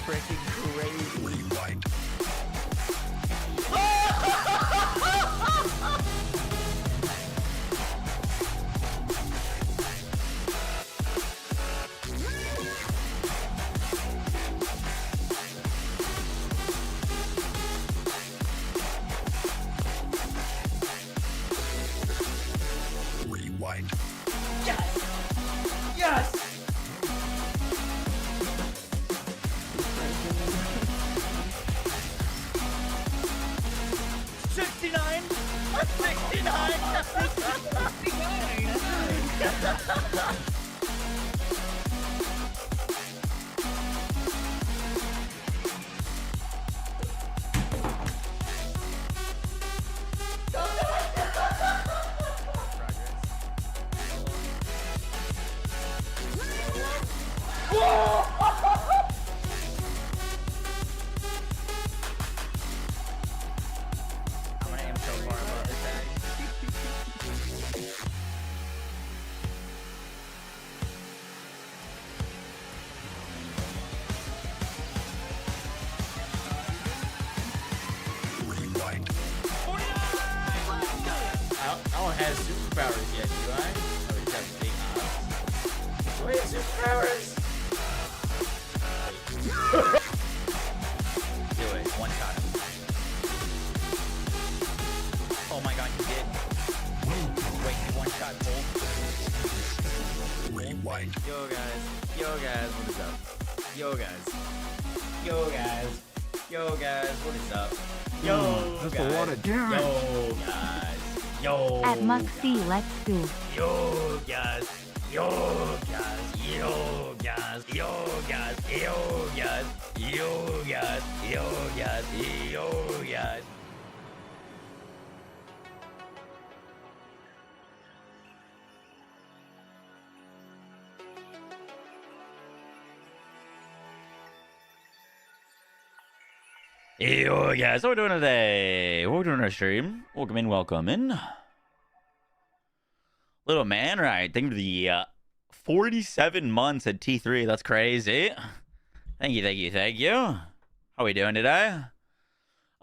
freaking crazy. Rewind. Rewind. Yes! Yes! 69! 69! I'm gonna aim so far above the tag. Rewind. I don't have superpowers yet, do I? Oh, he's got big eyes. Wait, superpowers! Do it. One shot him. Oh my god, you did. Wait, you one shot Bolt. Rewind. Yo guys, what is up? Yo guys, what is up? That's a lot of damage. Yo At Mux C, let's go. Yo guys, yo guys, yo guys, yo guys, yo guys, yo guys, yo guys, yo guys. Yo guys, what we're doing today? What we're doing on our stream? Welcome in. Little man, right? Thank you for the 47 months at T3. That's crazy. Thank you. How we doing today?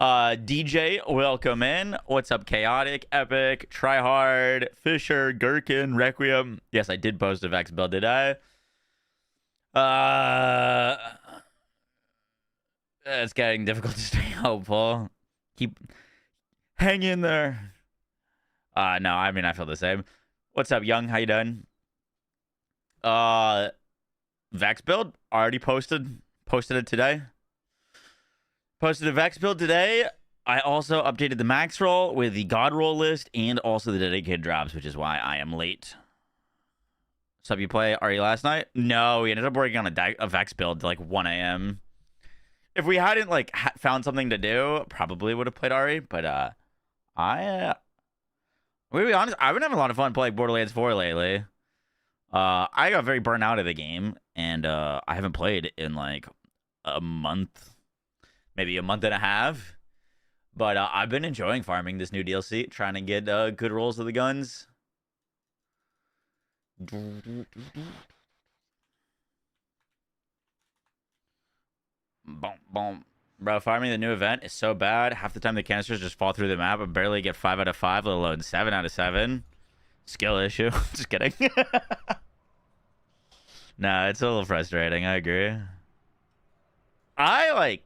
DJ, welcome in. What's up, Chaotic, Epic, Tryhard, Fisher, Gherkin, Requiem? Yes, I did post a Vex build, did I? It's getting difficult to stay hopeful. Keep hang in there. No, I mean I feel the same. What's up, Young? How you doing? Vex build already posted. Posted it today. Posted a Vex build today. I also updated the max roll with the god roll list and also the dedicated drops, which is why I am late. Sup, you play RE last night? No, we ended up working on a Vex build till like 1 a.m. If we hadn't like found something to do, probably would have played RE. But to be honest, I've been having a lot of fun playing Borderlands 4 lately. I got very burnt out of the game, and I haven't played in like a month, maybe a month and a half. But I've been enjoying farming this new DLC, trying to get good rolls of the guns. Boom. Bro, farming the new event is so bad. Half the time the canisters just fall through the map and barely get 5 out of 5, let alone 7 out of 7. Skill issue. Just kidding. Nah, it's a little frustrating. I agree. I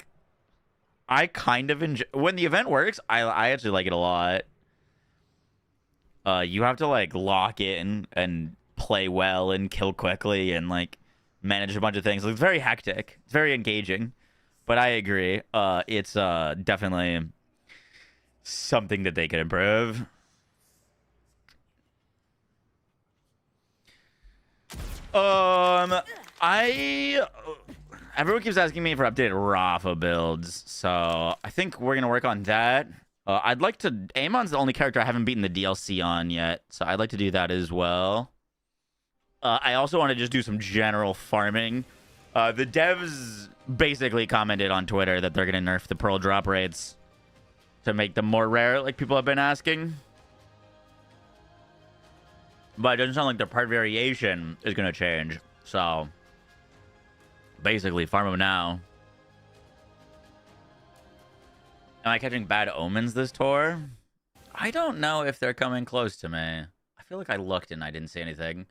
kind of enjoy when the event works. I actually like it a lot. You have to like lock in and play well and kill quickly and like manage a bunch of things. It's very hectic. It's very engaging. But I agree. It's definitely something that they could improve. Everyone keeps asking me for updated Rafa builds, so I think we're gonna work on that. I'd like to. Amon's the only character I haven't beaten the DLC on yet, so I'd like to do that as well. I also want to just do some general farming. The devs basically commented on Twitter that they're gonna nerf the pearl drop rates to make them more rare, like people have been asking. But it doesn't sound like the part variation is gonna change. So basically, farm them now. Am I catching bad omens this tour? I don't know if they're coming close to me. I feel like I looked and I didn't see anything.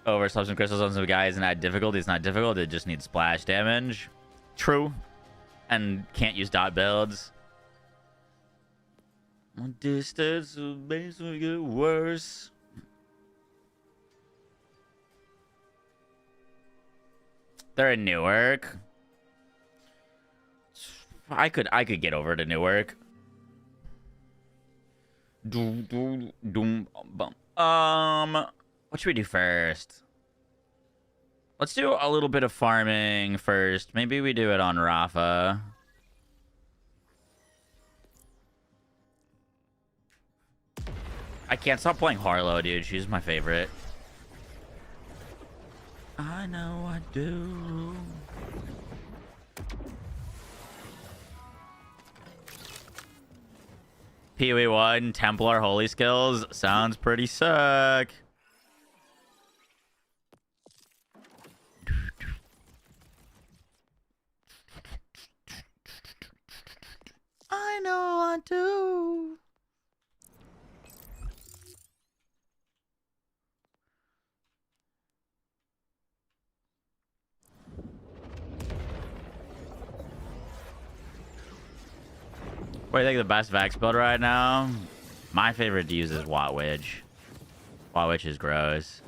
Over slap some crystals on some guys and add difficulty. It's not difficult. It just needs splash damage. True. And can't use dot builds. Distance will basically get worse. They're in Newark. I could get over to Newark. What should we do first? Let's do a little bit of farming first. Maybe we do it on Rafa. I can't stop playing Harlow, dude. She's my favorite. I know I do. PoE 1, Templar Holy Skills. Sounds pretty sick. I know I do. What do you think the best Vex build right now? My favorite to use is Watt Witch. Watt Witch is gross.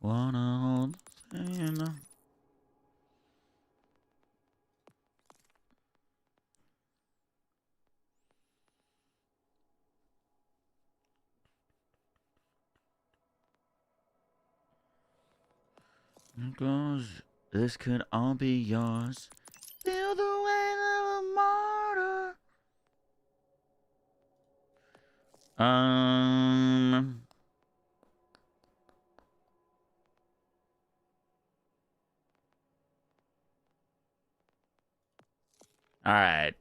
Wanna hold hand. It goes, this could all be yours. Feel the weight of a martyr. All right.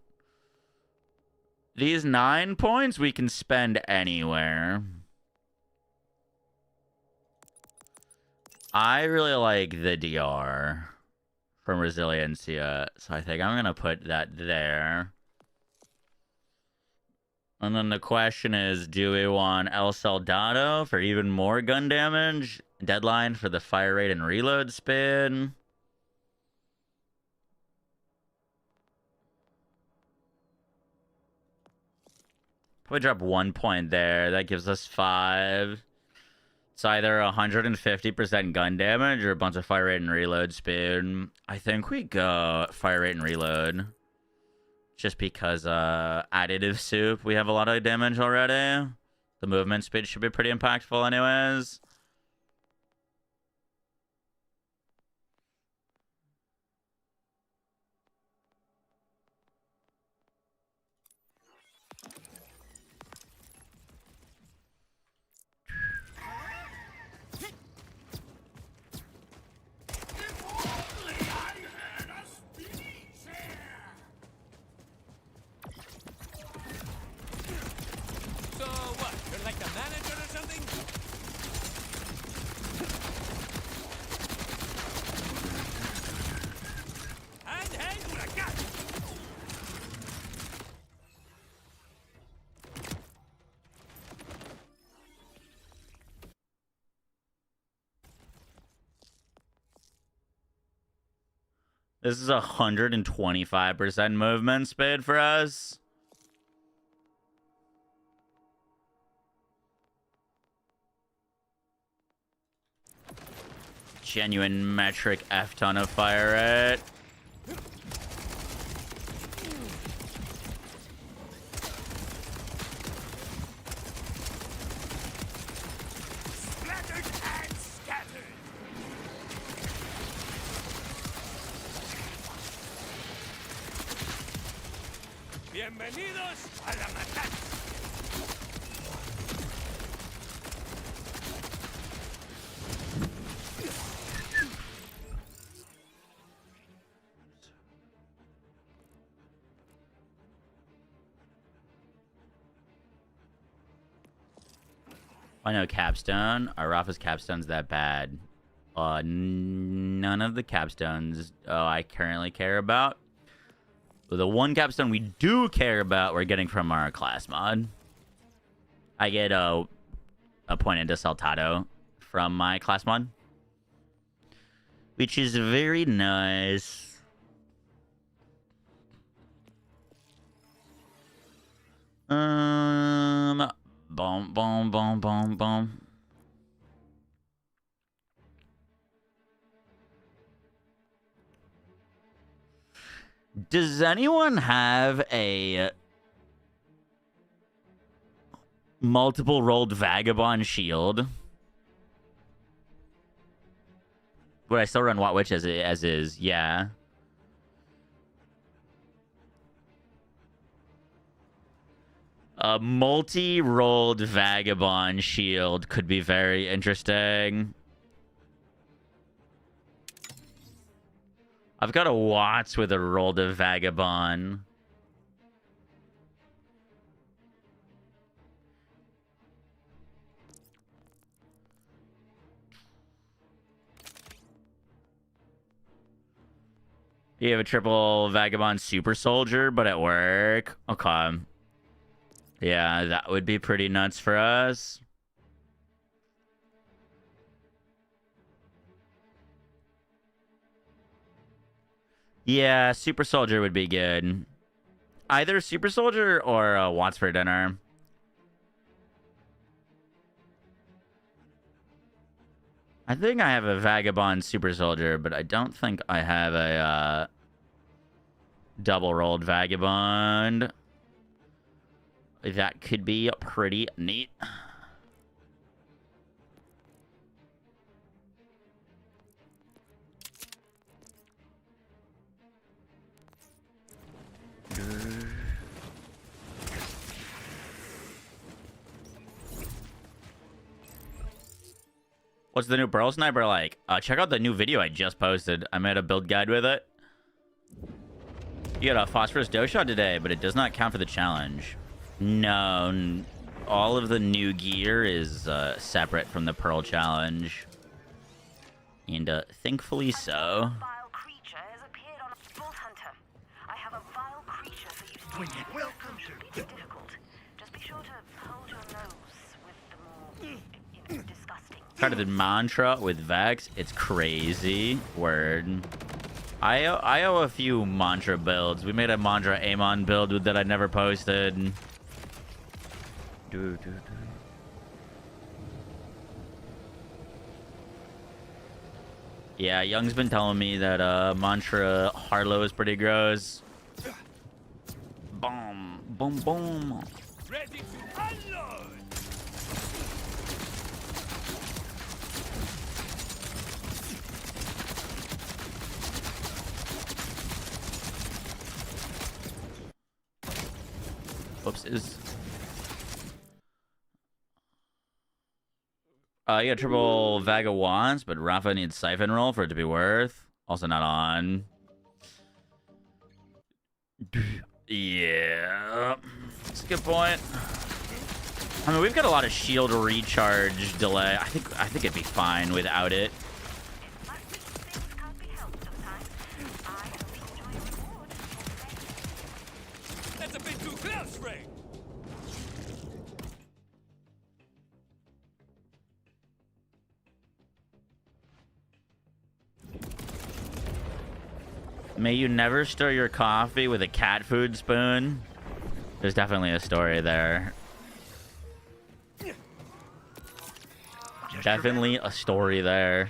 These 9 points we can spend anywhere. I really like the DR from Resiliencia, so I think I'm going to put that there. And then the question is, do we want El Soldado for even more gun damage? Deadline for the fire rate and reload speed? Probably drop 1 point there. That gives us 5. It's either 150% gun damage or a bunch of fire rate and reload speed. I think we go fire rate and reload. Just because additive soup, we have a lot of damage already. The movement speed should be pretty impactful anyways. This is 125% movement speed for us. genuine metric F ton of fire rate. Bienvenidos a la matanza. I know capstone. Rafa's capstone's that bad. None of the capstones I currently care about. The one capstone we do care about, we're getting from our class mod. I get a point into Saltado from my class mod, which is very nice. Boom, boom, boom, boom, boom. Does anyone have a multiple rolled vagabond shield? Would I still run Watt Witch as is? Yeah. A multi-rolled vagabond shield could be very interesting. I've got a Watts with a rolled of vagabond. You have a triple vagabond super soldier, but at work. Okay. Yeah, that would be pretty nuts for us. Yeah, super soldier would be good. Either super soldier or Watts for dinner. I think I have a vagabond super soldier, but I don't think I have a double rolled vagabond. That could be pretty neat. What's the new Pearl Sniper like? Check out the new video I just posted. I made a build guide with it. You got a Phosphorus Doshot today, but it does not count for the challenge. No, all of the new gear is separate from the Pearl challenge. And thankfully so. Welcome to Credited mantra with Vex. It's crazy. Word. I owe a few mantra builds. We made a mantra Amon build that I never posted. Yeah, Young's been telling me that mantra Harlow is pretty gross. Boom, boom, boom. ready to unload. Whoopsies. You got triple Vaga Wands, but Rafa needs Siphon Roll for it to be worth. Also not on. Yeah. That's a good point. I mean, we've got a lot of shield recharge delay. I think it'd be fine without it. That's a bit too close, Ray. May you never stir your coffee with a cat food spoon. There's definitely a story there. Definitely a story there.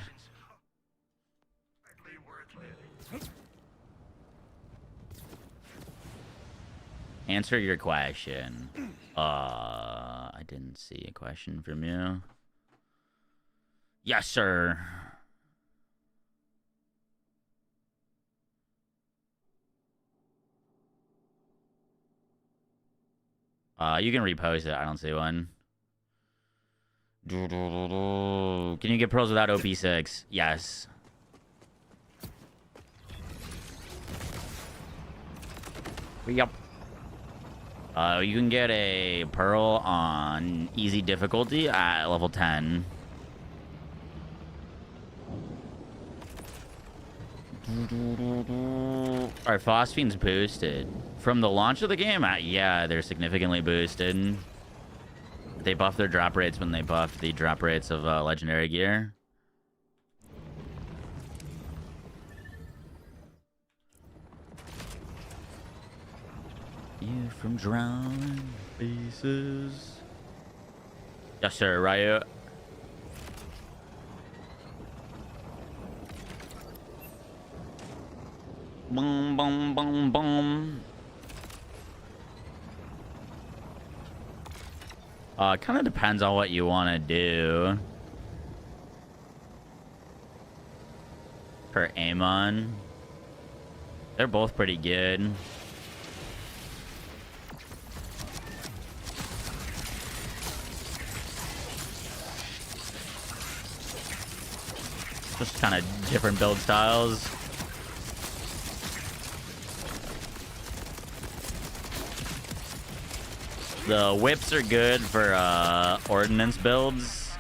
answer your question. I didn't see a question from you. Yes, sir. You can repost it. I don't see one. Can you get pearls without OP6? Yes. Yep. You can get a pearl on easy difficulty at level 10. Are phosphenes boosted? From the launch of the game? Yeah, they're significantly boosted. They buff their drop rates when they buff the drop rates of legendary gear. You from drowning faces. Yes, sir, Riot. Boom, boom, boom, boom. It kind of depends on what you want to do. For Amon. They're both pretty good. Just kind of different build styles. The whips are good for ordnance builds.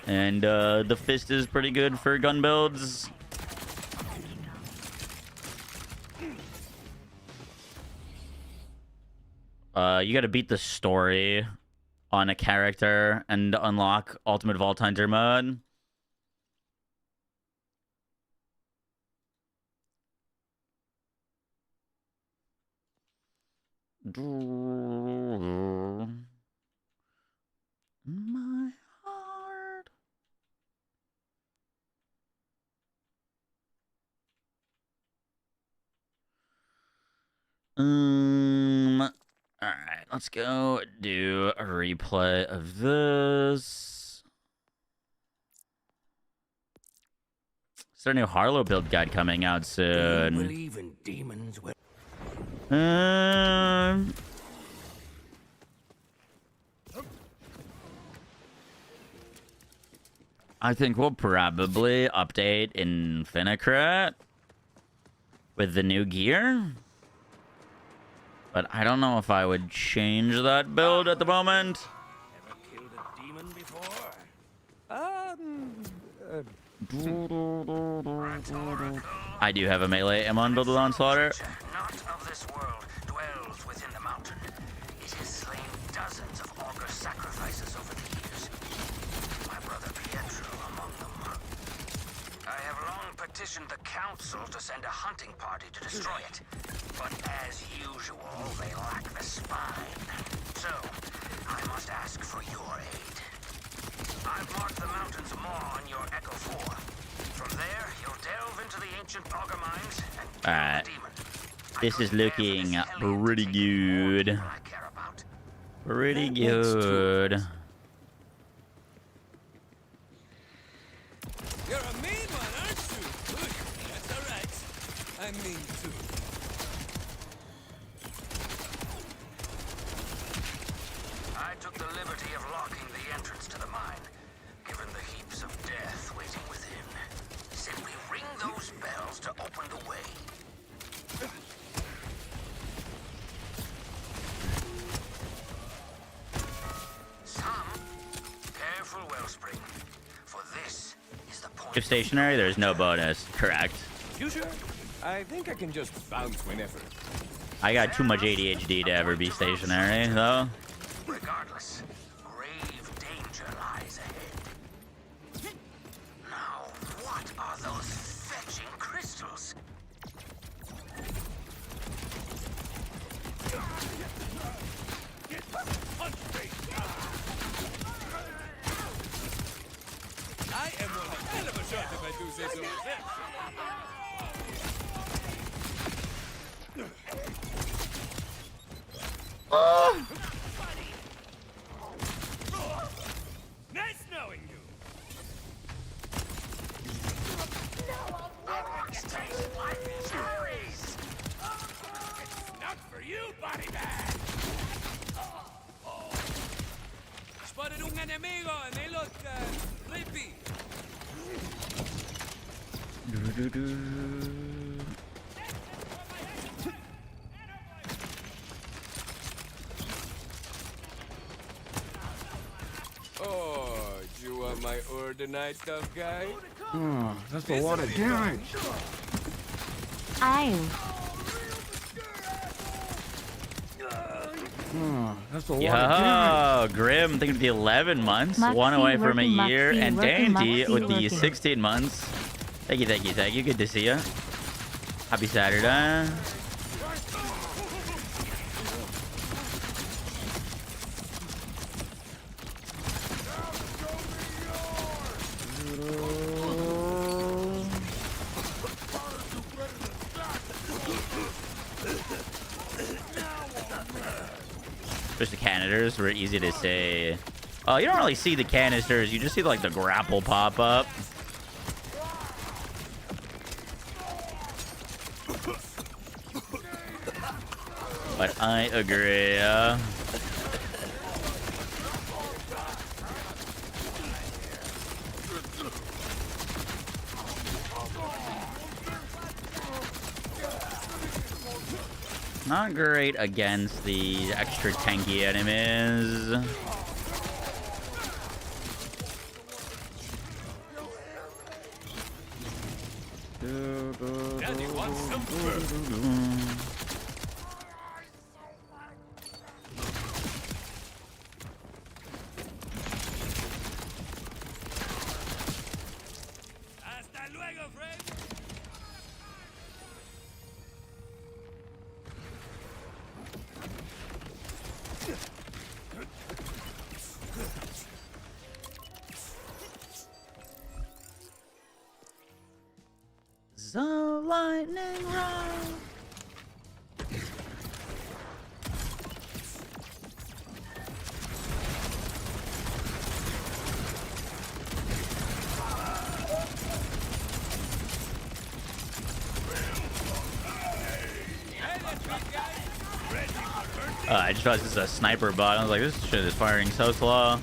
And the fist is pretty good for gun builds. You gotta beat the story on a character and unlock Ultimate Vault Hunter mode. My heart. All right, let's go do a replay of this. Is there a new Harlow build guide coming out soon? Do you believe in demons? I think we'll probably update Infinicrat with the new gear. But I don't know if I would change that build at the moment. Ever killed a demon before? I do have a melee Amon build with Onslaughter. Not of this world dwells within the mountain. It has slain dozens of augur sacrifices over the years. My brother Pietro among them. I have long petitioned the council to send a hunting party to destroy it. But as usual, they lack the spine. So, I must ask for your aid. I've marked the mountain's maw on your Echo 4. From there, you'll delve into the ancient auger mines and kill Alright. the demon. This is looking pretty good. Pretty good. You're a mean one, aren't you? Good. That's all right. I mean too. I took the liberty of locking the entrance to the mine, given the heaps of death waiting within. Simply ring those bells to open the way. Some careful wellspring, for this is the point. If stationary, there's no bonus. Correct. You sure? I think I can just bounce whenever. I got too much ADHD to ever be stationary, though. Regardless, grave danger lies ahead. Now, what are those fetching crystals? I am one hell of a shot if I do say so myself. Oh. Nice knowing you. Not for you, body bag. Spotted un enemigo and they look creepy. Oh, you want my ordinary tough guy? Oh, that's a lot of damage. Ow. Oh, that's a lot of damage. Yo, Grim, thinking of the 11 months, Maxi one away from a working, year, Maxi and working, Dainty Maxi with the working. 16 months. Thank you, thank you, thank you. Good to see you. Happy Saturday. There's the canisters were easy to say. Oh, you don't really see the canisters. You just see like the grapple pop up. But I agree. Not great against the extra tanky enemies. Daddy wants some fur. Hasta luego, friend. The lightning round. I just realized this is a sniper bot. I was like, this shit is firing so slow.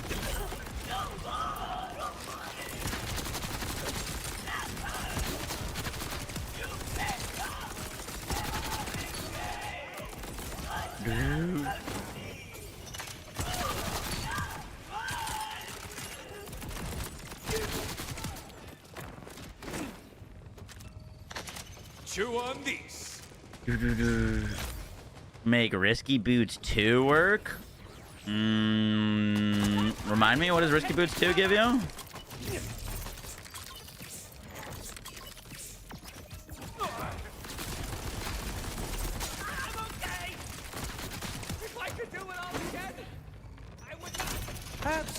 Chew on these. Make Risky Boots 2 work? Remind me, what does Risky Boots 2 give you?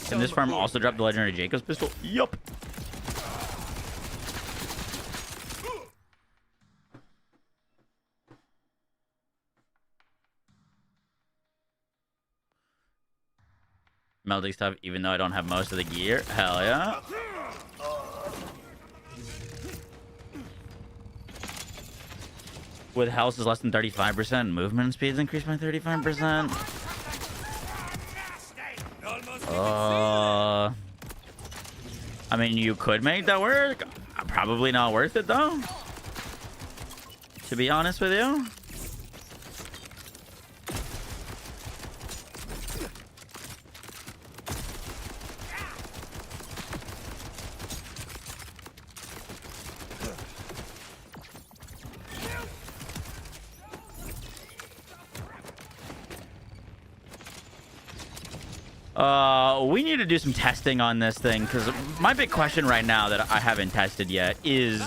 Can this farm also drop the legendary Jacob's pistol? Yup. Melting stuff, even though I don't have most of the gear. Hell yeah. With health is less than 35%, movement speeds increased by 35%. I mean, you could make that work. Probably not worth it though, to be honest with you. We need to do some testing on this thing, because my big question right now that I haven't tested yet is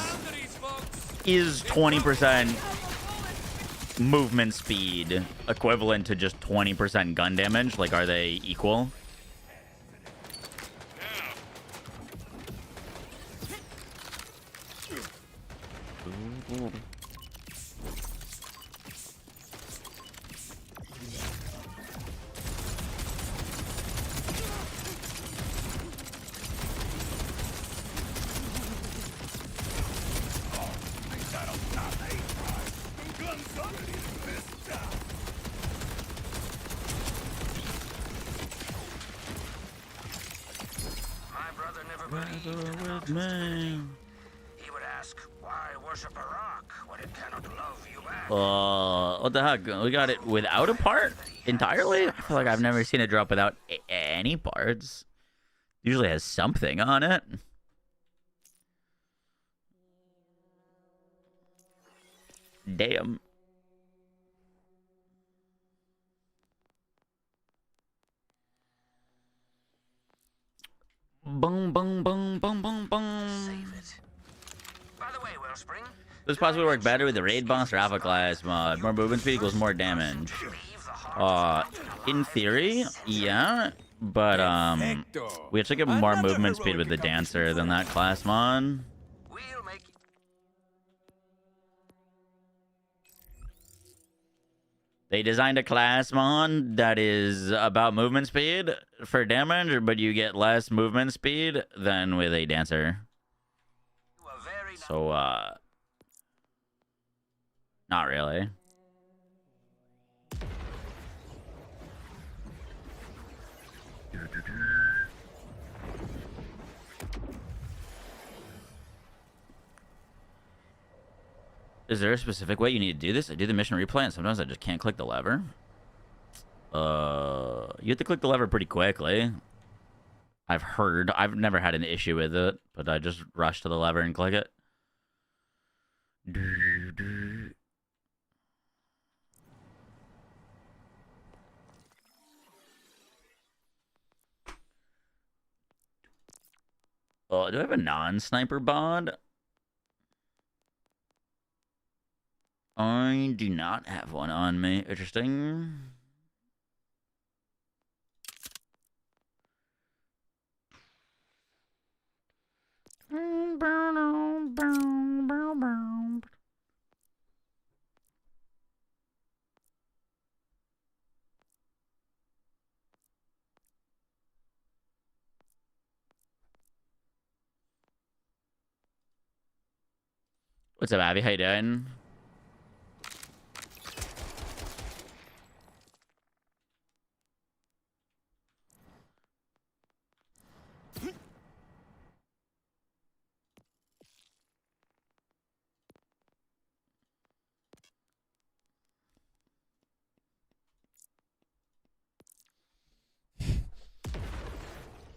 20% movement speed equivalent to just 20% gun damage? Like, are they equal? remember he lived in the mountains today. He would ask, why worship a rock when it cannot love you back? What the heck? We got it without a part entirely? I feel like I've never seen it drop without any parts. Usually has something on it. Damn. Boom, boom, boom, boom, boom, boom. Save it. By the way, Wellspring, This possibly work better with the raid boss Rafa class mod. More movement speed equals more damage. In theory, yeah, but we actually get more movement speed with the dancer than that class mod. we'll make you. They designed a class mod that is about movement speed for damage, but you get less movement speed than with a dancer. So, not really. Is there a specific way you need to do this? I do the mission replay, and sometimes I just can't click the lever. You have to click the lever pretty quickly. I've heard. I've never had an issue with it, but I just rush to the lever and click it. Do I have a non-sniper bod? I do not have one on me. Interesting. What's up, Abby? How you doing?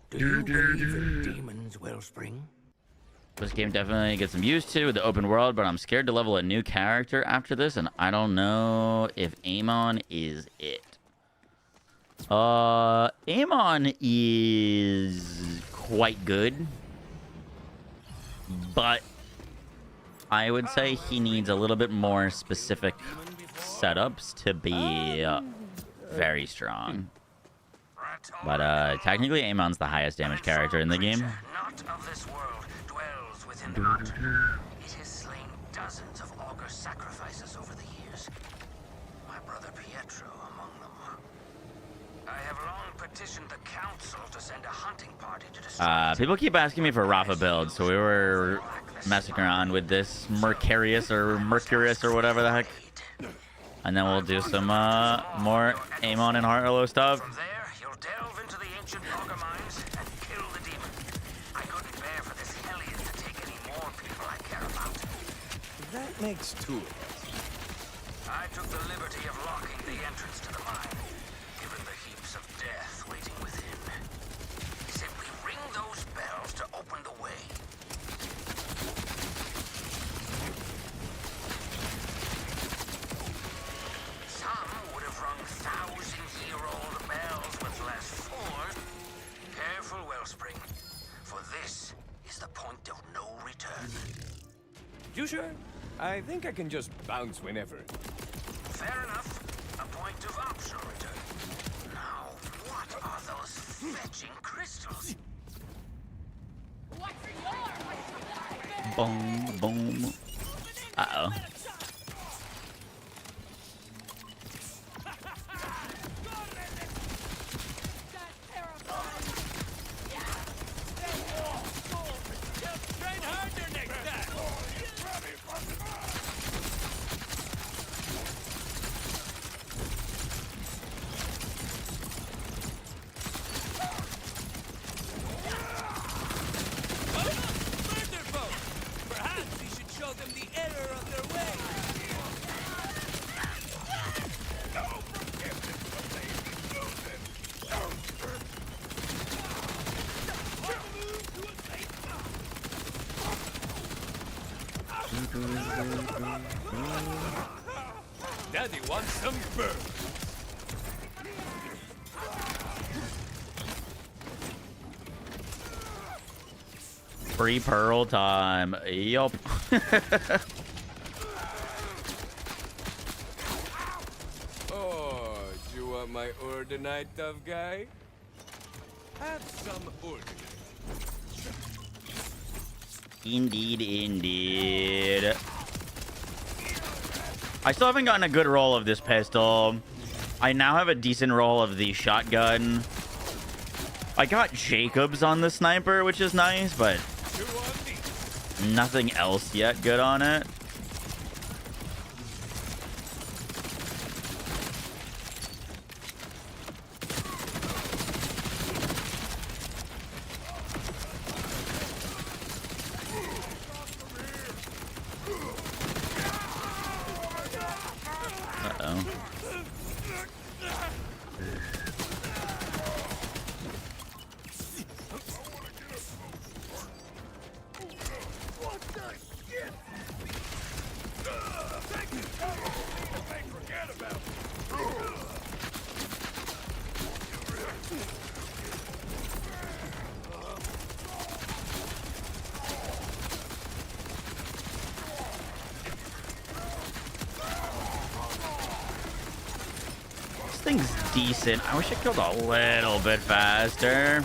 Do you believe in demons, Wellspring? This game definitely gets some used to with the open world, but I'm scared to level a new character after this, and I don't know if Amon is it. Amon is quite good, but I would say he needs a little bit more specific setups to be very strong. But technically, Amon's the highest damage character in the game. Not of this world dwells within the mountain. It has slain dozens of augur sacrifices over the years. My brother Pietro among them. I have long petitioned the council to send a hunting party to destroy. People keep asking me for Rafa builds, so we were messing around with this Mercurius or whatever the heck. And then we'll do some more Amon and Heartlow stuff. From there, you'll delve into the ancient augur mines and kill the demon. I couldn't bear for this hellion to take any more people I care about. That makes two of us. I took the liberty of locking the entrance to the mine, given the heaps of death waiting within. Simply ring those bells to open the way. Some would have rung 1,000-year-old bells with less force. Careful, Wellspring, for this is the point of no return. You sure? I think I can just bounce whenever. Fair enough. A point of optional return. Now, what are those fetching crystals? Boom, boom. Uh-oh. Daddy wants some birds. Free pearl time. Yup. Oh, do you want my ordinite, tough guy? Have some ordinite. Indeed, indeed. I still haven't gotten a good roll of this pistol. I now have a decent roll of the shotgun. I got Jacobs on the sniper, which is nice, but nothing else yet good on it. Uh-oh. This thing's decent. I wish it killed a little bit faster.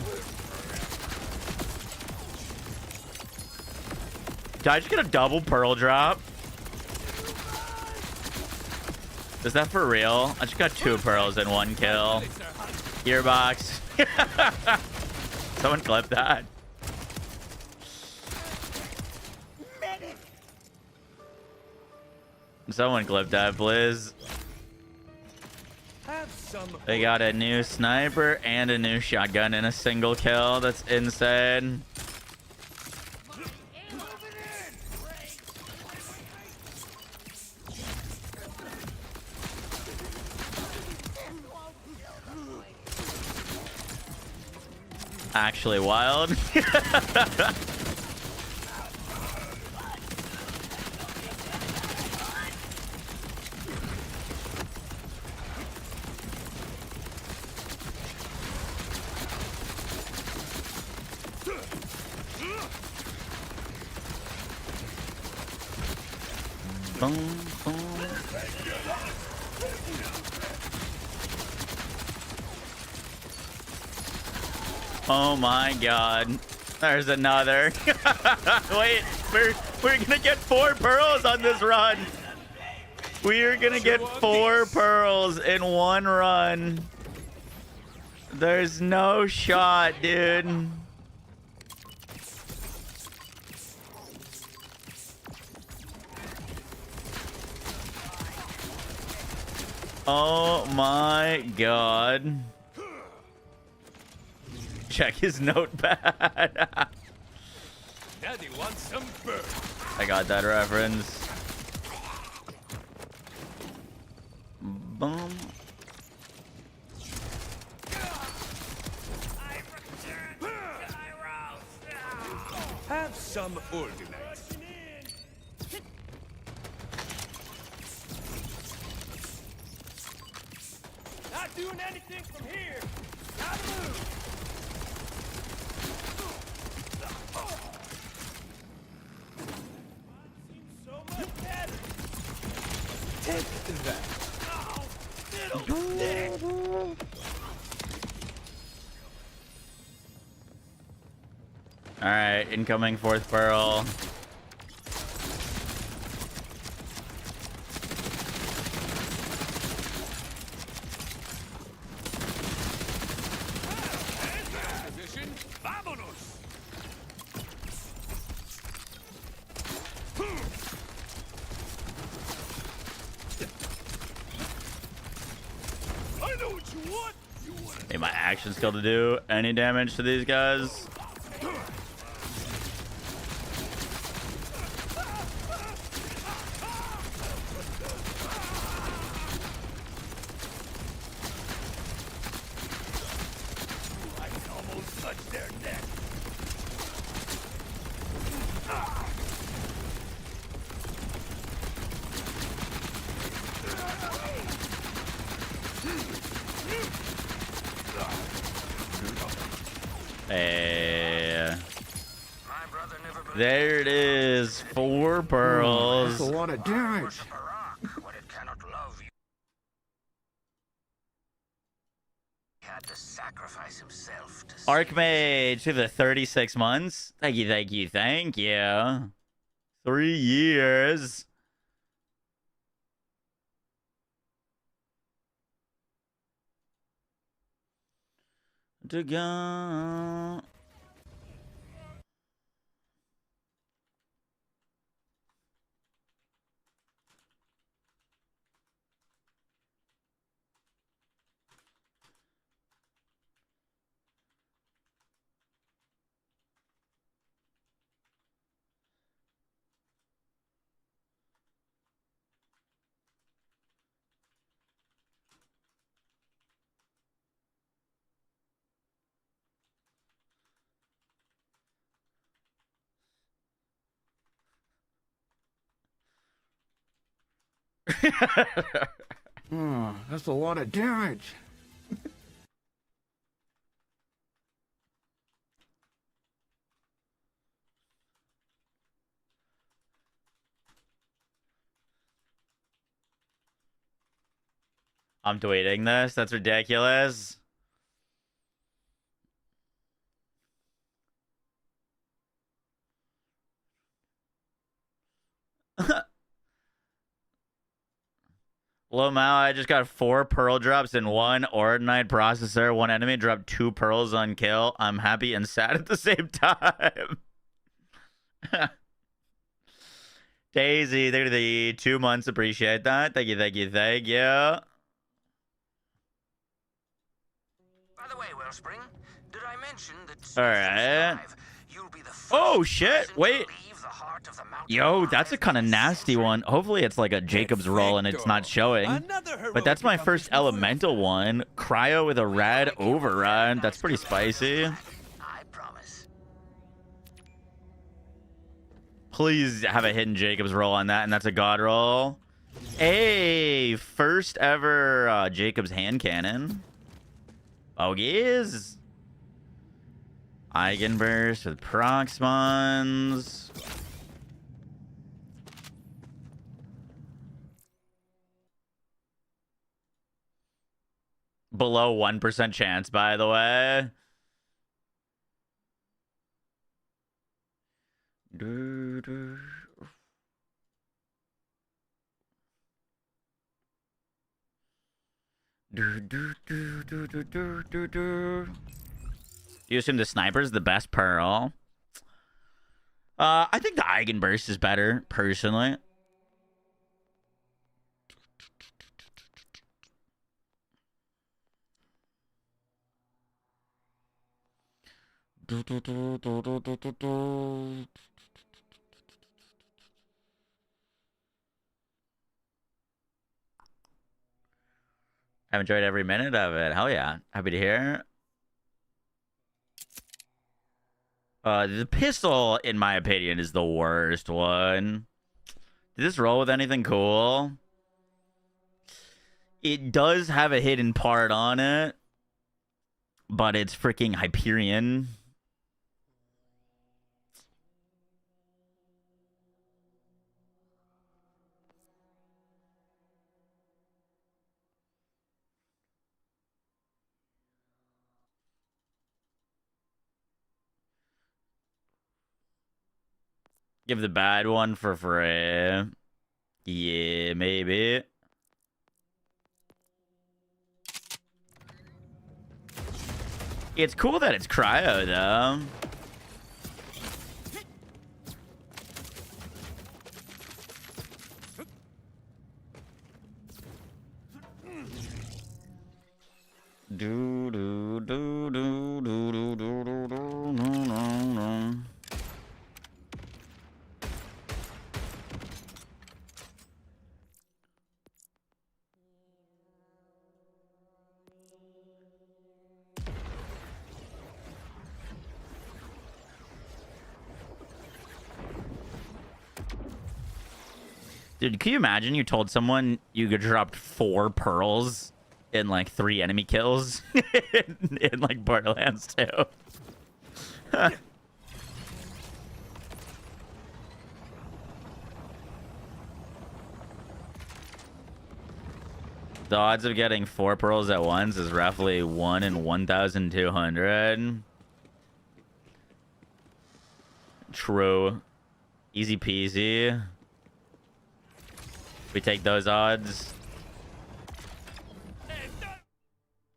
Did I just get a double pearl drop? Is that for real? I just got 2 pearls in 1 kill. Gearbox. Someone clip that. Someone clip that, please. Have some. They got a new sniper and a new shotgun in a single kill. That's insane. Actually wild. Boom, boom. Oh my god. There's another. Wait, we're gonna get 4 pearls on this run. We're gonna get 4 pearls in 1 run. There's no shot, dude. Oh my god. Check his notepad. Daddy wants some birds. I got that reference. Boom. Have some ordinate. Not doing anything from here. Gotta move. Seems so much better. Take that. Oh, little dick. All right, incoming 4th pearl. Position. Vámonos. I know what you want. You want Need my action skill to do any damage to these guys. Hey. My brother never believed There it is. 4 pearls. That's a lot of damage. worship a rock when it cannot love you. He had to sacrifice himself to save Archmage to the 36 months. Thank you, thank you, thank you. 3 years. To go. That's a lot of damage. I'm tweeting this. That's ridiculous. Low Mao, I just got 4 pearl drops in 1 Ordinite processor. 1 enemy dropped 2 pearls on kill. I'm happy and sad at the same time. Daisy, they're the 2 months. Appreciate that. Thank you, thank you, thank you. By the way, Wellspring, did I mention that All right. you'll be the first Oh, shit. person to Wait. leave the heart of the mountain Yo, alive that's a kind of in nasty century? one. Hopefully it's like a Jacob's roll and it's not showing. But that's my first elemental one. Cryo with a rad override. That's pretty spicy. I promise. Please have a hidden Jacob's roll on that, and that's a god roll. Hey, first ever Jacob's hand cannon. Oh, yes. Eigenburst with Proxmons. Below 1% chance, by the way. You assume the sniper's the best pearl? I think the Eigenburst is better, personally. I've enjoyed every minute of it. Hell yeah. Happy to hear. The pistol, in my opinion, is the worst one. Did this roll with anything cool? It does have a hidden part on it, but it's freaking Hyperion. Give the bad one for free. Yeah, maybe. It's cool that it's cryo, though. Do do do do do do do do do no no. Dude, can you imagine you told someone you could drop 4 pearls in like 3 enemy kills in like Borderlands 2? The odds of getting 4 pearls at once is roughly 1 in 1,200. True. Easy peasy. We take those odds.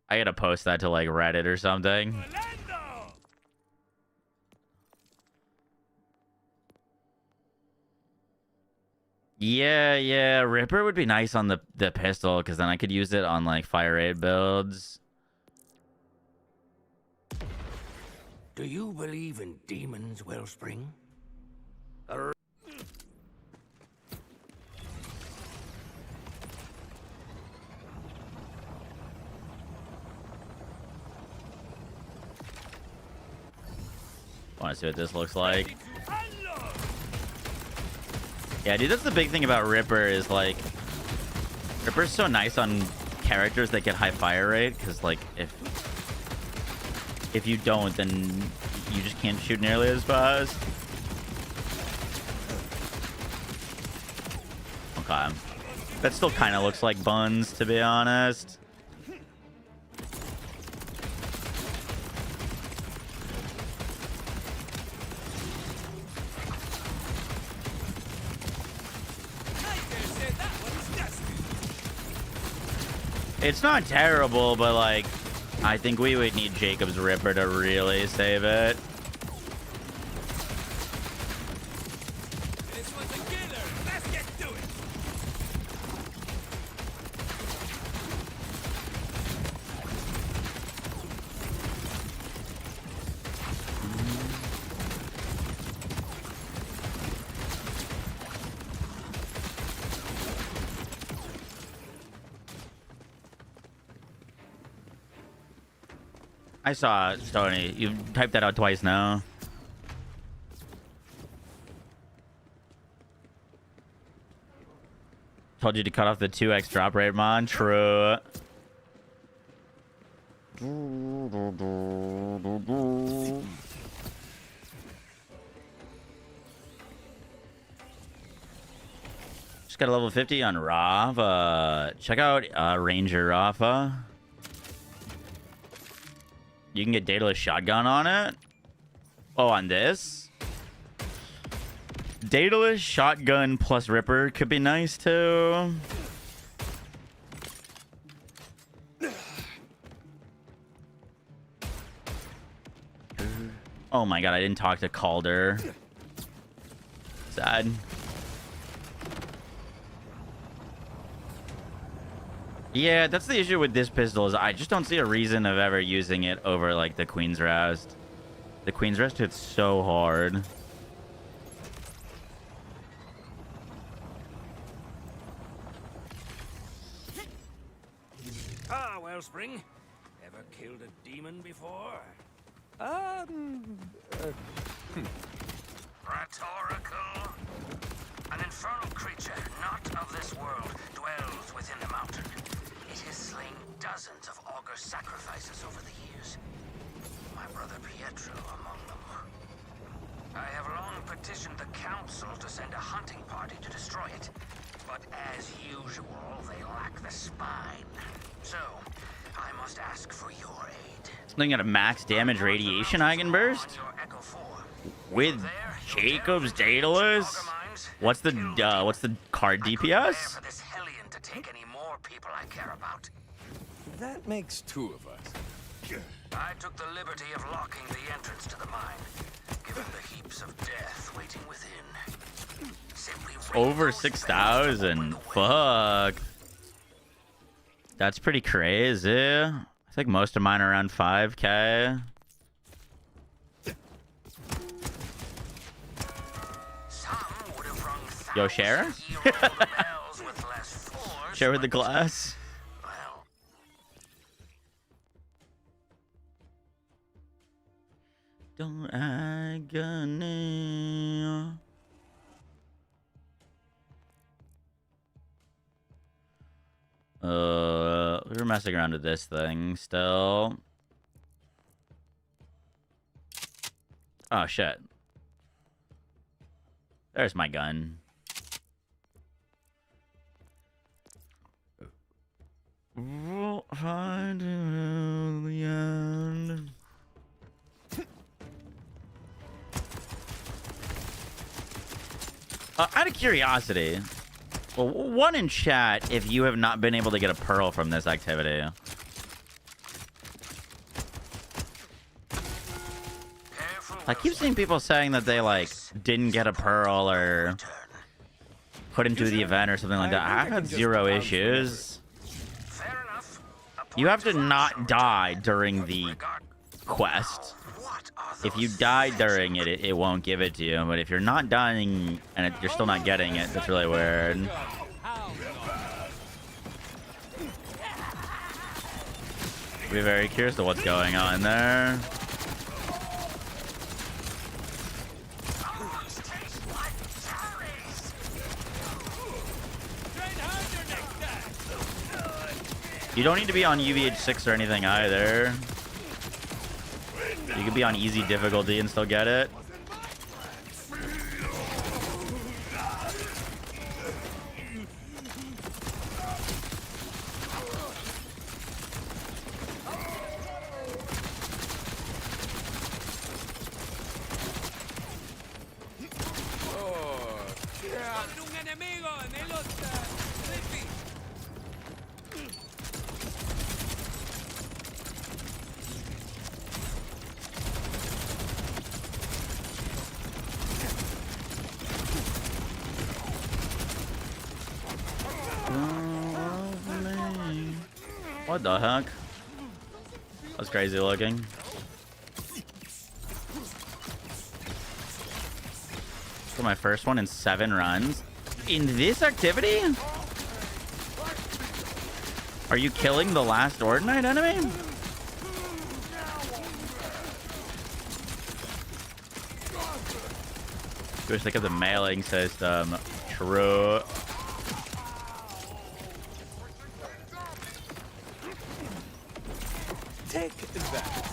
I gotta post that to like Reddit or something. Yeah, Ripper would be nice on the pistol, because then I could use it on like fire rate builds. Do you believe in demons, Wellspring? Want to see what this looks like? Yeah, dude, that's the big thing about Ripper is like Ripper's so nice on characters that get high fire rate, because like if you don't, then you just can't shoot nearly as fast. Okay, that still kind of looks like buns, to be honest. It's not terrible, but like, I think we would need Jacob's Ripper to really save it. This one's a killer. Let's get to it. I saw it, Tony. You typed that out twice now. Told you to cut off the 2x drop rate mod. True. Just got a level 50 on Rafa. Check out Ranger Rafa. You can get Daedalus Shotgun on it. Oh, on this? Daedalus Shotgun plus Ripper could be nice too. Oh my god, I didn't talk to Calder. Sad. Yeah, that's the issue with this pistol, is I just don't see a reason of ever using it over like the Queen's Rest. The Queen's Rest hits so hard. Ah, Wellspring. Ever killed a demon before? Rhetorical. An infernal creature, not of this world, dwells within the mountain. It has slain dozens of augur sacrifices over the years. My brother Pietro among them. I have long petitioned the council to send a hunting party to destroy it. But as usual, they lack the spine. So, I must ask for your aid. Something at a max damage radiation Eigenburst? With Jacob's Daedalus? What's the card DPS? For this hellion to take any more people I care about. That makes 2 of us. I took the liberty of locking the entrance to the mine, given the heaps of death waiting within. Simply Over 6,000. Fuck. That's pretty crazy. I think most of mine are around 5K. Yo, share? Share with the glass. Don't agony. We're messing around with this thing still. Oh, shit. There's my gun. We'll find you in the end. Out of curiosity, well, one in chat if you have not been able to get a pearl from this activity. I keep seeing people saying that they like didn't get a pearl or put into the event or something like that. I've had zero issues. You have to not die during the quest. If you die during it, it won't give it to you. But if you're not dying and you're still not getting it, that's really weird. Be very curious to what's going on there. You don't need to be on UVH 6 or anything either. You could be on easy difficulty and still get it. What the heck? That's crazy looking. For my first one in 7 runs. In this activity? Are you killing the last Ordinite enemy? Just think of the mailing system. True. Take that.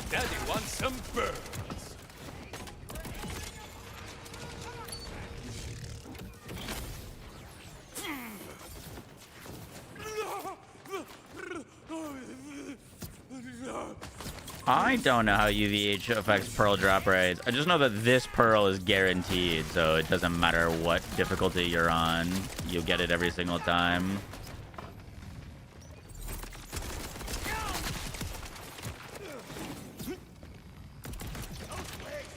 Daddy wants some birds. I don't know how UVH affects pearl drop rates. I just know that this pearl is guaranteed, so it doesn't matter what difficulty you're on. You'll get it every single time.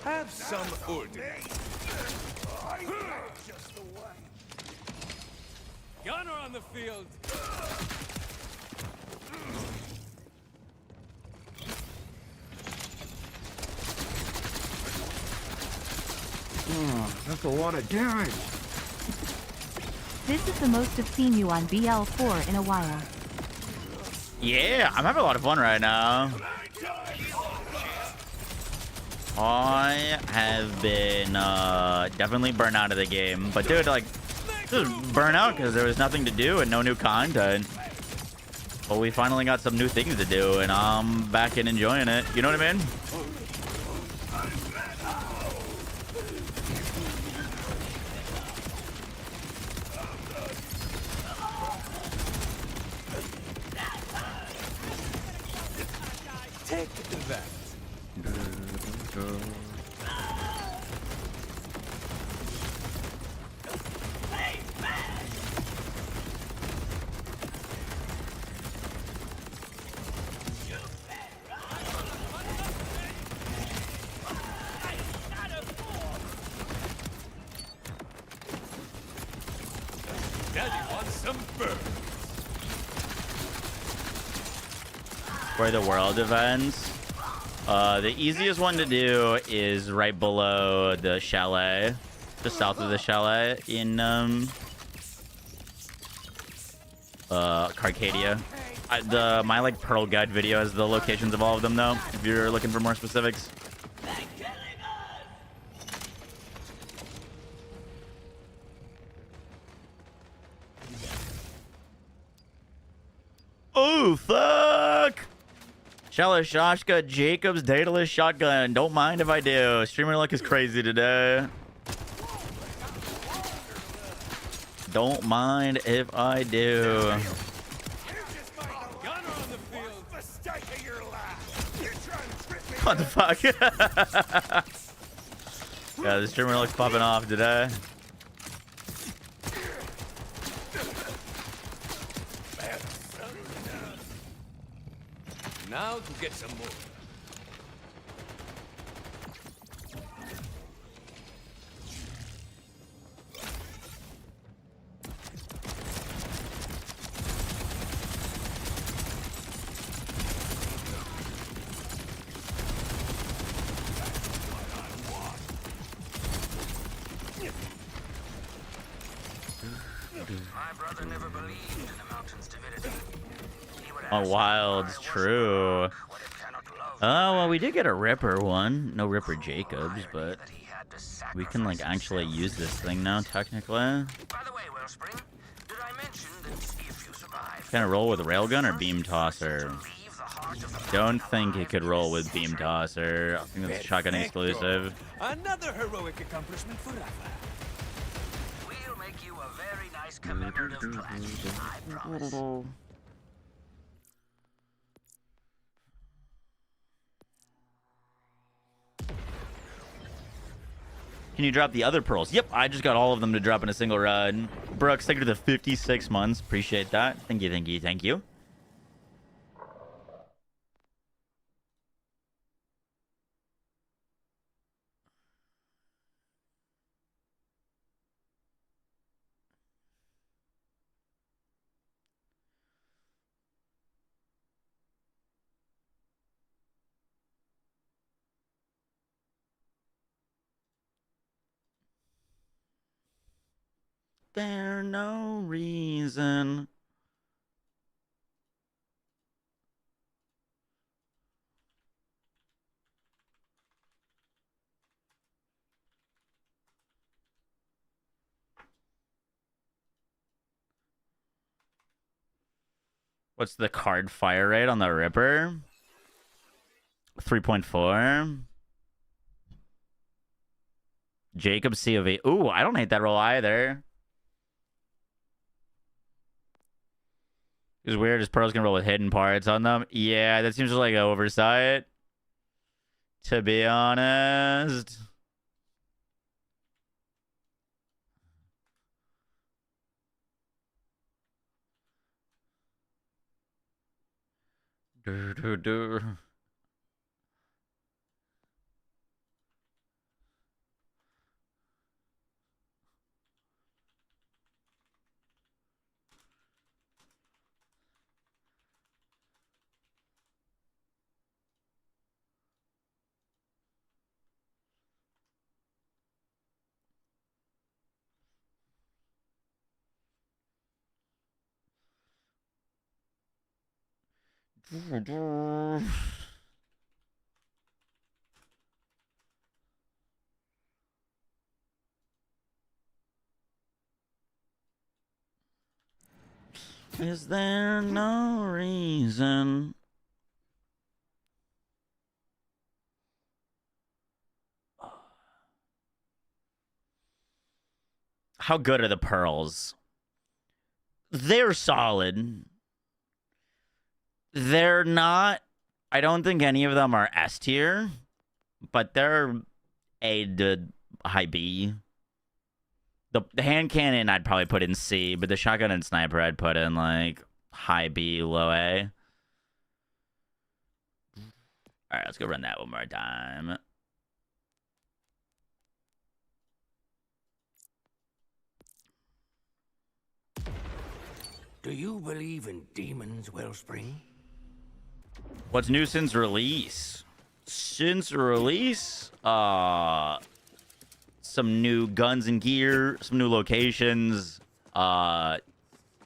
Have some wood. Gunner on the field. Oh, that's a lot of damage. This is the most I've seen you on BL4 in a while. Yeah, I'm having a lot of fun right now. I have been definitely burnt out of the game. But dude, like, just burnt out because there was nothing to do and no new content. But we finally got some new things to do and I'm back and enjoying it. You know what I mean? Take that. Daddy wants some birds. For the world events, the easiest one to do is right below the chalet, just south of the chalet in Carcadia. My like Pearl Guide video has the locations of all of them though, if you're looking for more specifics. Oh fuck! Shella Shashka Jacobs Daedalus Shotgun. Don't mind if I do. Streamer luck is crazy today. Don't mind if I do. What the fuck? Yeah, the streamer looks popping off today. Now to get some more. My brother never believed in the mountain's divinity. He would Oh, ask Wild's why was true. what it cannot love Oh, well, we did get a Ripper one. No Ripper Jacobs, but that he had to we can, like, sacrifice actually himself. use this thing now, technically. By the way, Wellspring, did I mention that if you survive, Can it roll with Railgun or Beam Tosser? leave the heart of the Don't think it could roll with Beam Tosser. I think that's shotgun exclusive. Another heroic accomplishment for Rafa. we'll make you a very nice commemorative plaque, I promise. Can you drop the other pearls? Yep, I just got all of them to drop in a single run. Brooks, thank you to the 56 months. Appreciate that. Thank you, thank you, thank you. There's no reason. What's the card fire rate on the Ripper? 3.4. Jacob COV. Ooh, I don't hate that roll either. It's weird as pearls can roll with hidden parts on them. Yeah, that seems like an oversight. To be honest. Dur, dur, dur. Dur, dur. Is there no reason? How good are the pearls? They're solid. They're not. I don't think any of them are S tier, but they're A to high B. The hand cannon I'd probably put in C, but the shotgun and sniper I'd put in like high B, low A. All right, let's go run that one more time. Do you believe in demons, Wellspring? What's new since release? Since release? Some new guns and gear, some new locations,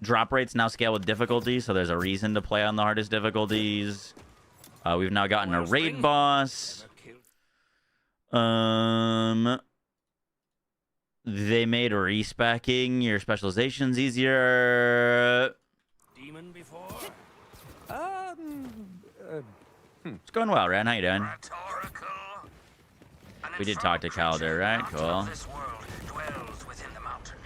Drop rates now scale with difficulty, so there's a reason to play on the hardest difficulties. We've now gotten a raid boss. They made respecking your specializations easier. Demon before? It's going well, Ren. How you doing? Rhetorical. We did talk to Calder, right? Cool. This world dwells within the mountain.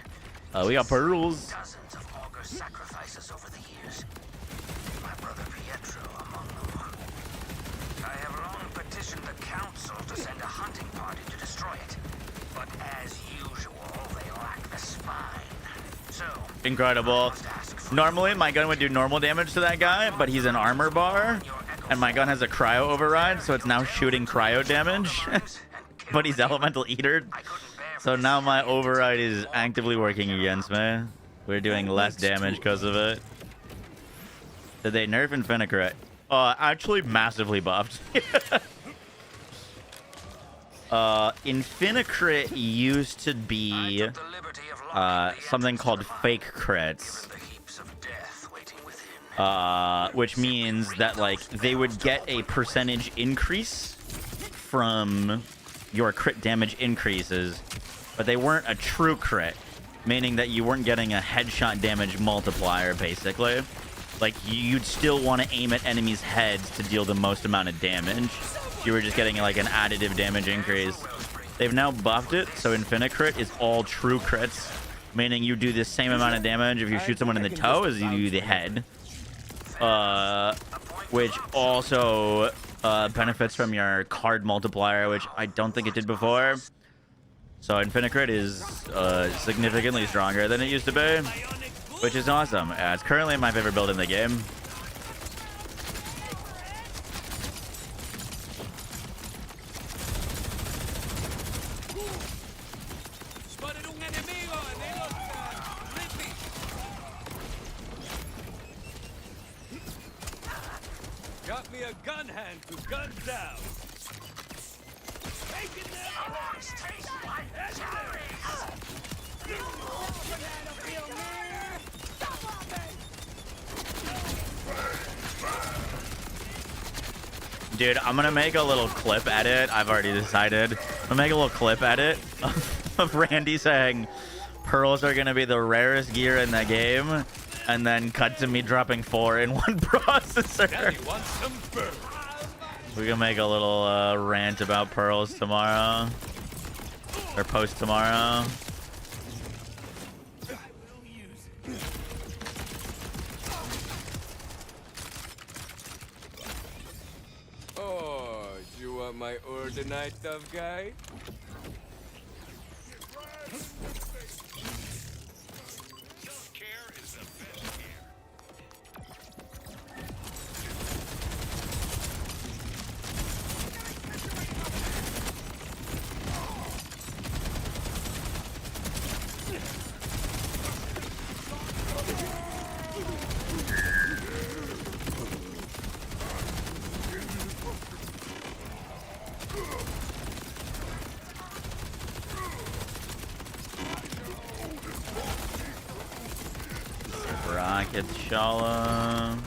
We got pearls. Dozens of augur sacrifices over the years. My brother Pietro among them. I have long petitioned the council to send a hunting party to destroy it. But as usual, they lack the spine. So, Incredible. Normally, my gun would do normal damage to that guy, but he's an armor bar, and my gun has a cryo override, so it's now shooting cryo damage. But he's elemental eater, so now my override is actively working against me. We're doing less damage because of it. Did they nerf Infinicrit? Actually massively buffed. Infinicrit used to be something called fake crits. Which means that, like, they would get a percentage increase from your crit damage increases, but they weren't a true crit, meaning that you weren't getting a headshot damage multiplier, basically. Like, you'd still want to aim at enemies' heads to deal the most amount of damage. You were just getting, like, an additive damage increase. They've now buffed it, so Infinicrit is all true crits, meaning you do the same amount of damage if you shoot someone in the toe as you do the head. Which also benefits from your card multiplier, which I don't think it did before. So Infinicrit is significantly stronger than it used to be, which is awesome. It's currently my favorite build in the game. Got me a gun hand to gun down. Taking them out. Dude, I'm gonna make a little clip edit. I've already decided. I'm gonna make a little clip edit of Randy saying pearls are gonna be the rarest gear in the game, and then cut to me dropping 4 in one processor. We can make a little rant about pearls tomorrow, or post tomorrow. Oh, you want my ordinary tough guy? Rocket Shala.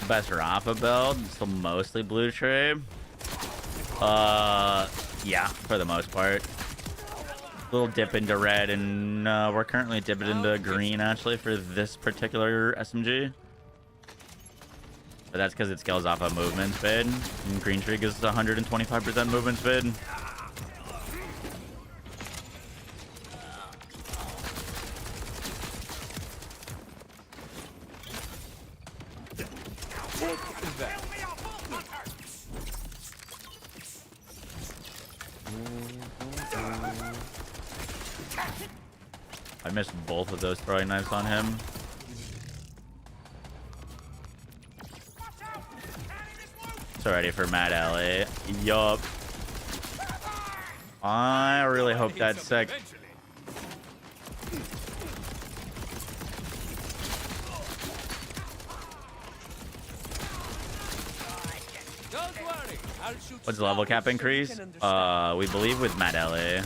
Best Rafa build, still mostly blue tree. Yeah, for the most part. Little dip into red, and we're currently dipping into green actually for this particular SMG. But that's because it scales off a movement speed. And green tree gives 125% movement speed. I missed both of those throwing knives on him. So ready for Mad Alley. Yup. I really hope Hit that's some sick. eventually. Don't worry, I'll shoot What's the level slowly cap so you increase? can understand. We believe with Matt Ellie.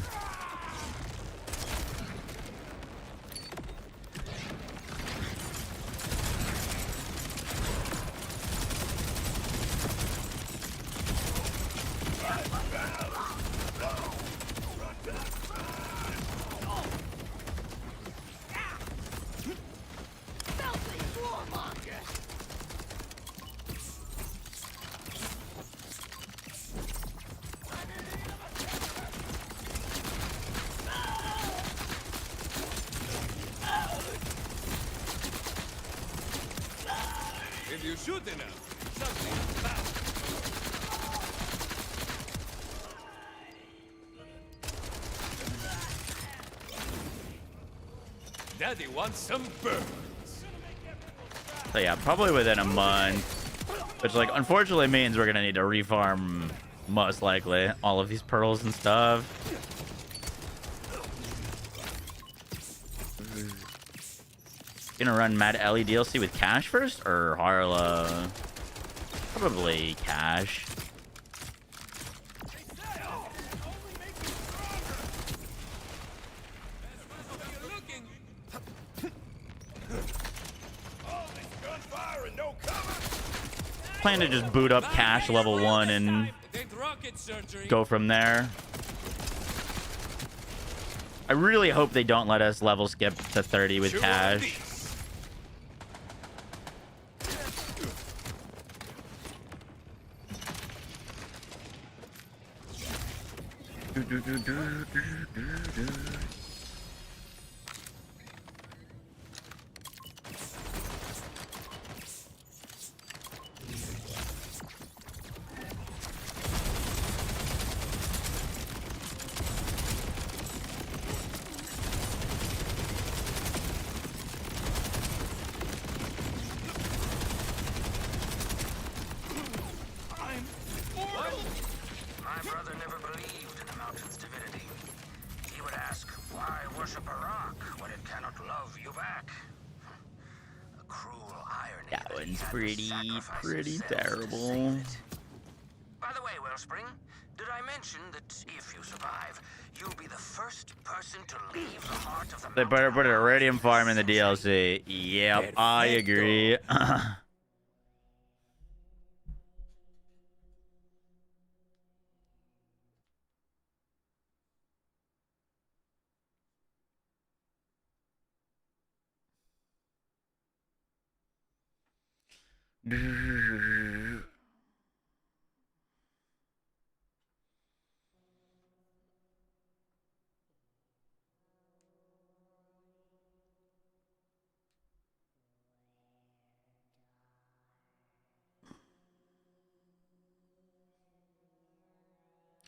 If you shoot enough, something about. Daddy wants some burns. So yeah, probably within a month. Which, like, unfortunately means we're gonna need to refarm, most likely, all of these pearls and stuff. Gonna run Mad Ellie DLC with Cash first, or Harla? Probably Cash. Plan to just boot up Cash level 1 and go from there. I really hope they don't let us level skip to 30 with Cash. My brother never believed in the mountain's divinity. He would ask, why worship a rock when it cannot love you back? A cruel irony. That he one's had to pretty sacrifice himself to terrible. save it. By the way, Wellspring, did I mention that if you survive, you'll be the first person to leave the heart of the They better put a radium farm in the DLC. Yep, I agree.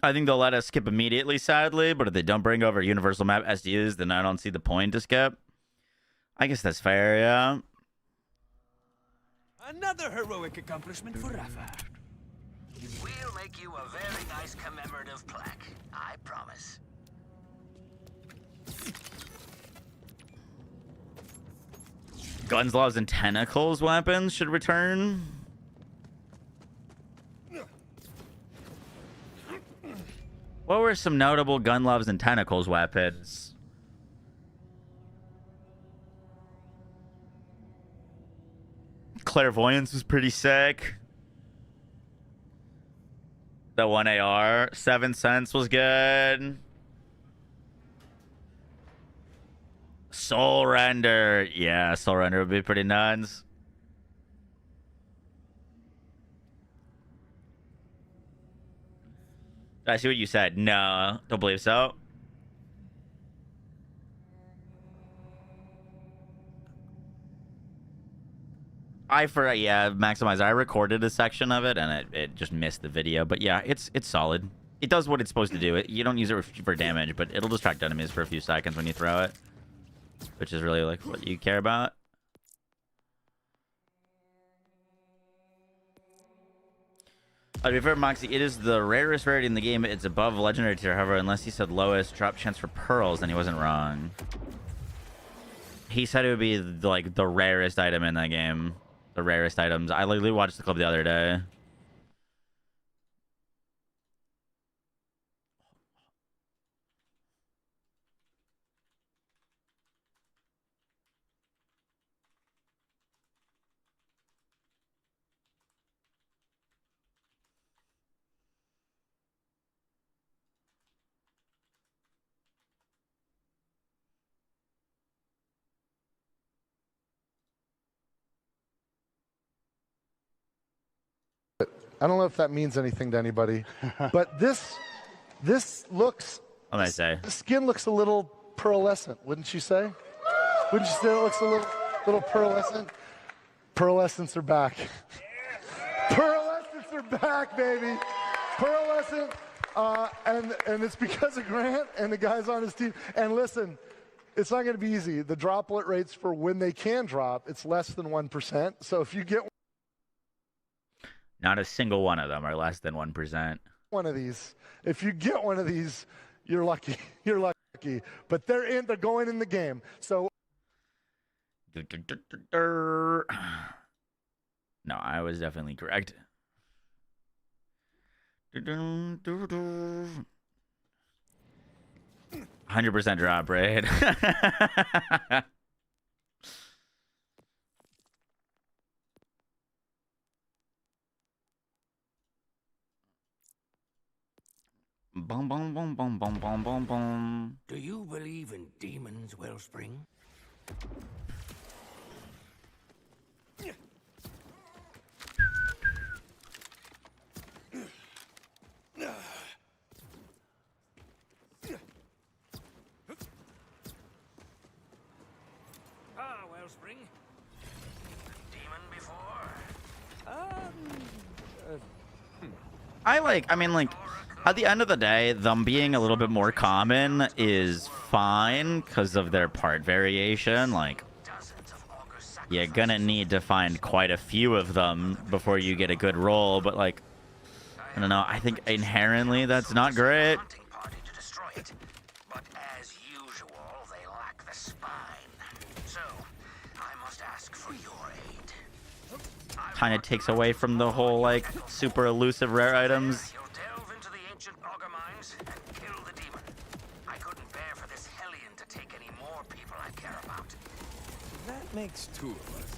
I think they'll let us skip immediately, sadly, but if they don't bring over universal map SDUs, then I don't see the point to skip. I guess that's fair, yeah. Another heroic accomplishment for Rafa. We'll make you a very nice commemorative plaque. I promise. Guns, Laws, and Tentacles weapons should return. What were some notable Gun Loves and Tentacles weapons? Clairvoyance was pretty sick. The 1 AR. 7 cents was good. Soul Render. Yeah, Soul Render would be pretty nuts. I see what you said. No, don't believe so. Maximizer. I recorded a section of it and it just missed the video. But yeah, it's solid. It does what it's supposed to do. You don't use it for damage, but it'll distract enemies for a few seconds when you throw it, which is really like what you care about. To be fair, Moxie, it is the rarest rarity in the game. It's above legendary tier, however, unless he said lowest drop chance for pearls, then he wasn't wrong. He said it would be like the rarest item in that game. The rarest items. I literally watched the clip the other day. I don't know if that means anything to anybody, but this looks. What did I say? The skin looks a little pearlescent, wouldn't you say? Wouldn't you say it looks a little pearlescent? Pearlescents are back. Pearlescents are back, baby. Pearlescent, and it's because of Grant and the guys on his team. And listen, it's not going to be easy. The droplet rates for when they can drop, it's less than 1%. So if you get Not a single one of them are less than 1%. one of these, if you get one of these, you're lucky. You're lucky. But they're going in the game. So No, I was definitely correct. 100% drop rate. Boom, boom, boom, boom, boom, boom, boom, boom. Do you believe in demons, Wellspring? Ah, Wellspring. Demon before? I mean, like, at the end of the day, them being a little bit more common is fine because of their part variation. Like, you're gonna need to find quite a few of them before you get a good roll, but, like, I don't know, I think inherently that's not great. Hunting party to destroy it. But as usual, they lack the spine. So, I must ask for your aid. Kind of takes away from the whole, like, super elusive rare items. You'll delve into the ancient auger mines and kill the demon. I couldn't bear for this hellion to take any more people I care about. That makes two of us.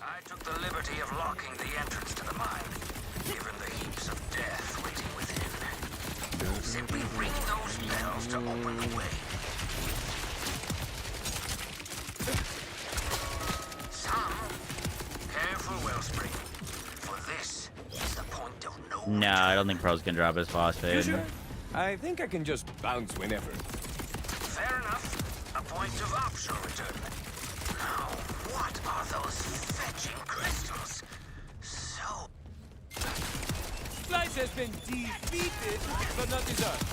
I took the liberty of locking the entrance to the mine, given the heaps of death waiting within. Simply ring those bells to open the way. Some, careful, Wellspring, for this is the point of no No, I don't think pros can drop his You phosphate. sure? I think I can just bounce whenever. Fair enough. A point of optional return. Now, what are those fetching crystals? So Slice has been defeated, but not deserved.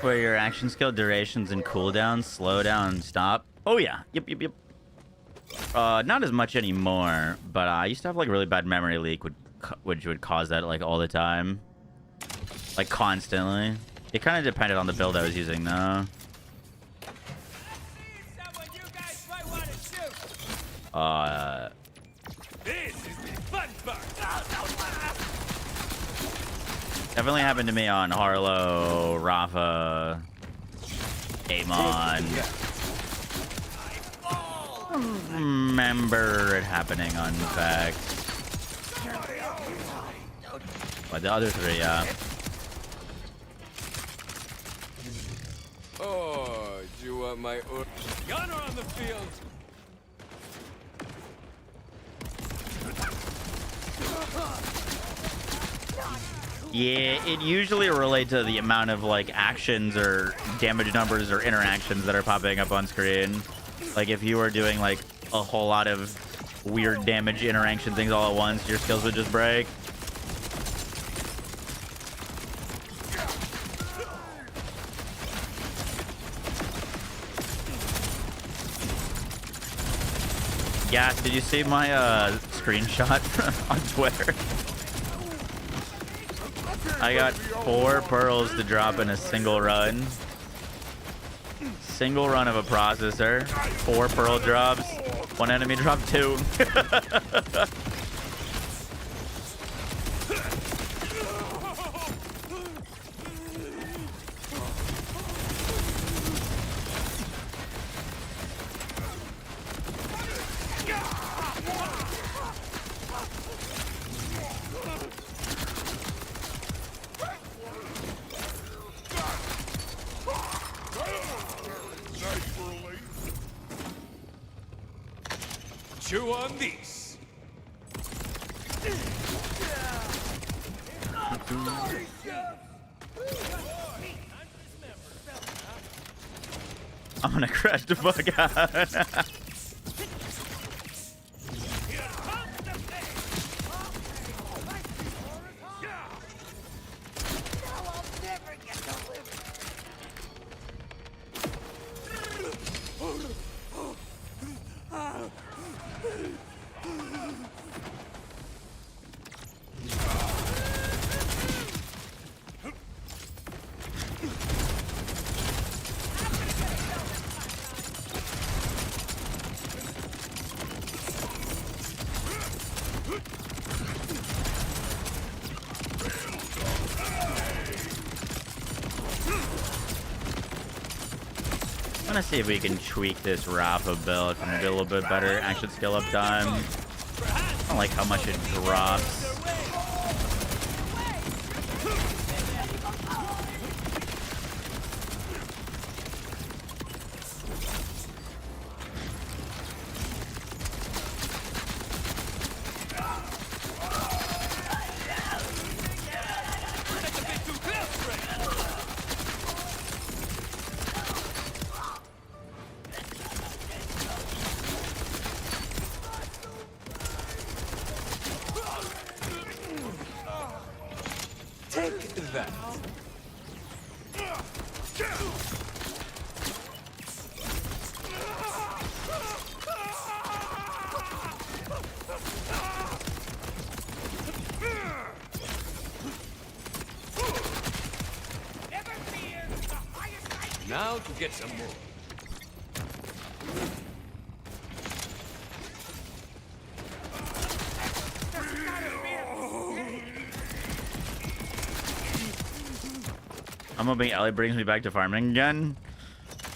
Where your action skill durations and cooldowns slow down and stop. Oh yeah, yep. Not as much anymore, but I used to have like really bad memory leak, which would cause that like all the time, like constantly. It kind of depended on the build I was using though. This is the fun part. Definitely happened to me on Harlow, Rafa, Amon. Remember it happening on Vex. But the other three, yeah. Oh, do you want my gunner on the field? Yeah, it usually relates to the amount of like actions or damage numbers or interactions that are popping up on screen. Like if you were doing like a whole lot of weird damage interaction things all at once, your skills would just break. Gas, did you see my screenshot on Twitter? I got 4 pearls to drop in a single run. Single run of a processor. 4 pearl drops. 1 enemy dropped 2. Chew on these. I'm gonna crash the fuck out. I'm gonna see if we can tweak this Rafa build and get a little bit better action skill up time. I don't like how much it drops. Take that. Now to get some more. I'm hoping Ellie brings me back to farming again.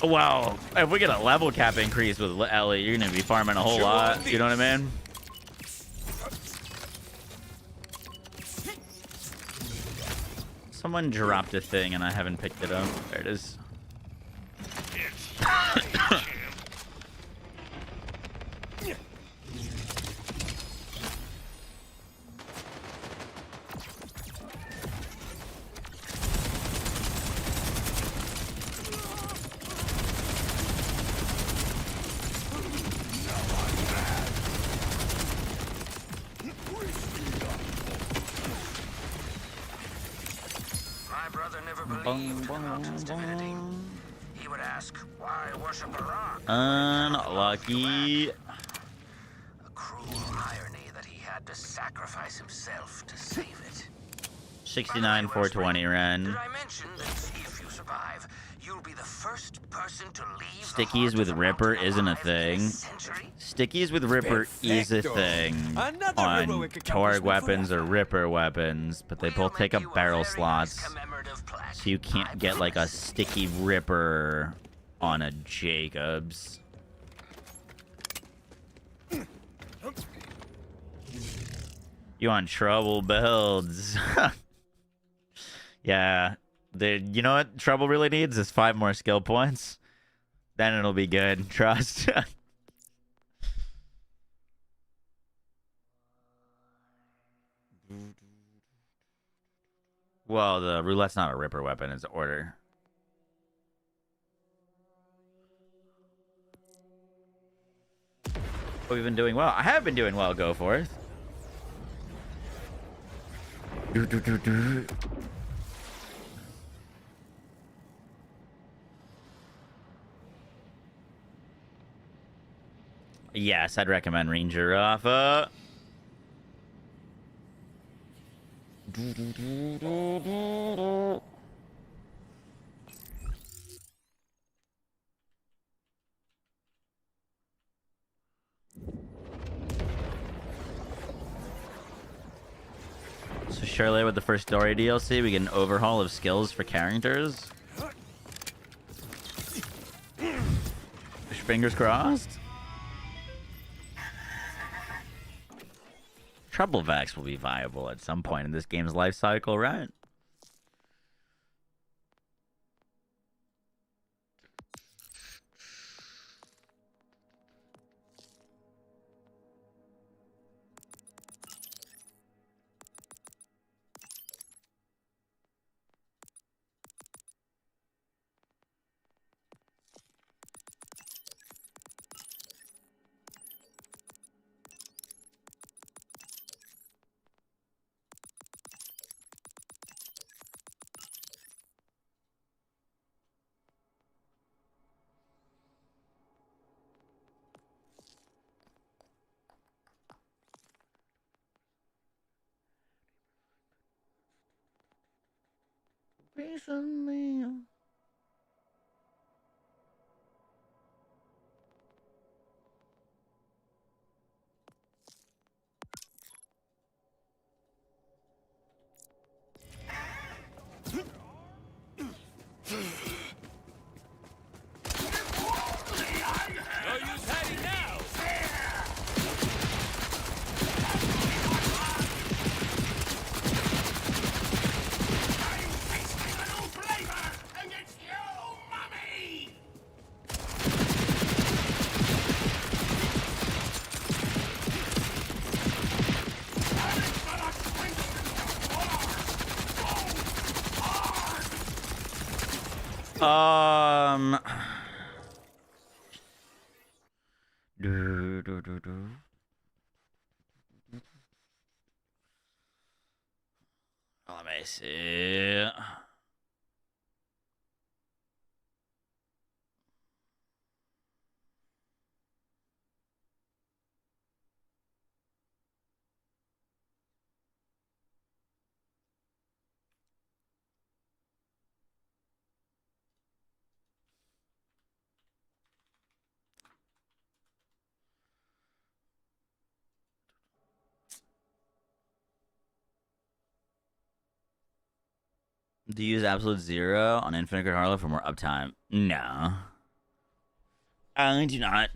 Well, if we get a level cap increase with Ellie, you're gonna be farming a whole lot. You know what I mean? Someone dropped a thing and I haven't picked it up. There it is. My brother never believed in the mountain's divinity. He would ask, why worship a rock? Unlucky. A cruel irony that he had to sacrifice himself to save it. 69 420 Ren. Did I mention that if you survive, you'll be the first person to leave the Stickies heart with of the Ripper mountain isn't a alive in thing. century? Stickies with Ripper is a Perfecto. thing Another on heroic Torg accomplishment for weapons or Rafa. Ripper weapons, but they We'll both take make up you a barrel very nice slots. commemorative plaque. So you can't I get like a promise. sticky Ripper on a Jacobs. You on Trouble Builds. Yeah. You know what Trouble really needs is 5 more skill points. Then it'll be good. Trust. Well, the roulette's not a Ripper weapon. It's an order. But we've been doing well. I have been doing well, go forth. Yes, I'd recommend Ranger Rafa. So surely with the first story DLC, we get an overhaul of skills for characters. Fingers crossed. Trouble Vax will be viable at some point in this game's life cycle, right? Recently. No use hiding now. Um. Do. Let me see. Do you use absolute zero on Infinite Grid Harlow for more uptime? No. I do not.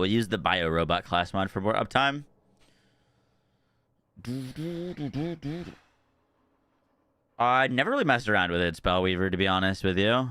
We use the Bio Robot class mod for more uptime. I never really messed around with it, Spellweaver, to be honest with you.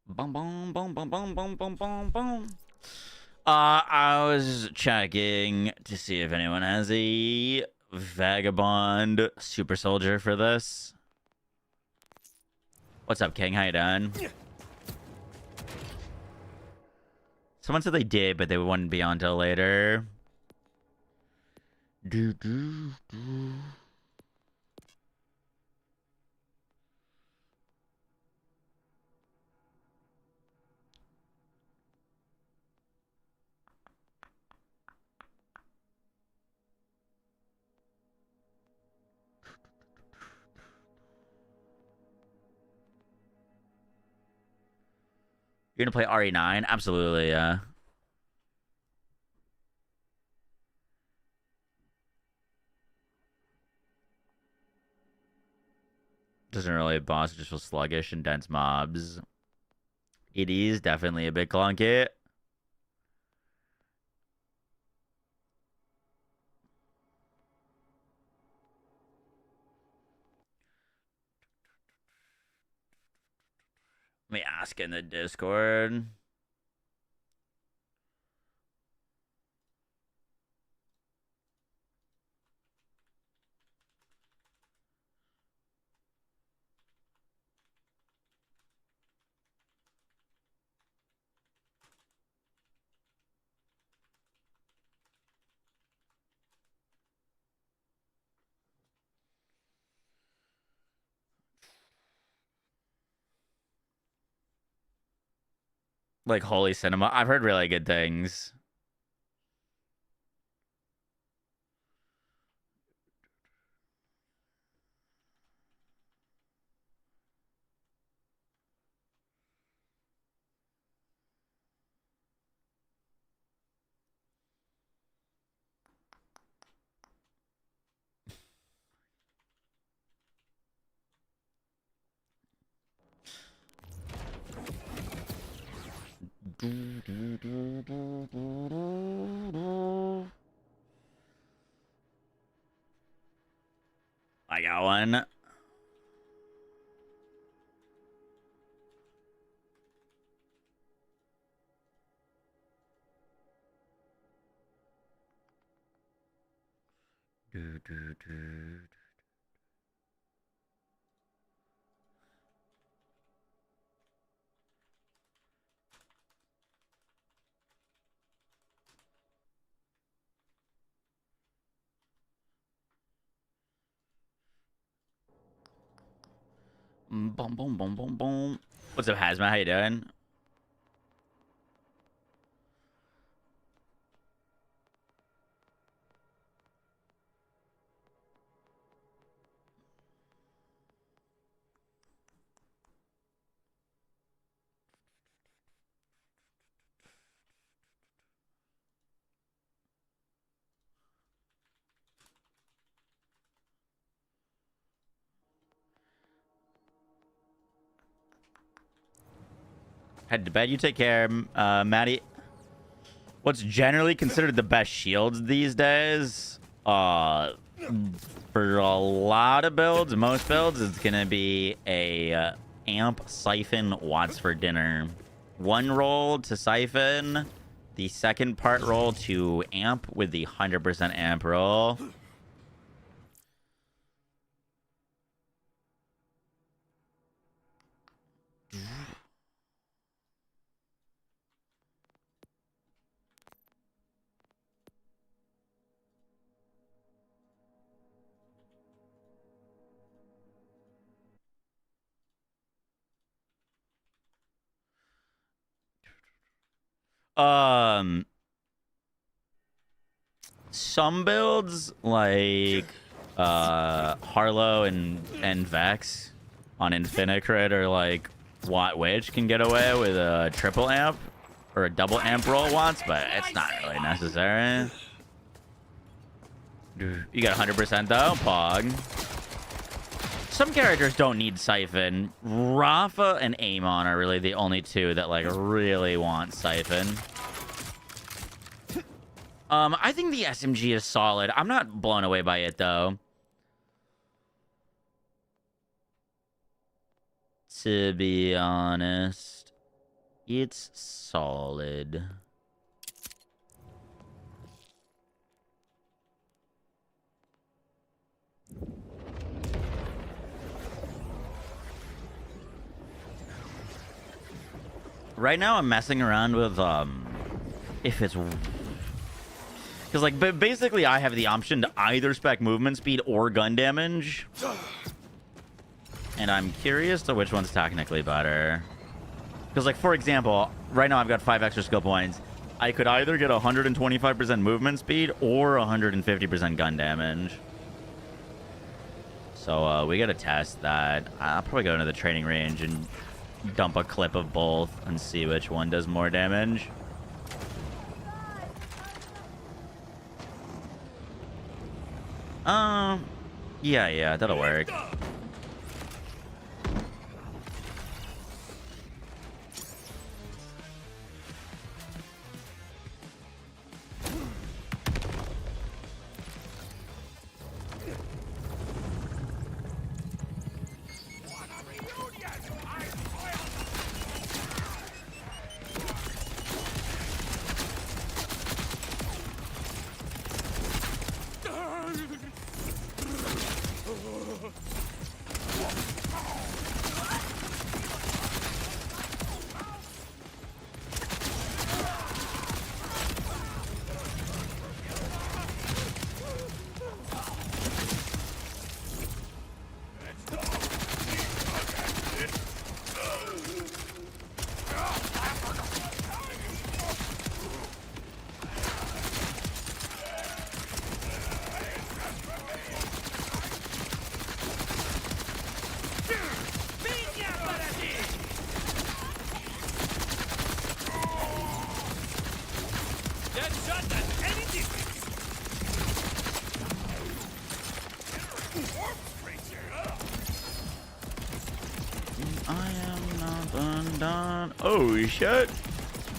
Boom, boom, boom, boom, boom, boom, boom, boom, boom. I was checking to see if anyone has a Vagabond Super Soldier for this. What's up, King? How you doing? Someone said they did, but they wouldn't be on until later. Do, do, do. You're gonna play RE9? Absolutely, yeah. Doesn't really boss, just feel sluggish and dense mobs. It is definitely a bit clunky. Let me ask in the Discord. Like Holy Cinema. I've heard really good things. I got one. Boom, boom, boom, boom, boom. What's up, Hazmat? How you doing? Head to bed. You take care, Maddie. What's generally considered the best shields these days? For a lot of builds, most builds, it's gonna be a amp, siphon, watts for dinner. One roll to siphon, the second part roll to amp with the 100% amp roll. Some builds like Harlow and Vex on Infinicrit or like Watt Witch can get away with a triple amp or a double amp roll once, but it's not really necessary. You got 100% though, Pog. Some characters don't need Siphon. Rafa and Amon are really the only two that like really want Siphon. I think the SMG is solid. I'm not blown away by it though. To be honest, it's solid. Right now I'm messing around with if it's... Because, like, basically I have the option to either spec movement speed or gun damage. And I'm curious to which one's technically better. Because, like, for example, right now I've got 5 extra skill points. I could either get 125% movement speed or 150% gun damage. So we gotta test that. I'll probably go into the training range and dump a clip of both and see which one does more damage. Yeah, that'll work. Oh shit.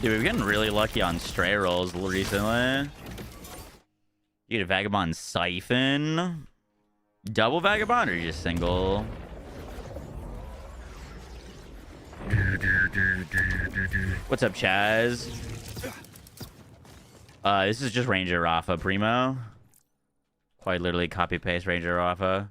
Dude, we've getting really lucky on stray rolls recently. You get a Vagabond Siphon. Double Vagabond or just single? What's up, Chaz? This is just Ranger Rafa Primo. Quite literally copy paste Ranger Rafa.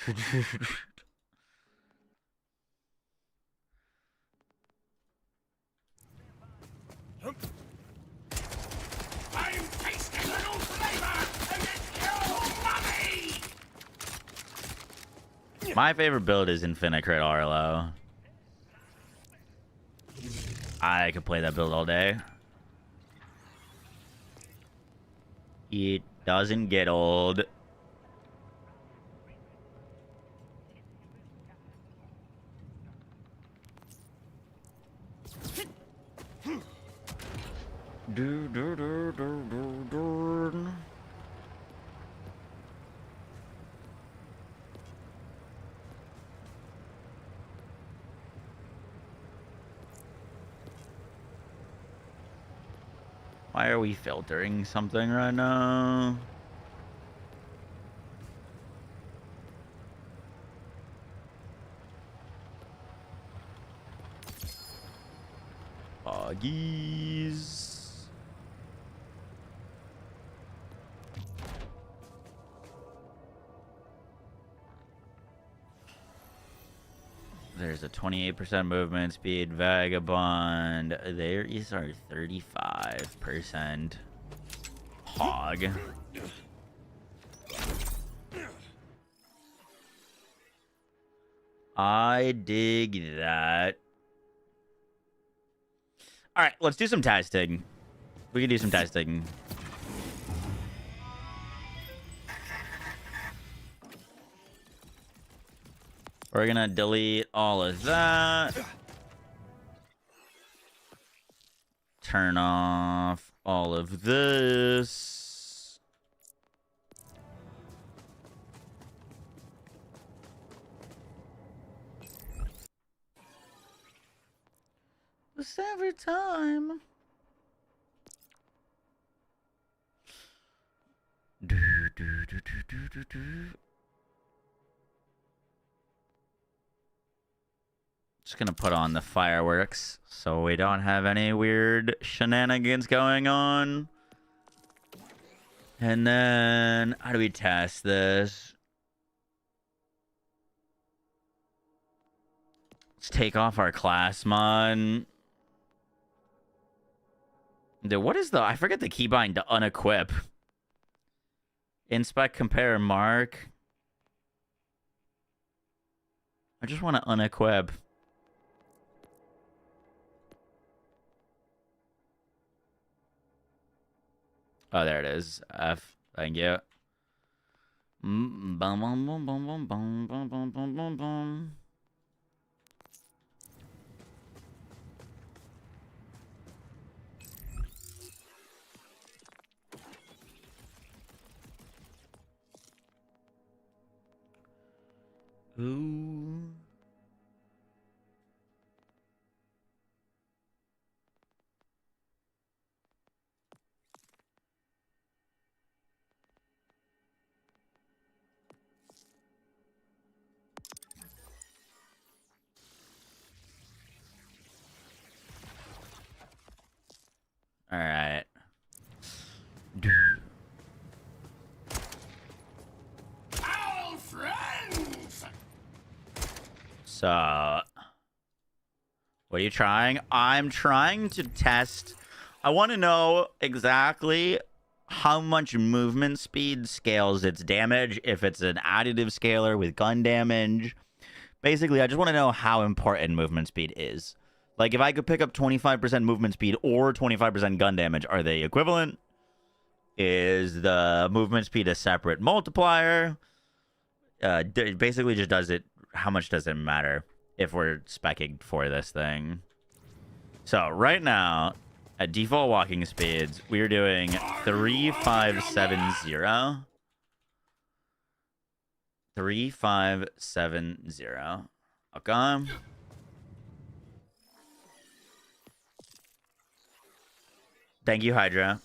I'm tasting a new flavor, and it's your mommy! My favorite build is Infinite Crit Arlo. I could play that build all day. It doesn't get old. Why are we filtering something right now? Boggies. There's a 28% movement speed Vagabond. There is our 35% Hog. I dig that. All right, let's do some testing. We can do some testing. We're gonna delete all of that. Turn off all of this. This every time. Just gonna put on the fireworks so we don't have any weird shenanigans going on. And then, how do we test this? Let's take off our class mod. Dude, what is the... I forget the keybind to unequip. Inspect, compare, mark. I just want to unequip. Oh, there it is. F. Thank you. Bum, bum, bum, bum, bum, bum, bum, bum, bum, bum, bum. Ooh. All right. So, what are you trying? I'm trying to test. I want to know exactly how much movement speed scales its damage, if it's an additive scaler with gun damage. Basically, I just want to know how important movement speed is. Like, if I could pick up 25% movement speed or 25% gun damage, are they equivalent? Is the movement speed a separate multiplier? Basically just does it... How much does it matter if we're speccing for this thing? So, right now, at default walking speeds, we're doing 3570. 3570. Okay. Thank you, Hydra.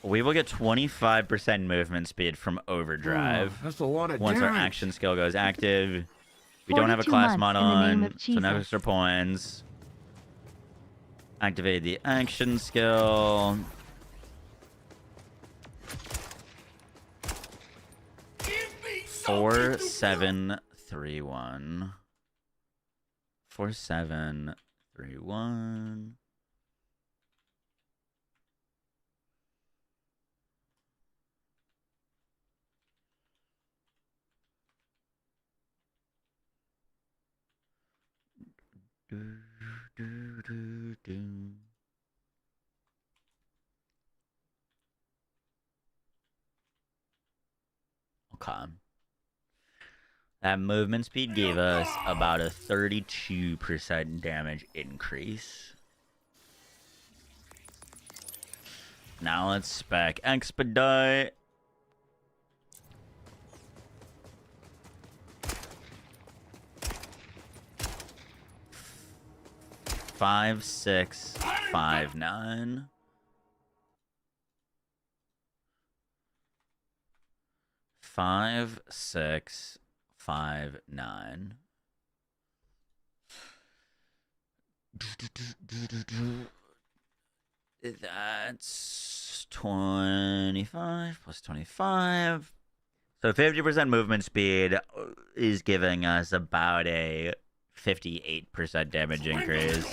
We will get 25% movement speed from overdrive. That's a lot of Once our damage. action skill goes active. We don't have a 42 class months mod in the name on, of so no Jesus. extra points. Activate the action skill. Four, 7, 3, 1. 4, 7, 3, 1. Do, do, do, do. Okay. That movement speed gave us about a 32% damage increase. Now let's spec expedite. Five, 6, 5, 9. 5, 6, 5, 9. That's 25 plus 25. So 50% movement speed is giving us about a 58% damage increase.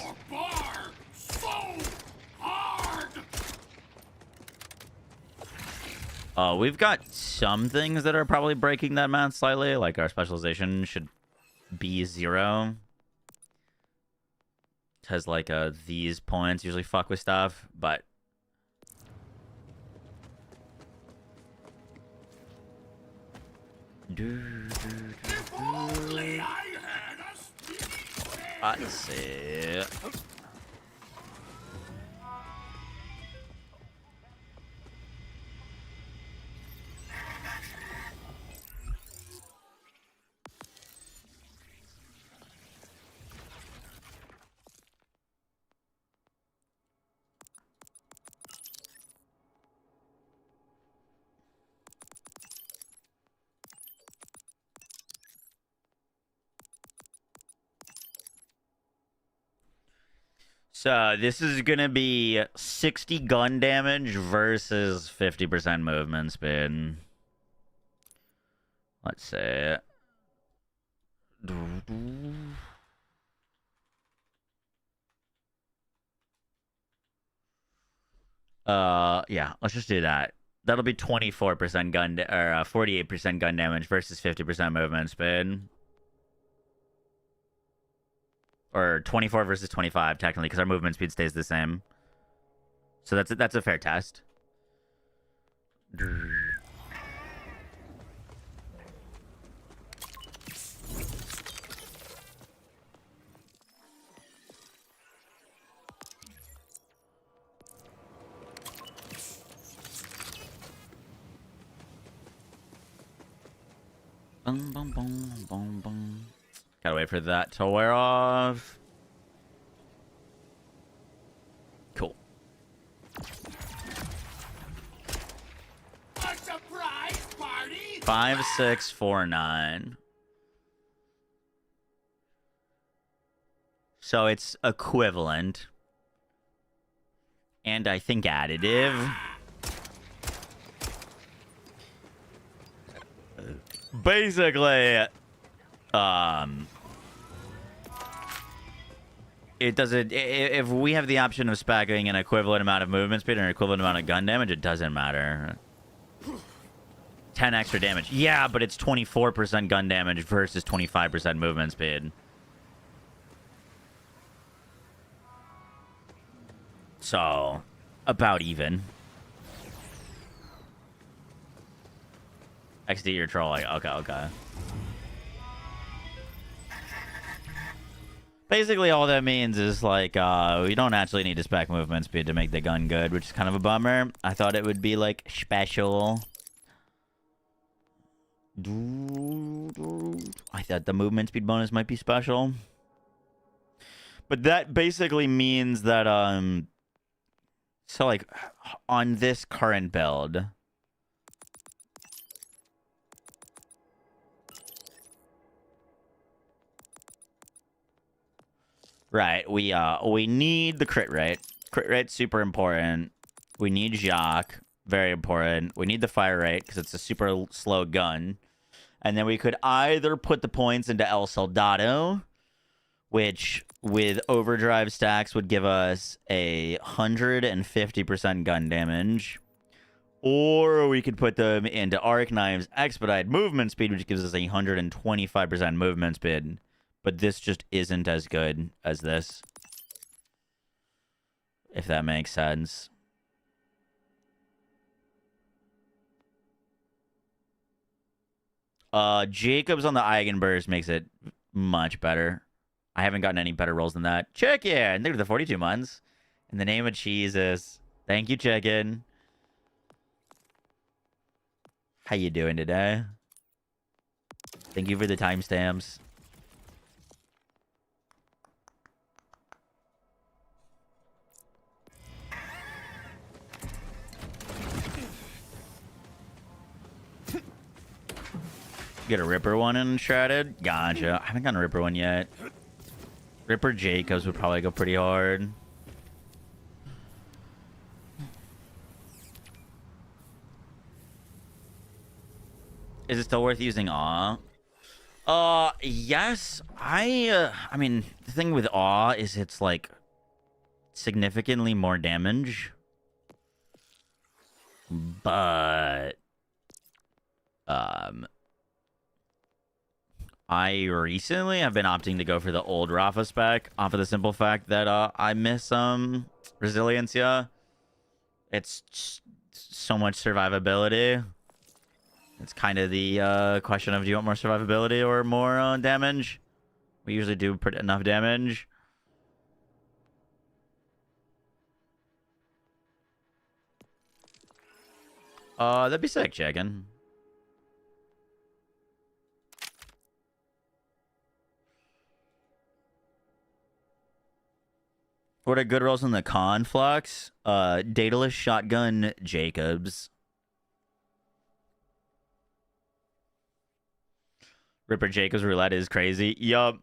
We've got some things that are probably breaking that math slightly. Like our specialization should be 0. Because like these points usually fuck with stuff, but let's see. So this is gonna be 60 gun damage versus 50% movement speed. Let's see. Yeah, let's just do that. That'll be 24% gun or 48% gun damage versus 50% movement speed. Or 24 versus 25 technically, because our movement speed stays the same. So that's a fair test. Boom, boom, boom, boom, boom. Gotta wait for that to wear off. Cool. A surprise party? 5, 6, 4, 9. So it's equivalent. And I think additive. Basically, it doesn't. If we have the option of spaccing an equivalent amount of movement speed and an equivalent amount of gun damage, it doesn't matter. 10 extra damage. Yeah, but it's 24% gun damage versus 25% movement speed. So, about even. XD, you're trolling. Okay. Basically, all that means is, like, we don't actually need to spec movement speed to make the gun good, which is kind of a bummer. I thought it would be, like, special. I thought the movement speed bonus might be special. But that basically means that, so, like, on this current build... Right, we need the crit rate. Crit rate's super important. We need Jacques, very important. We need the fire rate, because it's a super slow gun. And then we could either put the points into El Soldado, which, with overdrive stacks, would give us 150% gun damage. Or we could put them into Arc Knife's expedited movement speed, which gives us 125% movement speed. But this just isn't as good as this. If that makes sense. Jacobs on the Eigenburst makes it much better. I haven't gotten any better rolls than that. Chicken! They're the 42 months. In the name of Jesus. Thank you, Chicken. How you doing today? Thank you for the timestamps. Get a Ripper one in shredded? Gotcha. I haven't gotten a Ripper one yet. Ripper Jacobs would probably go pretty hard. Is it still worth using Awe? Yes. I mean, the thing with Awe is it's like significantly more damage. But I recently have been opting to go for the old Rafa spec off of the simple fact that I miss Resiliencia. It's just so much survivability. It's kind of the question of, do you want more survivability or more damage? We usually do enough damage. That'd be sick, chicken. What are good rolls in the conflux? Daedalus Shotgun Jacobs. Ripper Jacobs Roulette is crazy. Yup.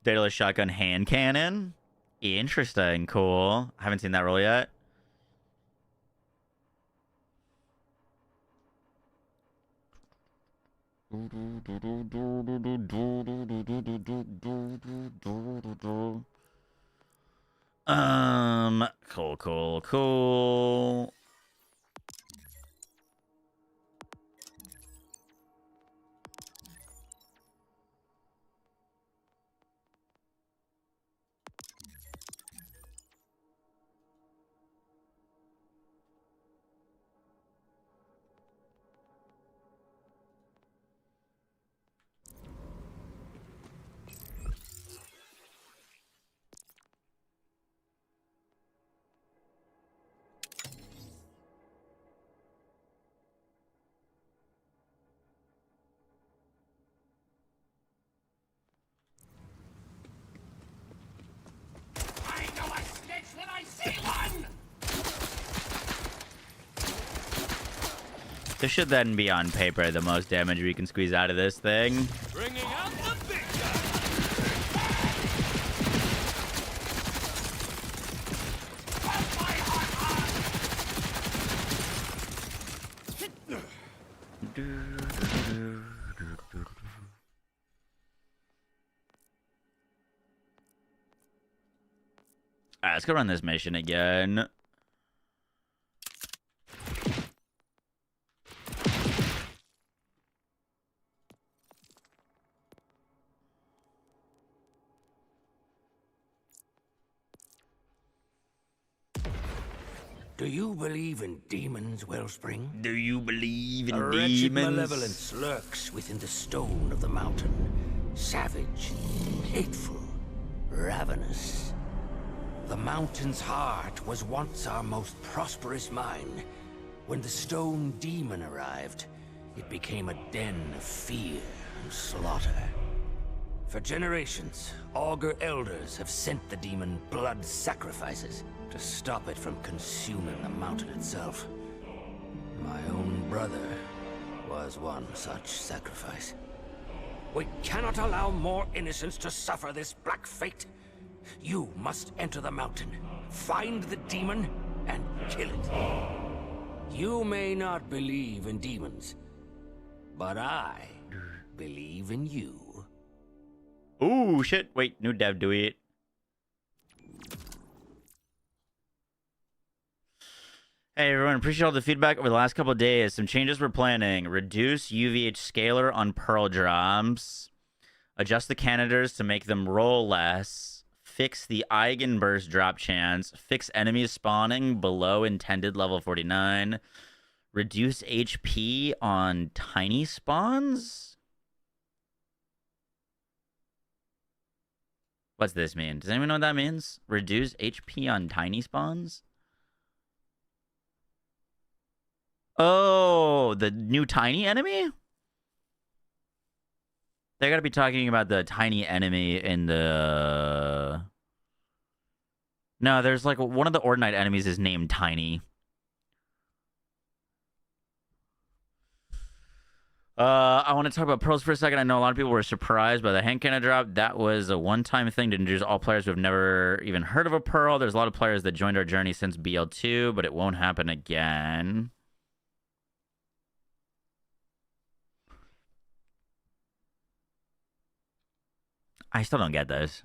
Daedalus shotgun hand cannon. Interesting. Cool. I haven't seen that roll yet. Cool. I know a snitch when I see one! This should then be on paper the most damage we can squeeze out of this thing. Bringing out the big guy. Alright, let's go run this mission again. Do you believe in demons, Wellspring? Do you believe in A wretched demons? malevolence lurks within the stone of the mountain. Savage, hateful, ravenous. The mountain's heart was once our most prosperous mine. When the stone demon arrived, it became a den of fear and slaughter. For generations, Augur elders have sent the demon blood sacrifices to stop it from consuming the mountain itself. My own brother was one such sacrifice. We cannot allow more innocents to suffer this black fate. You must enter the mountain, find the demon, and kill it. You may not believe in demons, but I believe in you. Ooh, shit. Wait, new dev, do it. Hey everyone, appreciate all the feedback over the last couple of days. Some changes we're planning. Reduce UVH scalar on pearl drops. Adjust the canisters to make them roll less. Fix the Eigenburst drop chance. Fix enemies spawning below intended level 49. Reduce HP on tiny spawns? What's this mean? Does anyone know what that means? Reduce HP on tiny spawns? Oh, the new tiny enemy? They gotta be talking about the tiny enemy in the... No, there's like one of the Ordinite enemies is named Tiny. I want to talk about pearls for a second. I know a lot of people were surprised by the hand cannon drop. That was a one-time thing to introduce all players who have never even heard of a pearl. There's a lot of players that joined our journey since BL2, but it won't happen again. I still don't get this.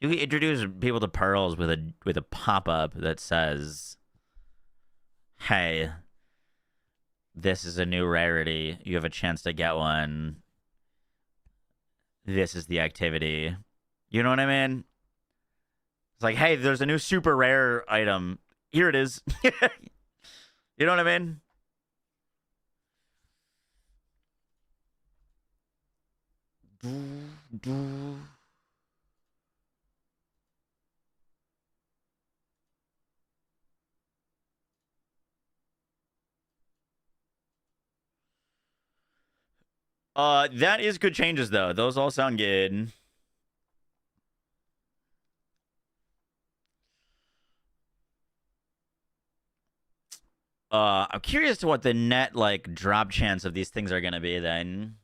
You can introduce people to pearls with a pop-up that says, "Hey, this is a new rarity. You have a chance to get one. This is the activity." You know what I mean? It's like, hey, there's a new super rare item. Here it is. You know what I mean? That is good changes, though. Those all sound good. I'm curious to what the net, like, drop chance of these things are going to be, then.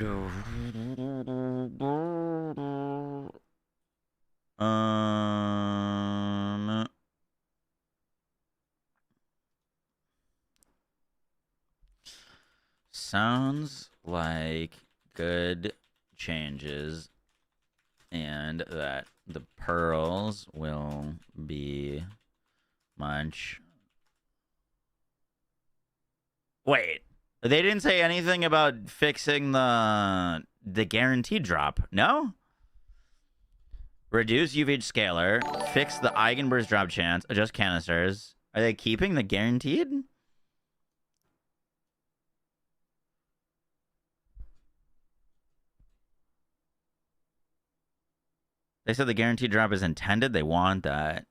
Um, sounds like good changes, and that the pearls will be much. Wait, they didn't say anything about fixing the guaranteed drop. No. Reduce UVH scalar, fix the Eigenburst drop chance, adjust canisters. Are they keeping the guaranteed? They said the guaranteed drop is intended. They want that.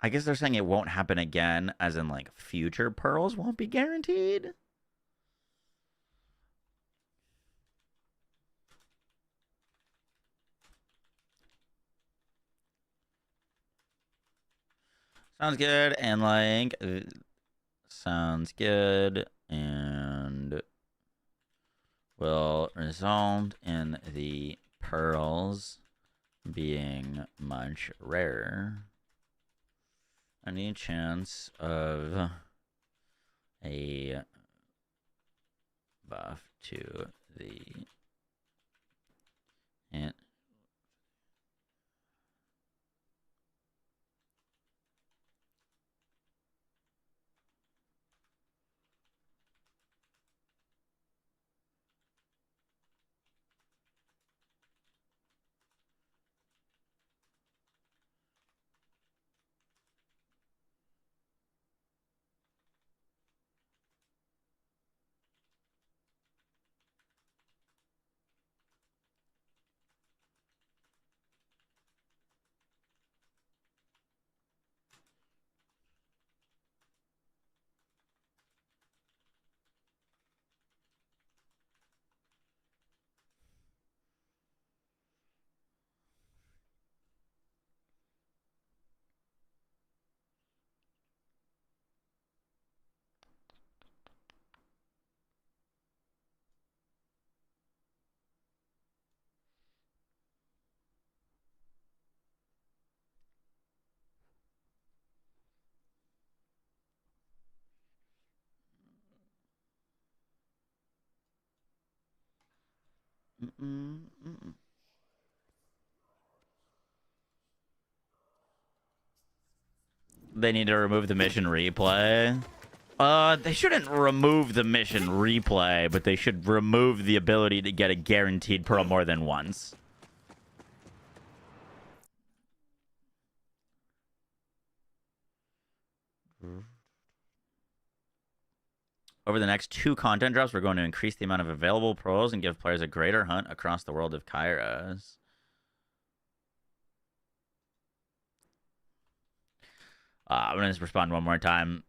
I guess they're saying it won't happen again, as in like future pearls won't be guaranteed. Sounds good, and like sounds good, and will result in the pearls being much rarer. Any chance of a buff to the and they need to remove the mission replay. They shouldn't remove the mission replay, but they should remove the ability to get a guaranteed pearl more than once. Over the next 2 content drops, we're going to increase the amount of available pearls and give players a greater hunt across the world of Kairos. I'm going to respond one more time.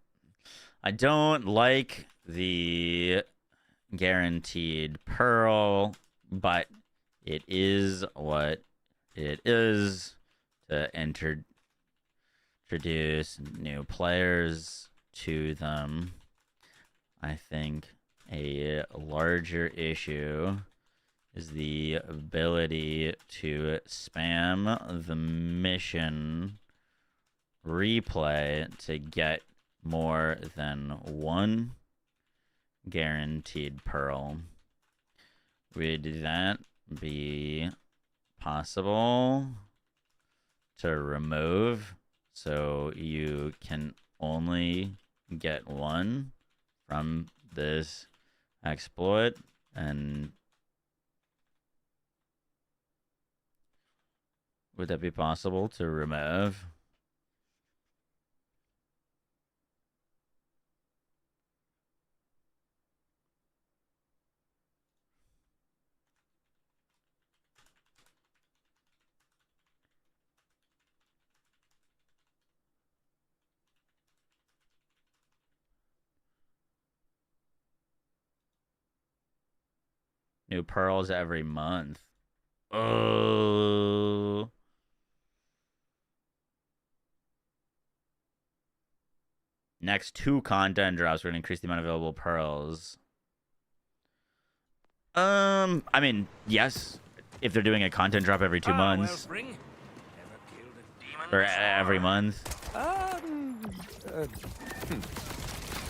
I don't like the guaranteed pearl, but it is what it is to introduce new players to them. I think a larger issue is the ability to spam the mission replay to get more than one guaranteed pearl. Would that be possible to remove so you can only get one from this exploit? And would that be possible to remove? New pearls every month. Oh. Next 2 content drops, we're gonna increase the amount of available pearls. I mean, yes, if they're doing a content drop every 2 months. Wellspring. Ever killed a demon Or before? every month.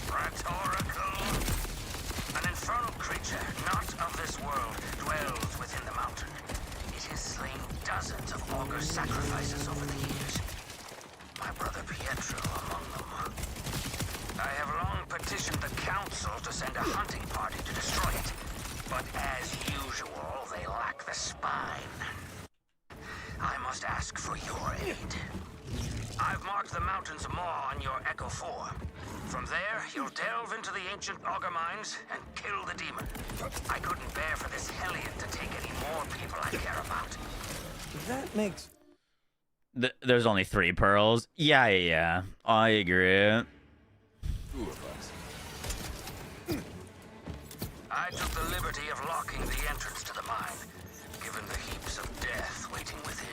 Rhetorical. An infernal creature, not of this world, dwells within the mountain. It has slain dozens of augur sacrifices over the years. My brother Pietro among them. I have long petitioned the council to send a hunting party to destroy it. But as usual, they lack the spine. I must ask for your aid. I've marked the mountain's maw on your Echo 4. From there, you'll delve into the ancient augur mines and kill the demon. I couldn't bear for this hellion to take any more people I care about. That makes... There's only 3 pearls. Yeah. I agree. 2 of us. I took the liberty of locking the entrance to the mine, given the heaps of death waiting within.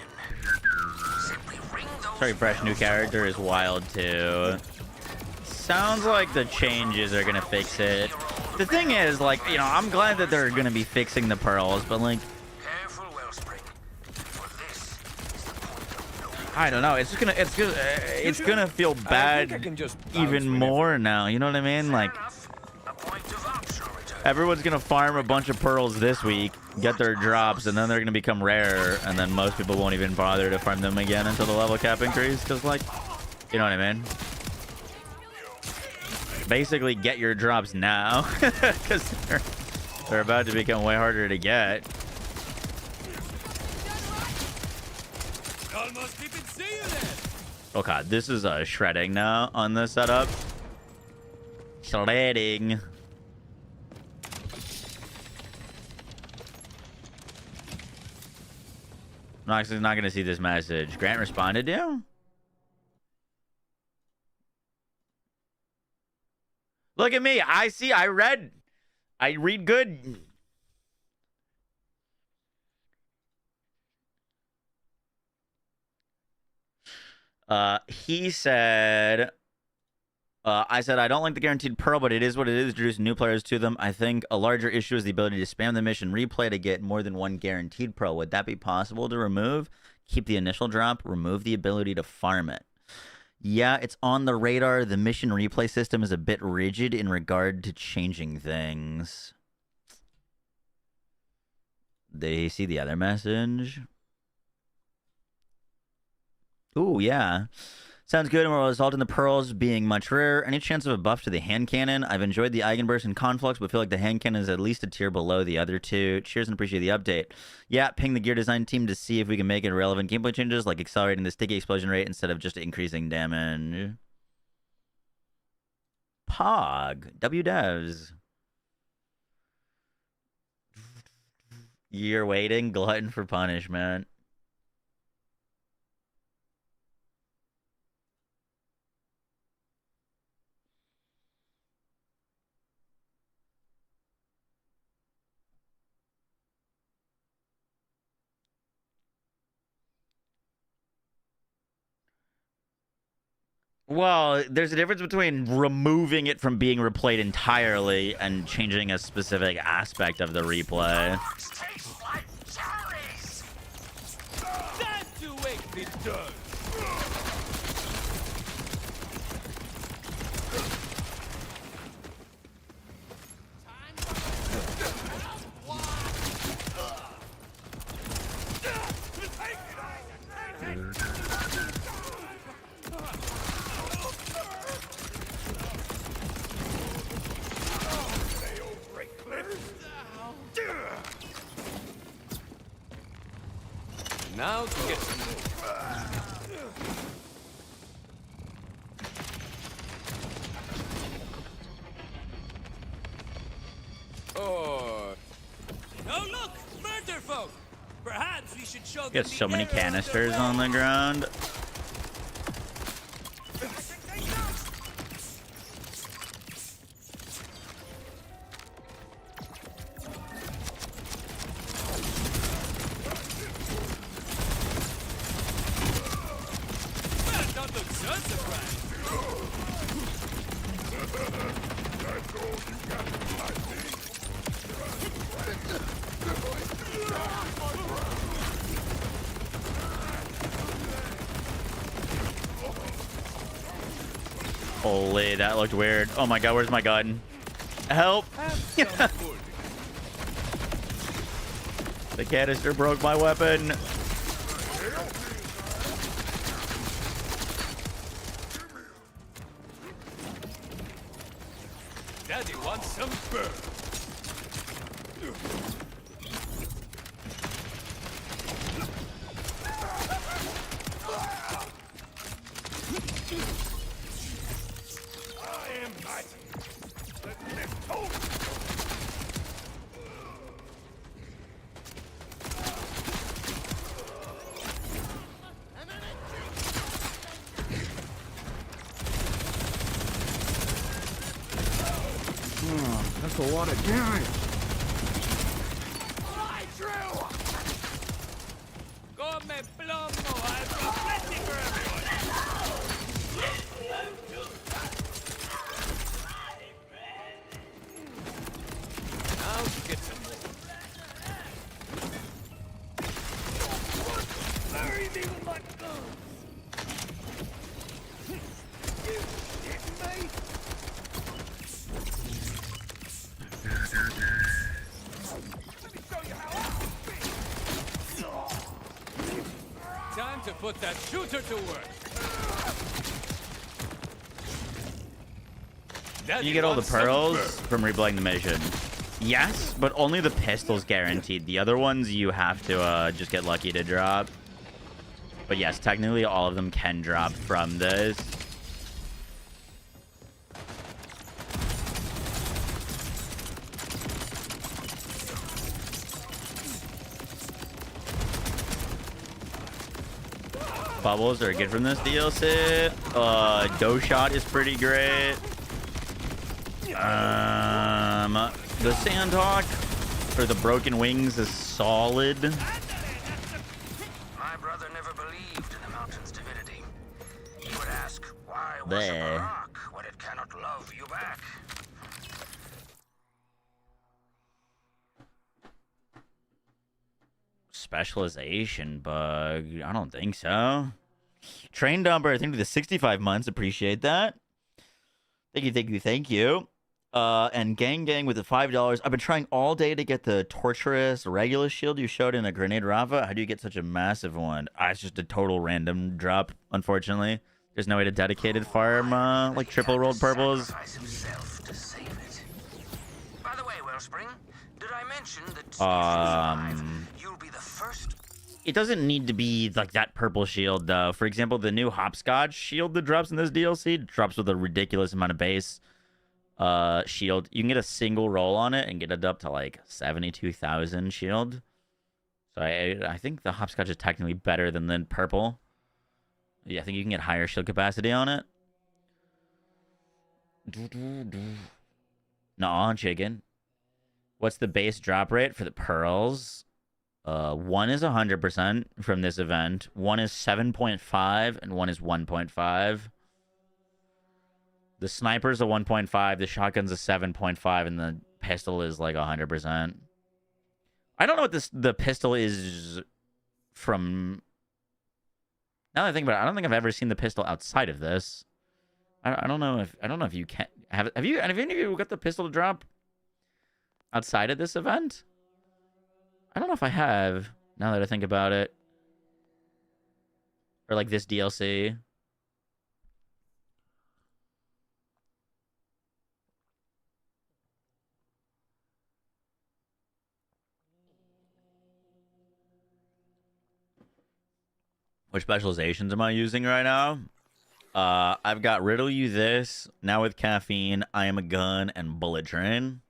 Simply ring those Sorry, fresh new bells. character is wild too. Sounds like the changes are gonna fix it. The thing is, like, you know, I'm glad that they're gonna be fixing the pearls, but like, Careful, Wellspring, for this is the point of no return. I don't know. It's gonna feel I bad can just bounce even whenever. more now. You know what I mean? Like, Fair enough. A point of optional return. everyone's gonna farm a bunch of pearls this week, get their drops, and then they're gonna become rare, and then most people won't even bother to farm them again until the level cap increase. Cause like, you know what I mean? Basically, get your drops now, because they're about to become way harder to get. Almost even see you then. Oh god, this is shredding now on this setup. Shredding. I'm actually not gonna see this message. Grant responded to you? Look at me. I see. I read good. He said, I said, I don't like the guaranteed pearl, but it is what it is. Introduce new players to them. I think a larger issue is the ability to spam the mission replay to get more than 1 guaranteed pearl. Would that be possible to remove? Keep the initial drop, remove the ability to farm it. Yeah, it's on the radar. The mission replay system is a bit rigid in regard to changing things. Did he see the other message? Ooh, yeah. Sounds good and will result in the pearls being much rarer. Any chance of a buff to the hand cannon? I've enjoyed the Eigenburst and Conflux, but feel like the hand cannon is at least a tier below the other 2. Cheers and appreciate the update. Yeah, ping the gear design team to see if we can make it relevant gameplay changes, like accelerating the sticky explosion rate instead of just increasing damage. Pog. WDevs. You're waiting. Glutton for punishment. Well, there's a difference between removing it from being replayed entirely and changing a specific aspect of the replay. Dogs taste like cherries. Time to wake the dog. Now to get some more. Oh. Oh look, murder folk. Perhaps we should show them Got the so many error of their canisters on the ways. ground. So surprised. Holy, that looked weird. Oh my god, where's my gun? Help! Have some wood. The canister broke my weapon. Daddy wants some burn. I am mighty. Let me hold. Oh, that's a lot of damage. Come plomo. I've got plenty for everyone. Now get some more. Bury me with my guns. You hit me. Let me show you how I Time to put that shooter to work. You get all the pearls from replaying the mission. Yes, but only the pistol's guaranteed. The other ones you have to just get lucky to drop. But yes, technically all of them can drop from this. Bubbles are good from this DLC. Dough shot is pretty great. The Sandhawk or the Broken Wings is solid. My brother never believed in the mountain's divinity. He would ask, why worship a Bleh. rock when it cannot love you back? Specialization bug. I don't think so. Train dumper, I think with the 65 months. Appreciate that. Thank you, thank you, thank you. And Gang with the $5. I've been trying all day to get the torturous regular shield you showed in a grenade, Rafa. How do you get such a massive one? It's just a total random drop, unfortunately. There's no way to dedicated farm like triple rolled purples. Sacrifice himself to save it. By the way, Wellspring, did I mention that if you survive, you'll be the first? It doesn't need to be like that purple shield, though. For example, the new hopscotch shield that drops in this DLC drops with a ridiculous amount of base shield. You can get a single roll on it and get it up to like 72,000 shield. So I think the hopscotch is technically better than the purple. Yeah, I think you can get higher shield capacity on it. Nuh-uh, chicken. What's the base drop rate for the pearls? One is 100% from this event. One is 7.5 and one is 1.5. The sniper's a 1.5, the shotgun's a 7.5, and the pistol is like 100%. I don't know what the pistol is from. Now that I think about it, I don't think I've ever seen the pistol outside of this. I don't know if you can have any of you got the pistol to drop outside of this event? I don't know if I have, now that I think about it. Or like this DLC. Which specializations am I using right now? I've got Riddle You This, Now with Caffeine, I Am a Gun, and Bullet Train.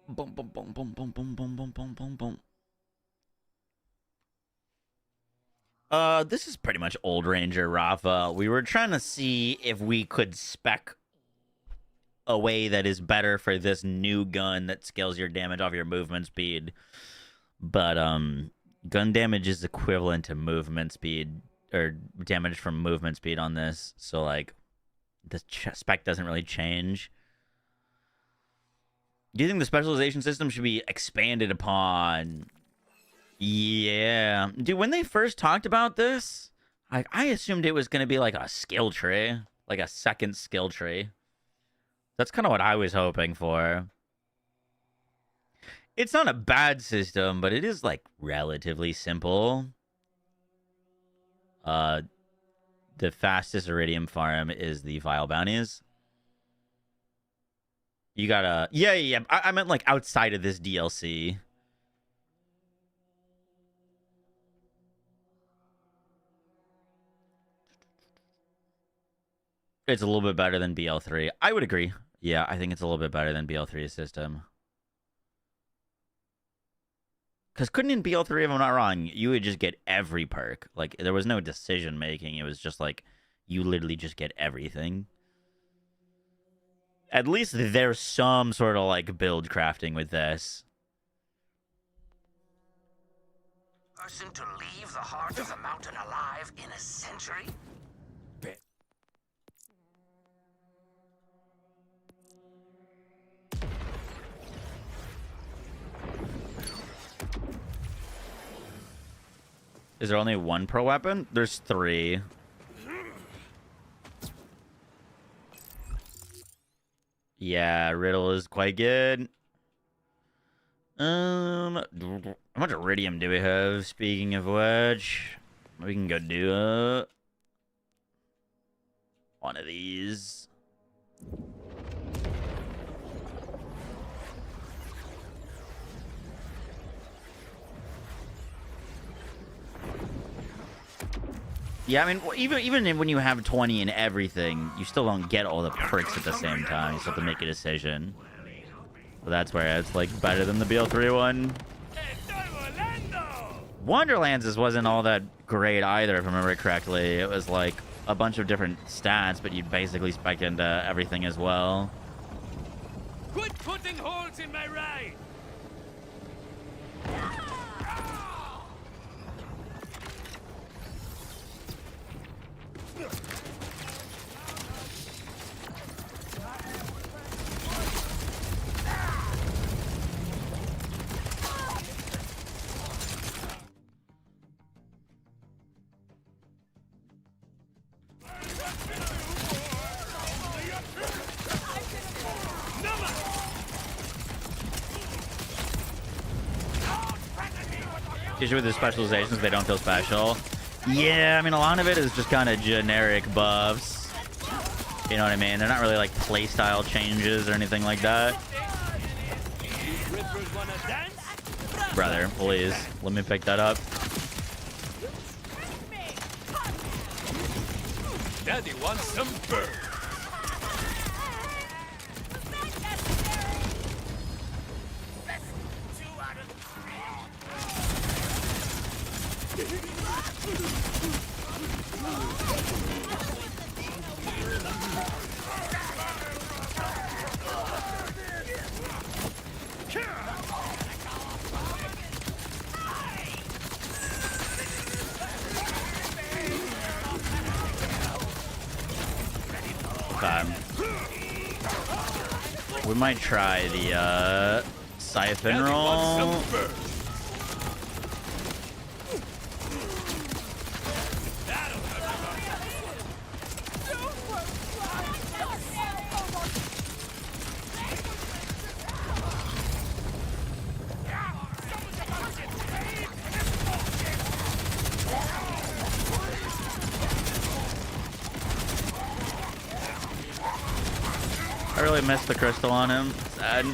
Boom, boom, boom, boom, boom, boom, boom, boom, boom, boom, boom. This is pretty much Old Ranger Rafa. We were trying to see if we could spec a way that is better for this new gun that scales your damage off your movement speed. But, gun damage is equivalent to movement speed. or damage from movement speed on this, so like the spec doesn't really change. Do you think the specialization system should be expanded upon? Yeah, dude. When they first talked about this, I assumed it was gonna be like a skill tree, like a second skill tree. That's kind of what I was hoping for. It's not a bad system, but it is like relatively simple. The fastest iridium farm is the Vile Bounties. You gotta... Yeah. I meant like outside of this DLC. It's a little bit better than BL3. I would agree. Yeah, I think it's a little bit better than BL3's system. Because couldn't in BL3, if I'm not wrong, you would just get every perk. Like, there was no decision making. It was just like, you literally just get everything. At least there's some sort of, like, build crafting with this. Person to leave the heart of the mountain alive in a century? Is there only one pro weapon? There's 3. Yeah, Riddle is quite good. How much iridium do we have? Speaking of which, we can go do one of these. Yeah, I mean, even when you have 20 and everything, you still don't get all the perks at the same time. You still have to make a decision. So that's where it's like better than the BL3 one. Wonderlands wasn't all that great either, if I remember it correctly. It was like a bunch of different stats, but you'd basically spec into everything as well. Quit putting holes in my ride! Usually with the specializations, they don't feel special. Yeah, I mean, a lot of it is just kind of generic buffs. You know what I mean? They're not really like playstyle changes or anything like that. Brother, please, let me pick that up. Daddy wants some birds. We might try the siphon roll. I really missed the crystal on him. Sad.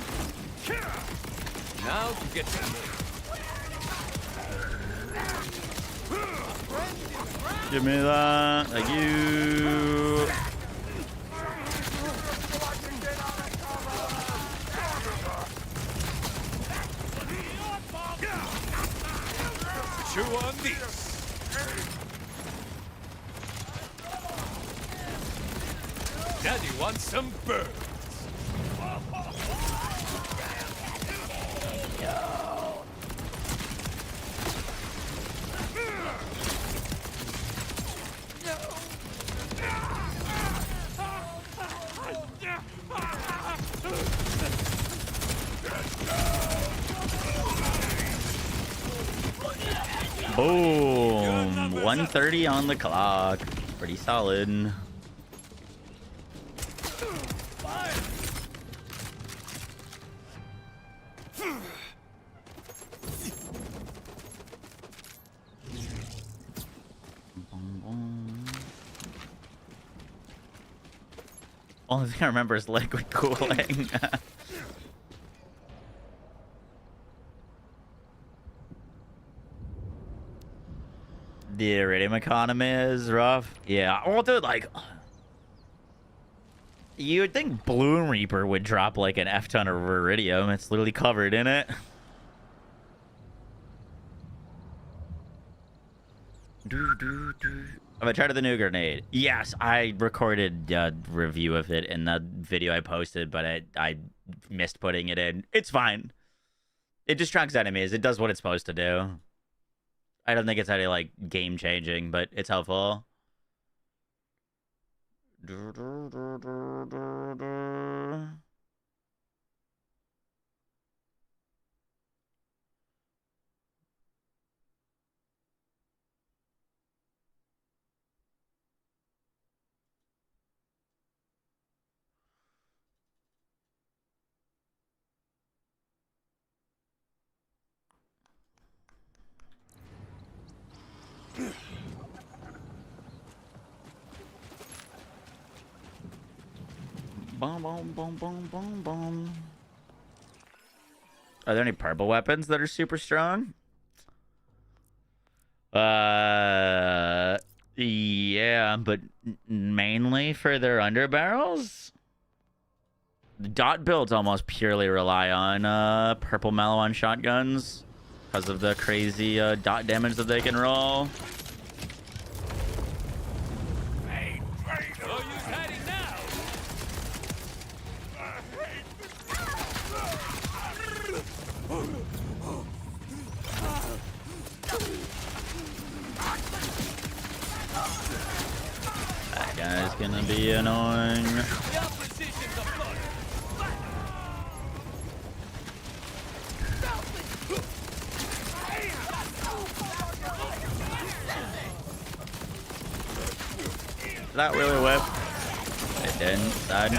Now to get to me. Give me that. Thank you. Chew on these. Daddy wants some birds. Boom. 1:30 on the clock. Pretty solid. Only thing I remember is liquid cooling. The iridium economy is rough. Yeah, well, dude, like, you would think Bloom Reaper would drop like an F ton of iridium. It's literally covered in it. Have I tried the new grenade? Yes, I recorded a review of it in the video I posted, but I missed putting it in. It's fine. It distracts enemies. It does what it's supposed to do. I don't think it's any like game changing, but it's helpful. Boom, boom, boom, boom, boom, boom. Are there any purple weapons that are super strong? Yeah, but mainly for their underbarrels. The dot builds almost purely rely on purple mallow on shotguns because of the crazy dot damage that they can roll. That guy's gonna be annoying. Did that really whip? It didn't. Sad.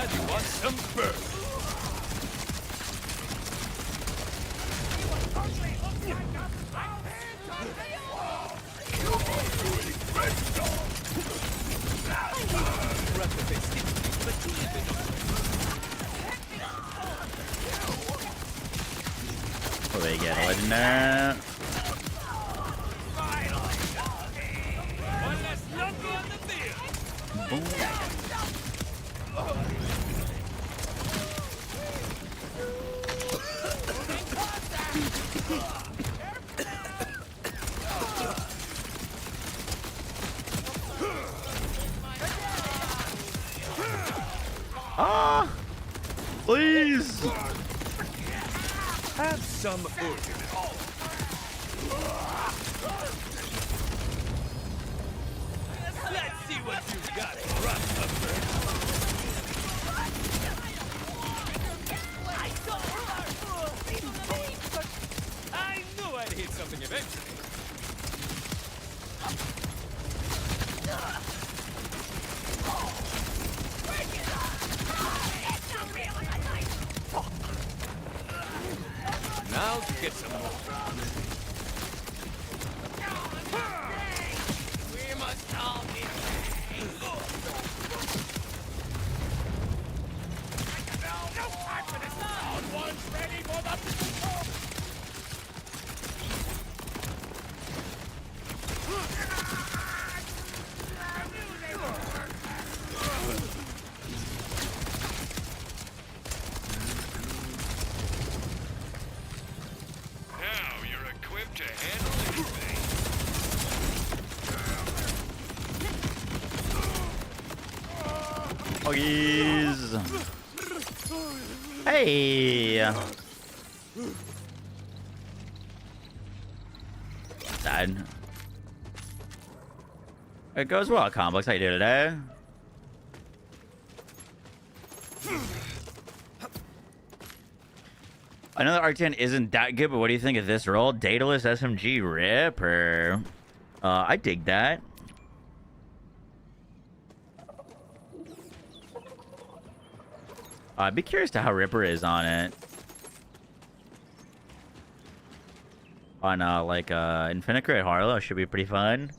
Oh, they get legendary. Boom. Ah! Please! Have some wood. Let's see what you got, Rafa. I knew I'd hit something eventually. Now get some more. We must all be no time for this now. One's ready for the Huggies. Hey. Sad. It goes well, Complex. How you doing today? I know the R10 isn't that good, but what do you think of this roll? Daedalus SMG Ripper. I dig that. I'd be curious to how Ripper is on it. On like Infinite Crit Harlow should be pretty fun.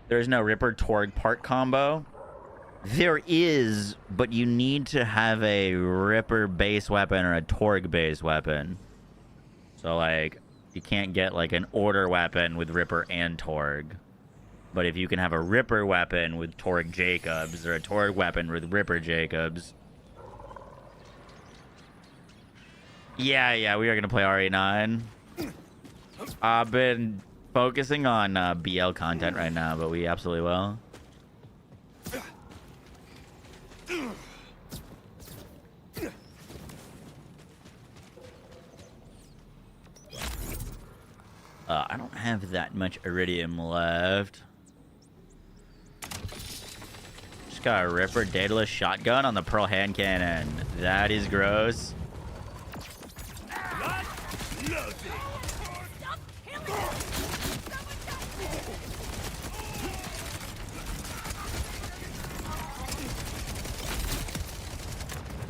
There's no Ripper Torg part combo. There is, but you need to have a Ripper base weapon or a Torg base weapon. So like you can't get like an order weapon with Ripper and Torg. But if you can have a Ripper weapon with Torg Jacobs or a Torg weapon with Ripper Jacobs. Yeah, we are gonna play RE9. I've been focusing on BL content right now, but we absolutely will. I don't have that much iridium left. Just got a Ripper Daedalus shotgun on the Pearl hand cannon. That is gross.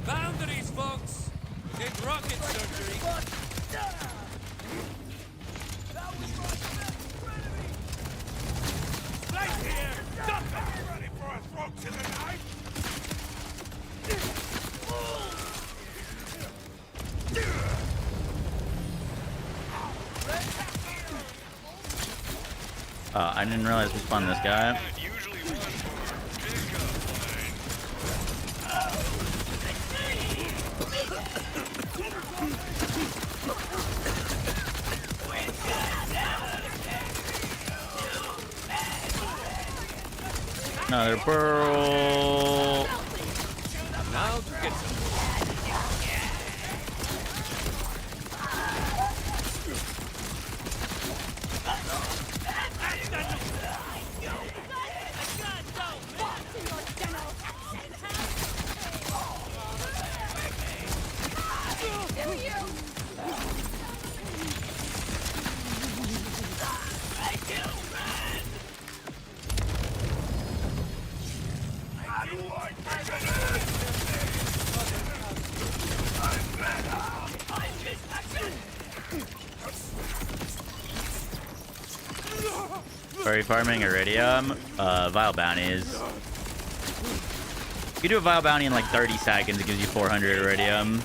Boundaries, folks. It's rocket surgery. Right here. Stop it. Ready for a throat to the knife? I didn't realize we spawned this guy. Another pearl. Now to get some. Are you farming iridium? Vile bounties. You do a vile bounty in like 30 seconds, it gives you 400 iridium.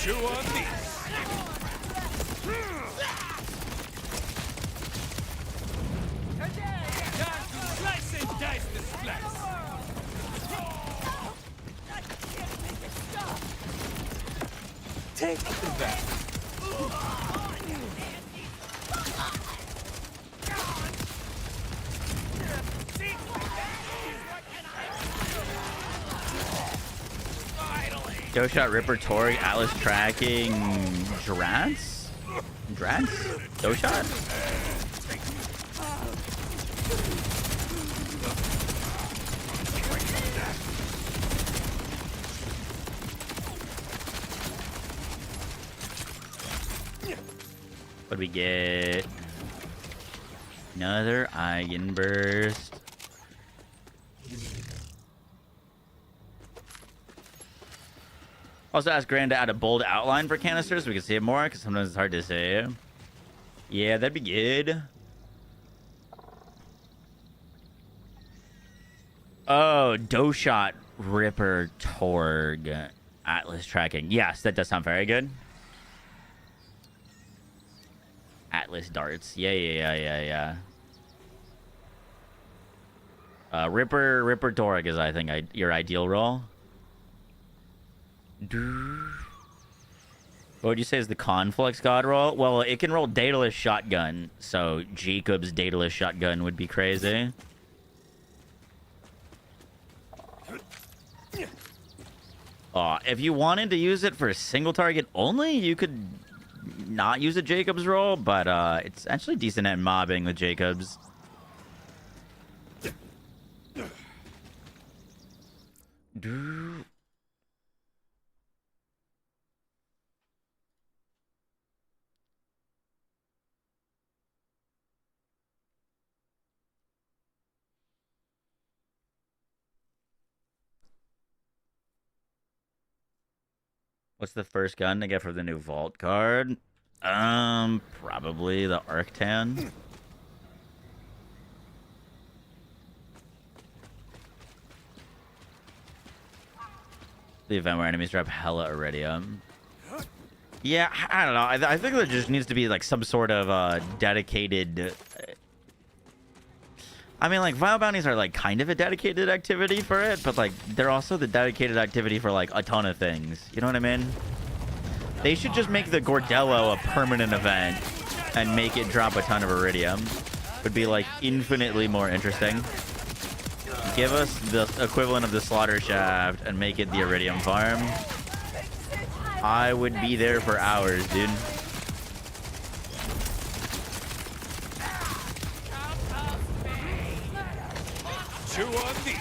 Chew on these. Time to slice and dice this flex. Take them back. Go shot Ripper Torg Atlas tracking Drance? Drance? Go shot? What do we get? Another Eigen Burst. Also ask Grand to add a bold outline for canisters so we can see it more, because sometimes it's hard to see. Yeah, that'd be good. Oh, Doshot Ripper Torg Atlas tracking. Yes, that does sound very good. Atlas darts. Yeah. Ripper Torg is, I think, your ideal role. What would you say is the conflicts god roll? Well, it can roll Daedalus Shotgun, so Jacob's Daedalus Shotgun would be crazy. If you wanted to use it for a single target only, you could not use a Jacob's roll, but it's actually decent at mobbing with Jacob's. What's the first gun to get for the new Vault card? Probably the Arctan. The event where enemies drop hella iridium. Yeah, I don't know. I think there just needs to be like some sort of dedicated. I mean, like, Vile Bounties are like kind of a dedicated activity for it, but like they're also the dedicated activity for like a ton of things. You know what I mean? They should just make the Gordello a permanent event and make it drop a ton of iridium. Would be like infinitely more interesting. Give us the equivalent of the Slaughter Shaft and make it the iridium farm. I would be there for hours, dude. Chew on these.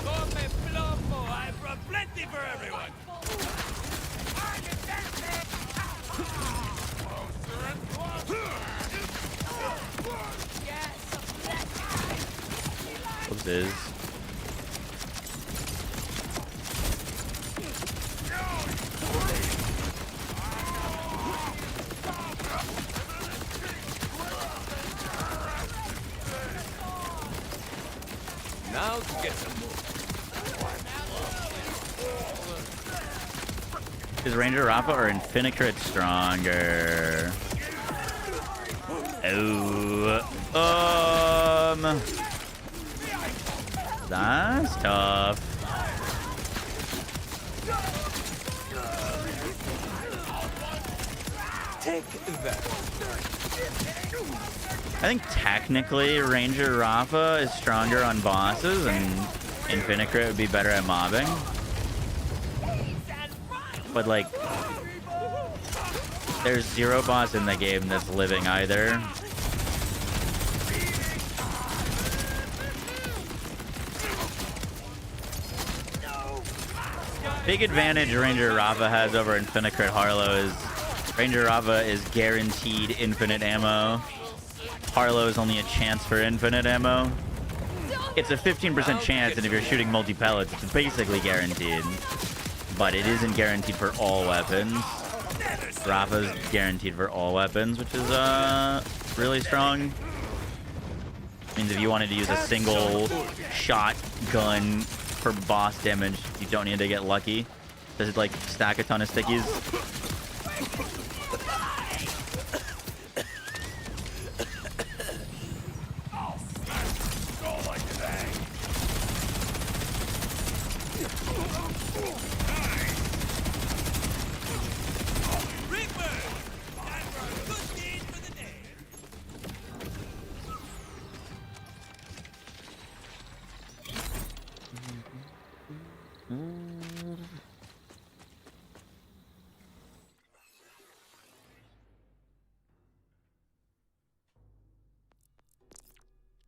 Come plomo, I brought plenty for everyone. Hoses. Now to get some more. Is Ranger Rafa or Infinicrit stronger? That's tough. Take that. I think technically Ranger Rafa is stronger on bosses and Infinicrit would be better at mobbing. But like, there's zero boss in the game that's living either. Big advantage Ranger Rafa has over Infinicrit Harlow is Ranger Rafa is guaranteed infinite ammo. Harlow is only a chance for infinite ammo. It's a 15% chance, and if you're shooting multi-pellets, it's basically guaranteed. But it isn't guaranteed for all weapons. Rafa's guaranteed for all weapons, which is really strong. Means if you wanted to use a single shotgun for boss damage, you don't need to get lucky. Does it like stack a ton of stickies?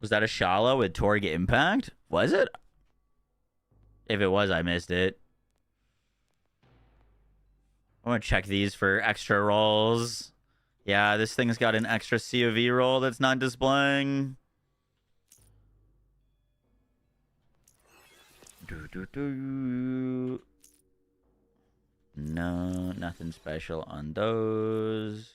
Was that a Shala with Torg Impact? Was it? If it was, I missed it. I want to check these for extra rolls. Yeah, this thing's got an extra COV roll that's not displaying. No, nothing special on those.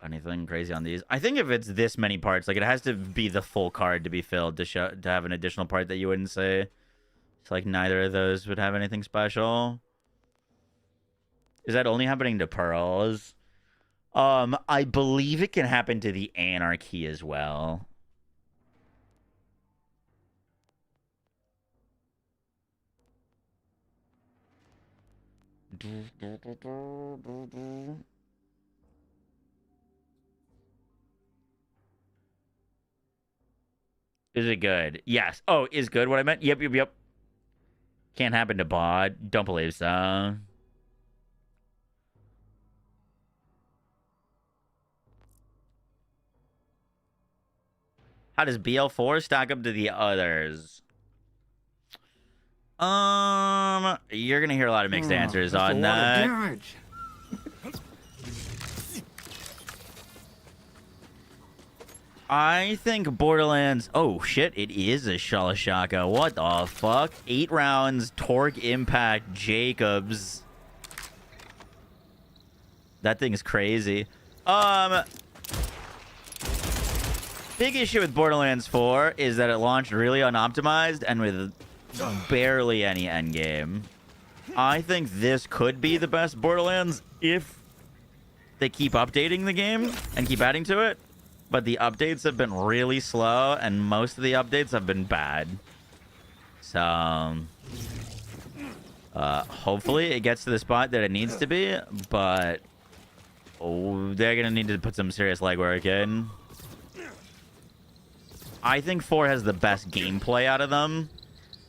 Anything crazy on these? I think if it's this many parts, like it has to be the full card to be filled to show to have an additional part that you wouldn't say. It's like neither of those would have anything special. Is that only happening to pearls? I believe it can happen to the anarchy as well. Is it good? Yes. Oh, is good what I meant? Yep. Can't happen to bot. Don't believe so. How does BL4 stack up to the others? You're gonna hear a lot of mixed answers That's a on lot of that. damage. I think Borderlands... Oh, shit. It is a Shalashaka. What the fuck? 8 rounds, Torque Impact, Jacobs. That thing is crazy. Big issue with Borderlands 4 is that it launched really unoptimized and with barely any endgame. I think this could be the best Borderlands if they keep updating the game and keep adding to it. But the updates have been really slow, and most of the updates have been bad. So, hopefully it gets to the spot that it needs to be, but they're going to need to put some serious legwork in. I think 4 has the best gameplay out of them,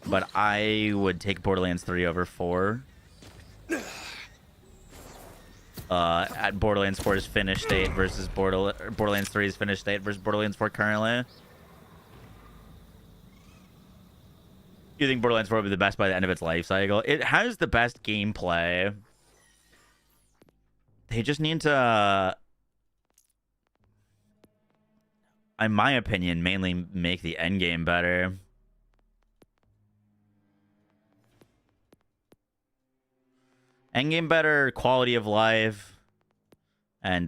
but I would take Borderlands 3 over 4. At Borderlands 4's finished state versus Borderlands 3's finished state versus Borderlands 4 currently. You think Borderlands 4 will be the best by the end of its life cycle? It has the best gameplay. They just need to, in my opinion, mainly make the endgame better. Endgame better, quality of life, and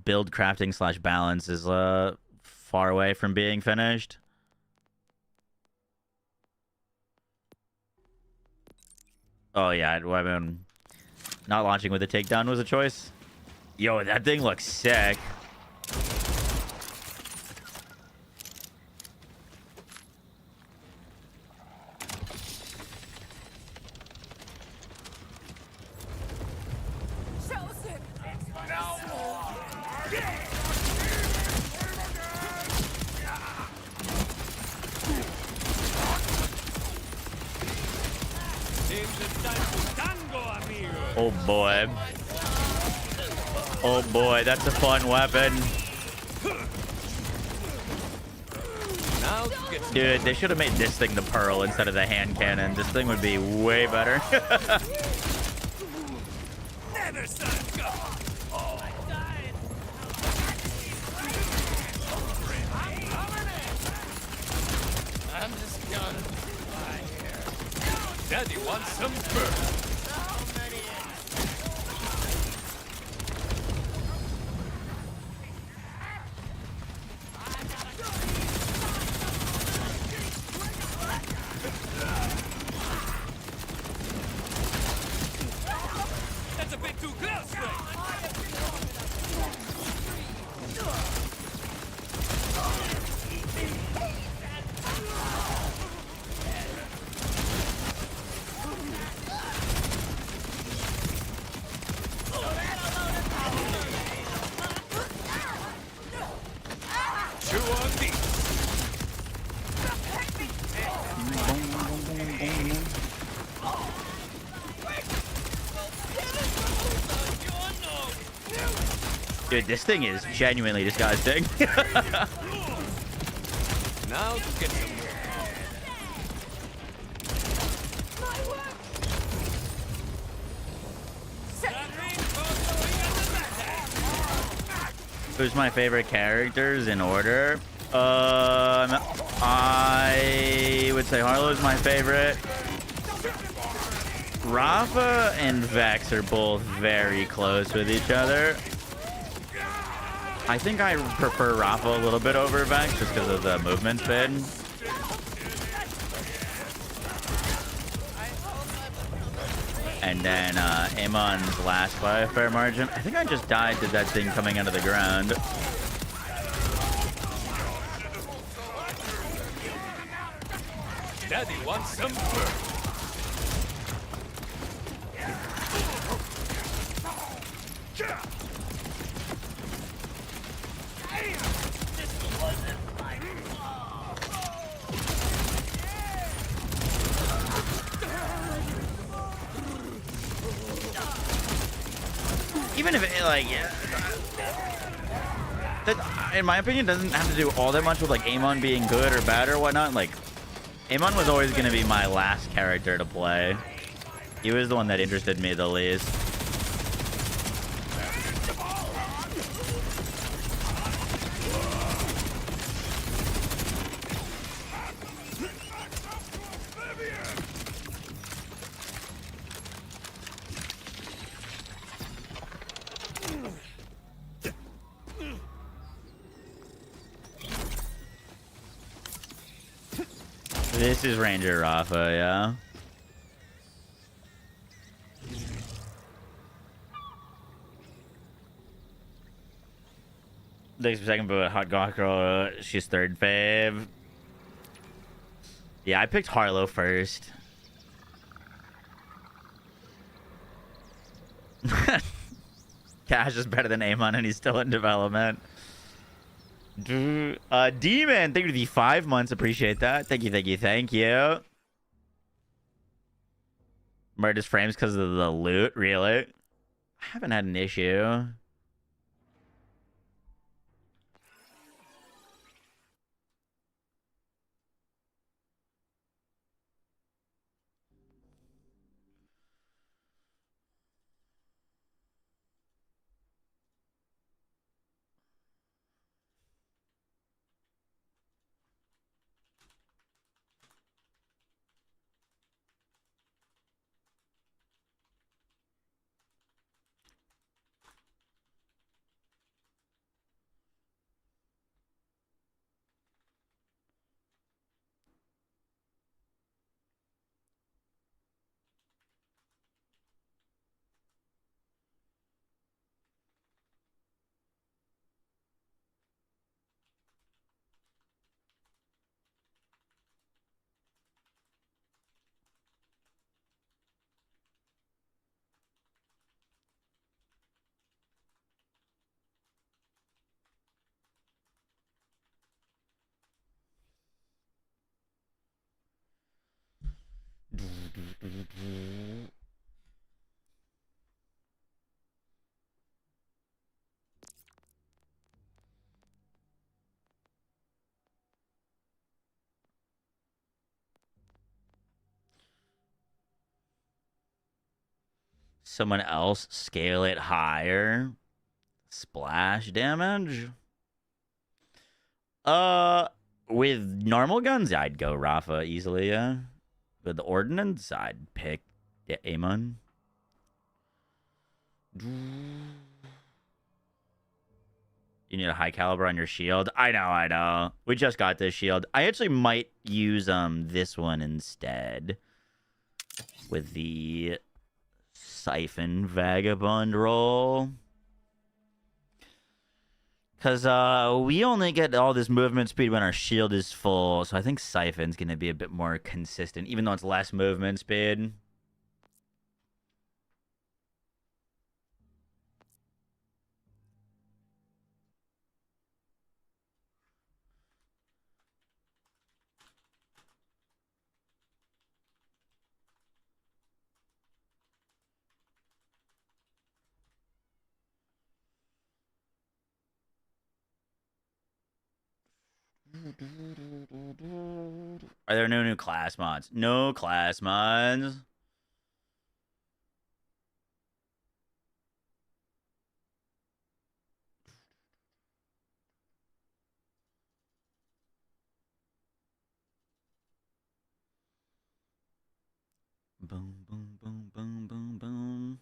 build crafting / balance is far away from being finished. Oh yeah, I mean, not launching with a takedown was a choice. Yo, that thing looks sick. Oh boy. Oh boy, that's a fun weapon. Dude, they should have made this thing the Pearl instead of the hand cannon. This thing would be way better. I'm just done. Daddy wants some fur. That's a bit too close, Dude, this thing is genuinely disgusting. Now get some. Who's my favorite characters in order? I would say Harlow's my favorite. Rafa and Vex are both very close with each other. I think I prefer Rafa a little bit over Vex just because of the movement speed. And then Amon's last by a fair margin. I think I just died to that thing coming out of the ground. Daddy wants some fur. Even if it, like, that, in my opinion, doesn't have to do all that much with, like, Amon being good or bad or whatnot. Like, Amon was always going to be my last character to play. He was the one that interested me the least. This is Ranger Rafa, yeah. Thanks for second, but Hot Gawk Girl, she's third fave. Yeah, I picked Harlow first. Cash is better than Amon, and he's still in development. D-Man, thank you for the 5 months. Appreciate that. Thank you, thank you, thank you. Murders frames because of the loot, really? I haven't had an issue. Someone else scale it higher. Splash damage. With normal guns, I'd go Rafa easily, yeah. With the ordnance, I'd pick Amon. You need a high caliber on your shield. I know. We just got this shield. I actually might use this one instead. With the Siphon Vagabond roll. Because we only get all this movement speed when our shield is full. So I think Siphon's going to be a bit more consistent, even though it's less movement speed. Are there no new class mods? No class mods. Boom, boom, boom, boom, boom, boom.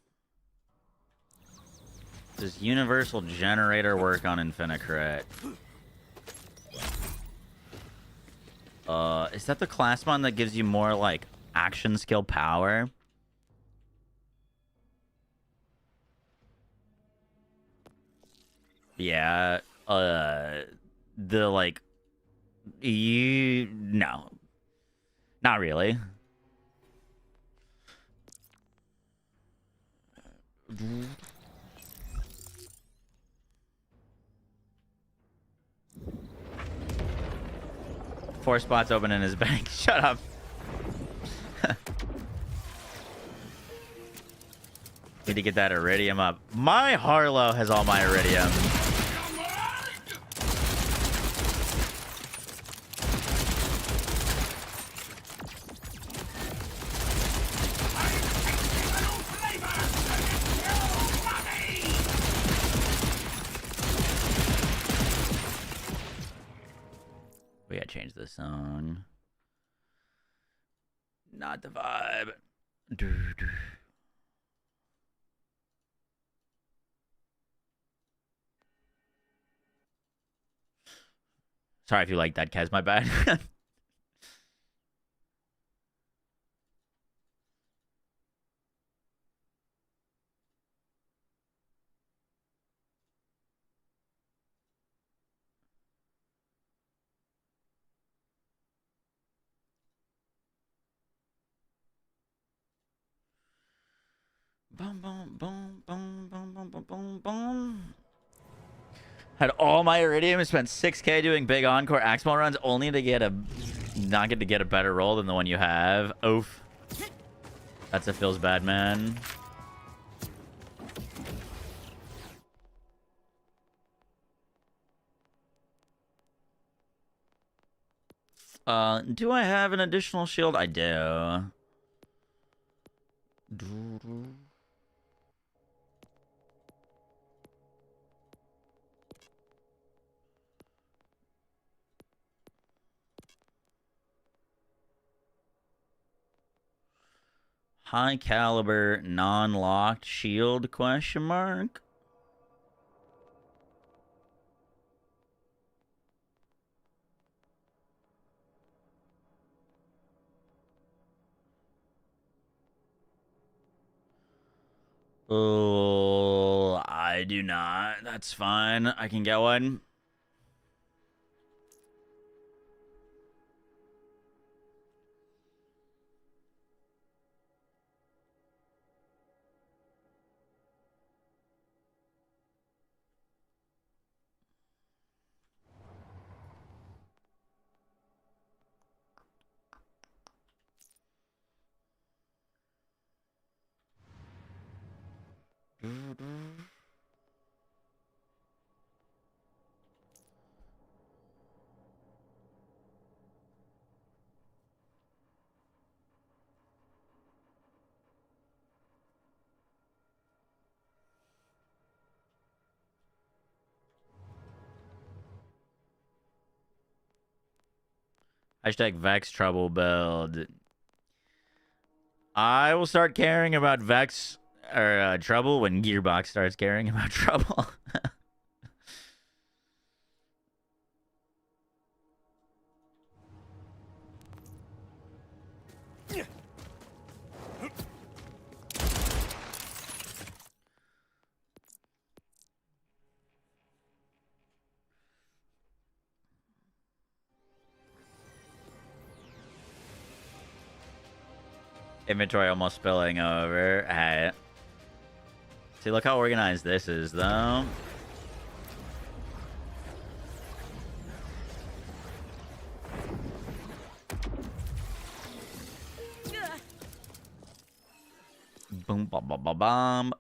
Does Universal Generator work on Infinicrit? Is that the class mod that gives you more, like, action skill power? Yeah. The like, no, not really. Four spots open in his bank. Shut up. Need to get that iridium up. My Harlow has all my iridium. We gotta change the song. Not the vibe. Sorry if you like that, Kaz. My bad. Boom, boom, boom, boom, boom, boom, boom, boom, boom. Had all my iridium and spent 6K doing big encore Axmal runs only to get not get to get a better roll than the one you have. Oof. That's a feels bad, man. Do I have an additional shield? I do. High caliber non-locked shield question mark? Oh, I do not. That's fine. I can get one. Hashtag Vex trouble build. I will start caring about Vex or trouble when Gearbox starts caring about trouble. Inventory almost spilling over. Hey. See, look how organized this is, though. Boom, bum, bum, bum, bum.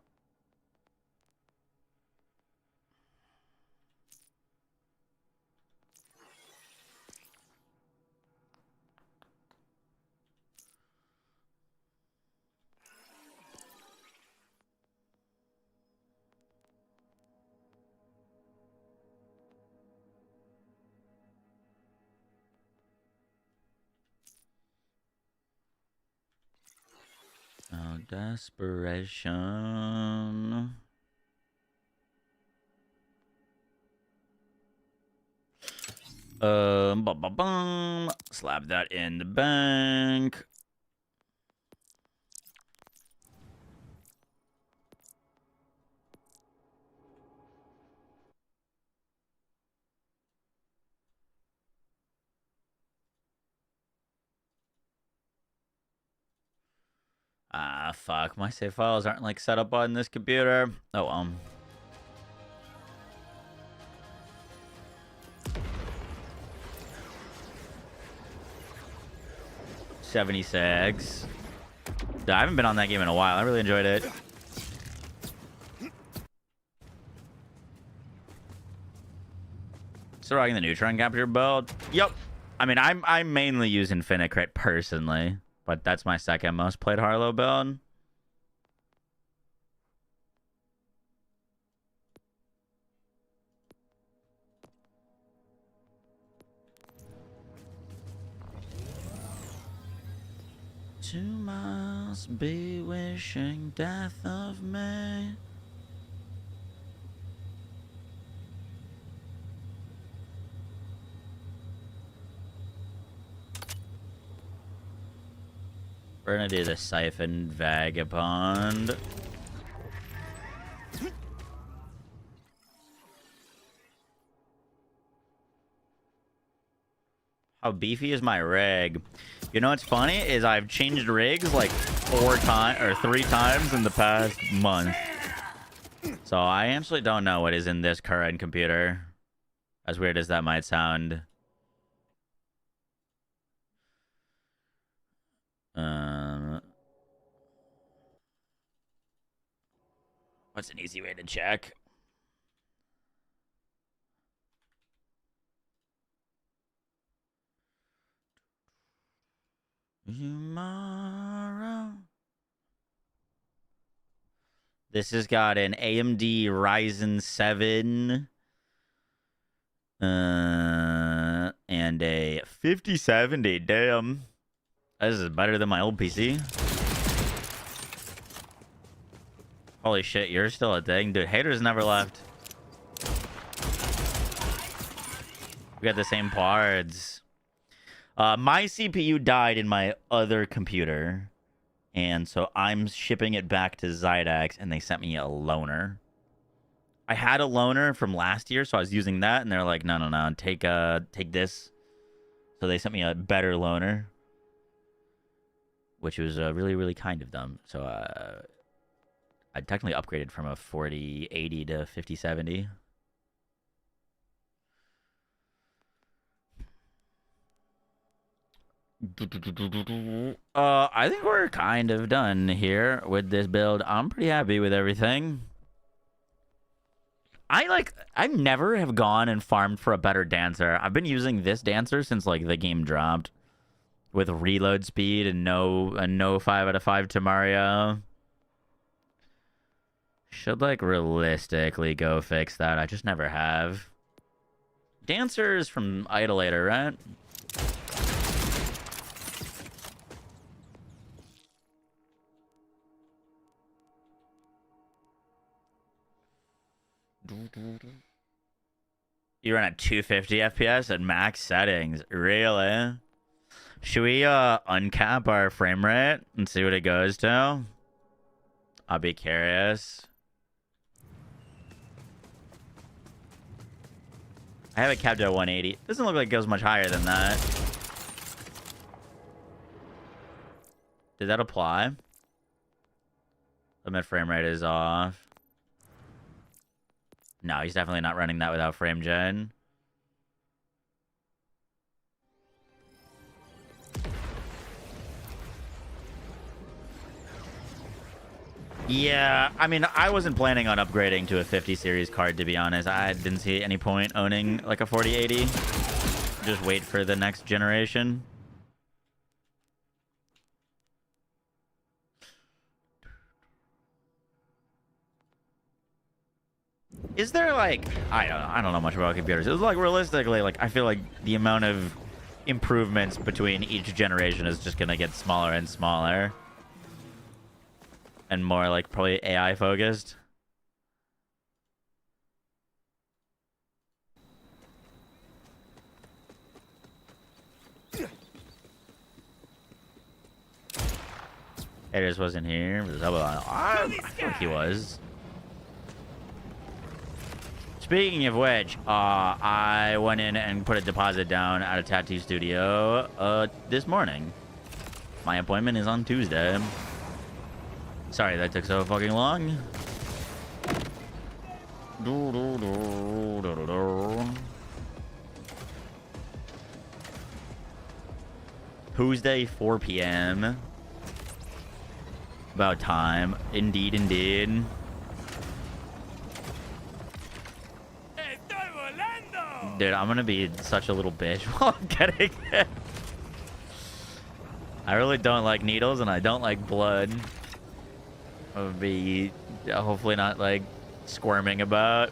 Oh, desperation. Bum, bum, bum. Slap that in the bank. Ah, fuck. My save files aren't like set up on this computer. Oh, 76. Dude, I haven't been on that game in a while. I really enjoyed it. Still rocking the neutron capture build. Yep. I mean, I'm mainly using Finicrit personally, but that's my second most played Harlow build. You must be wishing death of me. We're gonna do the Siphon Vagabond. How beefy is my rig? You know what's funny is I've changed rigs like 3 times in the past month. So I actually don't know what is in this current computer. As weird as that might sound. What's an easy way to check? Tomorrow. This has got an AMD Ryzen 7 and a 5070. Damn. This is better than my old PC. Holy shit, you're still a thing. Dude, haters never left. We got the same parts. My CPU died in my other computer. And so I'm shipping it back to Zydex, and they sent me a loaner. I had a loaner from last year, so I was using that, and they're like, no, take this. So they sent me a better loaner, which was really, really kind of them. So I technically upgraded from a 4080 to 5070. I think we're kind of done here with this build. I'm pretty happy with everything. I never have gone and farmed for a better dancer. I've been using this dancer since like the game dropped, with reload speed and no 5 out of 5 to Mario. Should like realistically go fix that. I just never have. Dancers from Idolator, right? You run at 250 FPS at max settings. Really? Should we uncap our frame rate and see what it goes to? I'll be curious. I have it capped at 180. Doesn't look like it goes much higher than that. Did that apply? Limit frame rate is off. No, he's definitely not running that without frame gen. Yeah, I mean, I wasn't planning on upgrading to a 50 series card, to be honest. I didn't see any point owning like a 4080. Just wait for the next generation. Is there like, I don't know much about computers. It's like realistically, like I feel like the amount of improvements between each generation is just gonna get smaller and smaller. And more like probably AI focused. It just wasn't here. I feel like he was. Speaking of which, I went in and put a deposit down at a tattoo studio this morning. My appointment is on Tuesday. Sorry that took so fucking long. Tuesday, 4 p.m. About time. Indeed, indeed. Dude, I'm gonna be such a little bitch while I'm getting it. I really don't like needles and I don't like blood. I would be hopefully not like squirming about.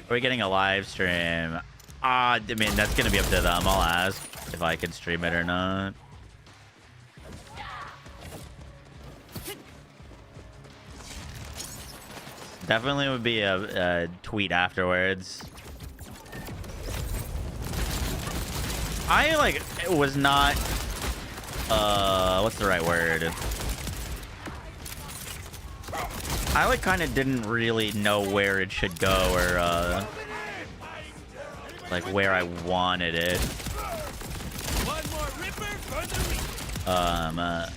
Are we getting a live stream? I mean, that's gonna be up to them. I'll ask if I can stream it or not. Definitely would be a tweet afterwards. I like was not what's the right word? I like kind of didn't really know where it should go or like where I wanted it. I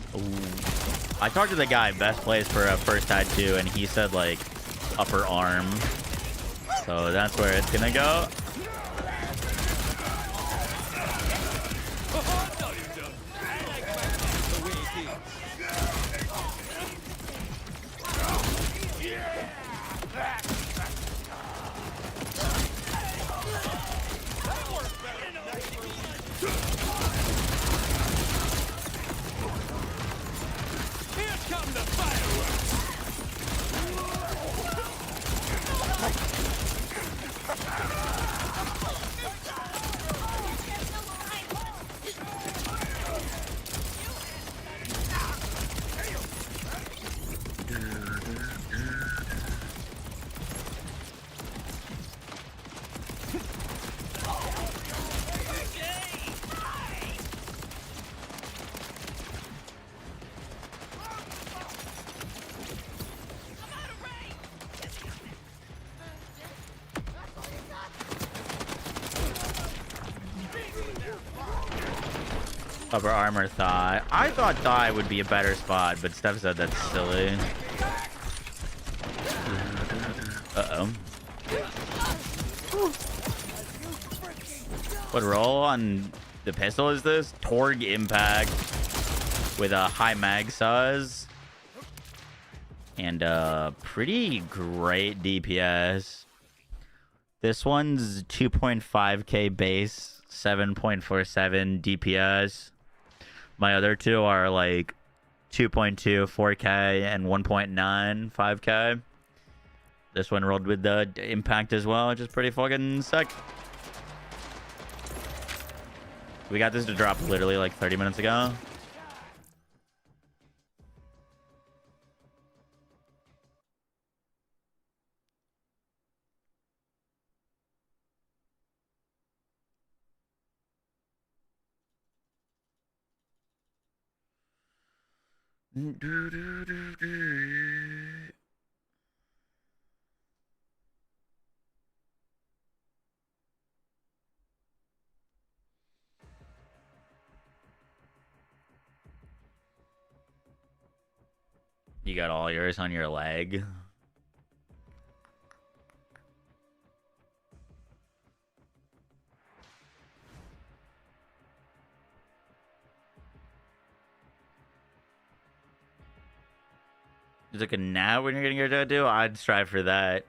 talked to the guy best place for a first tattoo and he said like upper arm, so that's where it's gonna go. Upper armor thigh. I thought thigh would be a better spot, but Steph said that's silly. Uh-oh. What roll on the pistol is this? Torg impact with a high mag size. And pretty great DPS. This one's 2.5k base, 7.47 DPS. My other two are like 2.2, 4K, and 1.9, 5K. This one rolled with the impact as well, which is pretty fucking sick. We got this to drop literally like 30 minutes ago. You got all yours on your leg. Is it a nap when you're getting your tattoo? I'd strive for that.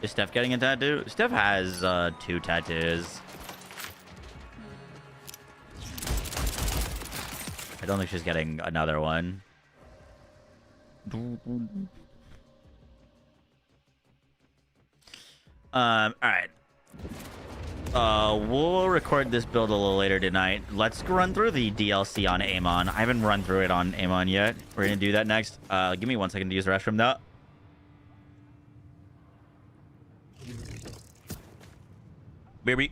Is Steph getting a tattoo? Steph has 2 tattoos. I don't think she's getting another one. All right. We'll record this build a little later tonight. Let's run through the DLC on Amon. I haven't run through it on Amon yet. We're gonna do that next. Give me 1 second to use the restroom though. Baby.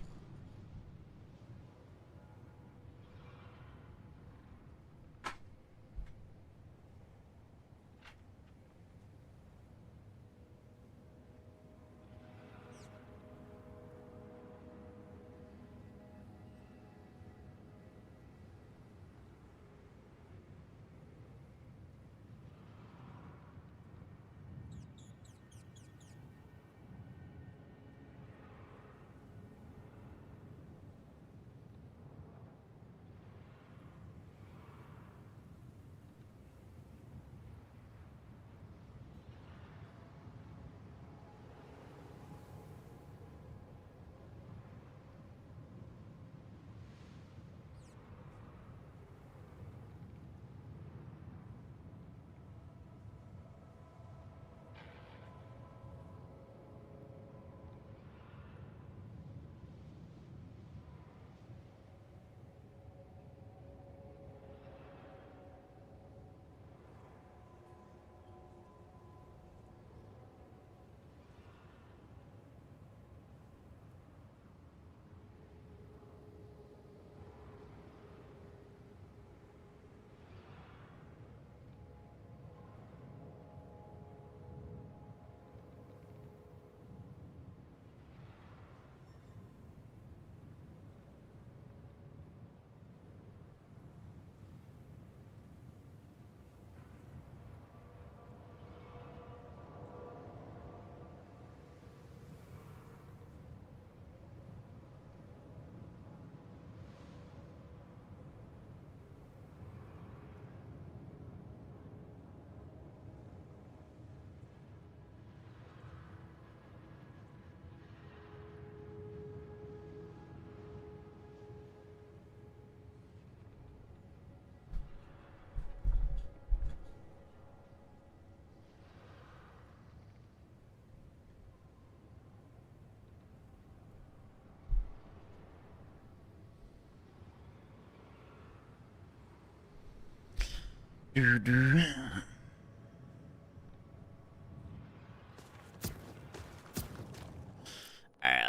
Alright,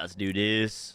let's do this.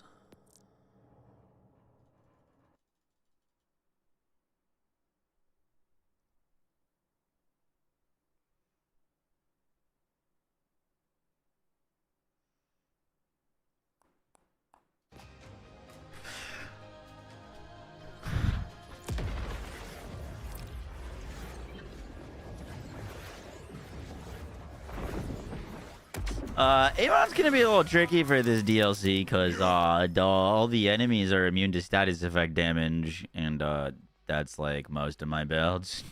Amon's gonna be a little tricky for this DLC because all the enemies are immune to status effect damage, and that's like most of my builds.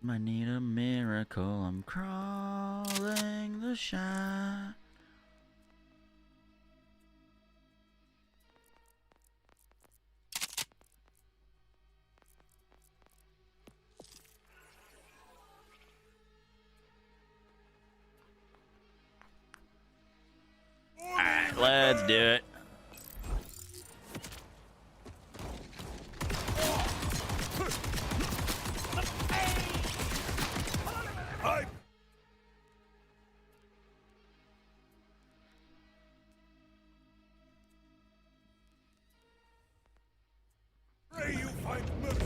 I need a miracle. I'm crawling the shine. Alright, let's do it. Pray you find mercy.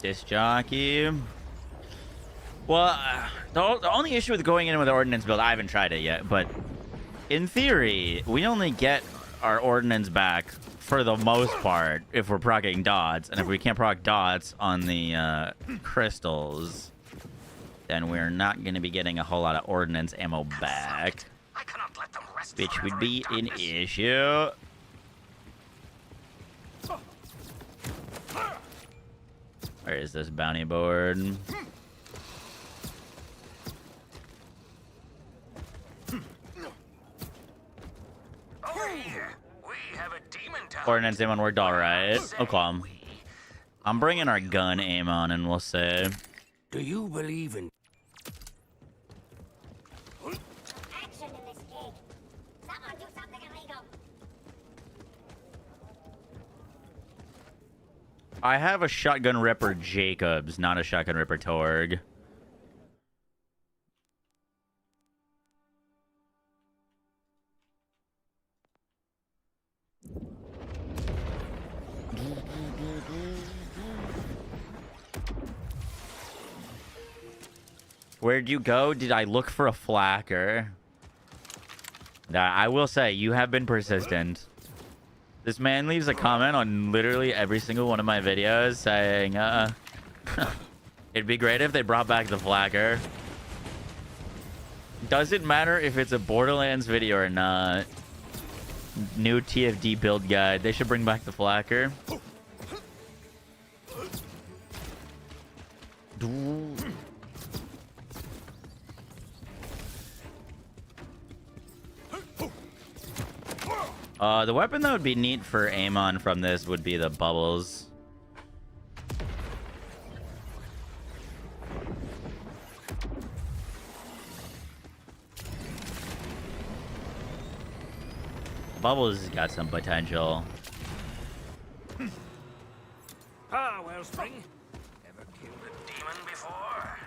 Disc jockey. Well, the only issue with going in with the ordnance build, I haven't tried it yet, but in theory, we only get our ordnance back for the most part if we're proccing dots, and if we can't proc dots on the crystals, then we're not going to be getting a whole lot of ordnance ammo back, I cannot let them rest which would forever be in an darkness. issue. Where is this bounty board? Over here, we have a demon town. Ordnance ammo worked all right. Say Okay. we. I'm bringing our gun aim on, and we'll see. Do you believe in Action in this gig. Someone do something illegal. I have a shotgun ripper Jacobs, not a shotgun ripper Torg. Where'd you go? Did I look for a flacker? I will say, you have been persistent. This man leaves a comment on literally every single one of my videos saying, it'd be great if they brought back the flacker. Doesn't matter if it's a Borderlands video or not. New TFD build guide. They should bring back the flacker. The weapon that would be neat for Amon from this would be the bubbles. Bubbles has got some potential. Ah, Wellspring? Ever killed a demon before?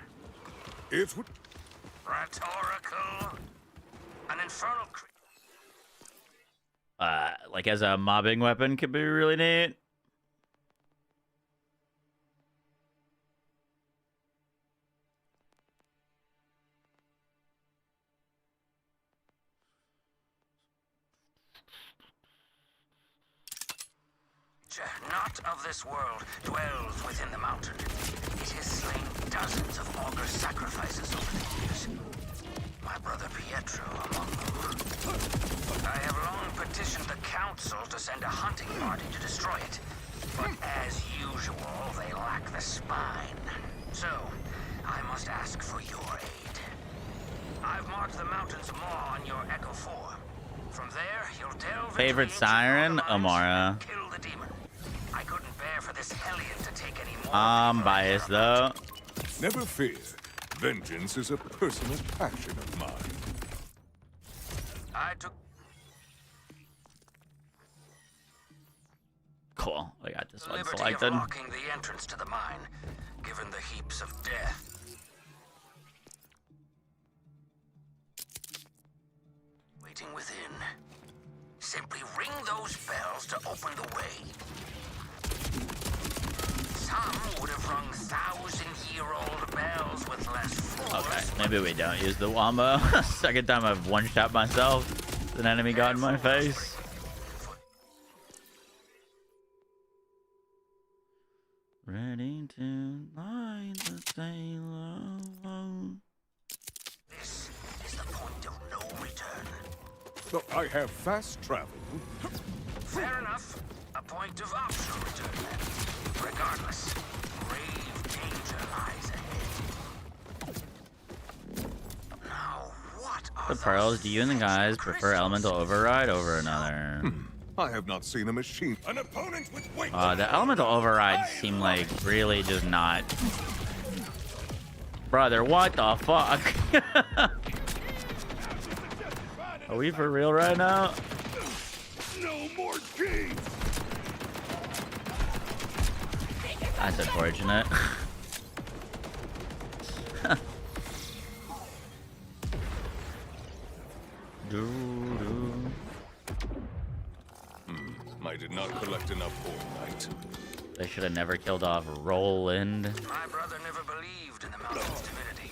It would. Rhetorical. An infernal creature. Like as a mobbing weapon could be really neat. Not of this world dwells within the mountain. It has slain dozens of augur sacrifices over the years. My brother Pietro among them. I have long petitioned the council to to send a hunting party to destroy it. But as usual, they lack the spine. So, I must ask for your aid. I've marked the mountain's maw on your Echo 4. From there, you'll delve Favorite into the siren? ancient Borderlands Amara. and kill the demon. I couldn't bear for this hellion to take any more. I'm biased though. Never fear. Vengeance is a personal passion of mine. I took Cool. We got this one liberty selected. of locking the entrance to the mine, given the heaps of death. Waiting within. Simply ring those bells to open the way. Some would have rung 1,000-year-old bells with less force. Okay, maybe we don't use the wombo. Second time I've one-shot myself. An enemy got in my face. Ready to light the sail. This is the point of no return. So I have fast travel. Fair enough. A point of optional return then. Regardless, grave danger lies ahead. Now, what are The pearls, do you and the guys prefer elemental override over another? I have not seen a machine. An opponent with weight. The elemental overrides seem like really just not. Brother, what the fuck? Are we for real right now? No more keys. That's unfortunate. I did not collect enough all night. They should have never killed off Roland. My brother never believed in the mountain's divinity.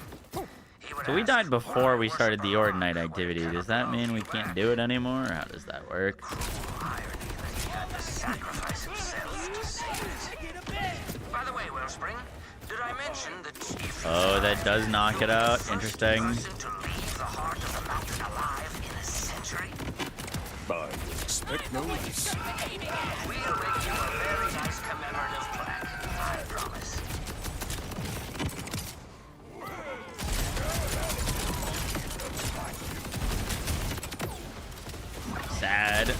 He would So we ask, died before "Why we started the worship Ordinite a god activity. when Does that cannot mean we love can't you do it anymore? How does that work? back?" Irony that he had to sacrifice himself to save it. By the way, Wellspring, did I mention that if you Oh, that does knock it out. Interesting. person to leave the heart of the mountain alive in a century? I expect no less. We'll make you a very nice commemorative plaque, I promise. Sad.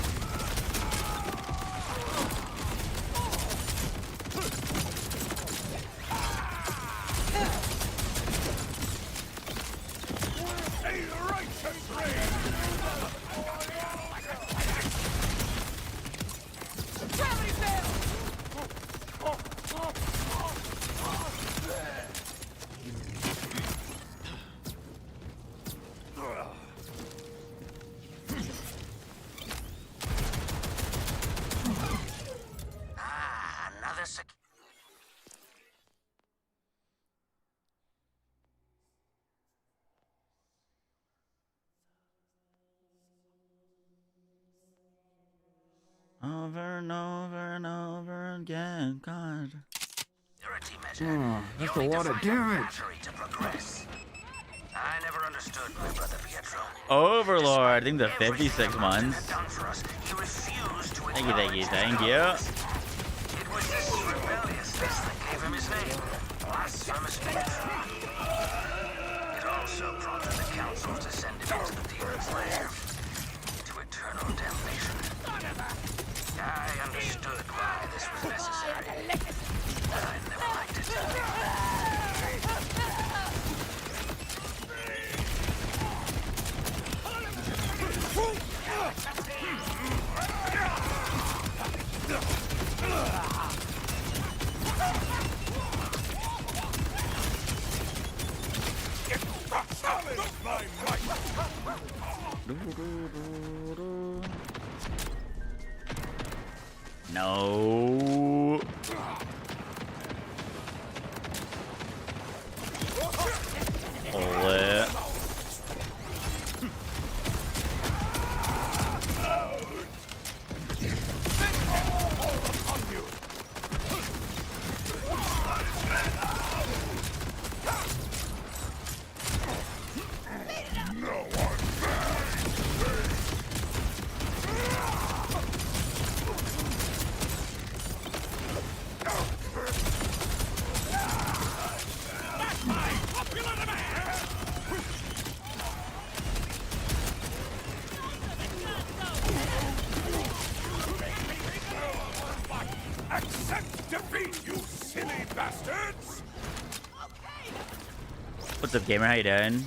Another sec. Over and over and over again, God. Rarity measure. That's You a need to lot of find a damage. battery to progress. I never understood my brother Pietro. Overlord, I think the Everything 56 the mountain months. had done for us, he refused to Thank you, thank you, acknowledge thank the you. gods. It was this rebelliousness that gave him his name, Blasphemous Pietro. It also prompted the council to send him into the demon's lair, to eternal damnation. I understood why this was necessary, but I never liked it. No. Lit. What's up, gamer? How you doing?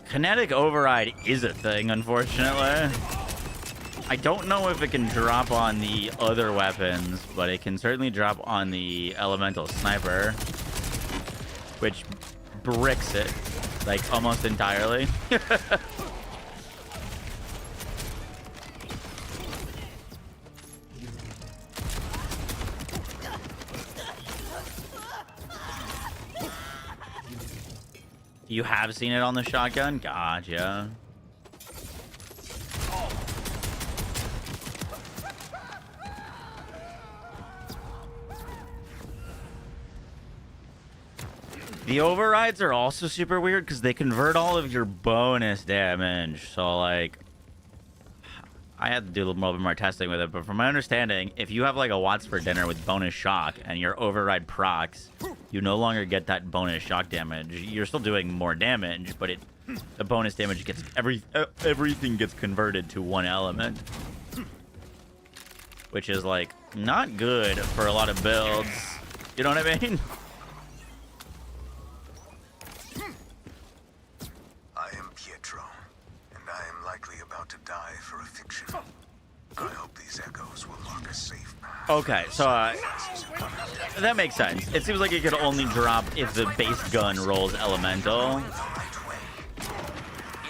Kinetic override is a thing, unfortunately. I don't know if it can drop on the other weapons, but it can certainly drop on the elemental sniper, which bricks it, like, almost entirely. You have seen it on the shotgun? Gotcha. The overrides are also super weird because they convert all of your bonus damage. So, like, I had to do a little bit more testing with it, but from my understanding, if you have like a Watts for dinner with bonus shock and your override procs, you no longer get that bonus shock damage. You're still doing more damage, but the bonus damage gets everything gets converted to one element, which is like not good for a lot of builds. You know what I mean? I am Pietro, and I am likely about to die for a fiction. I hope these echoes will mark a safe path. Okay, so that makes sense. It seems like it could only drop if the base gun rolls elemental,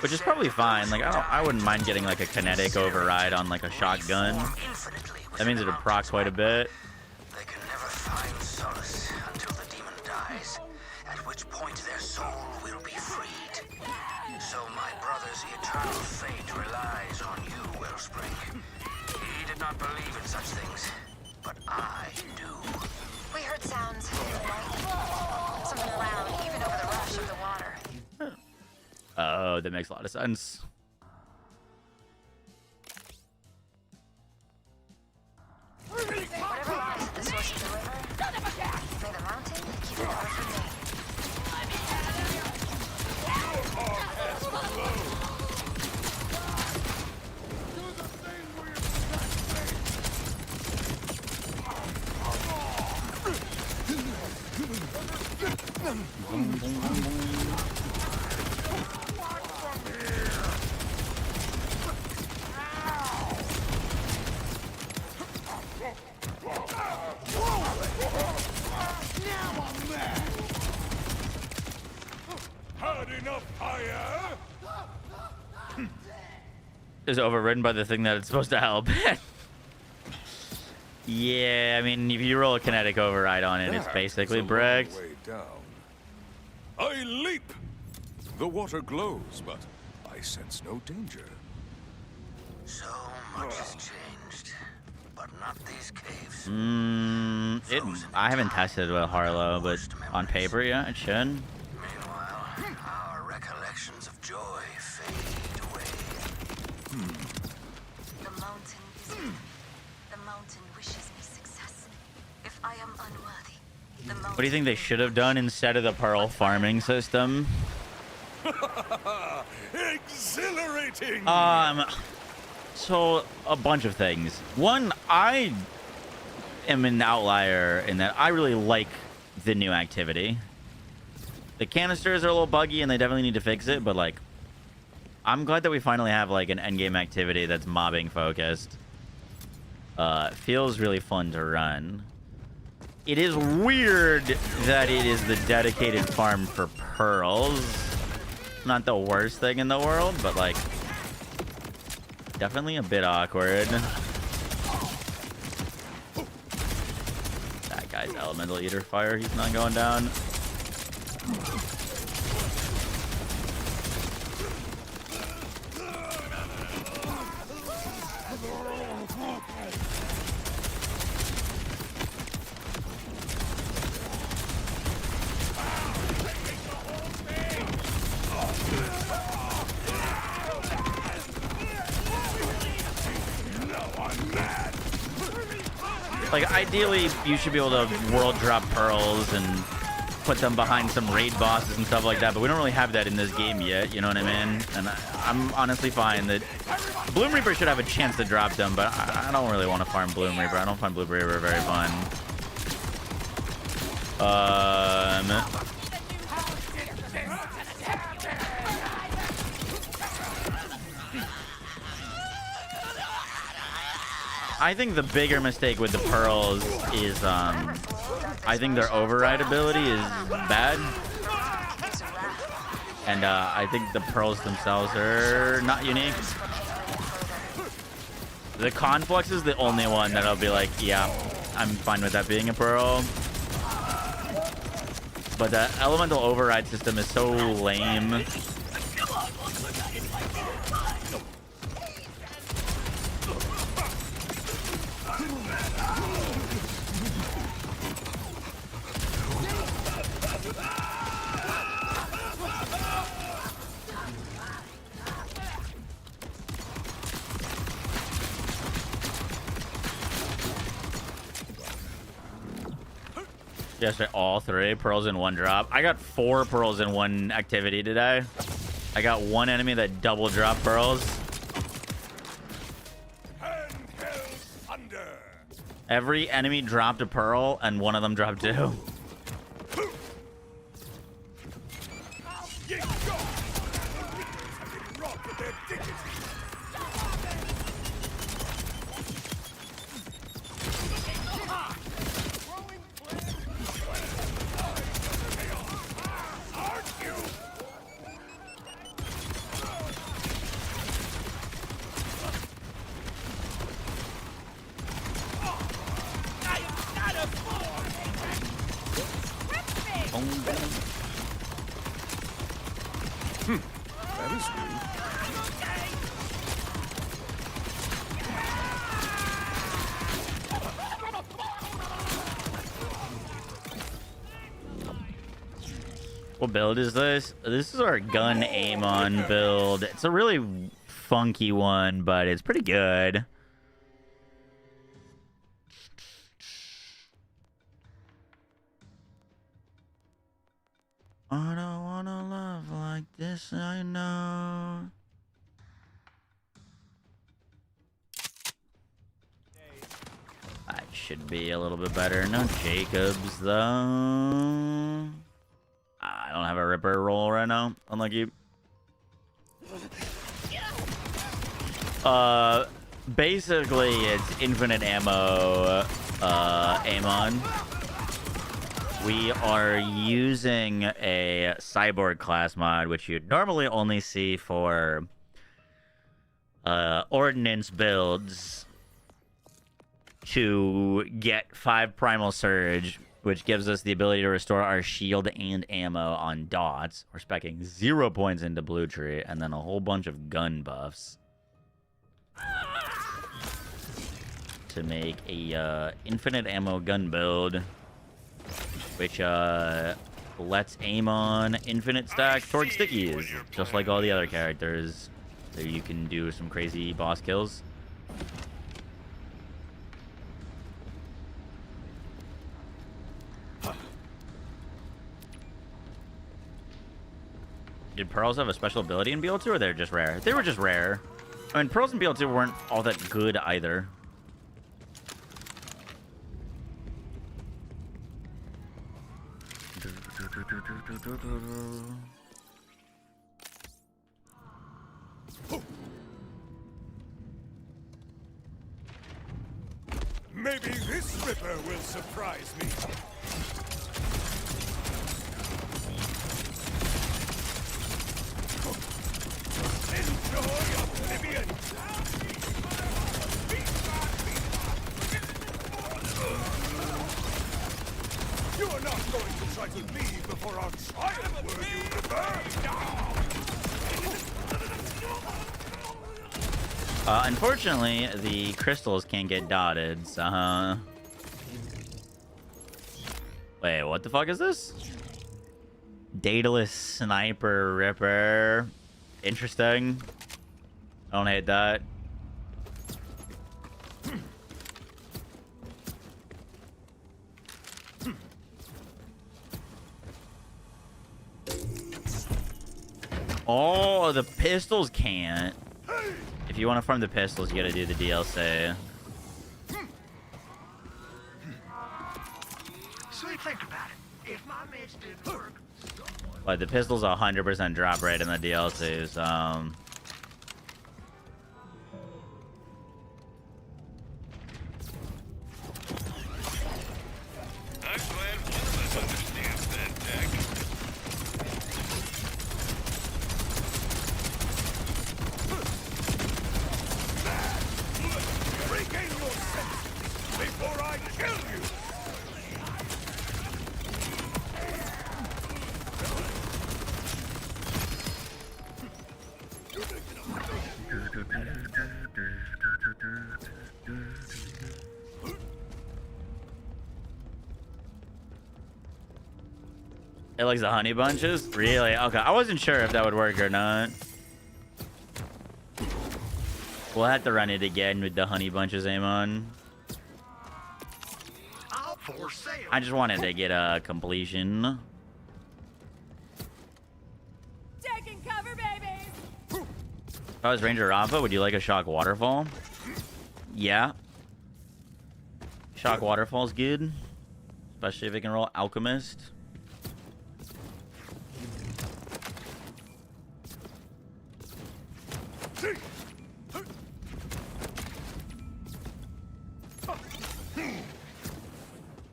which is probably fine. Like, I wouldn't mind getting like a kinetic override on like a shotgun. That means it'll proc quite a bit. They can never find solace until the demon dies, at which point their soul will be freed. So my brother's eternal fate relies on you, Wellspring. He did not believe in such things, but I do. We heard sounds. Something around, even over the rush of the water. Oh, that makes a lot of sense. Whatever lies at the source of the river, may the mountain keep it far from me. Is overridden by the thing that it's supposed to help. Yeah, I mean, if you roll a kinetic override on it, it's basically bricked. I leap! The water glows, but I sense no danger. So much has changed, but not these caves. I haven't tested with Harlow, but on paper, yeah, it should. Meanwhile, our recollections of joy fade away. The mountain is hidden. The mountain wishes me success. If I am unworthy, the mountain... What do you think they should have done instead of the pearl farming system? Exhilarating! So a bunch of things. One, I am an outlier in that I really like the new activity. The canisters are a little buggy and they definitely need to fix it, but like, I'm glad that we finally have like an endgame activity that's mobbing focused. Feels really fun to run. It is weird that it is the dedicated farm for pearls. Not the worst thing in the world, but like, definitely a bit awkward. That guy's elemental eater fire. He's not going down. Like, ideally, you should be able to world drop pearls and put them behind some raid bosses and stuff like that, but we don't really have that in this game yet, you know what I mean? And I'm honestly fine that Bloom Reaper should have a chance to drop them, but I don't really want to farm Bloom Reaper. I don't find Bloom Reaper very fun. I think the bigger mistake with the pearls is, I think their override ability is bad. And, I think the pearls themselves are not unique. The Conflux is the only one that I'll be like, yeah, I'm fine with that being a pearl. But the elemental override system is so lame. Yesterday, all 3 pearls in 1 drop. I got 4 pearls in 1 activity today. I got 1 enemy that double drop pearls. Every enemy dropped a pearl, and 1 of them dropped 2. That is rude. What build is this? This is our gun aim-on build. It's a really funky one, but it's pretty good. I don't wanna love like this, I know. I should be a little bit better. No Jacobs, though. I don't have a Ripper roll right now. Unlucky. Basically, it's infinite ammo, aim-on. We are using a cyborg class mod, which you'd normally only see for ordnance builds, to get 5 primal surge, which gives us the ability to restore our shield and ammo on dots. We're speccing 0 points into blue tree, and then a whole bunch of gun buffs to make a infinite ammo gun build, which lets aim on infinite stack toward stickies, just like all the other characters. So you can do some crazy boss kills. Did pearls have a special ability in BL2, or they're just rare? They were just rare. I mean, pearls in BL2 weren't all that good either. Maybe this Ripper will surprise me. Enjoy oblivion. You are not going to try to leave before our trial, were you, Ripper? Unfortunately, the crystals can't get dotted, so... Wait, what the fuck is this? Daedalus Sniper Ripper. Interesting. I don't hate that. Oh, the pistols can't. If you want to farm the pistols, you gotta do the DLC. So you think about it. But the pistol's 100% drop rate in the DLCs. I'm glad one of us understands that tech. Regain your senses before I kill you! It likes the honey bunches? Really? Okay, I wasn't sure if that would work or not. We'll have to run it again with the honey bunches, Amon. I just wanted to get a completion. Taking cover, babies. If I was Ranger Rafa, would you like a shock waterfall? Yeah. Shock waterfall's good. Especially if it can roll alchemist.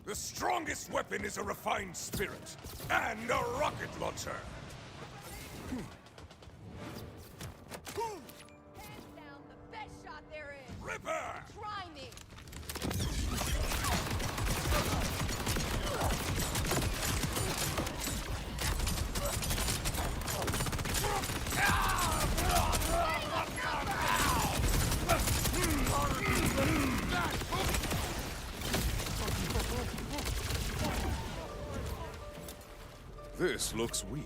The strongest weapon is a refined spirit and a rocket launcher. Hands down, the best shot there is. Ripper! Try me. This looks weak.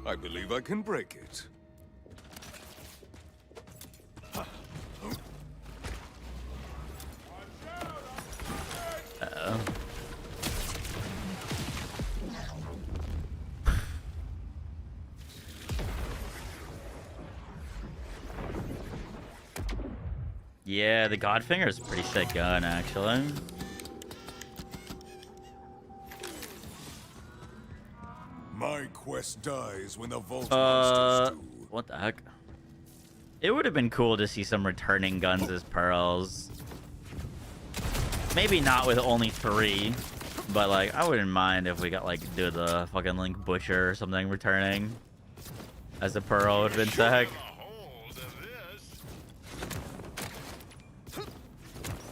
I believe I can break it. Uh-oh. Yeah, the Godfinger is a pretty sick gun, actually. My quest dies when the vault monsters do. What the heck? It would have been cool to see some returning guns as pearls. Maybe not with only 3, but like I wouldn't mind if we got like the fucking Link Butcher or something returning as a pearl. Would have been sick.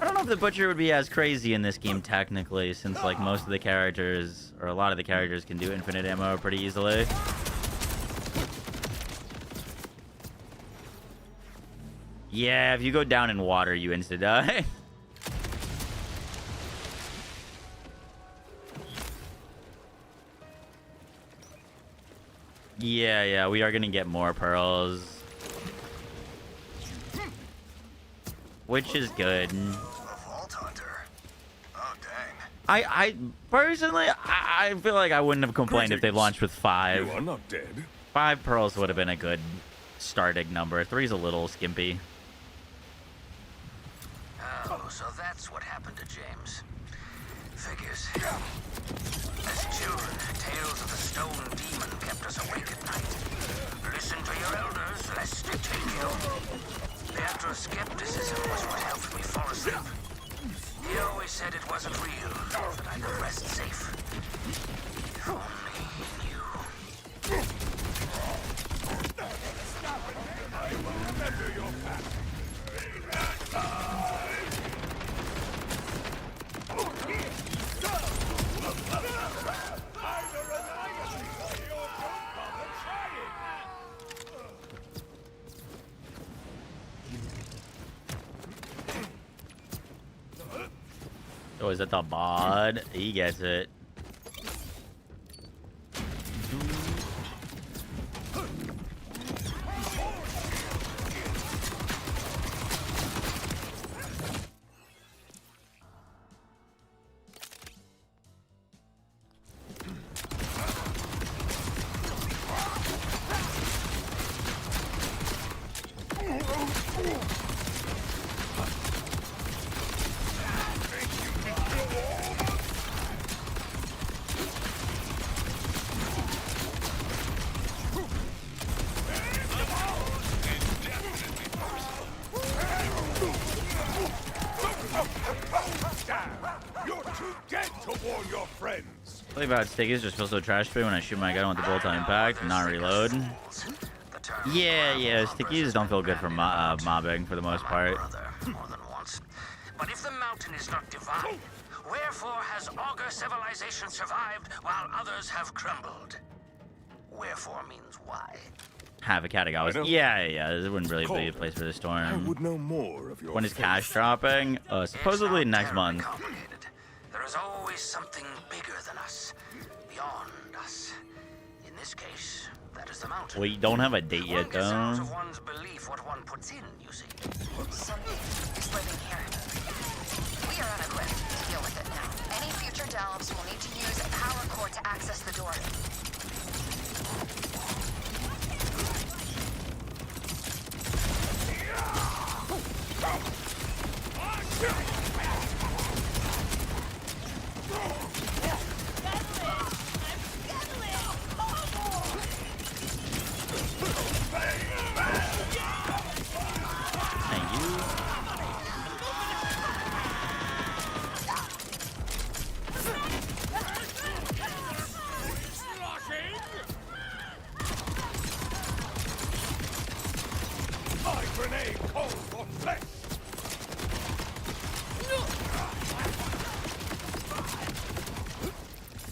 I don't know if the Butcher would be as crazy in this game technically, since like most of the characters, or a lot of the characters, can do infinite ammo pretty easily. Yeah, if you go down in water, you insta-die. Yeah, we are gonna get more pearls. Which is good. I personally, I feel like I wouldn't have complained if they launched with 5. You are not dead. 5 pearls would have been a good starting number. 3's a little skimpy. Oh, so that's what happened to James. Figures. As children, tales of the stone demon kept us awake at night. Listen to your elders, lest it take you. The act of skepticism was what helped me fall asleep. He always said it wasn't real, that I could rest safe. If only he knew. I will remember your path. Oh, is that the bod? He gets it. Something about stickies just feels so trash to me when I shoot my gun with the bolt on impact and not reload. Yeah, stickies don't feel good for mobbing for the most part. More than once. But if the mountain is not divine, wherefore has augur civilization survived while others have crumbled? Wherefore means why. Have a category. Yeah. This wouldn't really be a place for the I storm. would know more of your When is faith. cash dropping? Supposedly It's not next terribly month. complicated. There is always something bigger than us, beyond us. In this case, that is the mountain. We don't have a date One yet, gets out though. of one's belief what one puts in, you see. Something is living here. We are unequipped to deal with it now. Any future delves will need to use a power core to access the door. Thank you. My grenade calls for flesh.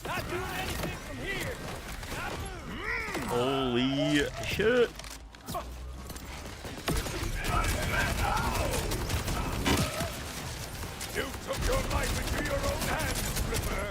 Not doing anything from here. Not moving. Holy shit. You took your life into your own hands, Ripper.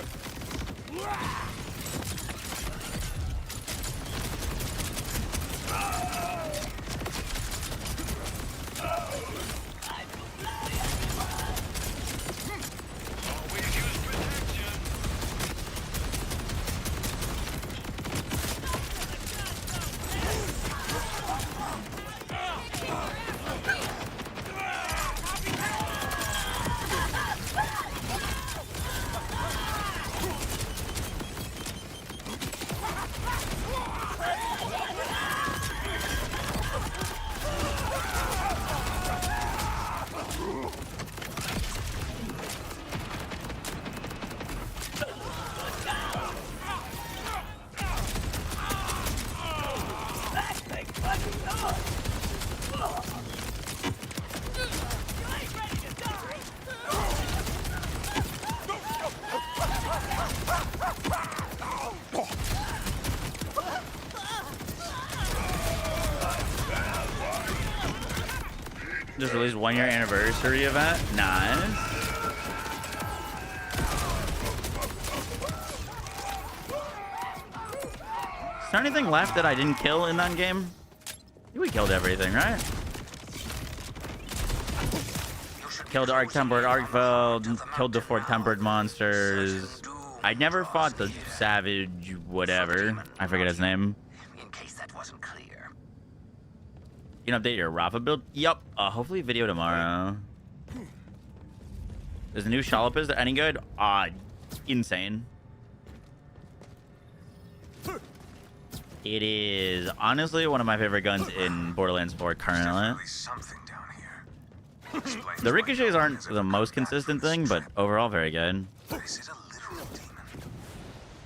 Just released 1 year anniversary event. Nice. Is there anything left that I didn't kill in that game? We killed everything, right? Killed Arc Tempered Arkfeld, killed the 4 Tempered monsters. I never fought the Savage whatever. I forget his name. In case that wasn't clear. You can update your Rafa build? Yup. Hopefully video tomorrow. Is the new Shalopis any good? Insane. It is honestly one of my favorite guns in Borderlands 4 currently. Something down here. The ricochets aren't the most consistent thing, but overall very good. Is it a literal demon?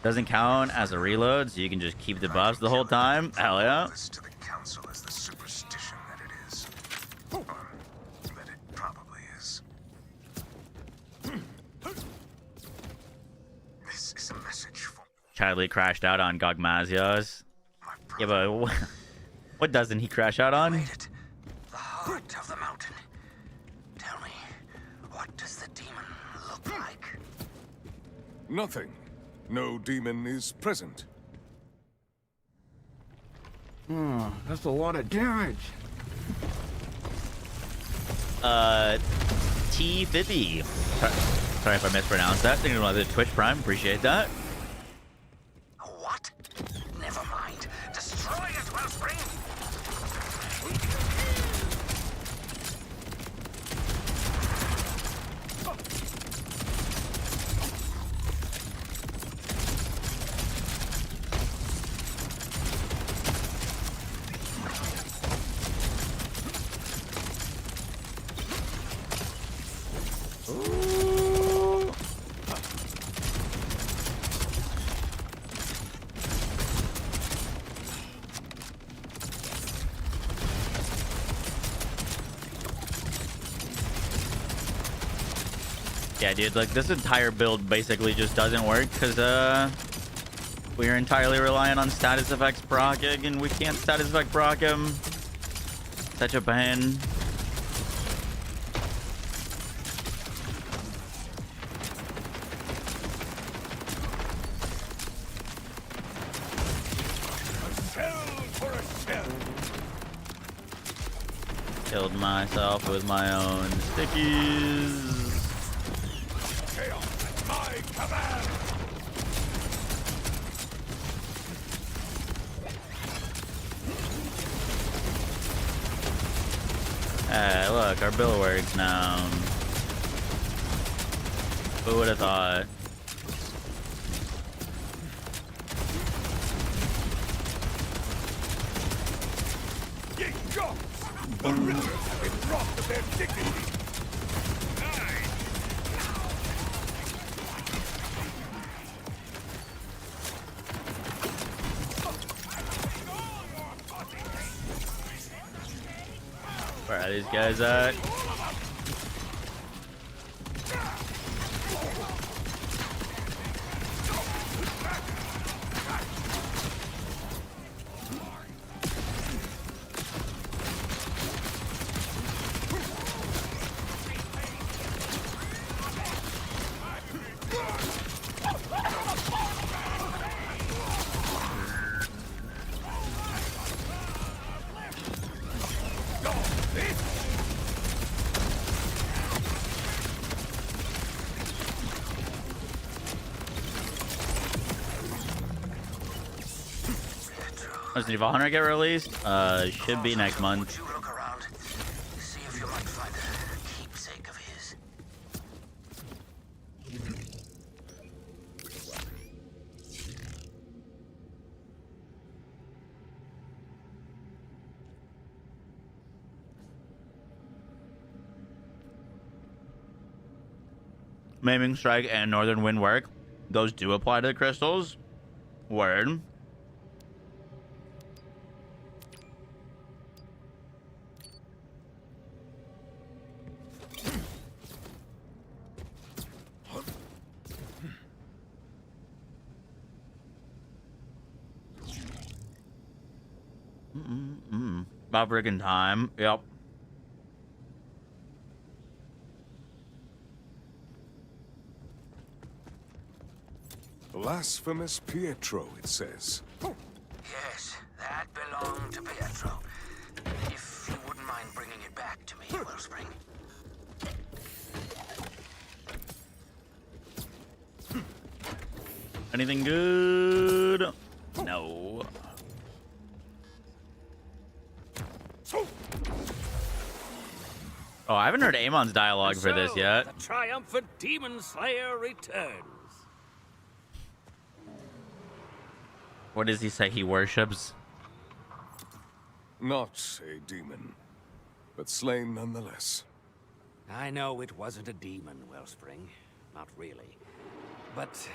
Doesn't count as a reload, so you can just keep the buffs the whole time. Hell yeah. This to the council as the superstition that it is. Or that it probably is. This is a message for Chadley crashed out on Gogmazios. my Yeah, brother. but what doesn't he crash out on? Made it. The heart of the mountain. Tell me, what does the demon look like? Nothing. No demon is present. That's a lot of damage. T50. Sorry if I mispronounced that. Thinking about the Twitch Prime. Appreciate that. What? Never mind. Destroy it, Wellspring! Yeah, dude, like this entire build basically just doesn't work because we're entirely reliant on status effects proccing, and we can't status effect proc him. Such a pain. Killed myself with my own stickies. Hey, look, our bill works now. Who would have thought? Where are these guys at? Resident Evil 100 get released? Should be next month. Look around. See if you might find a keepsake of his. Maiming Strike and Northern Wind work. Those do apply to the crystals. Word. About freaking time. Yep. Blasphemous Pietro, it says. Yes, that belonged to Pietro. If you wouldn't mind bringing it back to me, Wellspring. Anything good? No. Oh, I haven't heard Amon's dialogue for this yet. The triumphant demon slayer returns. What does he say he worships? Not a demon, but slain nonetheless. I know it wasn't a demon, Wellspring. Not really. But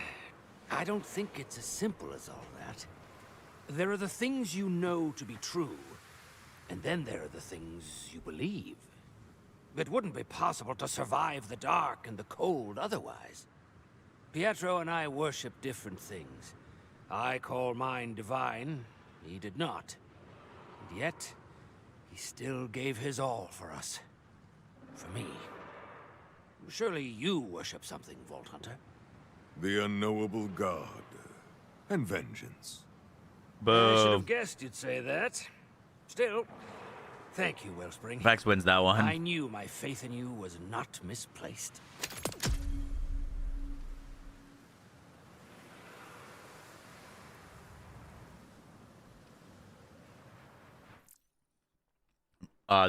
I don't think it's as simple as all that. There are the things you know to be true, and then there are the things you believe. It wouldn't be possible to survive the dark and the cold otherwise. Pietro and I worship different things. I call mine divine. He did not. And yet, he still gave his all for us. For me. Surely you worship something, Vault Hunter. The unknowable god. And vengeance. I should Boo. have guessed you'd say that. Still, thank you, Wellspring. Vex wins that one. I knew my faith in you was not misplaced.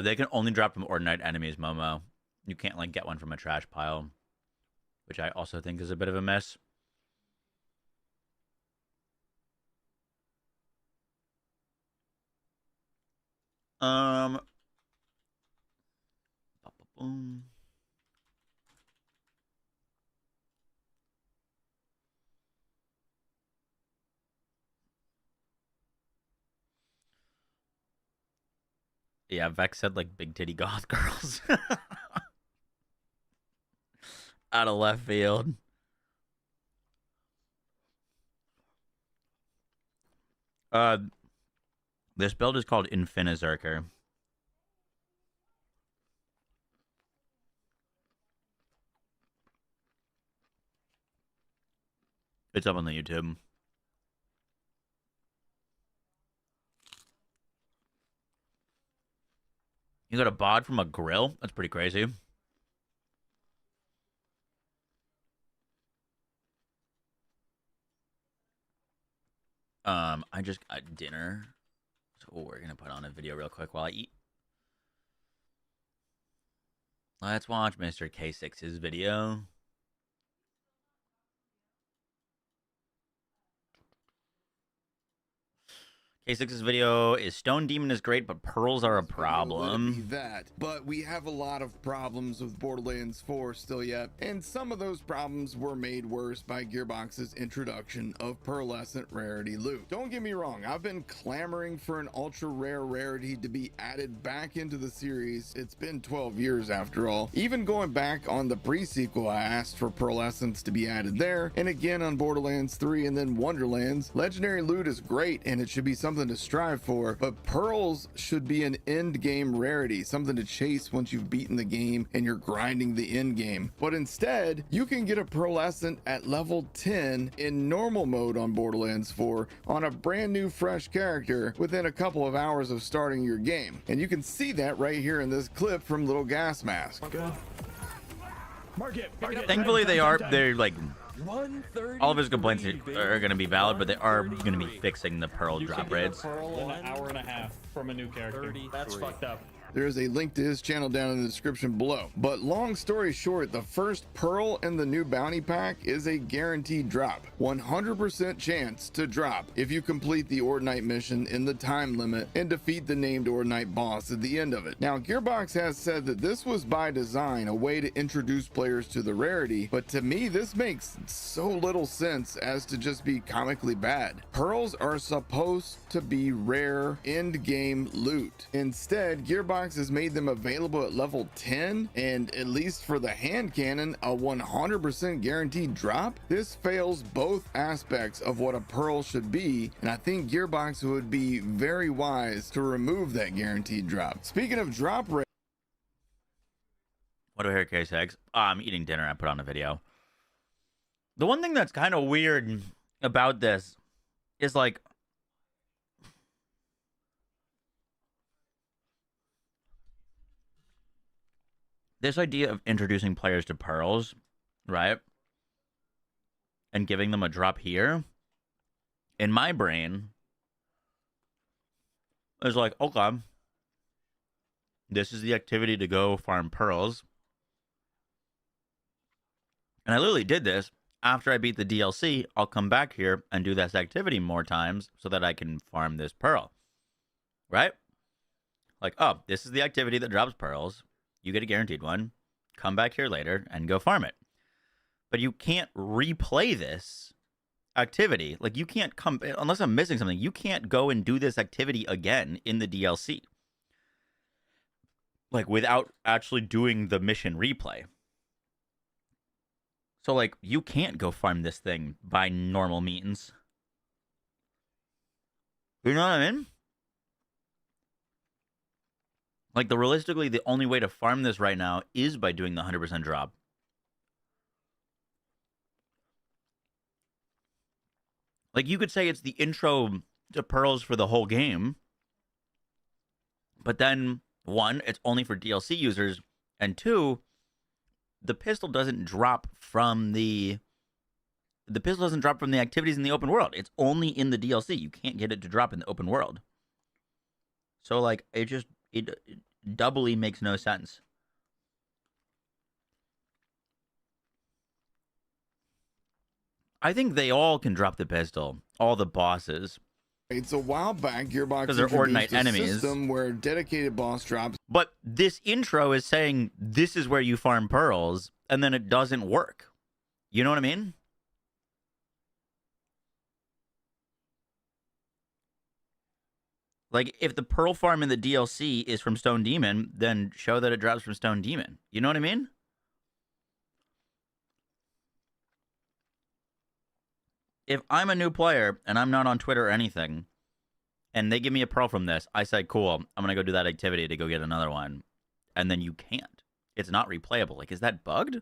They can only drop from ordinary enemies, Momo. You can't, like, get one from a trash pile. Which I also think is a bit of a miss. Boom. Yeah, Vex said like big titty goth girls. Out of left field. This build is called Infinizerker. It's up on the YouTube. You got a bod from a grill? That's pretty crazy. I just got dinner. So we're gonna put on a video real quick while I eat. Let's watch Mr. K6's video. K6's video is Stone Demon is great, but pearls are a problem. But we have a lot of problems with Borderlands 4 still yet, and some of those problems were made worse by Gearbox's introduction of pearlescent rarity loot. Don't get me wrong, I've been clamoring for an ultra rare rarity to be added back into the series. It's been 12 years after all. Even going back on the pre-sequel, I asked for pearlescence to be added there, and again on Borderlands 3 and then Wonderlands. Legendary loot is great, and it should be something to strive for, but pearls should be an end game rarity, something to chase once you've beaten the game and you're grinding the end game. But instead, you can get a pearlescent at level 10 in normal mode on Borderlands 4 on a brand new fresh character within a couple of hours of starting your game. And you can see that right here in this clip from Little Gas Mask. Thankfully they're like, all of his complaints are going to be valid, but they are going to be fixing the pearl drop rates. Pearl in an hour and a half from a new character. That's fucked up. There's a link to his channel down in the description below. But long story short, the first pearl in the new bounty pack is a guaranteed drop. 100% chance to drop if you complete the Ordinite mission in the time limit and defeat the named Ordinite boss at the end of it. Now, Gearbox has said that this was by design, a way to introduce players to the rarity, but to me, this makes so little sense as to just be comically bad. Pearls are supposed to be rare end-game loot. Instead, Gearbox has made them available at level 10, and at least for the hand cannon, a 100% guaranteed drop. This fails both aspects of what a pearl should be, and I think Gearbox would be very wise to remove that guaranteed drop. Speaking of drop rate, what do I hear, K6? I'm eating dinner. I put on a video. The one thing that's kind of weird about this is like, this idea of introducing players to pearls, right? And giving them a drop here, in my brain, is like, okay, this is the activity to go farm pearls. And I literally did this. After I beat the DLC, I'll come back here and do this activity more times so that I can farm this pearl. Right? Like, oh, this is the activity that drops pearls. You get a guaranteed one. Come back here later and go farm it. But you can't replay this activity. Like, you can't come, unless I'm missing something, you can't go and do this activity again in the DLC. Like, without actually doing the mission replay. So, like, you can't go farm this thing by normal means. You know what I mean? Like, realistically, the only way to farm this right now is by doing the 100% drop. Like, you could say it's the intro to pearls for the whole game. But then, one, it's only for DLC users. And two, the pistol doesn't drop from the activities in the open world. It's only in the DLC. You can't get it to drop in the open world. So, like, it doubly makes no sense. I think they all can drop the pistol. All the bosses. It's a while back, Gearbox because they're Ordinite enemies. System where dedicated boss drops. But this intro is saying this is where you farm pearls, and then it doesn't work. You know what I mean? Like, if the pearl farm in the DLC is from Stone Demon, then show that it drops from Stone Demon. You know what I mean? if I'm a new player and I'm not on Twitter or anything, and they give me a pearl from this, I say, cool, I'm going to go do that activity to go get another one. And then you can't. It's not replayable. Like, is that bugged?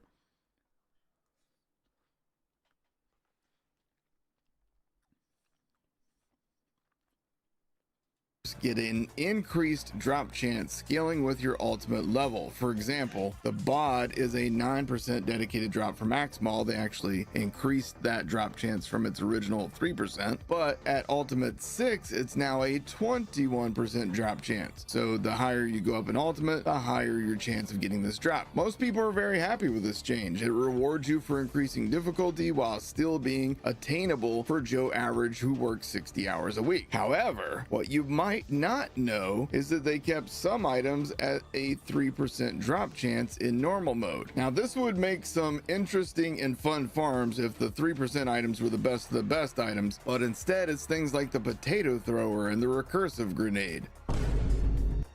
Get an increased drop chance scaling with your ultimate level. For example, the bod is a 9% dedicated drop for max maul. They actually increased that drop chance from its original 3%, but at ultimate 6 it's now a 21% drop chance. So the higher you go up in ultimate, the higher your chance of getting this drop. Most people are very happy with this change. It rewards you for increasing difficulty while still being attainable for Joe Average who works 60 hours a week. However, what you might not know is that they kept some items at a 3% drop chance in normal mode. Now this would make some interesting and fun farms if the 3% items were the best of the best items, but instead it's things like the potato thrower and the recursive grenade.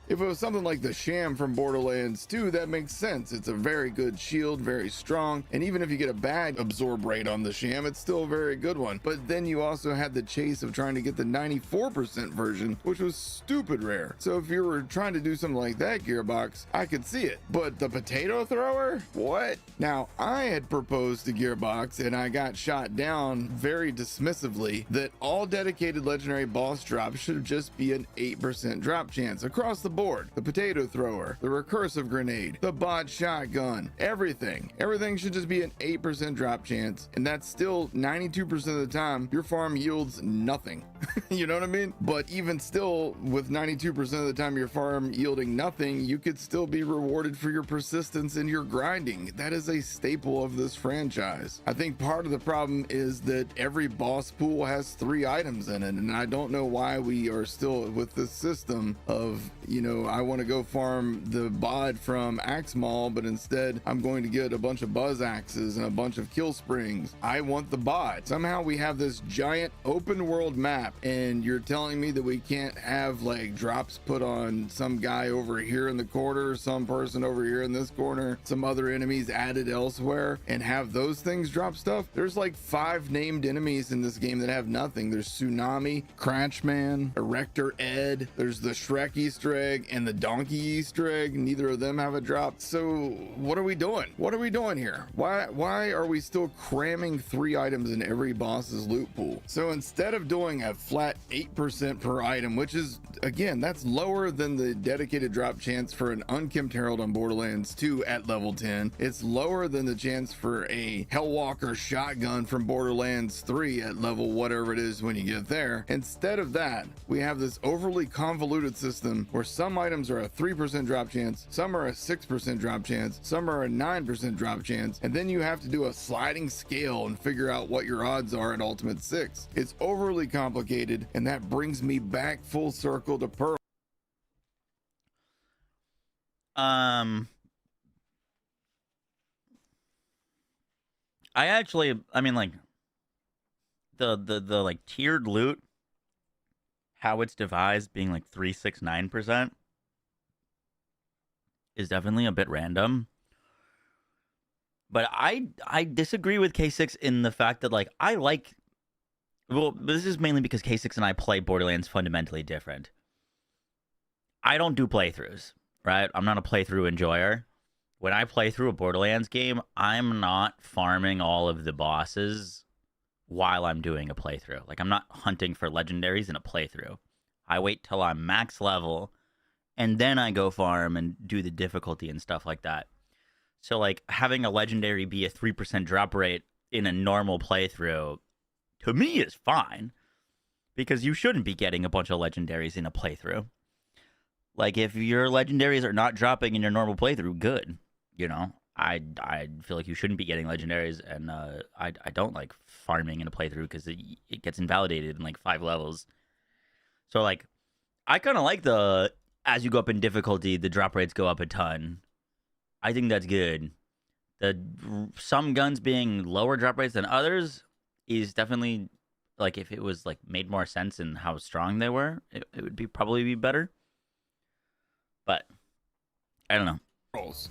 If it was something like the Sham from Borderlands 2, that makes sense. It's a very good shield, very strong, and even if you get a bad absorb rate on the Sham, it's still a very good one. But then you also had the chase of trying to get the 94% version, which was stupid rare. So if you were trying to do something like that, Gearbox, I could see it. But the potato thrower? What? Now, I had proposed to Gearbox, and I got shot down very dismissively, that all dedicated legendary boss drops should just be an 8% drop chance across the board. The potato thrower, the recursive grenade, the bot shotgun, everything should just be an 8% drop chance, and that's still 92% of the time your farm yields nothing. You know what I mean? But even still, with 92% of the time your farm yielding nothing, you could still be rewarded for your persistence and your grinding. That is a staple of this franchise. I think part of the problem is that every boss pool has 3 items in it, and I don't know why we are still with this system of, you know, I want to go farm the bod from Axe Maul, but instead I'm going to get a bunch of buzz axes and a bunch of kill springs. I want the bod. Somehow we have this giant open world map, and you're telling me that we can't have like drops put on some guy over here in the corner, some person over here in this corner, some other enemies added elsewhere, and have those things drop stuff. There's like 5 named enemies in this game that have nothing. There's Tsunami, Cratchman, Erector Ed, there's the Shrek Easter egg and the Donkey Easter egg. Neither of them have a drop. So what are we doing? What are we doing here? Why are we still cramming 3 items in every boss's loot pool? So instead of doing a flat 8% per item, which is, again, that's lower than the dedicated drop chance for an unkempt herald on Borderlands 2 at level 10. It's lower than the chance for a Hellwalker shotgun from Borderlands 3 at level whatever it is when you get there. Instead of that, we have this overly convoluted system where some items are a 3% drop chance, some are a 6% drop chance, some are a 9% drop chance, and then you have to do a sliding scale and figure out what your odds are at ultimate 6. It's overly complicated, and that brings me back full circle to Pearl. I mean, like, the like tiered loot, how it's devised being like 3, 6, 9% is definitely a bit random. But I disagree with K6 in the fact that, like, well, this is mainly because K6 and I play Borderlands fundamentally different. I don't do playthroughs, right? I'm not a playthrough enjoyer. When I play through a Borderlands game, I'm not farming all of the bosses while I'm doing a playthrough. Like, I'm not hunting for legendaries in a playthrough. I wait till I'm max level, and then I go farm and do the difficulty and stuff like that. So, like, having a legendary be a 3% drop rate in a normal playthrough, to me, is fine. Because you shouldn't be getting a bunch of legendaries in a playthrough. Like, if your legendaries are not dropping in your normal playthrough, good. You know, I feel like you shouldn't be getting legendaries, and I don't like farming in a playthrough because it gets invalidated in like 5 levels. So, like, I kind of like the, as you go up in difficulty, the drop rates go up a ton. I think that's good. Some guns being lower drop rates than others is definitely, like, if it was like made more sense in how strong they were, it would probably be better. But I don't know.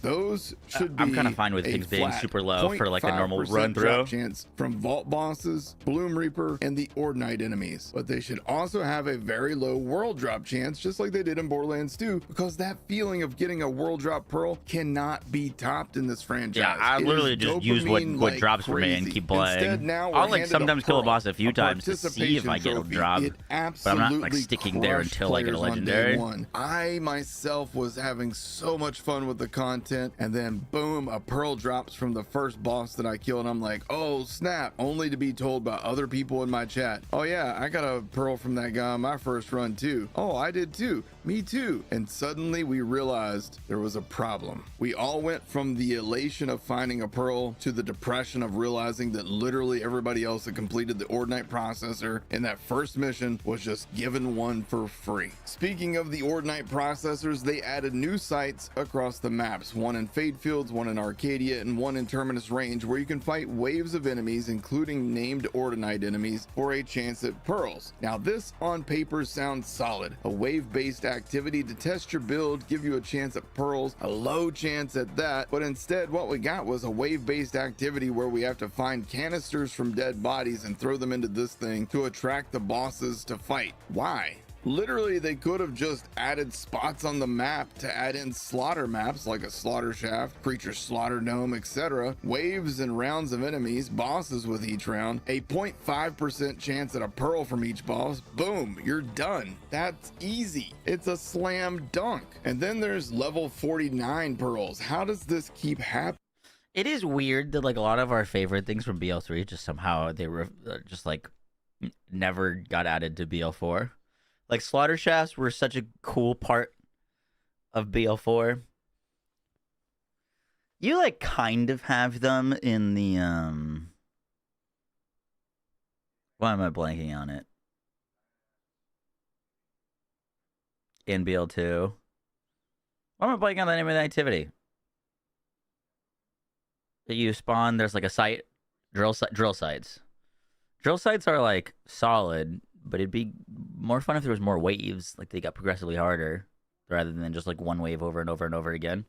Those should be I'm kind of fine with things being super low for like a normal run through. Chance from Vault bosses, Bloom Reaper, and the Ordinite enemies. But they should also have a very low world drop chance, just like they did in Borderlands 2, because that feeling of getting a world drop pearl cannot be topped in this franchise. Yeah, I literally just use what drops for me and keep playing. Instead, now I'll like sometimes kill a boss a few times to see if I get a drop, but I'm not like sticking there until I get a legendary. I myself was having so much fun with the content, and then boom, a pearl drops from the first boss that I killed, and I'm like, oh snap, only to be told by other people in my chat, oh yeah, I got a pearl from that guy on my first run too. Oh, I did too. Me too. And suddenly we realized there was a problem. We all went from the elation of finding a pearl to the depression of realizing that literally everybody else that completed the Ordinite processor in that first mission was just given one for free. Speaking of the Ordinite processors, they added new sites across the maps, one in Fade Fields, one in Arcadia, and one in Terminus Range, where you can fight waves of enemies, including named Ordinite enemies, for a chance at pearls. Now this on paper sounds solid. A wave-based activity to test your build, give you a chance at pearls, a low chance at that, but instead what we got was a wave-based activity where we have to find canisters from dead bodies and throw them into this thing to attract the bosses to fight. Why? Literally, they could have just added spots on the map to add in slaughter maps like a slaughter shaft, creature slaughter dome, etc. Waves and rounds of enemies, bosses with each round, a 0.5% chance at a pearl from each boss. Boom, you're done. That's easy. It's a slam dunk. And then there's level 49 pearls. How does this keep happening? It is weird that like a lot of our favorite things from BL3 just somehow they were just like never got added to BL4. Like slaughter shafts were such a cool part of BL4. You like kind of have them in the why am I blanking on it? In BL2. Why am I blanking on the name of the activity? That you spawn, there's like a site, drill sites. Drill sites are like solid, but it'd be more fun if there was more waves, like they got progressively harder, rather than just like one wave over and over and over again.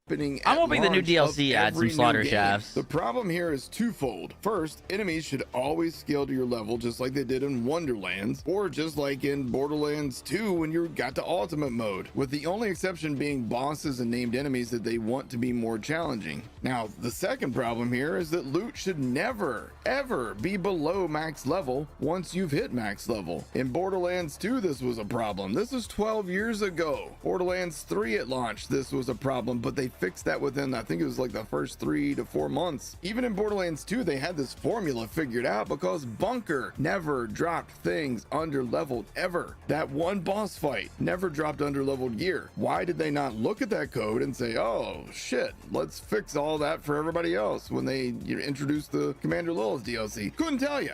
I'm hoping the new DLC adds some slaughter shafts. The problem here is twofold. First, enemies should always scale to your level, just like they did in Wonderlands, or just like in Borderlands 2 when you got to ultimate mode, with the only exception being bosses and named enemies that they want to be more challenging. Now, the second problem here is that loot should never, ever be below max level once you've hit max level. In Borderlands 2, this was a problem. This was 12 years ago. Borderlands 3 at launch, this was a problem, but they fixed that within, I think it was like the first 3 to 4 months. Even in Borderlands 2, they had this formula figured out because Bunker never dropped things under leveled ever. That one boss fight never dropped under leveled gear. Why did they not look at that code and say, oh shit, let's fix all that for everybody else when they introduced the Commander Lilith DLC? Couldn't tell you.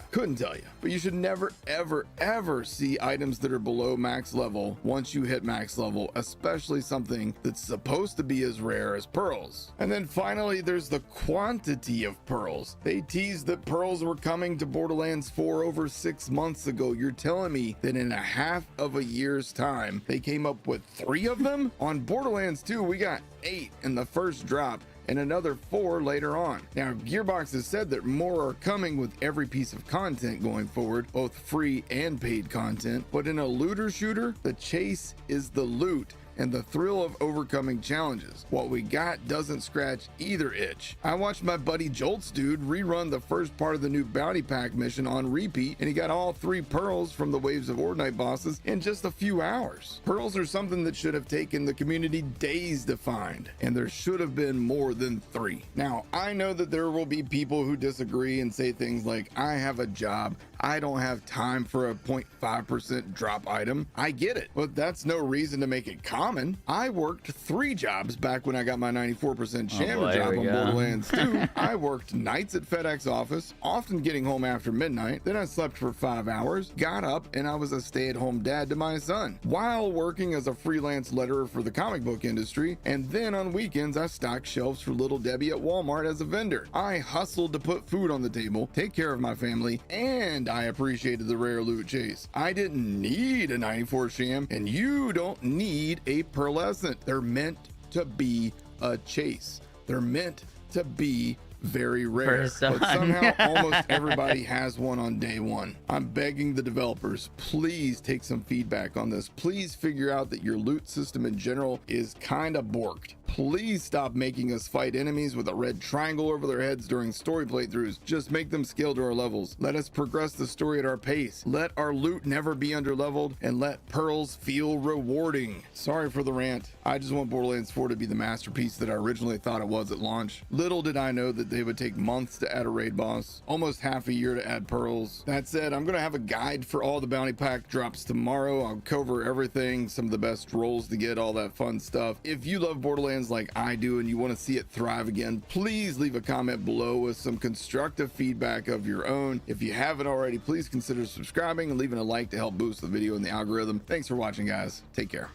But you should never, ever, ever see items that are below max level once you hit max level, especially something that's supposed to be as rare as pearls. And then finally, there's the quantity of pearls. They teased that pearls were coming to Borderlands 4 over 6 months ago. You're telling me that in a half of a year's time, they came up with 3 of them? On Borderlands 2, we got 8 in the first drop and another 4 later on. Now, Gearbox has said that more are coming with every piece of content going forward, both free and paid content, but in a looter shooter, the chase is the loot and the thrill of overcoming challenges. What we got doesn't scratch either itch. I watched my buddy Jolts dude rerun the first part of the new bounty pack mission on repeat, and he got all 3 pearls from the waves of Ordinite bosses in just a few hours. Pearls are something that should have taken the community days to find, and there should have been more than 3. Now, I know that there will be people who disagree and say things like, I have a job, I don't have time for a 0.5% drop item. I get it, but that's no reason to make it common. I worked 3 jobs back when I got my 94% Shammer job on Borderlands 2. I worked nights at FedEx office, often getting home after midnight. Then I slept for 5 hours, got up, and I was a stay-at-home dad to my son, while working as a freelance letterer for the comic book industry. And then on weekends, I stocked shelves for Little Debbie at Walmart as a vendor. I hustled to put food on the table, take care of my family, and I appreciated the rare loot chase. I didn't need a 94 sham, and you don't need a pearlescent. They're meant to be a chase. They're meant to be very rare, Son. but somehow almost everybody has one on day one. I'm begging the developers, please take some feedback on this. Please figure out that your loot system in general is kind of borked. Please stop making us fight enemies with a red triangle over their heads during story playthroughs. Just make them scale to our levels. Let us progress the story at our pace. Let our loot never be underleveled, and let pearls feel rewarding. Sorry for the rant. I just want Borderlands 4 to be the masterpiece that I originally thought it was at launch. Little did I know that they would take months to add a raid boss, almost half a year to add pearls. That said, I'm gonna have a guide for all the bounty pack drops tomorrow. I'll cover everything, some of the best rolls to get, all that fun stuff. If you love Borderlands like I do and you want to see it thrive again, please leave a comment below with some constructive feedback of your own. If you haven't already, please consider subscribing and leaving a like to help boost the video in the algorithm. Thanks for watching, guys. Take care.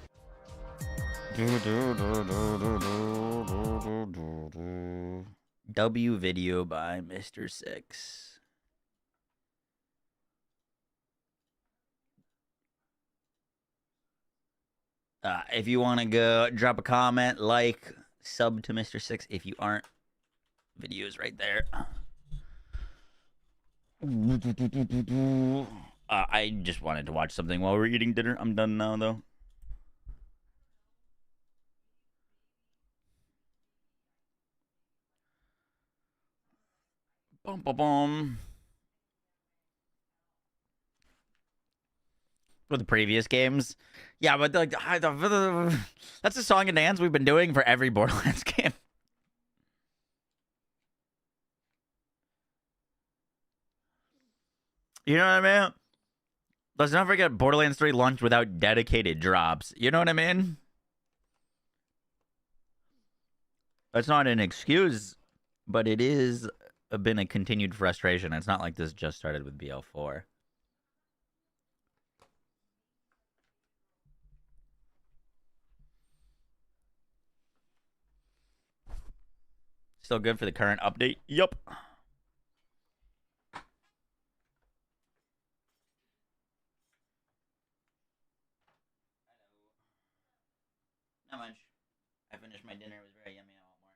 W video by Mr. Six. If you want to go drop a comment, like, sub to Mr. Six if you aren't. Videos right there. I just wanted to watch something while we're eating dinner. I'm done now, though. Bum, bum, bum. With the previous games. Yeah, but like that's a song and dance we've been doing for every Borderlands game. You know what I mean? Let's not forget Borderlands 3 launched without dedicated drops. You know what I mean? That's not an excuse, but it is been a continued frustration. It's not like this just started with BL4. Still good for the current update? Yup. Not much. I finished my dinner. It was very yummy. I want more.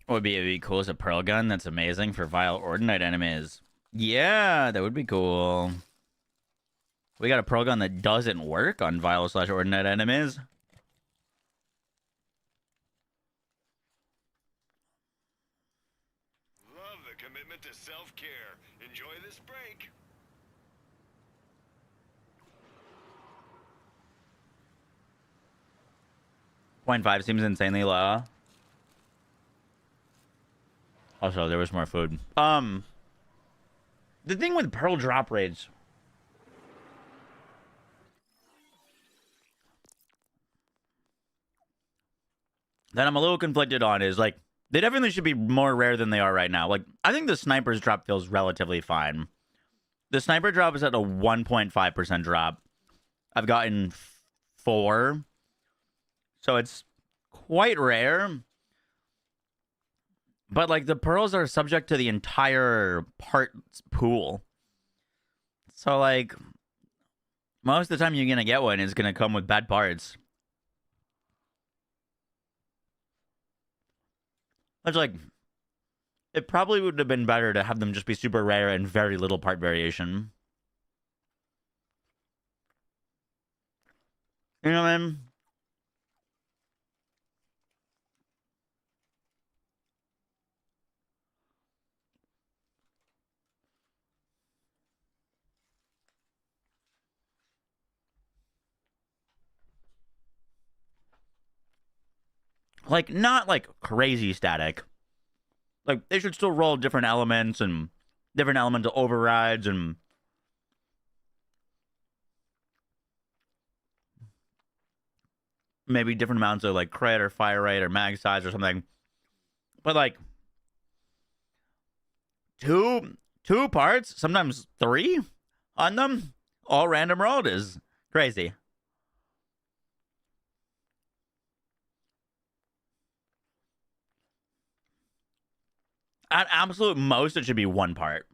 What would be cool as a pearl gun that's amazing for vile ordinate enemies. Yeah, that would be cool. We got a pearl gun that doesn't work on vile / ordinate enemies. Love the commitment to self-care. Enjoy this break. .5 seems insanely low. Also, there was more food. The thing with pearl drop rates that I'm a little conflicted on is, like, they definitely should be more rare than they are right now. Like, I think the sniper's drop feels relatively fine. The sniper drop is at a 1.5% drop. I've gotten 4. So it's quite rare. But, like, the pearls are subject to the entire parts pool. So, like, most of the time you're going to get one is going to come with bad parts. It's like, it probably would have been better to have them just be super rare and very little part variation. You know what I mean? Like, not like crazy static. Like, they should still roll different elements and different elemental overrides and maybe different amounts of like crit or fire rate or mag size or something. But like, two parts, sometimes 3 on them, all random rolled is crazy. At absolute most, it should be 1 part.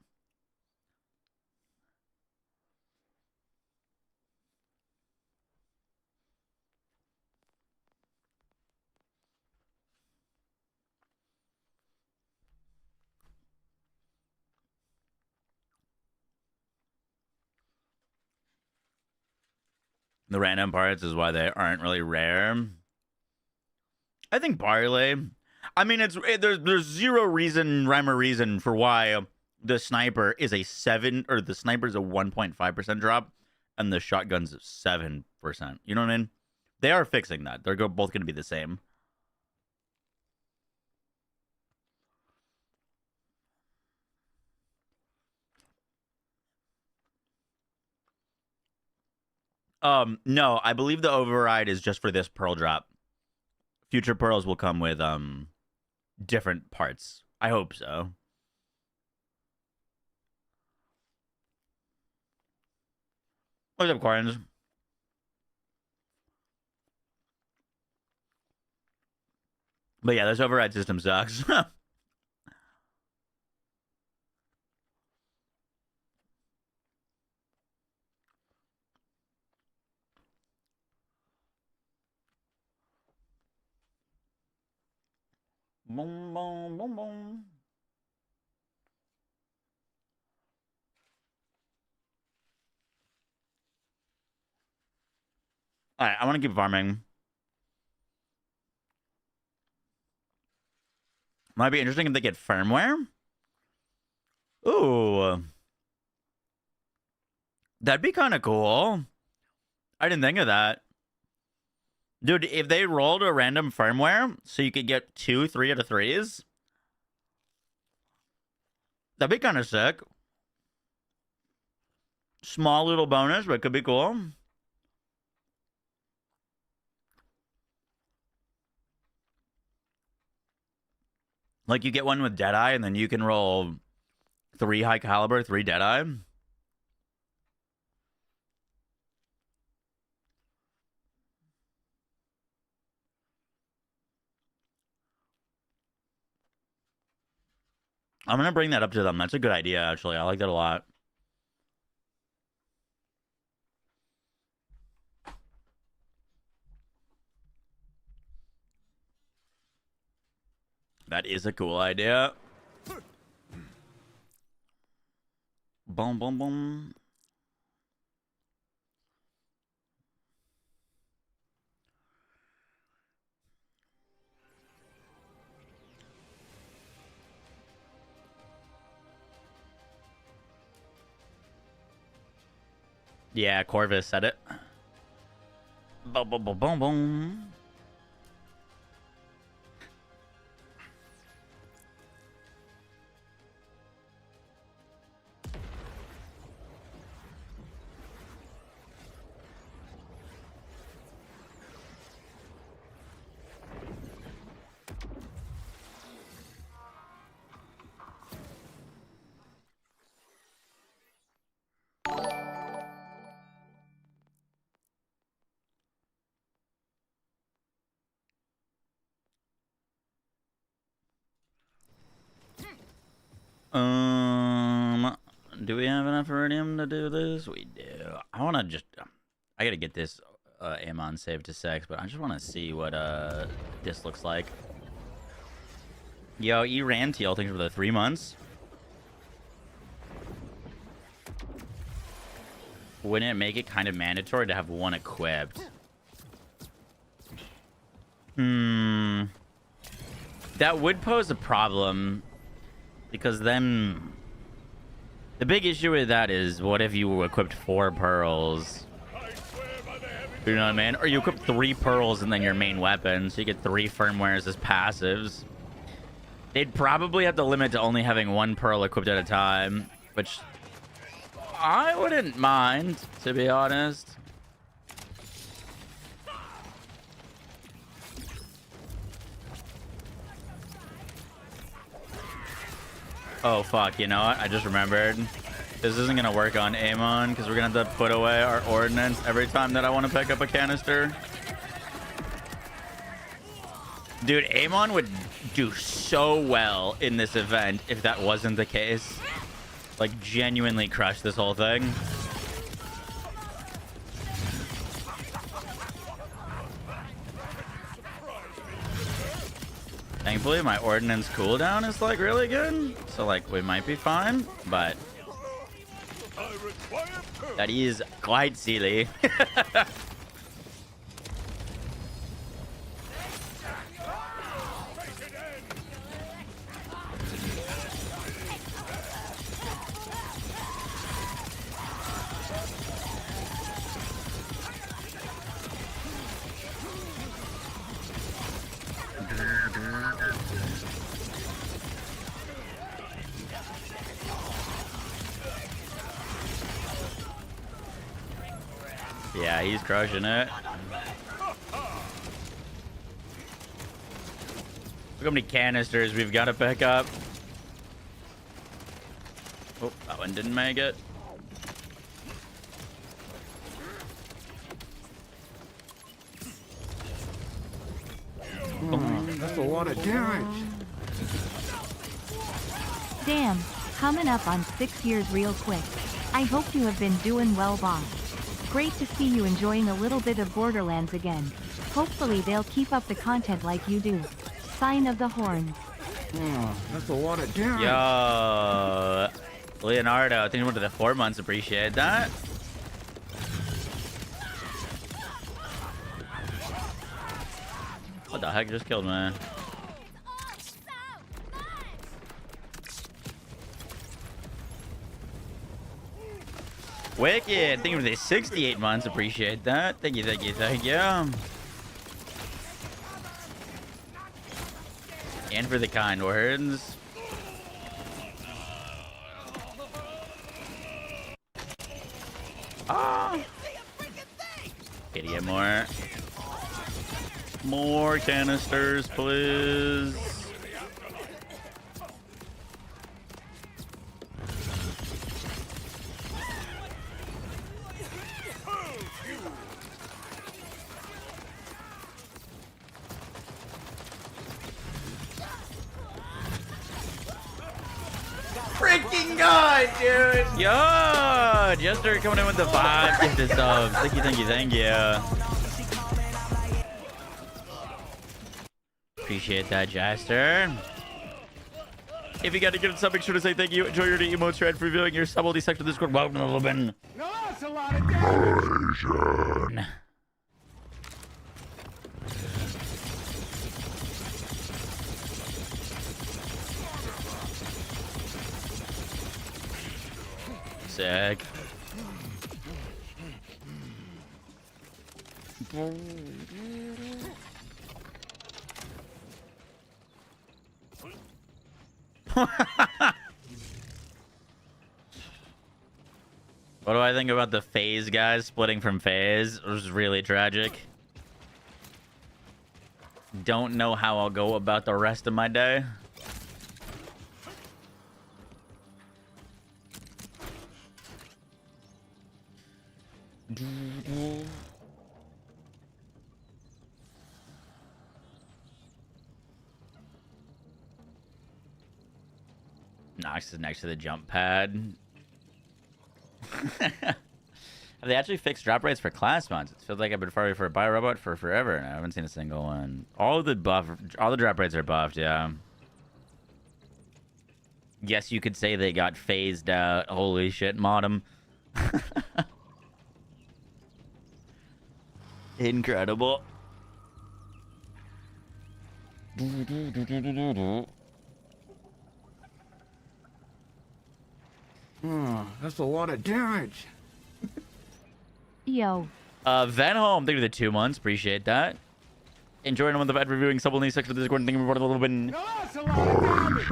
The random parts is why they aren't really rare. I think Barley. I mean, there's zero rhyme or reason for why the sniper is a 7 or the sniper is a 1.5% drop and the shotgun's 7%. You know what I mean? They are fixing that. They're both going to be the same. No, I believe the override is just for this pearl drop. Future pearls will come with different parts. I hope so. What's up, Coins? But yeah, this override system sucks. Boom, boom, boom, boom. All right, I want to keep farming. Might be interesting if they get firmware. Ooh. That'd be kind of cool. I didn't think of that. Dude, if they rolled a random firmware so you could get 2 3 out of 3s, that'd be kind of sick. Small little bonus, but it could be cool. Like you get one with Deadeye and then you can roll 3 high caliber, 3 Deadeye. I'm going to bring that up to them. That's a good idea, actually. I like that a lot. That is a cool idea. Boom, boom, boom. Yeah, Corvus said it. Boom, boom, boom, boom, boom. Do we have enough iridium to do this? We do. I want to just... I got to get this Amon saved to sex, but I just want to see what this looks like. Yo, Rantiel, thanks for the 3 months. Wouldn't it make it kind of mandatory to have 1 equipped? That would pose a problem. Because then... The big issue with that is, what if you equipped 4 pearls? You know what I mean? Or you equip 3 pearls and then your main weapon, so you get 3 firmwares as passives. They'd probably have to limit to only having 1 pearl equipped at a time, which I wouldn't mind, to be honest. Oh, fuck. You know what? I just remembered. This isn't going to work on Amon because we're going to have to put away our ordnance every time that I want to pick up a canister. Dude, Amon would do so well in this event if that wasn't the case. Like, genuinely crush this whole thing. Thankfully, my ordnance cooldown is, like, really good. So, like, we might be fine. But that is quite silly. Yeah, he's crushing it. Look how many canisters we've got to pick up. Oh, that one didn't make it. That's a lot of damage. Damn, coming up on 6 years real quick. I hope you have been doing well, boss. Great to see you enjoying a little bit of Borderlands again. Hopefully they'll keep up the content like you do. Sign of the horns. That's a lot of damage. Yo, Leonardo, I think you went to the 4 months. Appreciate that. What the heck just killed me? Wicked. Thank you for the 68 months. Appreciate that. Thank you, thank you, thank you. And for the kind words. Ah. Okay, to get more canisters, please. Freaking God, dude! Yo! Jester coming in with the 5 gifted subs. Thank you, thank you, thank you. Appreciate that, Jester. If you got to give it sub, make sure to say thank you. Enjoy your emotes, for reviewing your sub multi section Discord. Welcome to the Lubin. No, that's a lot of damage. Sick. What do I think about the FaZe guys splitting from FaZe? It was really tragic. Don't know how I'll go about the rest of my day. Nox is next to the jump pad. Have they actually fixed drop rates for class mods? It feels like I've been farming for a bio robot for forever, and I haven't seen a single one. All the drop rates are buffed, yeah. Yes, you could say they got phased out. Holy shit, modem. Incredible. That's a lot of damage. Yo. Venholm, thank you for the 2 months. Appreciate that. Enjoying the month of ad reviewing sub only section of the Discord. Thank you for a little bit. No, that's a lot of damage.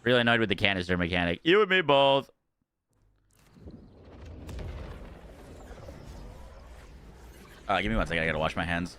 Really annoyed with the canister mechanic. You and me both. Give me 1 second. I gotta wash my hands.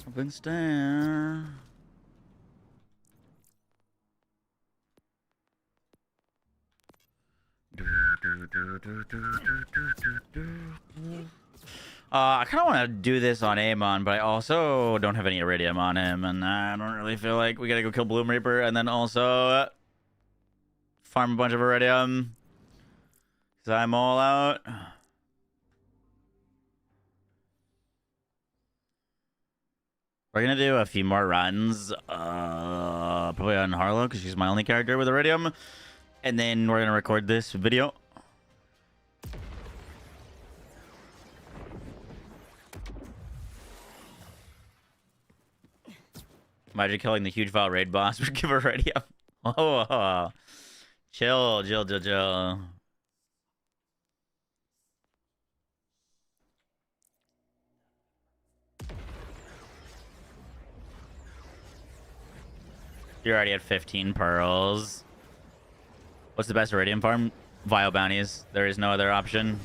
Open stair. I kind of want to do this on Amon, but I also don't have any Iridium on him, and I don't really feel like we gotta go kill Bloom Reaper and then also farm a bunch of Iridium. Because I'm all out. We're gonna do a few more runs, probably on Harlow, because she's my only character with Iridium. And then we're gonna record this video. Imagine killing the huge Val raid boss would give her Iridium. Oh, chill. You're already at 15 pearls. What's the best Iridium farm? Vile bounties. There is no other option.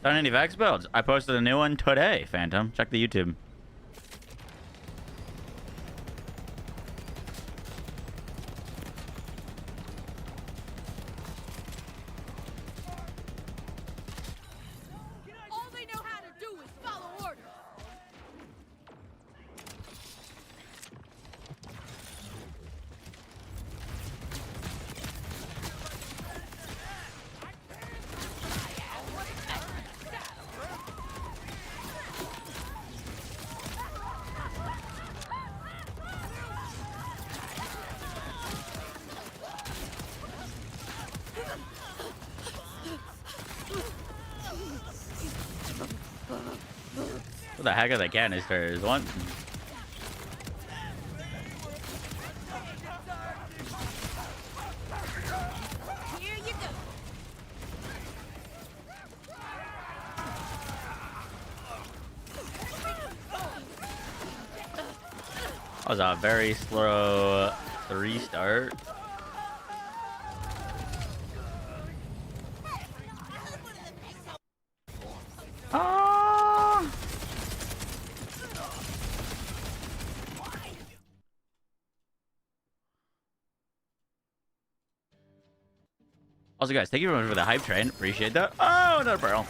Done any Vex builds? I posted a new one today, Phantom. Check the YouTube. All they know how to do is follow orders. What the heck are the canisters? One. Here you go. That was a very slow restart. Also, guys, thank you very much for the hype train. Appreciate that. Oh, another pearl.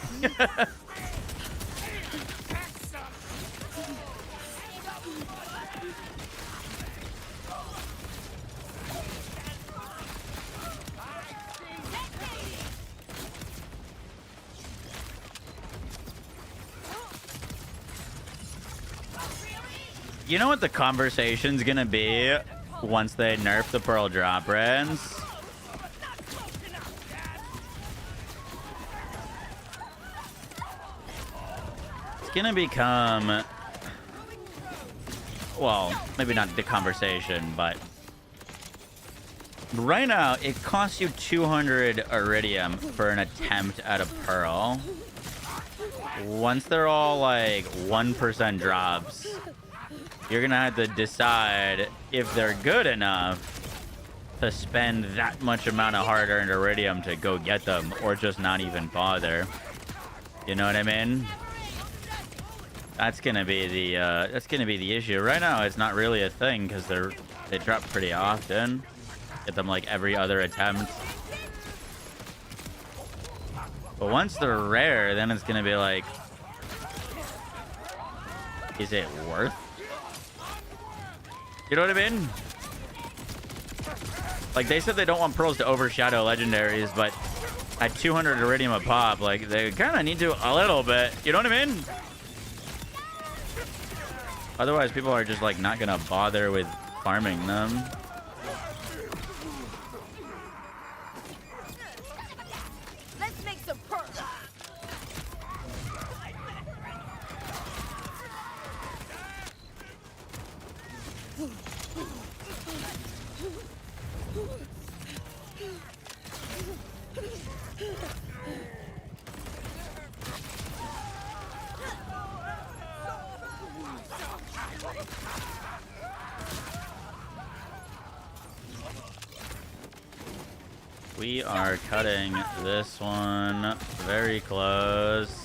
You know what the conversation's gonna be once they nerf the pearl drop rans? It's gonna become, well, maybe not the conversation, but right now it costs you 200 Iridium for an attempt at a pearl. Once they're all like 1% drops, you're gonna have to decide if they're good enough to spend that much amount of hard-earned Iridium to go get them, or just not even bother. You know what I mean? That's gonna be the issue. Right now, it's not really a thing because they drop pretty often. Get them like every other attempt. But once they're rare, then it's gonna be like, is it worth? You know what I mean? Like, they said they don't want pearls to overshadow legendaries, but at 200 Iridium a pop, like, they kind of need to a little bit. You know what I mean? Otherwise, people are just, like, not gonna bother with farming them. Let's make some pearls. We are cutting this one very close.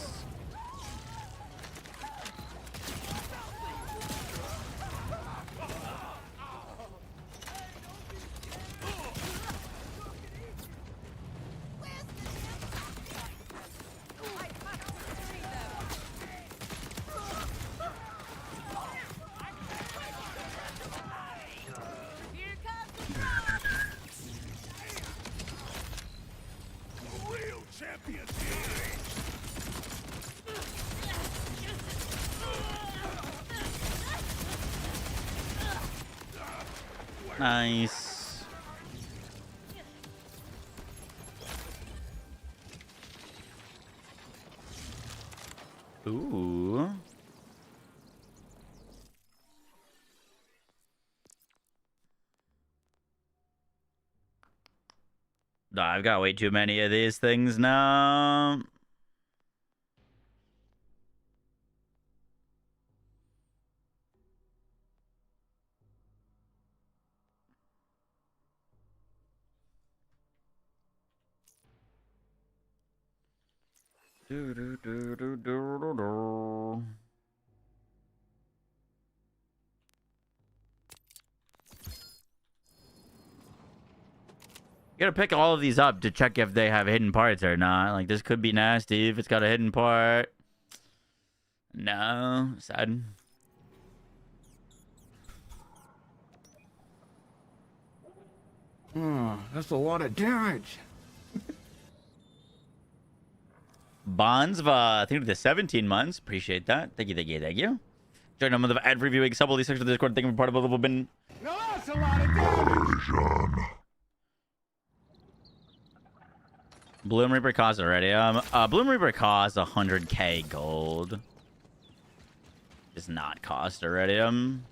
Nice. Ooh. No, I've got way too many of these things now. Do, do, do, do, do, do, do. You gotta pick all of these up to check if they have hidden parts or not. Like, this could be nasty if it's got a hidden part. No, sad. That's a lot of damage. Bonds, I think the 17 months. Appreciate that. Thank you, thank you, thank you. Join a month of ad reviewing sub all these sections of the Discord. Thank you for part of a little bit. No, that's a lot of damage. Bloom Reaper costs already. Bloom Reaper costs 100k gold. Does not cost iridium.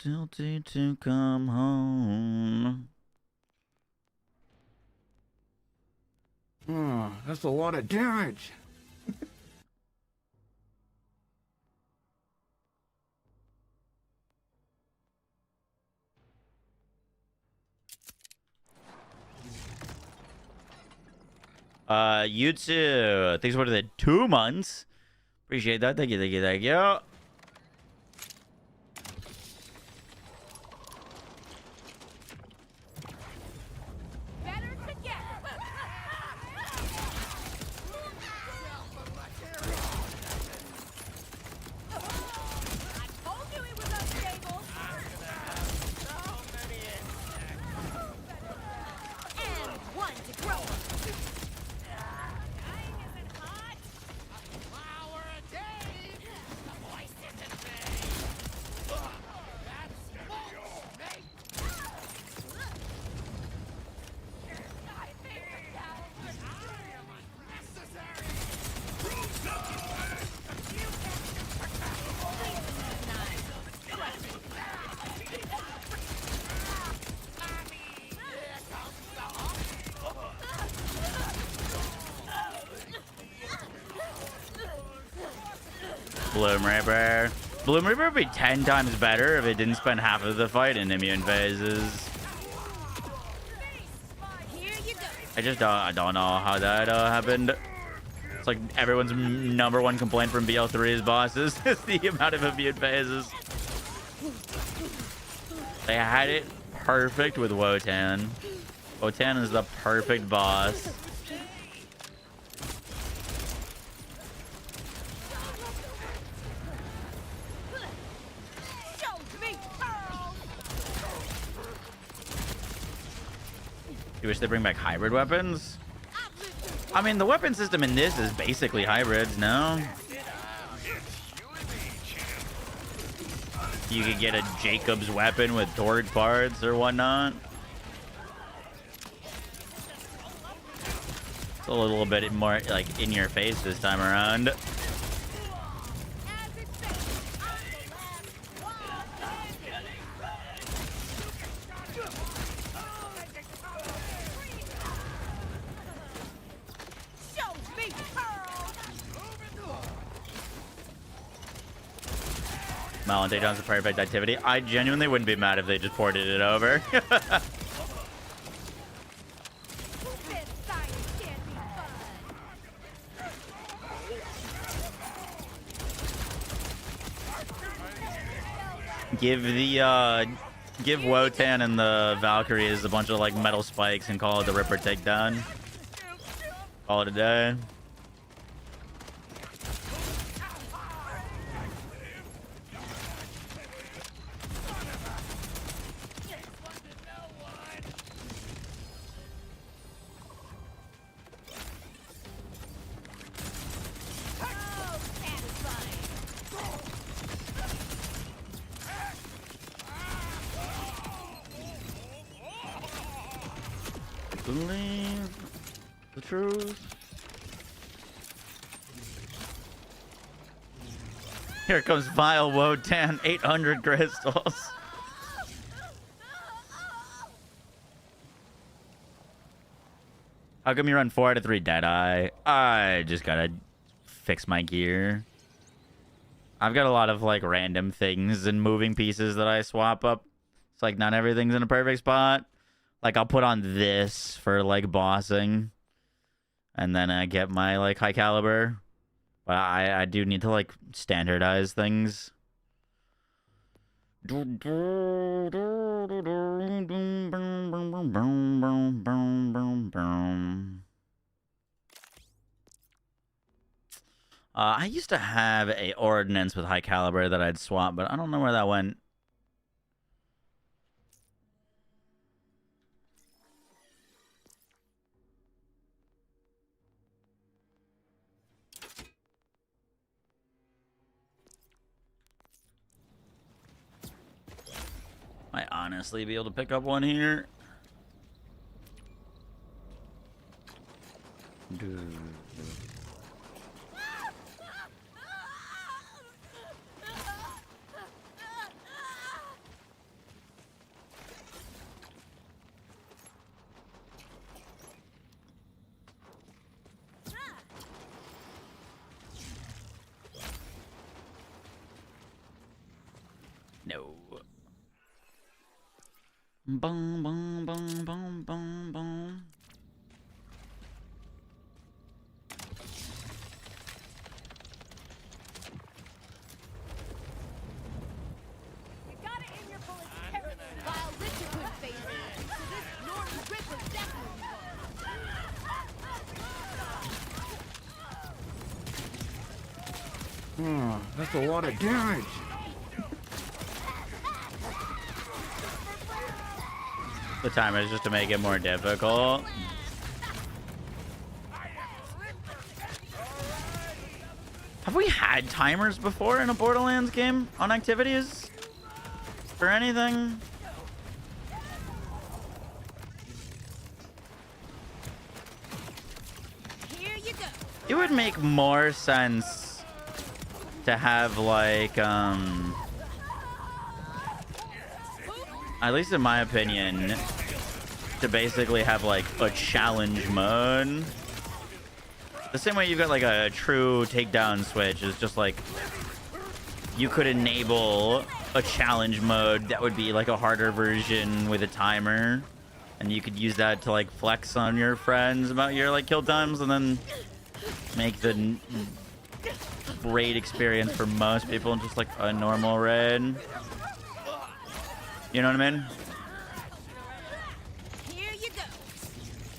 Guilty to come home. That's a lot of damage. You too. Thanks for the 2 months. Appreciate that. Thank you, thank you, thank you. Bloom Reaper. Bloom Reaper would be 10 times better if it didn't spend half of the fight in immune phases. I don't know how that happened. It's like everyone's #1 complaint from BL3's bosses is the amount of immune phases. They had it perfect with Wotan. Wotan is the perfect boss. You wish they bring back hybrid weapons? I mean, the weapon system in this is basically hybrids, no? You could get a Jacob's weapon with Torgue parts or whatnot. It's a little bit more like in your face this time around. Melon takedown's the perfect activity. I genuinely wouldn't be mad if they just ported it over. Give Wotan and the Valkyries a bunch of like metal spikes and call it the Ripper takedown. Call it a day. Believe the truth. Here comes Vile Wotan, 800 crystals. How come you run 4 out of 3 Deadeye? I just gotta fix my gear. I've got a lot of like random things and moving pieces that I swap up. It's like not everything's in a perfect spot. Like I'll put on this for like bossing, and then I get my like high caliber. But I do need to like standardize things. I used to have a ordnance with high caliber that I'd swap, but I don't know where that went. Might honestly be able to pick up one here. No. Boom, boom, boom, boom, boom, boom. You got it in your bullets, while Richard couldn't face it, so this Norton Ripper definitely Oh, that's a lot of damage. The timer is just to make it more difficult. Have we had timers before in a Borderlands game on activities? For anything? Here you go. It would make more sense to have like at least in my opinion, to basically have like a challenge mode. The same way you've got like a true takedown switch is just like you could enable a challenge mode that would be like a harder version with a timer, and you could use that to like flex on your friends about your like kill times, and then make the raid experience for most people just like a normal raid. You know what I mean? Here you go.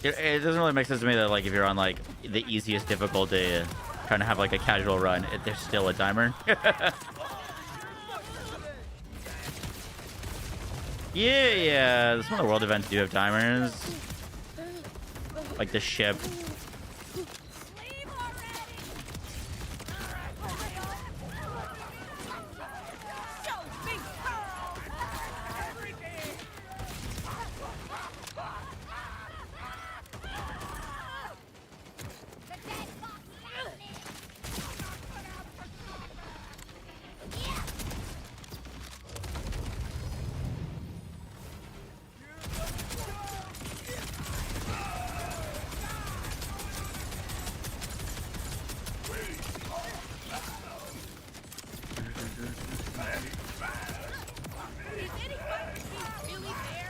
It doesn't really make sense to me that like if you're on like the easiest difficulty trying to have like a casual run, there's still a timer. Yeah, some of the world events do have timers. Like the ship.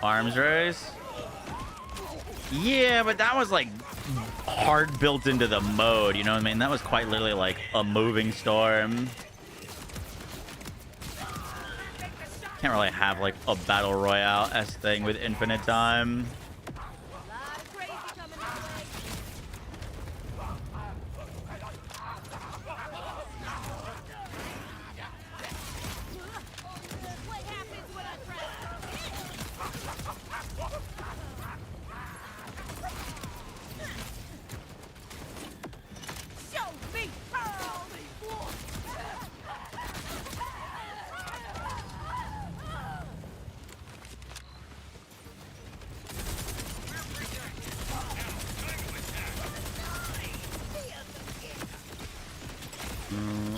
Arms race. Yeah, but that was like hard built into the mode, you know what I mean? That was quite literally like a moving storm. Can't really have like a battle royale-esque thing with infinite time.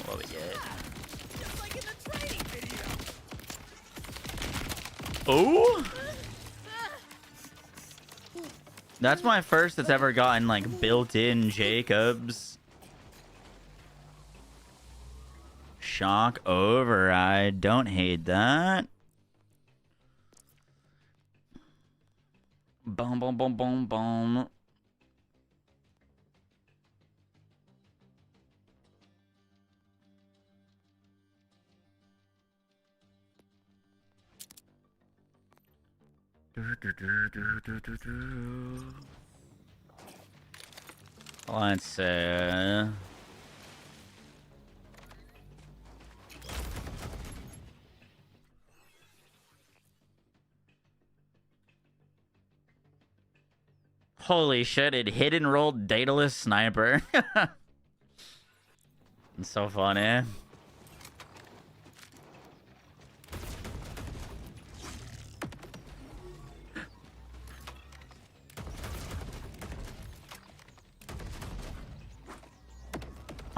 What we get? Oh, that's my first that's ever gotten like built-in Jacobs. Shock override. Don't hate that. Boom, boom, boom, boom, boom. Let's see. Holy shit, it hit and rolled Daedalus Sniper. It's so funny.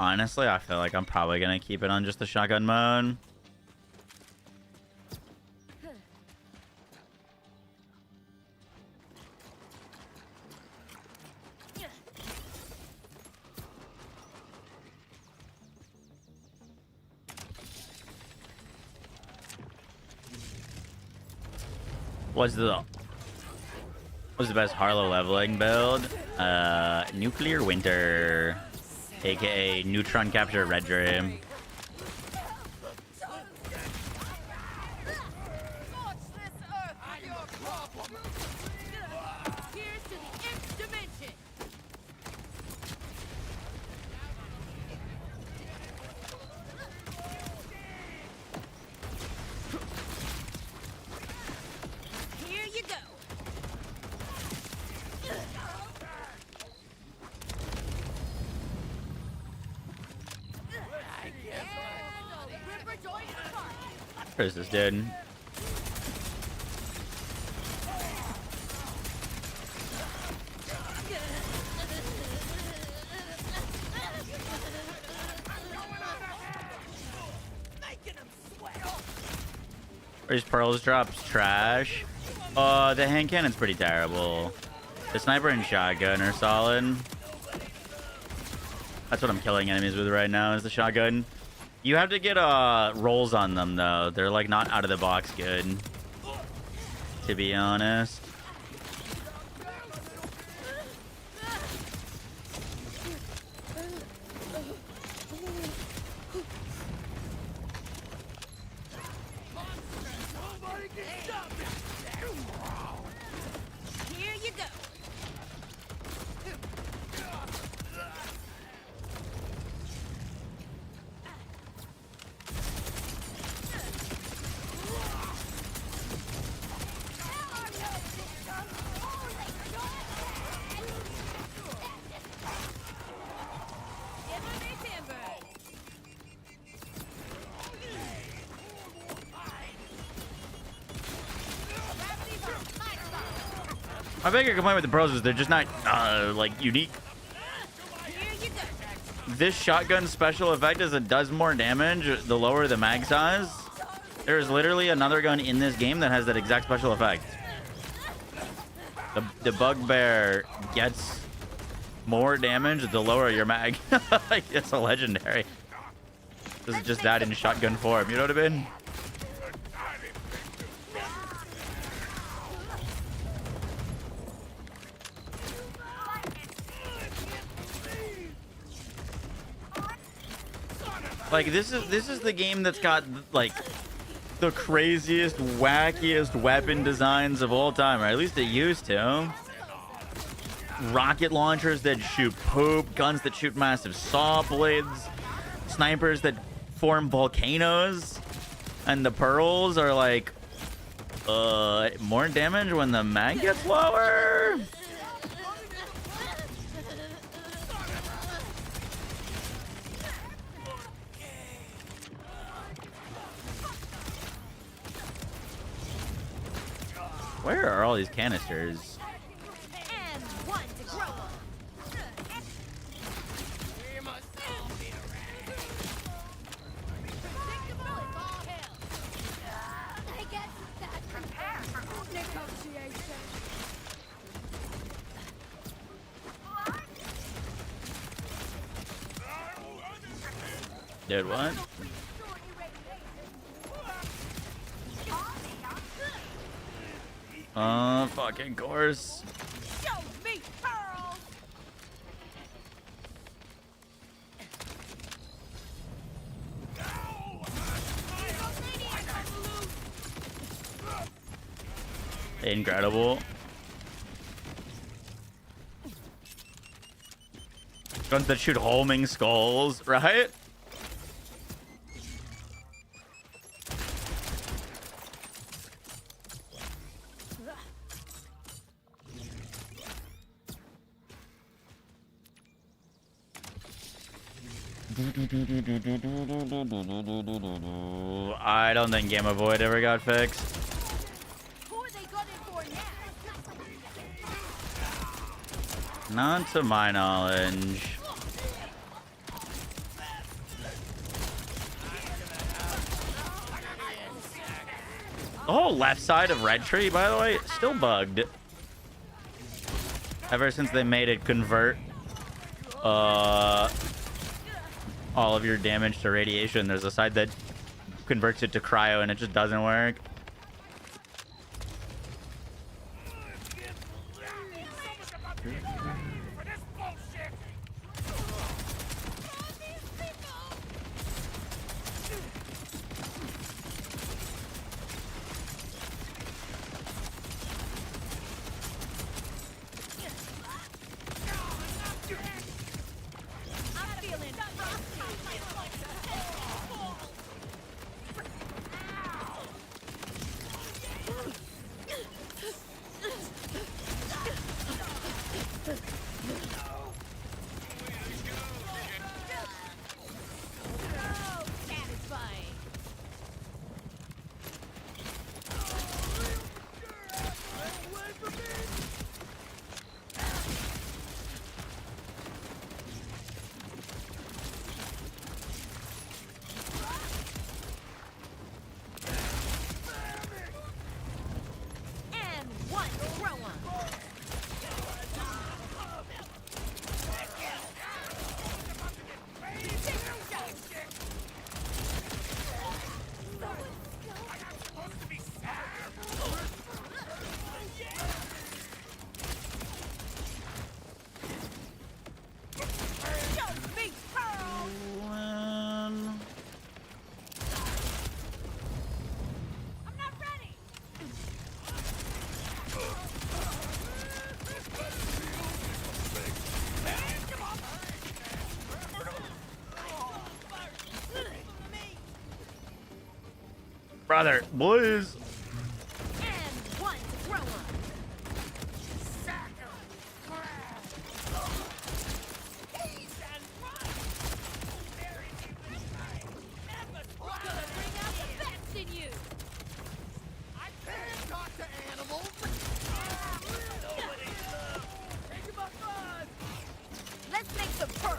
Honestly, I feel like I'm probably gonna keep it on just the shotgun mode. What's the best Harlow leveling build? Nuclear Winter, aka Neutron Capture Red Dream. Where's this dude? Where's Pearl's drops? Trash. The hand cannon's pretty terrible. The sniper and shotgun are solid. That's what I'm killing enemies with right now, is the shotgun. You have to get rolls on them though. They're like not out of the box good, to be honest. Here you go. My bigger complaint with the pros is they're just not like unique. This shotgun special effect is it does more damage the lower the mag size. There's literally another gun in this game that has that exact special effect. The bugbear gets more damage the lower your mag. Like, it's a legendary. This is just that in shotgun form, you know what I mean? Like this is the game that's got like the craziest, wackiest weapon designs of all time, or at least it used to. Rocket launchers that shoot poop, guns that shoot massive saw blades, snipers that form volcanoes, and the pearls are like more damage when the mag gets lower. Where are all these canisters? And one to grow on. I guess that's prepare for negotiation. Dude, what? Fucking course. Show me pearls. Incredible. Guns that shoot homing skulls, right? I don't think Gamma Void ever got fixed. Who are they gunning for now? Not to my knowledge. Oh, left side of Red Tree, by the way, still bugged. Ever since they made it convert all of your damage to radiation, there's a side that converts it to cryo and it just doesn't work. Brother, boys. And one to throw on. Gonna bring out the best in you. I can't talk to animals. Taking my fun. Let's make some pearls.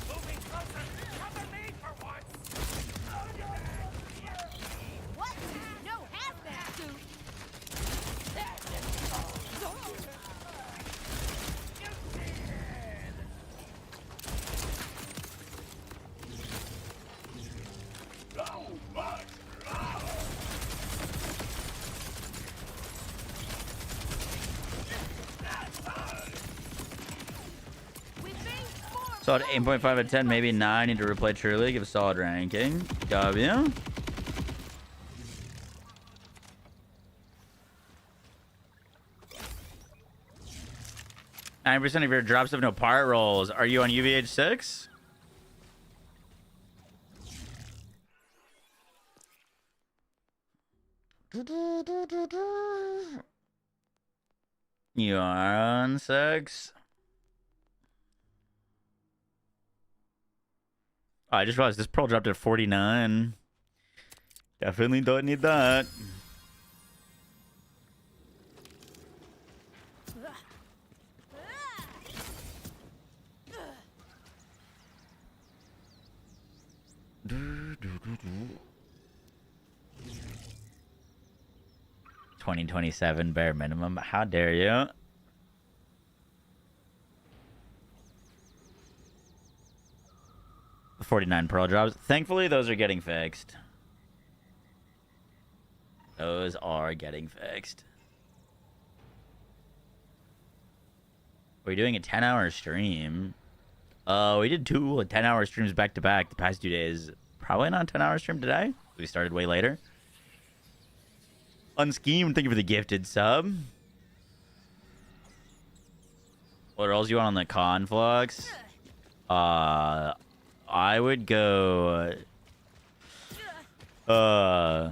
Moving So at 8.5 out of 10, maybe 9. Need to replay truly. Give a solid ranking. W. % of your drops have no part rolls. Are you on UVH6? You are on 6. Oh, I just realized this pearl dropped at 49. Definitely don't need that. Do, do, do, do. 2027 bare minimum. How dare you? The 49 pearl drops. Thankfully, those are getting fixed. Those are getting fixed. We're doing a 10-hour stream. We did 2 10-hour streams back to back the past 2 days. Probably not a 10-hour stream today. We started way later. Unscheme, thank you for the gifted sub. What rolls you on the conflux? I would go. I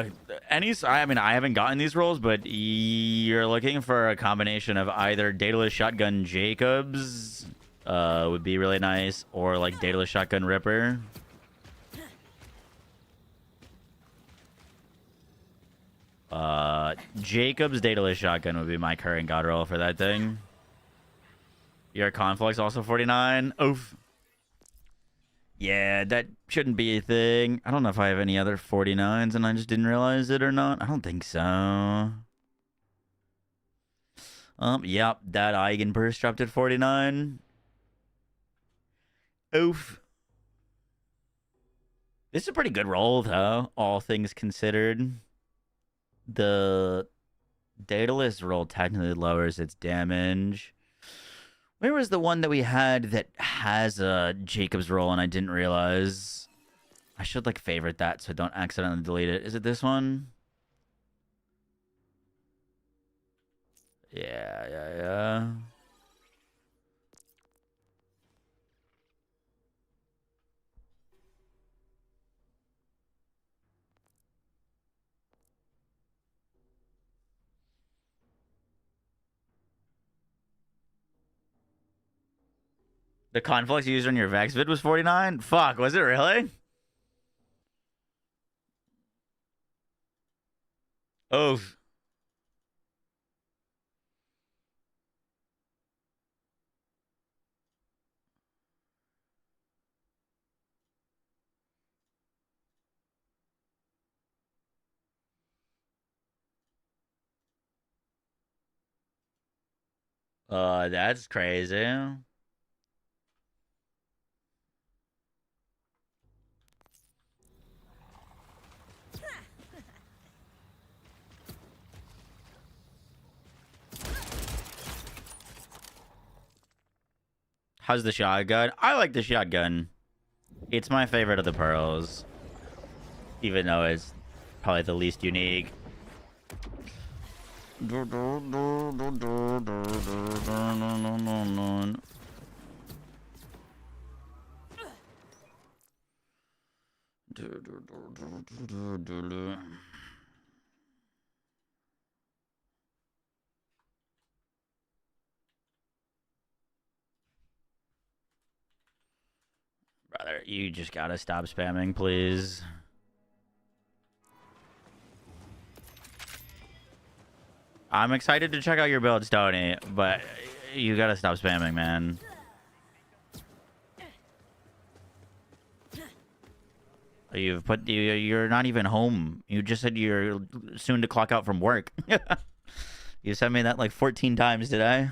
mean, I haven't gotten these rolls, but you're looking for a combination of either Daedalus Shotgun Jacobs, would be really nice, or like Daedalus Shotgun Ripper. Jacob's Daedalus Shotgun would be my current god roll for that thing. Your conflicts also 49. Oof. Yeah, that shouldn't be a thing. I don't know if I have any other 49s and I just didn't realize it or not. I don't think so. Yep, that Eigenburst dropped at 49. Oof. This is a pretty good roll, though, all things considered. The Daedalus roll technically lowers its damage. Where was the one that we had that has a Jacob's roll and I didn't realize? I should like favorite that so I don't accidentally delete it. Is it this one? Yeah. The conflicts used on your Vex vid was 49? Fuck, was it really? Oh. That's crazy. How's the shotgun? I like the shotgun. It's my favorite of the pearls. Even though it's probably the least unique. Brother, you just gotta stop spamming, please. I'm excited to check out your builds, Tony, but you gotta stop spamming, man. You're not even home. You just said you're soon to clock out from work. You sent me that like 14 times today.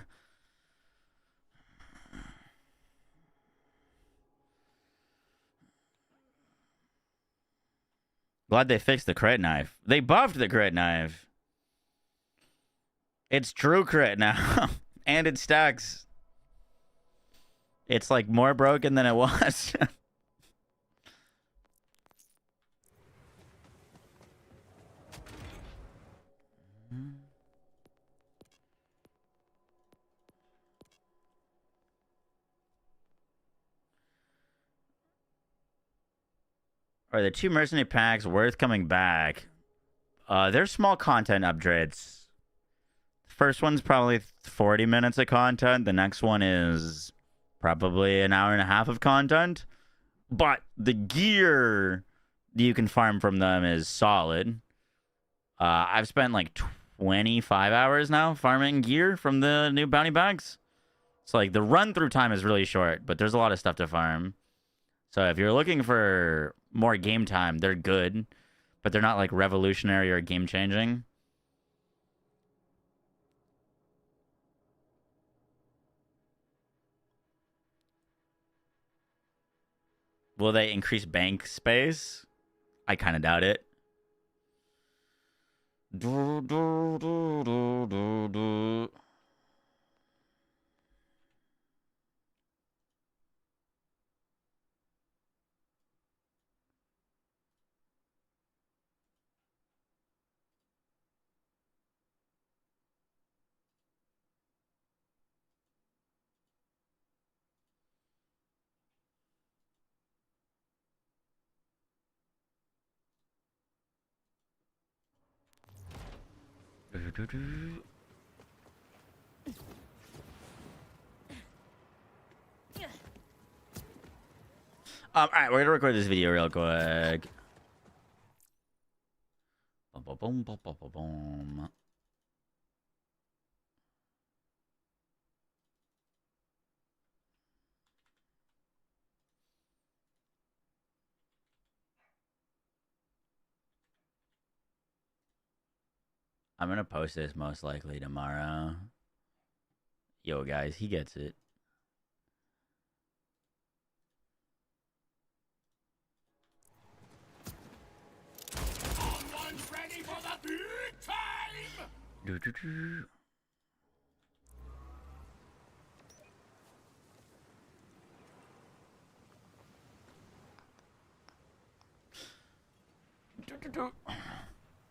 Glad they fixed the crit knife. They buffed the crit knife. It's true crit now. And it stacks. It's like more broken than it was. Are the 2 mercenary packs worth coming back? They're small content upgrades. The first one's probably 40 minutes of content. The next one is probably an hour and a half of content. But the gear you can farm from them is solid. I've spent like 25 hours now farming gear from the new bounty bags. So like the run through time is really short, but there's a lot of stuff to farm. So if you're looking for more game time, they're good, but they're not like revolutionary or game changing. Will they increase bank space? I kind of doubt it. All right, we're gonna record this video real quick. Boom, boom, boom, boom, boom, boom, boom. I'm gonna post this most likely tomorrow. Yo, guys, he gets it. Someone's ready for the big time!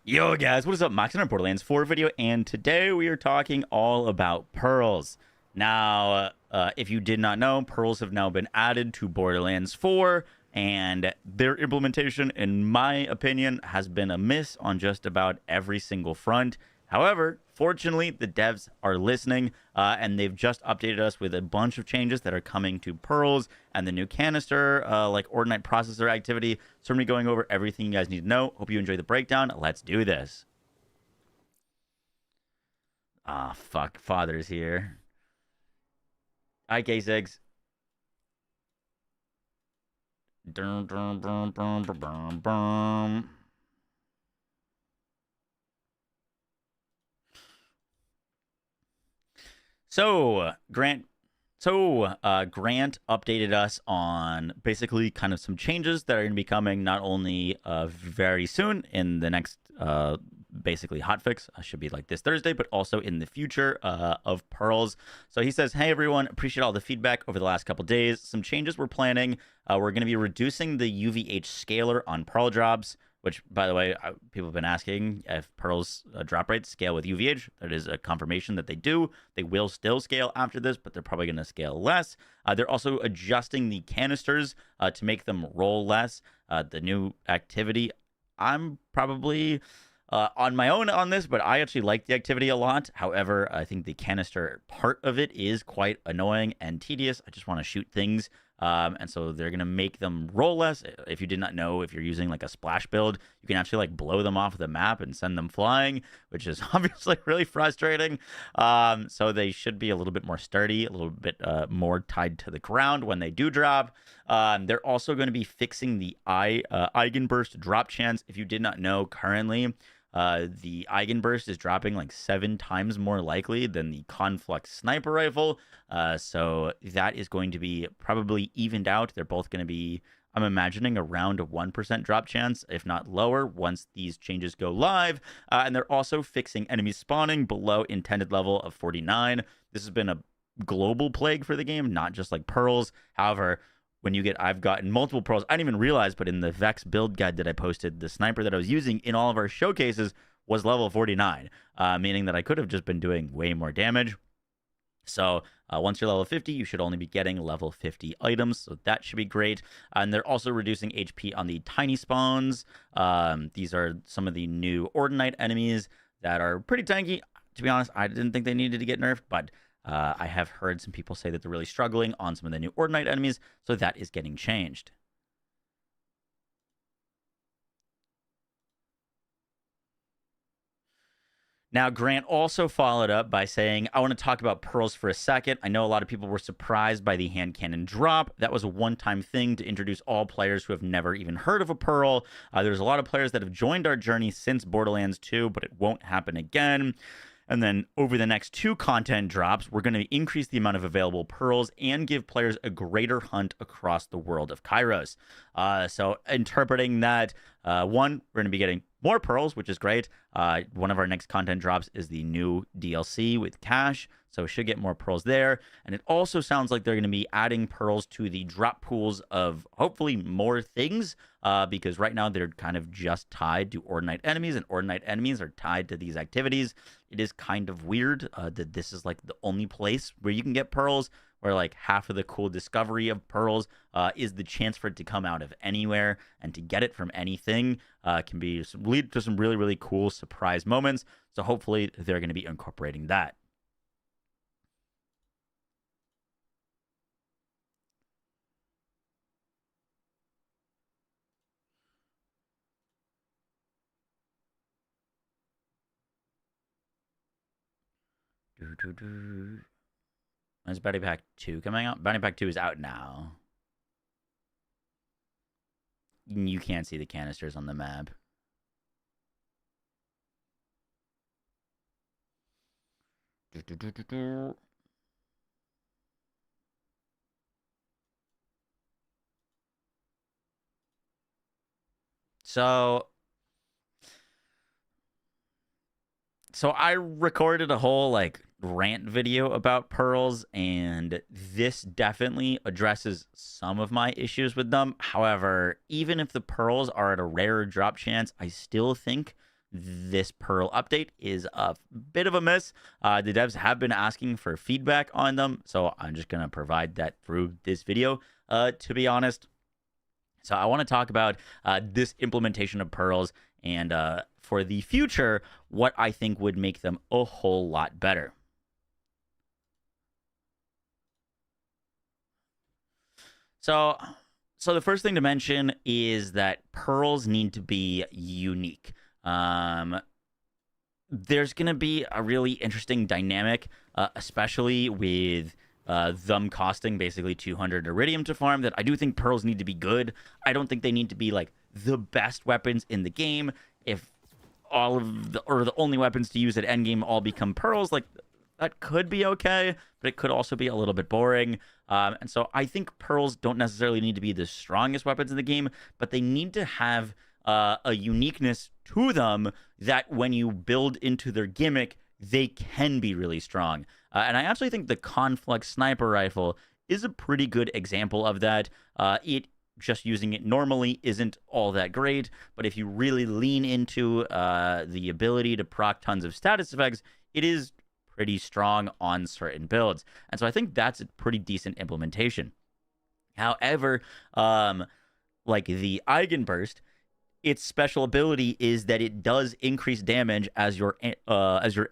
Yo guys, what is up? Max in our Borderlands 4 video, and today we are talking all about pearls. Now, if you did not know, pearls have now been added to Borderlands 4, and their implementation, in my opinion, has been a miss on just about every single front. However, fortunately, the devs are listening, and they've just updated us with a bunch of changes that are coming to pearls and the new canister, like Ordinate processor activity. So I'm going to be going over everything you guys need to know. Hope you enjoy the breakdown. Let's do this. Ah, fuck. Father's here. Hi, K6. Dun, dun, dun, dun, dun, dun, dun. So, Grant updated us on basically kind of some changes that are going to be coming not only very soon in the next basically hotfix, should be like this Thursday, but also in the future of pearls. So he says, hey everyone, appreciate all the feedback over the last couple days. Some changes we're planning. We're going to be reducing the UVH scaler on pearl drops, which, by the way, people have been asking if pearls drop rates scale with UVH. That is a confirmation that they do. They will still scale after this, but they're probably going to scale less. They're also adjusting the canisters to make them roll less. The new activity, I'm probably on my own on this, but I actually like the activity a lot. However, I think the canister part of it is quite annoying and tedious. I just want to shoot things. And so they're going to make them roll less. If you did not know, if you're using like a splash build, you can actually like blow them off the map and send them flying, which is obviously really frustrating. So they should be a little bit more sturdy, a little bit more tied to the ground when they do drop. They're also going to be fixing the Eigenburst drop chance. If you did not know, currently the Eigenburst is dropping like 7 times more likely than the Conflux sniper rifle. So that is going to be probably evened out. They're both going to be, I'm imagining, around a 1% drop chance, if not lower, once these changes go live. And they're also fixing enemy spawning below intended level of 49. This has been a global plague for the game, not just like pearls. However, when you get, I've gotten multiple pearls. I didn't even realize, but in the Vex build guide that I posted, the sniper that I was using in all of our showcases was level 49, meaning that I could have just been doing way more damage. So once you're level 50, you should only be getting level 50 items, so that should be great. And they're also reducing HP on the tiny spawns. These are some of the new Ordinite enemies that are pretty tanky. To be honest, I didn't think they needed to get nerfed, but I have heard some people say that they're really struggling on some of the new Ordinite enemies, so that is getting changed. Now, Grant also followed up by saying, I want to talk about pearls for a second. I know a lot of people were surprised by the hand cannon drop. That was a one-time thing to introduce all players who have never even heard of a pearl. There's a lot of players that have joined our journey since Borderlands 2, but it won't happen again. And then over the next 2 content drops, we're going to increase the amount of available pearls and give players a greater hunt across the world of Kairos. So interpreting that, one, we're going to be getting more pearls, which is great. One of our next content drops is the new DLC with Cash, so we should get more pearls there. And it also sounds like they're going to be adding pearls to the drop pools of hopefully more things, because right now they're kind of just tied to Ordinite enemies, and Ordinite enemies are tied to these activities. It is kind of weird that this is like the only place where you can get pearls, where like half of the cool discovery of pearls is the chance for it to come out of anywhere, and to get it from anything can be lead to some really, really cool surprise moments. So hopefully they're going to be incorporating that. When's Bounty Pack 2 coming out? Bounty Pack 2 is out now. You can't see the canisters on the map. So I recorded a whole like rant video about pearls, and this definitely addresses some of my issues with them. However, even if the pearls are at a rarer drop chance, I still think this pearl update is a bit of a miss. The devs have been asking for feedback on them, so I'm just going to provide that through this video, to be honest. So I want to talk about this implementation of pearls, and for the future, what I think would make them a whole lot better. So the first thing to mention is that pearls need to be unique. There's going to be a really interesting dynamic, especially with them costing basically 200 iridium to farm, that I do think pearls need to be good. I don't think they need to be like the best weapons in the game. If all of the, or the only weapons to use at endgame all become pearls, like that could be okay, but it could also be a little bit boring. And so I think pearls don't necessarily need to be the strongest weapons in the game, but they need to have a uniqueness to them that when you build into their gimmick, they can be really strong. And I actually think the Conflux sniper rifle is a pretty good example of that. It just using it normally isn't all that great, but if you really lean into the ability to proc tons of status effects, it is pretty strong on certain builds. And so I think that's a pretty decent implementation. However, like the Eigenburst, its special ability is that it does increase damage as your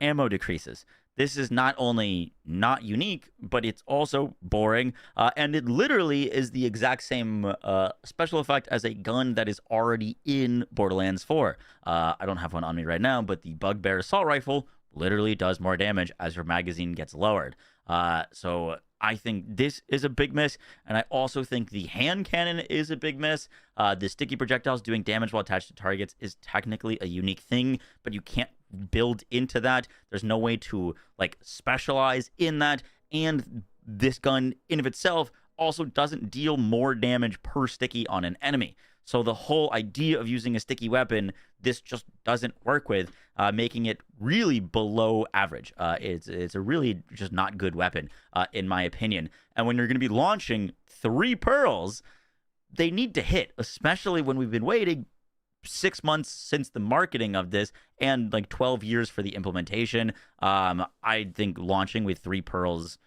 ammo decreases. This is not only not unique, but it's also boring, and it literally is the exact same special effect as a gun that is already in Borderlands 4. I don't have one on me right now, but the Bugbear Assault Rifle literally does more damage as your magazine gets lowered. So I think this is a big miss, and I also think the hand cannon is a big miss. The sticky projectiles doing damage while attached to targets is technically a unique thing, but you can't build into that. There's no way to like specialize in that, and this gun in of itself also doesn't deal more damage per sticky on an enemy. So the whole idea of using a sticky weapon, this just doesn't work with, making it really below average. It's a really just not good weapon, in my opinion. And when you're going to be launching 3 pearls, they need to hit, especially when we've been waiting 6 months since the marketing of this and like 12 years for the implementation. I think launching with 3 pearls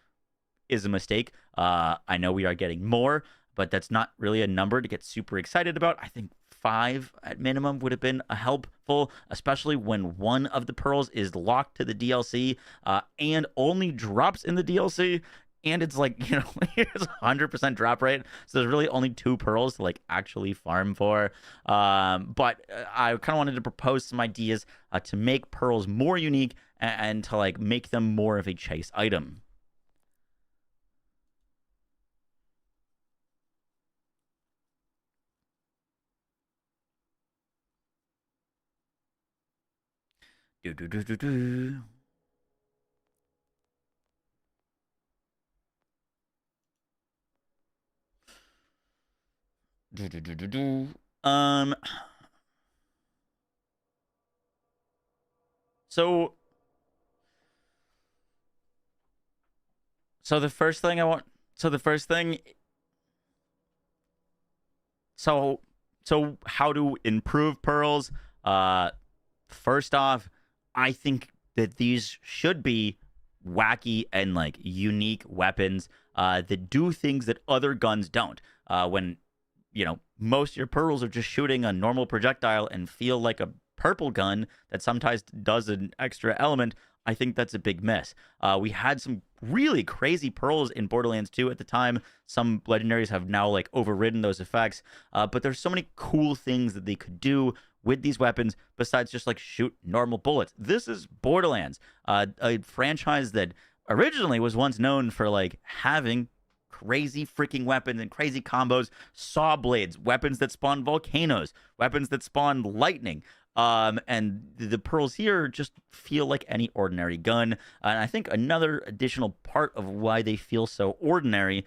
is a mistake. I know we are getting more, but that's not really a number to get super excited about. I think 5 at minimum would have been helpful, especially when one of the pearls is locked to the DLC and only drops in the DLC. And it's like, you know, it's 100% drop rate. So there's really only 2 pearls to like actually farm for. But I kind of wanted to propose some ideas to make pearls more unique and to like make them more of a chase item. Do do do do do. Do do do do do. So the first thing I want. So the first thing. So how to improve pearls? First off, I think that these should be wacky and like unique weapons that do things that other guns don't. When, you know, most of your pearls are just shooting a normal projectile and feel like a purple gun that sometimes does an extra element, I think that's a big miss. We had some really crazy pearls in Borderlands 2 at the time. Some legendaries have now like overridden those effects, but there's so many cool things that they could do with these weapons besides just like shoot normal bullets. This is Borderlands, a franchise that originally was once known for like having crazy freaking weapons and crazy combos, saw blades, weapons that spawn volcanoes, weapons that spawn lightning. And the pearls here just feel like any ordinary gun. And I think another additional part of why they feel so ordinary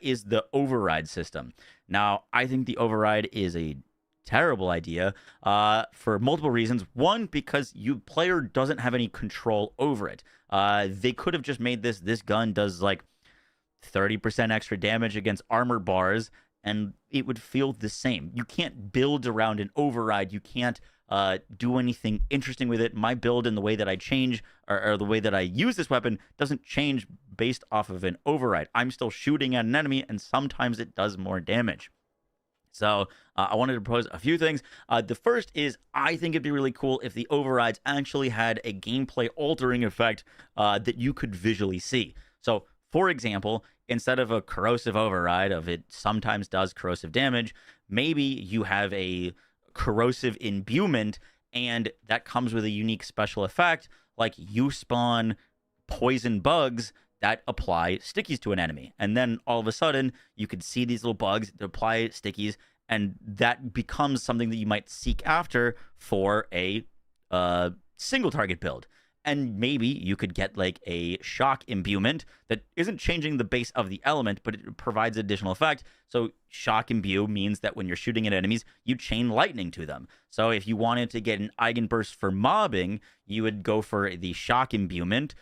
is the override system. Now, I think the override is a terrible idea for multiple reasons. One, because player doesn't have any control over it. They could have just made this gun does like 30% extra damage against armor bars, and it would feel the same. You can't build around an override. You can't do anything interesting with it. My build and the way that I change or the way that I use this weapon doesn't change based off of an override. I'm still shooting at an enemy, and sometimes it does more damage. So I wanted to propose a few things. The first is I think it'd be really cool if the overrides actually had a gameplay altering effect that you could visually see. So, for example, instead of a corrosive override of it sometimes does corrosive damage, maybe you have a corrosive imbuement, and that comes with a unique special effect, like you spawn poison bugs that apply stickies to an enemy. And then all of a sudden, you could see these little bugs that apply stickies, and that becomes something that you might seek after for a single target build. And maybe you could get like a shock imbuement that isn't changing the base of the element, but it provides additional effect. So shock imbue means that when you're shooting at enemies, you chain lightning to them. So if you wanted to get an eigenburst for mobbing, you would go for the shock imbuement,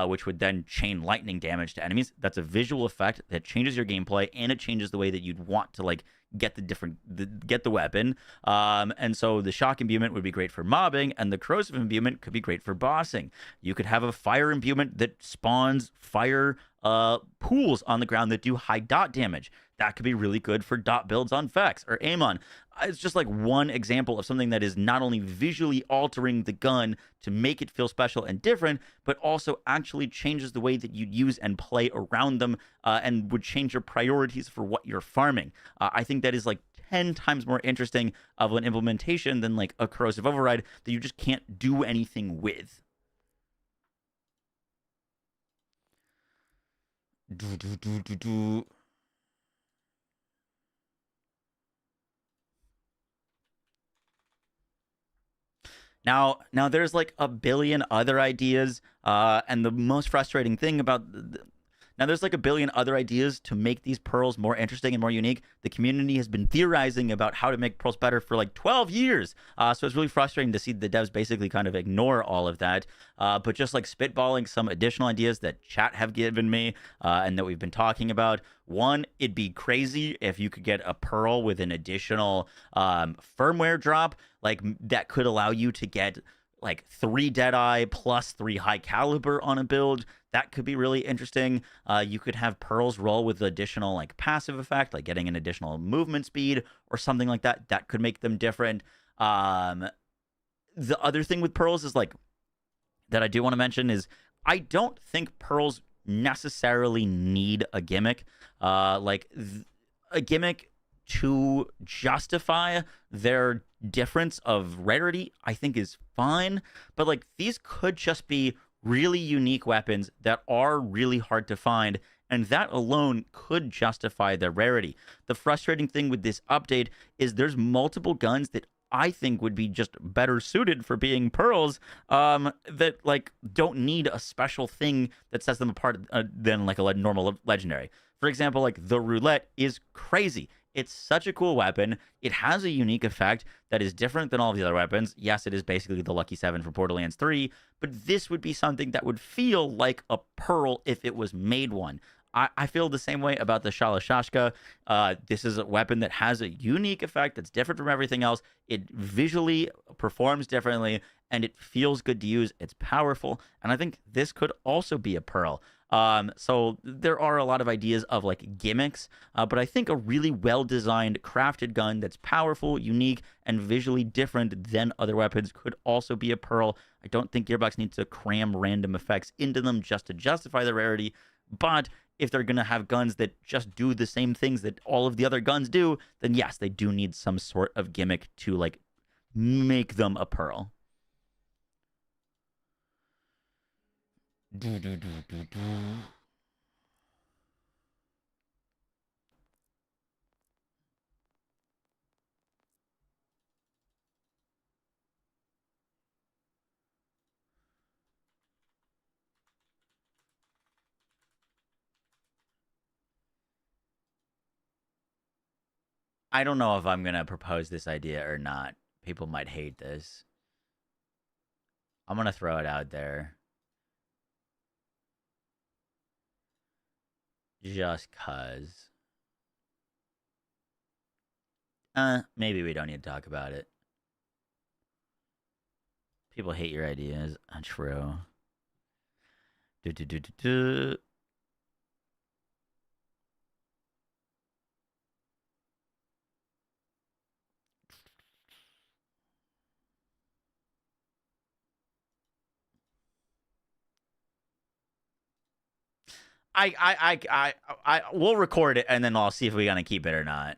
which would then chain lightning damage to enemies. That's a visual effect that changes your gameplay, and it changes the way that you'd want to like get the weapon. And so the shock imbuement would be great for mobbing, and the corrosive imbuement could be great for bossing. You could have a fire imbuement that spawns fire pools on the ground that do high dot damage. That could be really good for dot builds on Vex or Amon. It's just like one example of something that is not only visually altering the gun to make it feel special and different, but also actually changes the way that you use and play around them, and would change your priorities for what you're farming. I think that is like 10 times more interesting of an implementation than like a corrosive override that you just can't do anything with. Now there's like a billion other ideas, and the most frustrating thing about Now, there's like a billion other ideas to make these pearls more interesting and more unique. The community has been theorizing about how to make pearls better for like 12 years. So it's really frustrating to see the devs basically kind of ignore all of that. But just like spitballing some additional ideas that chat have given me and that we've been talking about. One, it'd be crazy if you could get a pearl with an additional firmware drop, like that could allow you to get like 3 Deadeye plus 3 high caliber on a build. That could be really interesting. You could have pearls roll with additional like passive effect, like getting an additional movement speed or something like that. That could make them different. The other thing with pearls is like that I do want to mention is I don't think pearls necessarily need a gimmick. A gimmick to justify their difference of rarity, I think is fine. But like these could just be really unique weapons that are really hard to find, and that alone could justify their rarity. The frustrating thing with this update is there's multiple guns that I think would be just better suited for being pearls that like don't need a special thing that sets them apart than like a normal legendary. For example, like the roulette is crazy. It's such a cool weapon. It has a unique effect that is different than all of the other weapons. Yes, it is basically the Lucky 7 for Borderlands 3, but this would be something that would feel like a pearl if it was made one. I feel the same way about the Shalashashka. This is a weapon that has a unique effect that's different from everything else. It visually performs differently, and it feels good to use. It's powerful, and I think this could also be a pearl. So there are a lot of ideas of like gimmicks, but I think a really well-designed, crafted gun that's powerful, unique, and visually different than other weapons could also be a pearl. I don't think Gearbox needs to cram random effects into them just to justify the rarity, but if they're going to have guns that just do the same things that all of the other guns do, then yes, they do need some sort of gimmick to like make them a pearl. I don't know if I'm going to propose this idea or not. People might hate this. I'm going to throw it out there. Just cuz. Maybe we don't need to talk about it. People hate your ideas. True. We'll record it and then I'll see if we're gonna keep it or not.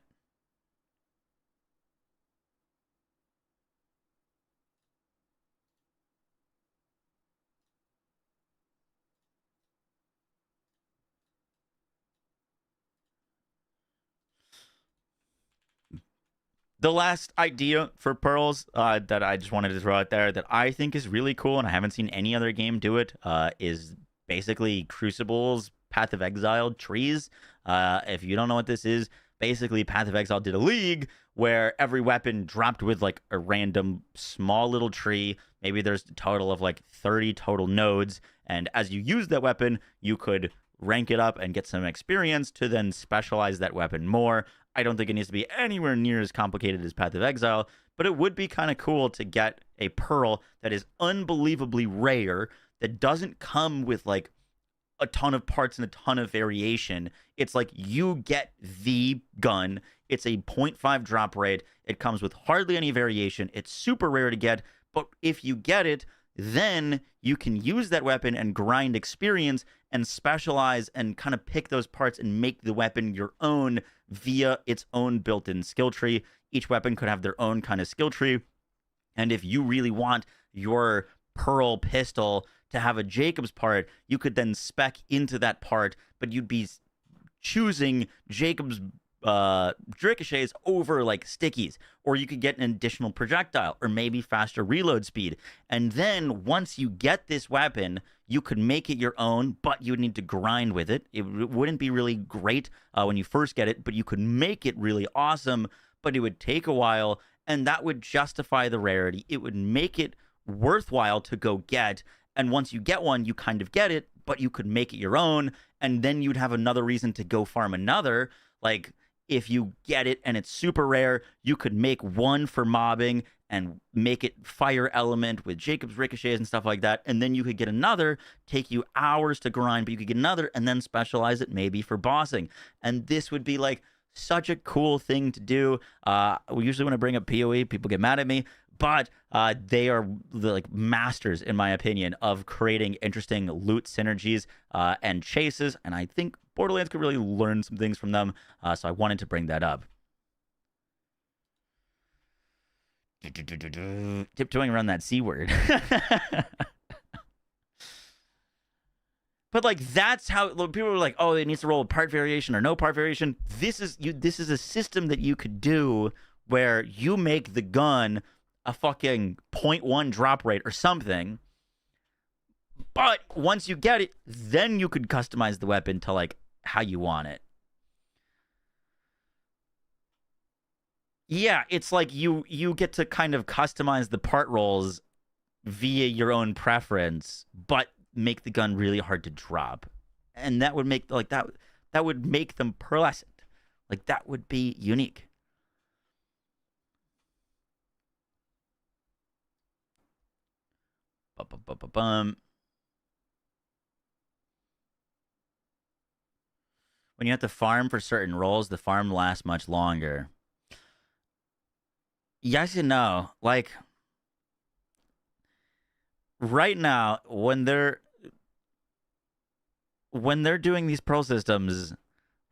The last idea for pearls that I just wanted to throw out there that I think is really cool, and I haven't seen any other game do it, is basically Crucible's Path of Exile trees. If you don't know what this is, basically Path of Exile did a league where every weapon dropped with like a random small little tree. Maybe there's a total of like 30 total nodes, and as you use that weapon, you could rank it up and get some experience to then specialize that weapon more. I don't think it needs to be anywhere near as complicated as Path of Exile, but it would be kind of cool to get a pearl that is unbelievably rare, that doesn't come with like a ton of parts and a ton of variation. It's like you get the gun. It's a 0.5 drop rate. It comes with hardly any variation. It's super rare to get, but if you get it, then you can use that weapon and grind experience and specialize and kind of pick those parts and make the weapon your own via its own built-in skill tree. Each weapon could have their own kind of skill tree. And if you really want your pearl pistol to have a Jacob's part, you could then spec into that part, but you'd be choosing Jacob's ricochets over like stickies, or you could get an additional projectile, or maybe faster reload speed. And then once you get this weapon, you could make it your own, but you would need to grind with it. It wouldn't be really great when you first get it, but you could make it really awesome, but it would take a while, and that would justify the rarity. It would make it worthwhile to go get, and once you get one, you kind of get it, but you could make it your own, and then you'd have another reason to go farm another. Like, if you get it and it's super rare, you could make one for mobbing and make it fire element with Jacob's ricochets and stuff like that, and then you could get another, take you hours to grind, but you could get another and then specialize it maybe for bossing. And this would be like such a cool thing to do. We usually when I bring up PoE, people get mad at me, but they are like masters, in my opinion, of creating interesting loot synergies and chases, and I think Borderlands could really learn some things from them, so I wanted to bring that up. Tiptoeing around that C word. But like, that's how people are like, oh, it needs to roll a part variation or no part variation. This is a system that you could do where you make the gun a fucking 0.1 drop rate or something, but once you get it, then you could customize the weapon to like how you want it. Yeah, it's like you get to kind of customize the part rolls via your own preference, but make the gun really hard to drop. And that would make like that would make them pearlescent. Like, that would be unique. When you have to farm for certain roles, the farm lasts much longer. Yes and no. Like, right now, when they're doing these pearl systems,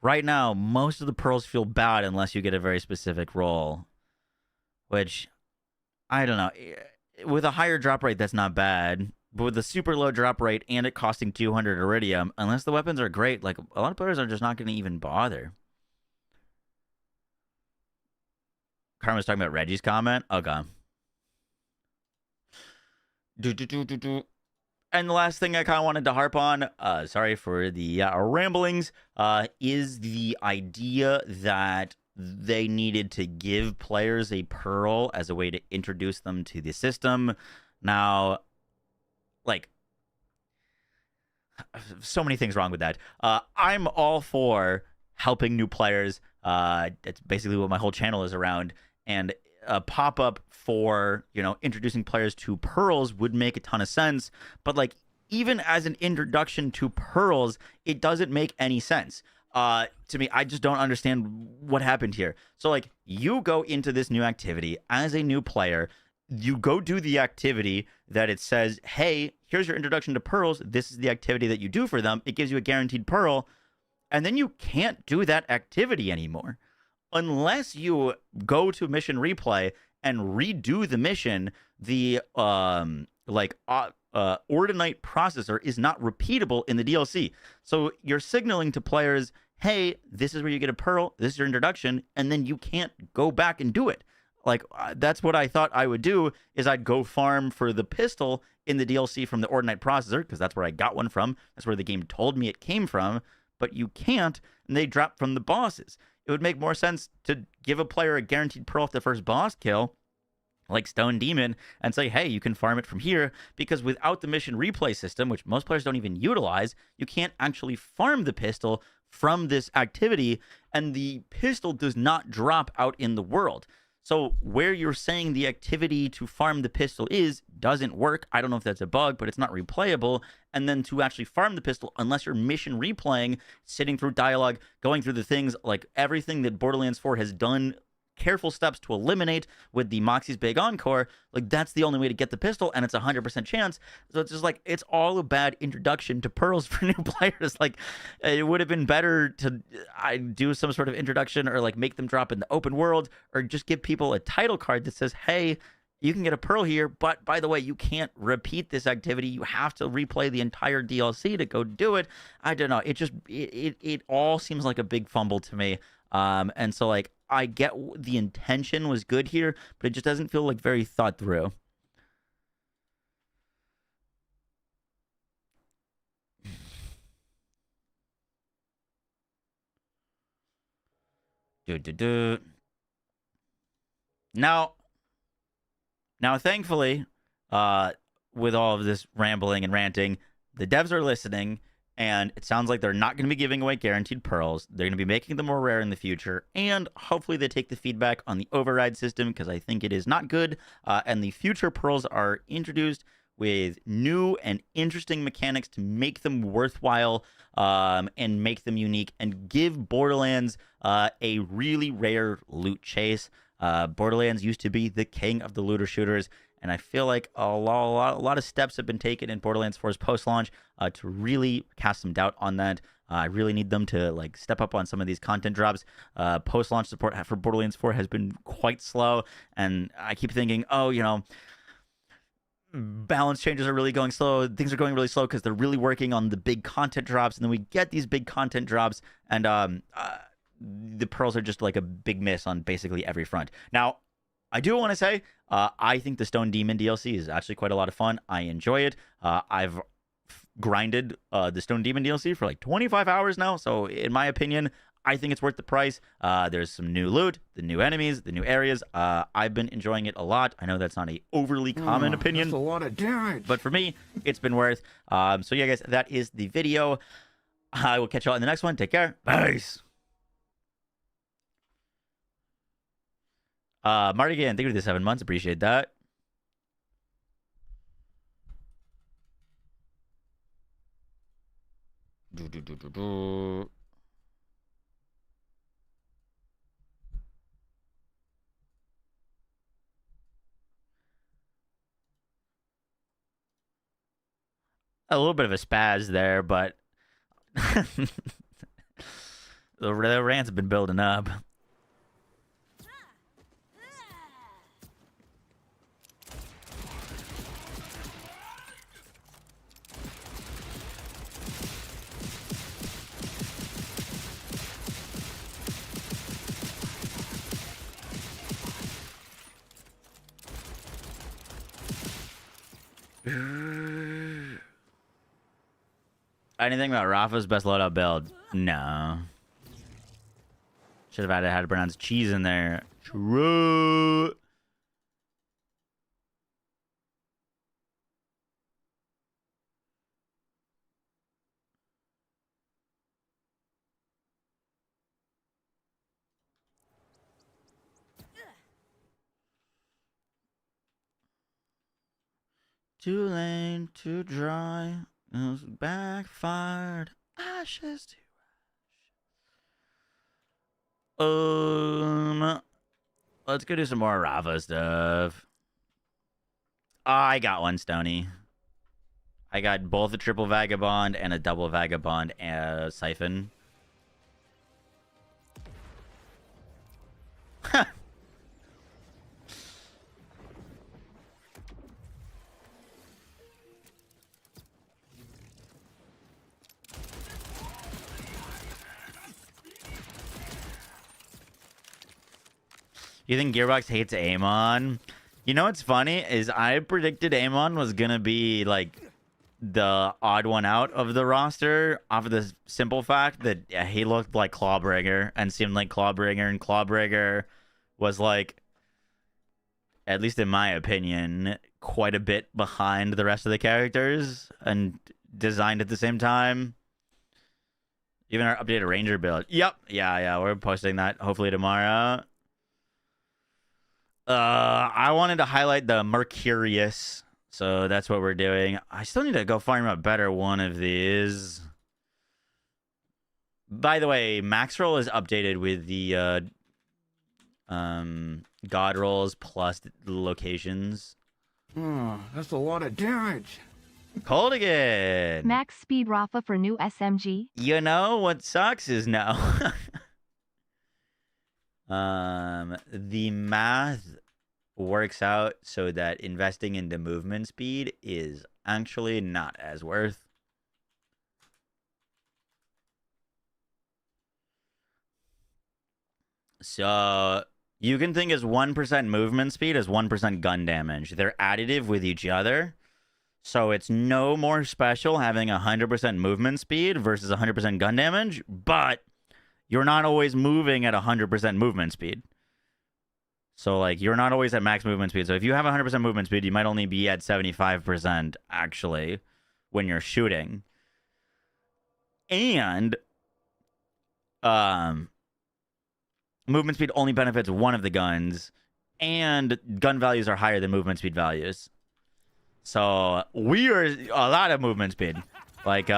right now, most of the pearls feel bad unless you get a very specific role. Which, I don't know. With a higher drop rate, that's not bad. But with a super low drop rate and it costing 200 iridium, unless the weapons are great, like, a lot of players are just not going to even bother. Karma's talking about Reggie's comment. Okay. And the last thing I kind of wanted to harp on, sorry for the ramblings, is the idea that they needed to give players a pearl as a way to introduce them to the system. Now, like, so many things wrong with that. I'm all for helping new players. That's basically what my whole channel is around. And a pop-up for, introducing players to pearls would make a ton of sense. But, like, even as an introduction to pearls, it doesn't make any sense. To me, I just don't understand what happened here. So, like, you go into this new activity as a new player. You go do the activity that it says, hey, here's your introduction to pearls. This is the activity that you do for them. It gives you a guaranteed pearl. And then you can't do that activity anymore. Unless you go to mission replay and redo the mission, the Ordinite processor is not repeatable in the DLC. So you're signaling to players, hey, this is where you get a pearl, this is your introduction, and then you can't go back and do it. Like, that's what I thought I would do, is I'd go farm for the pistol in the DLC from the Ordinite processor, because that's where I got one from. That's where the game told me it came from, but you can't, and they drop from the bosses. It would make more sense to give a player a guaranteed pearl at the first boss kill, like Stone Demon, and say, hey, you can farm it from here, because without the mission replay system, which most players don't even utilize, you can't actually farm the pistol from this activity, and the pistol does not drop out in the world. So where you're saying the activity to farm the pistol doesn't work. I don't know if that's a bug, but it's not replayable. And then to actually farm the pistol, unless you're mission replaying, sitting through dialogue, going through the things, like everything that Borderlands 4 has done careful steps to eliminate with the Moxie's Big Encore, like, that's the only way to get the pistol, and it's a 100% chance. So it's just like, it's all a bad introduction to pearls for new players. Like, it would have been better to do some sort of introduction, or like make them drop in the open world, or just give people a title card that says, hey, you can get a pearl here, but by the way, you can't repeat this activity. You have to replay the entire DLC to go do it. I don't know. It all seems like a big fumble to me. And so like I get the intention was good here, but it just doesn't feel like very thought through. Now, thankfully, with all of this rambling and ranting, the devs are listening, and it sounds like they're not going to be giving away guaranteed pearls. They're going to be making them more rare in the future, and hopefully they take the feedback on the override system, because I think it is not good, and the future pearls are introduced with new and interesting mechanics to make them worthwhile, and make them unique, and give Borderlands a really rare loot chase. Borderlands used to be the king of the looter shooters, and I feel like a lot of steps have been taken in Borderlands 4's post-launch to really cast some doubt on that. I really need them to like step up on some of these content drops. Post-launch support for Borderlands 4 has been quite slow, and I keep thinking, oh, you know, balance changes are really going slow. Things are going really slow because they're really working on the big content drops, and then we get these big content drops, and the pearls are just like a big miss on basically every front. Now, I do want to say, I think the Stone Demon DLC is actually quite a lot of fun. I enjoy it. I've grinded the Stone Demon DLC for like 25 hours now, so in my opinion, I think it's worth the price. There's some new loot, the new enemies, the new areas. I've been enjoying it a lot. I know that's not a overly common opinion. That's a lot of damage. But for me, it's been worth. So yeah, guys, that is the video. I will catch you all in the next one. Take care. Peace. Marty again, thank you for the 7 months. Appreciate that. A little bit of a spaz there, but the rant's been building up. Anything about Rafa's best loadout build? No. Should have had to pronounce cheese in there. True. Too late, too dry. It was backfired. Ashes to ash. Let's go do some more Rafa stuff. I got one, Stony. I got both a triple vagabond and a double vagabond siphon. You think Gearbox hates Amon? You know what's funny is I predicted Amon was gonna be like the odd one out of the roster off of the simple fact that he looked like Clawbringer and seemed like Clawbringer, and Clawbringer was like, at least in my opinion, quite a bit behind the rest of the characters and designed at the same time. Even our updated Ranger build. Yep. Yeah, we're posting that hopefully tomorrow. I wanted to highlight the Mercurius, so that's what we're doing. I still need to go farm a better one of these. By the way, max roll is updated with the god rolls plus the locations. Oh, that's a lot of damage. Cold again. Max speed Rafa for new SMG. You know what sucks is no. The math works out so that investing into movement speed is actually not as worth. So you can think as 1% movement speed as 1% gun damage. They're additive with each other. So it's no more special having 100% movement speed versus 100% gun damage, but you're not always moving at 100% movement speed. So, like, you're not always at max movement speed. So if you have 100% movement speed, you might only be at 75% actually when you're shooting. And movement speed only benefits one of the guns, and gun values are higher than movement speed values. So we are a lot of movement speed. Like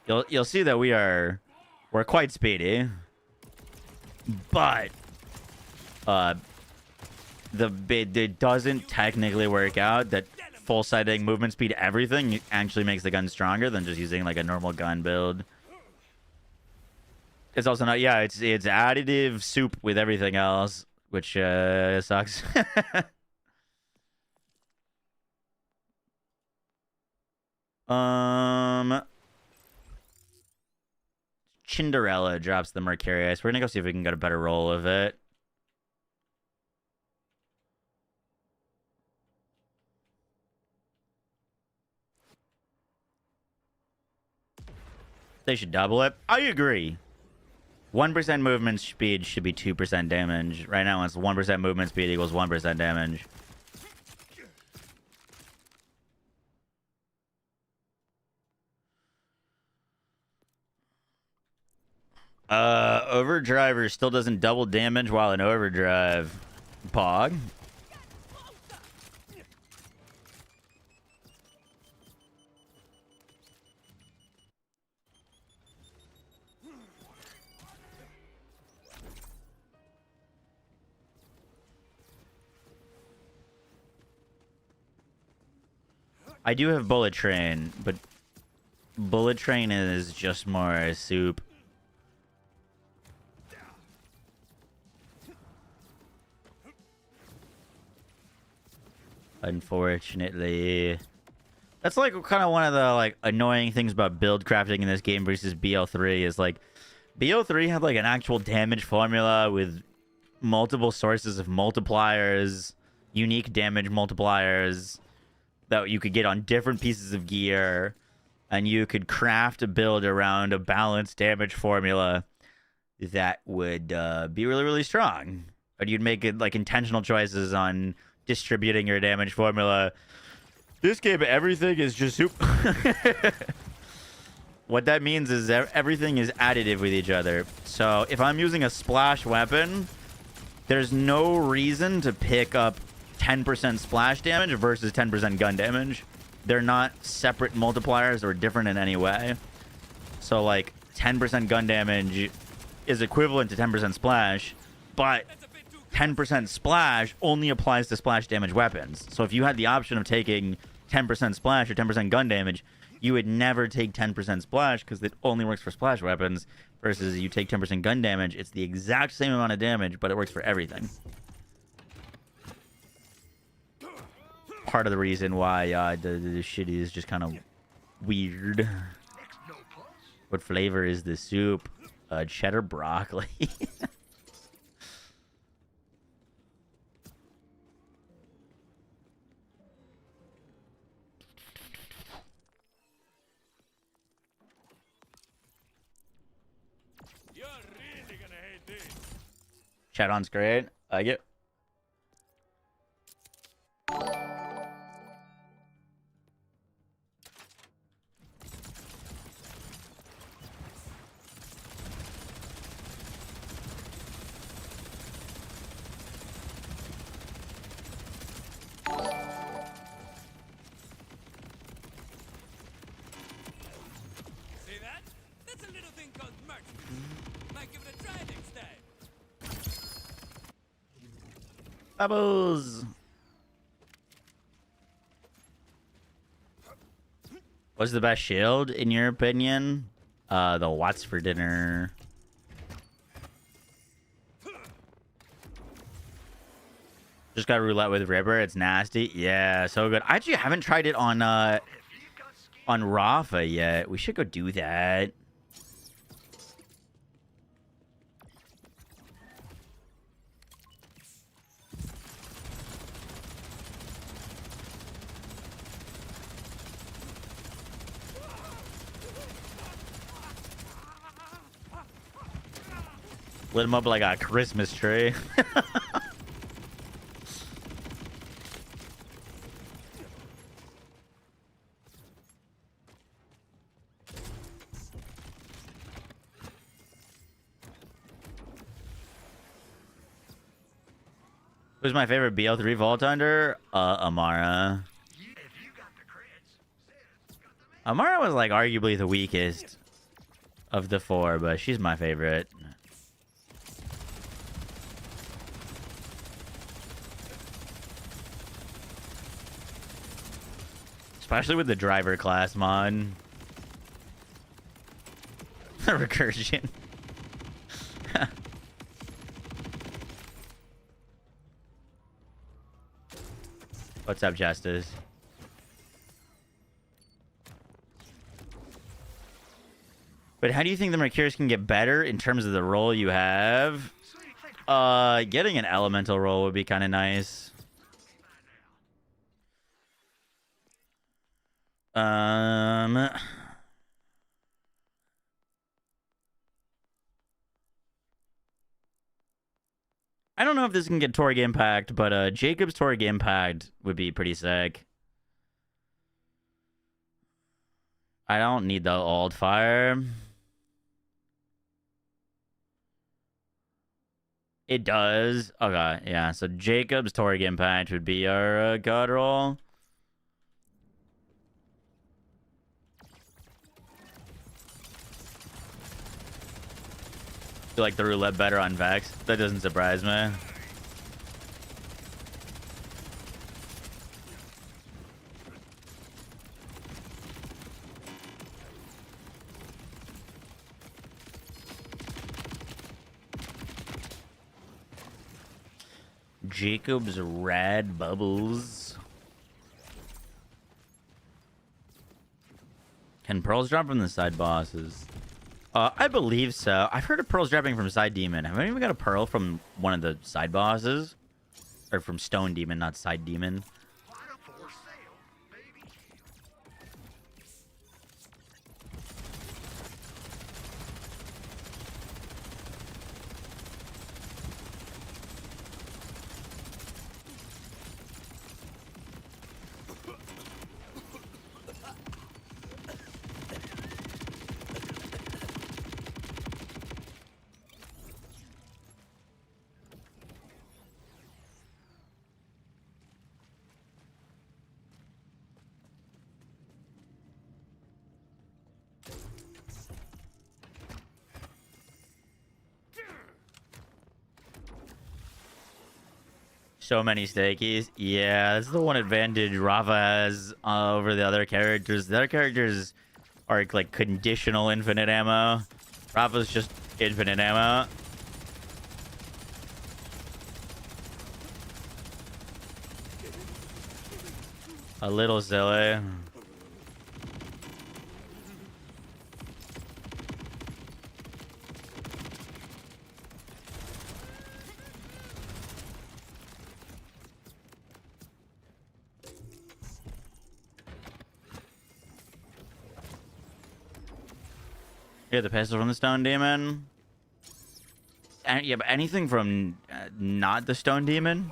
you'll see that we're quite speedy. But it doesn't technically work out that full-sighting movement speed everything actually makes the gun stronger than just using like a normal gun build. It's also not, yeah, it's additive soup with everything else, which sucks. Cinderella drops the Mercurius. We're gonna go see if we can get a better roll of it. They should double it. I agree. 1% movement speed should be 2% damage. Right now, it's 1% movement speed equals 1% damage. Overdriver still doesn't double damage while in overdrive. Pog. I do have Bullet Train, but Bullet Train is just more soup. Unfortunately. That's like kind of one of the like annoying things about build crafting in this game versus BO3 is like BO3 had like an actual damage formula with multiple sources of multipliers, unique damage multipliers that you could get on different pieces of gear, and you could craft a build around a balanced damage formula that would be really, really strong. But you'd make it like intentional choices on distributing your damage formula. This game, everything is just soup. What that means is everything is additive with each other. So if I'm using a splash weapon, there's no reason to pick up 10% splash damage versus 10% gun damage. They're not separate multipliers or different in any way. So like 10% gun damage is equivalent to 10% splash, but 10% splash only applies to splash damage weapons. So if you had the option of taking 10% splash or 10% gun damage, you would never take 10% splash because it only works for splash weapons, versus you take 10% gun damage. It's the exact same amount of damage, but it works for everything. Part of the reason why the shit is just kind of weird. What flavor is the soup? Cheddar broccoli. You're really gonna hate this. Chat on's great. I get. See that? That's a little thing called merch. Might give it a try next time. Bubbles. What's the best shield in your opinion? The What's for dinner. Just got roulette with Ripper. It's nasty. Yeah, so good. I actually haven't tried it on Rafa yet. We should go do that. Lit him up like a Christmas tree. Who's my favorite BL3 Vault Under? Amara. Amara was like arguably the weakest of the four, but she's my favorite. Especially with the driver class mod. Recursion. What's up, Justice? But how do you think the Mercurius can get better in terms of the role you have? Getting an elemental role would be kind of nice. I don't know if this can get Torg Impact, but Jacob's Torg Impact would be pretty sick. I don't need the Old Fire. It does. Okay, yeah. So Jacob's Torg Impact would be our god roll. You like the roulette better on Vex? That doesn't surprise me. Jacob's Rad Bubbles. Can pearls drop from the side bosses? I believe so. I've heard of pearls dropping from side demon. Have I even got a pearl from one of the side bosses? Or from stone demon, not side demon. So many stakies. Yeah, that's the one advantage Rafa has over the other characters. The other characters are like conditional infinite ammo. Rafa's just infinite ammo. A little silly. Yeah, the pistol from the stone demon. And, yeah, but anything from not the stone demon.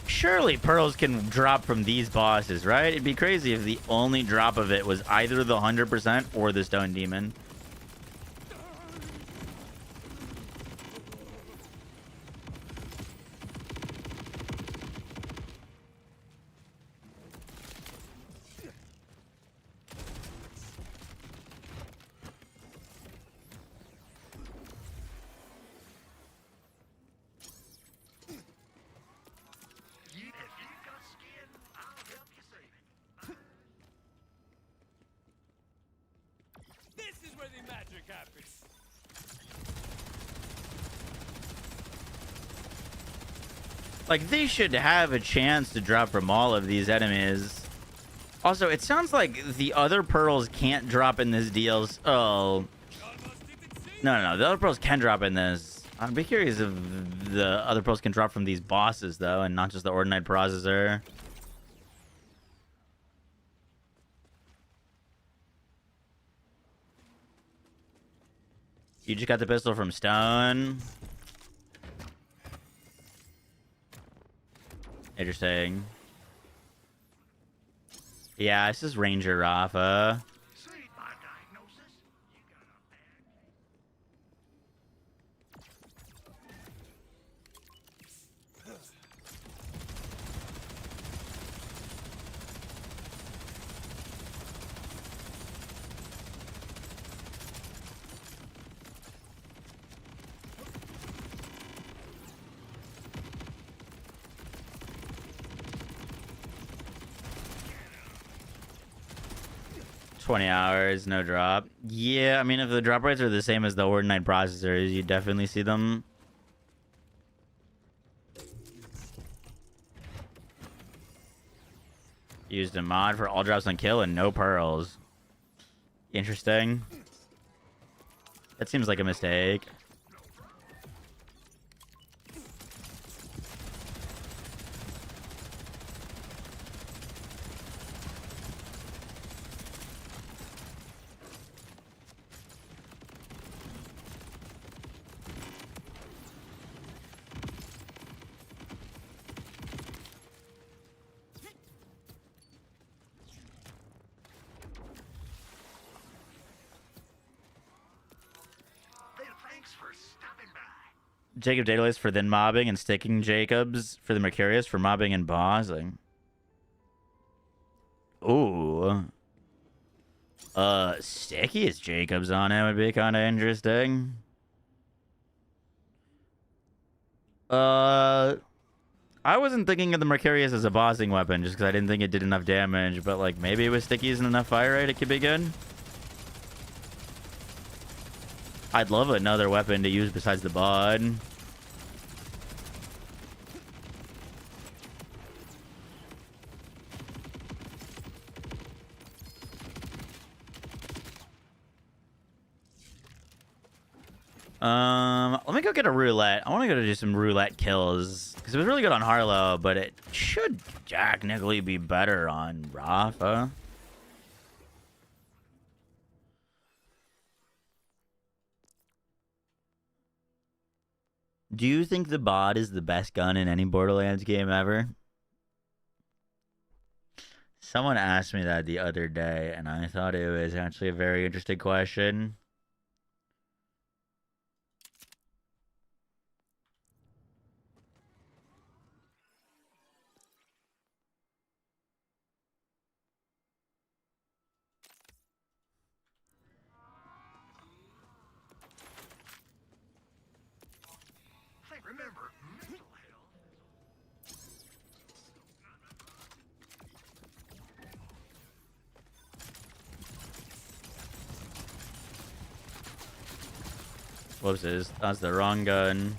Surely pearls can drop from these bosses, right? It'd be crazy if the only drop of it was either the 100% or the stone demon. This is where the magic happens. Like, they should have a chance to drop from all of these enemies. Also, it sounds like the other pearls can't drop in this deal. Oh. No, the other pearls can drop in this. I'd be curious if the other pearls can drop from these bosses, though, and not just the Ordinite processor. You just got the pistol from Stone. Interesting. Yeah, this is Ranger Rafa. 20 hours, no drop. Yeah, I mean, if the drop rates are the same as the Ordinite processors, you definitely see them. Used a mod for all drops on kill and no pearls. Interesting. That seems like a mistake. Jacob Datalist for then mobbing and sticking Jacobs for the Mercurius for mobbing and bossing. Ooh. Sticky as Jacobs on it would be kind of interesting. I wasn't thinking of the Mercurius as a bossing weapon just because I didn't think it did enough damage, but like maybe with stickies and enough fire rate it could be good. I'd love another weapon to use besides the bod. Let me go get a roulette. I want to go to do some roulette kills because it was really good on Harlow, but it should technically be better on Rafa. Do you think the bot is the best gun in any Borderlands game ever? Someone asked me that the other day, and I thought it was actually a very interesting question. Whoopsies, that's the wrong gun.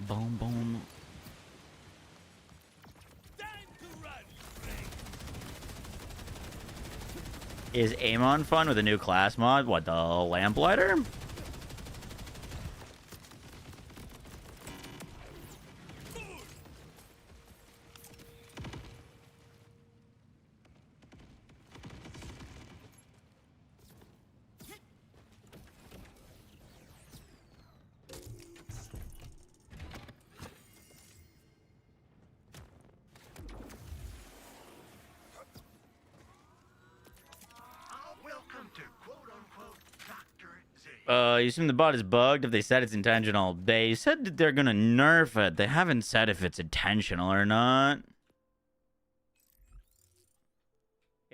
Boom, boom. Is Amon fun with a new class mod? What, the Lamplighter? You assume the bot is bugged if they said it's intentional. They said that they're gonna nerf it. They haven't said if it's intentional or not.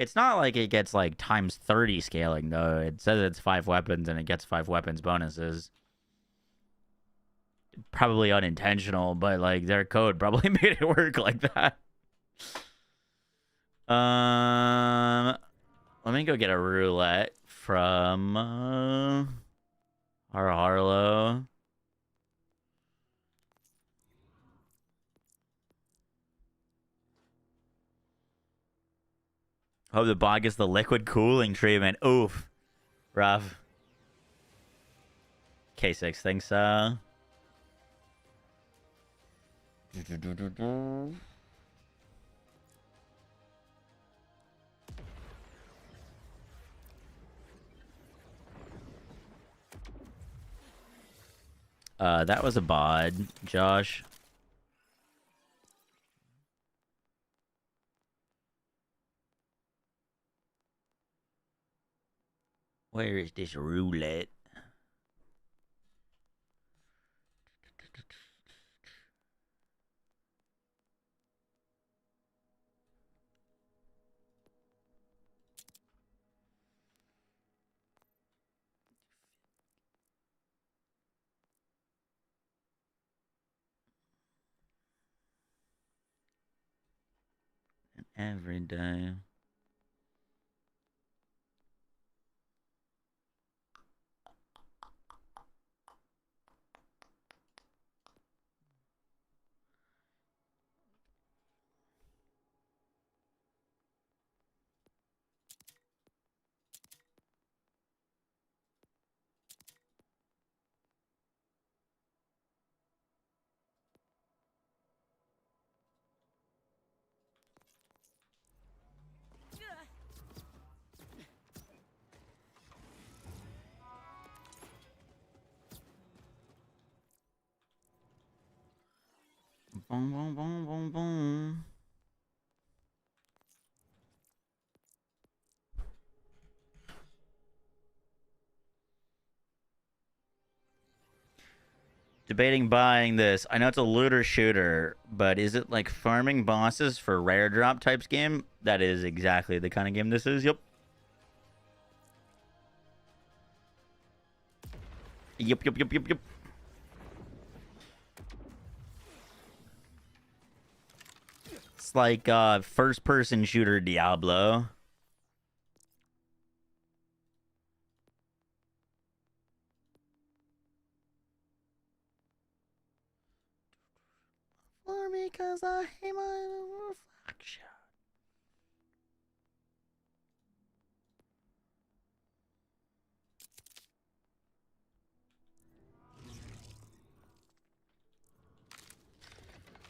It's not like it gets like times 30 scaling though. It says it's 5 weapons and it gets 5 weapons bonuses. Probably unintentional, but like their code probably made it work like that. Let me go get a roulette from our Harlow. Hope the bot gets the liquid cooling treatment. Oof. Rough. K6 thinks so. That was a bod, Josh. Where is this roulette? Every day. Boom, boom, boom, boom, boom. Debating buying this. I know it's a looter shooter, but is it like farming bosses for rare drop types game? That is exactly the kind of game this is. Yep. Yep, yep, yep, yep, yep. It's like first-person shooter Diablo. For me, cause I hate my reflection.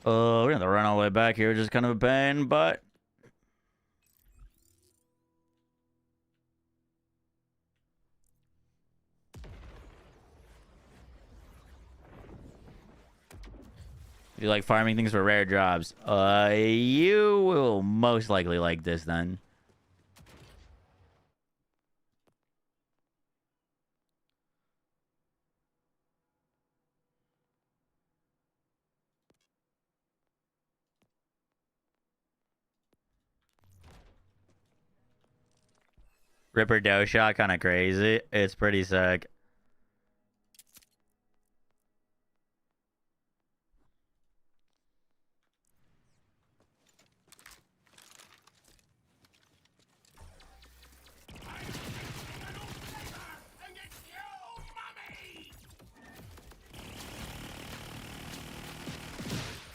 We're gonna have to run all the way back here, which is kind of a pain, but if you like farming things for rare jobs, you will most likely like this then. Ripper dough shot, kind of crazy. It's pretty sick.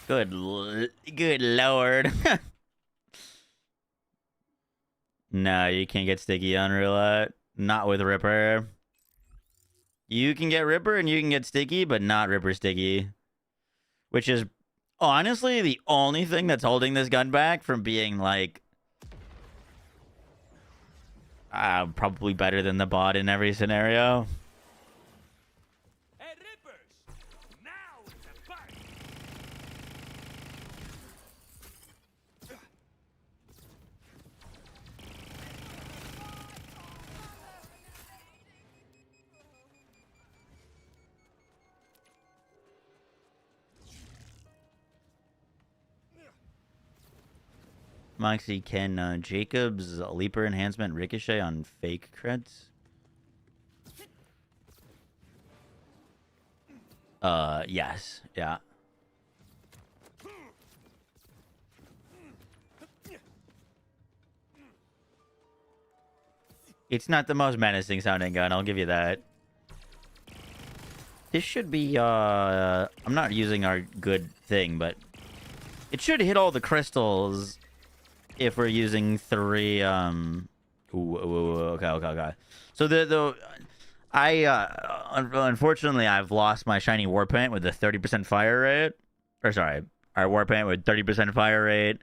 Good lord. No, you can't get sticky on roulette. Not with Ripper. You can get Ripper and you can get sticky, but not Ripper sticky. Which is honestly the only thing that's holding this gun back from being like probably better than the bot in every scenario. Moxie, can Jacob's leaper enhancement ricochet on fake creds? Yes. Yeah. It's not the most menacing sounding gun, I'll give you that. This should be, I'm not using our good thing, but it should hit all the crystals if we're using 3, okay. So unfortunately, I've lost my shiny warpaint with a 30% fire rate. Or sorry, our warpaint with 30% fire rate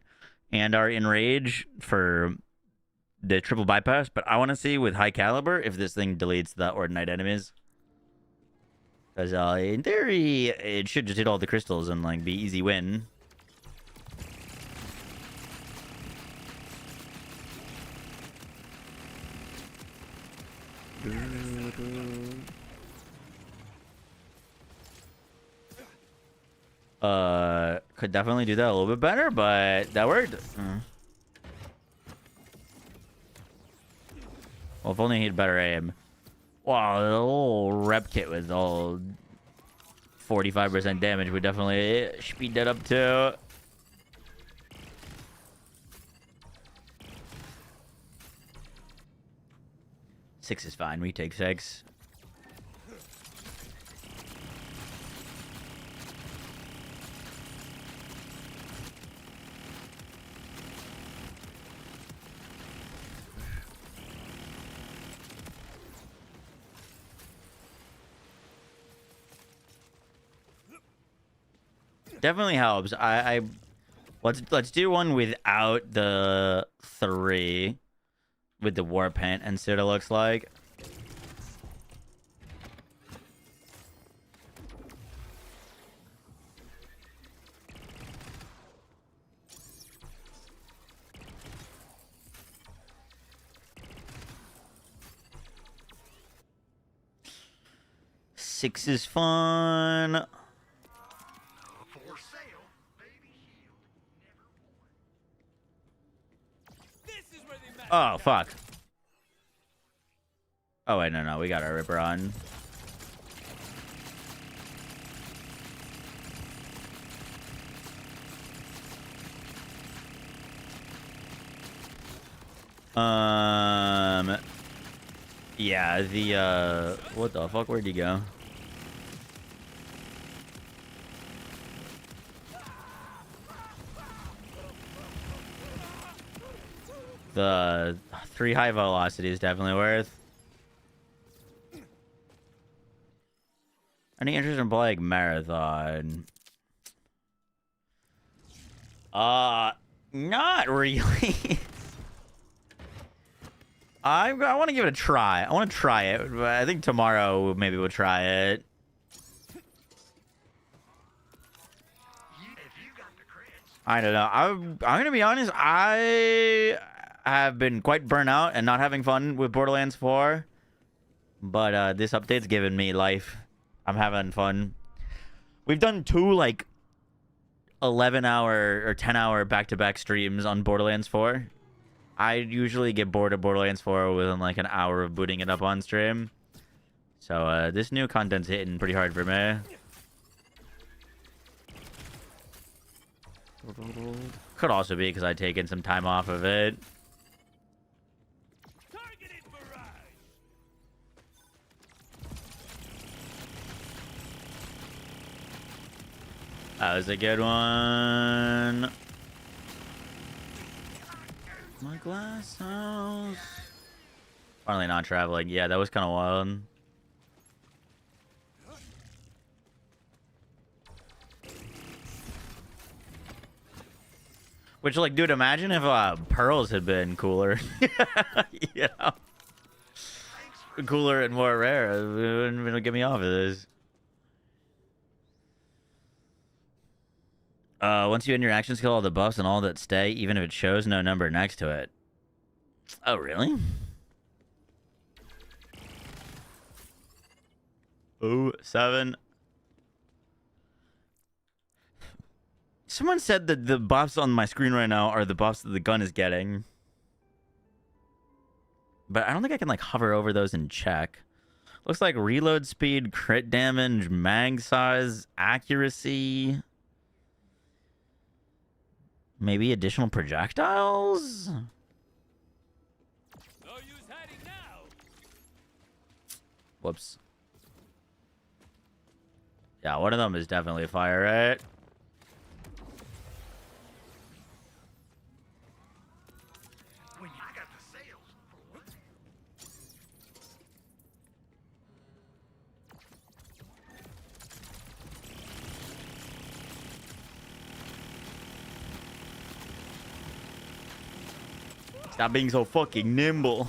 and our enrage for the triple bypass. But I want to see with high caliber if this thing deletes the ordinate enemies. Because in theory, it should just hit all the crystals and like be easy win. Could definitely do that a little bit better, but that worked. Well, if only he had better aim. Wow, the little rep kit with all 45% damage would definitely speed that up too. Six is fine. We take 6. Definitely helps. Let's do one without the 3 with the warpaint and see what it looks like. Six is fun. Oh, fuck. Oh, wait, no, we got our Ripper on. Yeah, the, what the fuck? Where'd you go? The 3 high velocity is definitely worth. Any interest in playing marathon? Not really. I want to give it a try. I want to try it, but I think tomorrow maybe we'll try it. I don't know. I'm gonna be honest. I have been quite burnt out and not having fun with Borderlands 4, but this update's given me life. I'm having fun. We've done 2 like 11-hour or 10-hour back-to-back streams on Borderlands 4. I usually get bored of Borderlands 4 within like an hour of booting it up on stream. So this new content's hitting pretty hard for me. Could also be because I'd taken some time off of it. That was a good one. My glass house. Finally not traveling. Yeah, that was kind of wild. Which, like, dude, imagine if pearls had been cooler. You know? Cooler and more rare. It wouldn't get me off of this. Once you end your action skill, all the buffs and all that stay, even if it shows no number next to it. Oh, really? Oh, 7. Someone said that the buffs on my screen right now are the buffs that the gun is getting. But I don't think I can like hover over those and check. Looks like reload speed, crit damage, mag size, accuracy. Maybe additional projectiles? No use hiding now. Whoops. Yeah, one of them is definitely fire, right? Stop being so fucking nimble.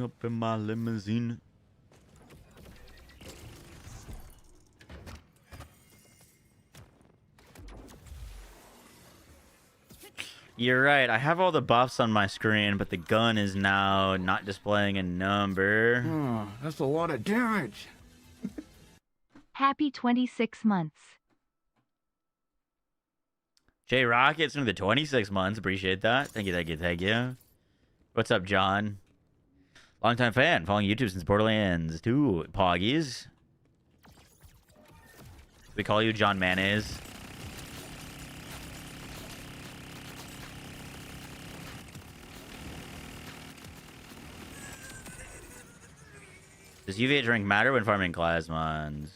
Up in my limousine. You're right. I have all the buffs on my screen, but the gun is now not displaying a number. Oh, that's a lot of damage. Happy 26 months. J Rockets into the 26 months. Appreciate that. Thank you, thank you, thank you. What's up, John? Longtime fan, following YouTube since Borderlands 2. Poggies. We call you John Mayonnaise. Does UVA rank matter when farming Plasmons?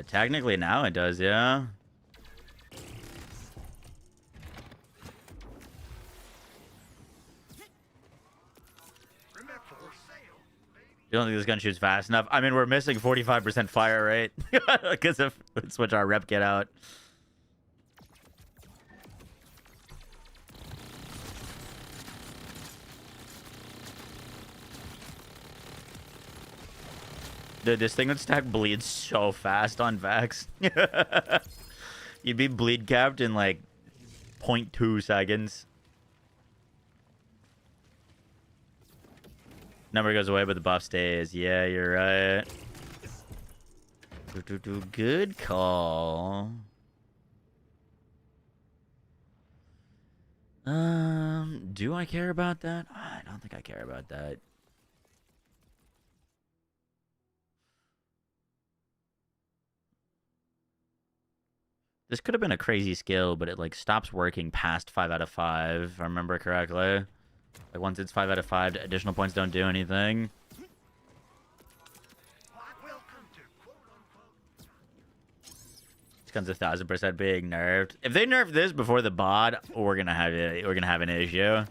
Technically now it does, yeah. You don't think this gun shoots fast enough? I mean, we're missing 45% fire rate because if let's switch our rep kit out. Dude, this thing would stack bleed so fast on Vex. You'd be bleed capped in like 0.2 seconds. Number goes away, but the buff stays. Yeah, you're right. Good call. Do I care about that? I don't think I care about that. This could have been a crazy skill, but it like stops working past 5 out of 5, if I remember correctly. Like once it's 5 out of 5, additional points don't do anything. This gun's 1000% being nerfed. If they nerf this before the bod, we're gonna have it. We're gonna have an issue.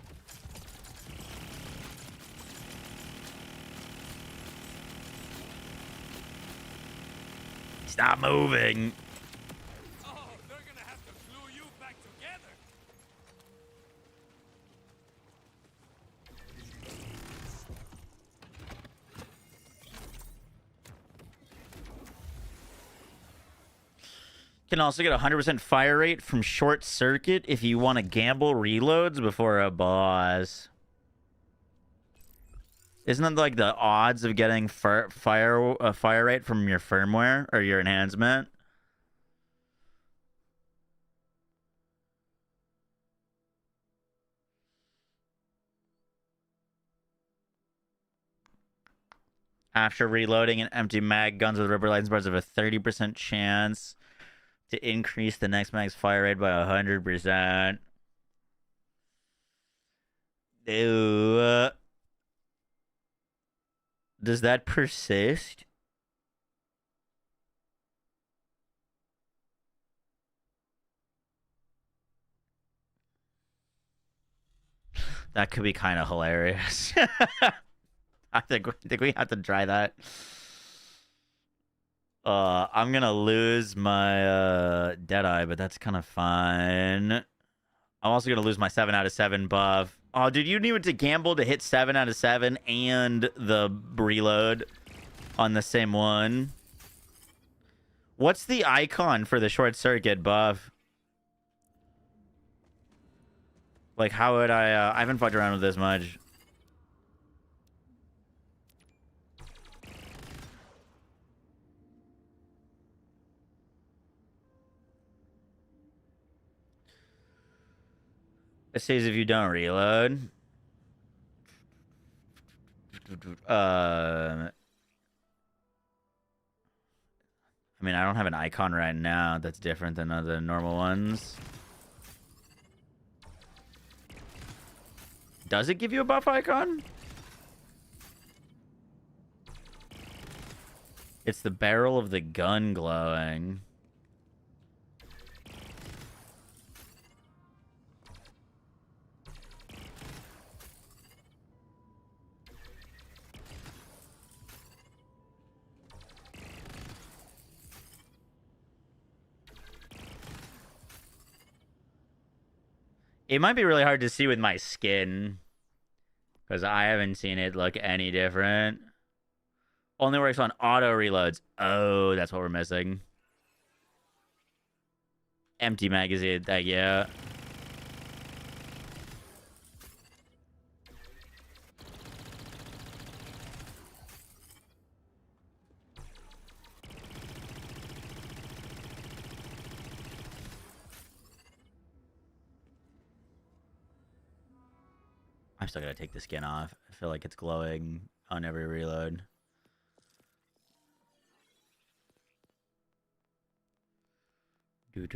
Stop moving. Can also get 100% fire rate from short circuit if you want to gamble reloads before a boss. Isn't that like the odds of getting fire rate from your firmware or your enhancement? After reloading an empty mag, guns with rubber license bars have a 30% chance to increase the next mag's fire rate by 100%. Ew. Does that persist? That could be kind of hilarious. I think we have to try that. I'm gonna lose my Deadeye, but that's kind of fine. I'm also gonna lose my 7 out of 7 buff. Oh, dude, you need to gamble to hit 7 out of 7 and the reload on the same one. What's the icon for the short circuit buff? Like, how would I haven't fucked around with this much. It says if you don't reload. I mean, I don't have an icon right now that's different than other normal ones. Does it give you a buff icon? It's the barrel of the gun glowing. It might be really hard to see with my skin, because I haven't seen it look any different. Only works on auto reloads. Oh, that's what we're missing. Empty magazine, thank you. I'm still gonna take the skin off. I feel like it's glowing on every reload. Do. I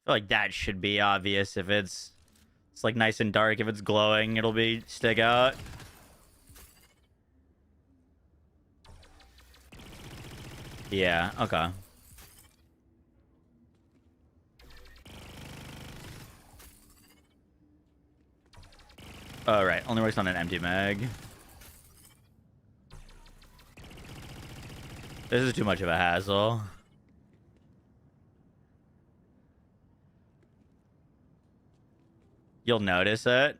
feel like that should be obvious if it's like nice and dark. If it's glowing, it'll be stick out. Yeah, okay. All right, only works on an empty mag. This is too much of a hassle. You'll notice it.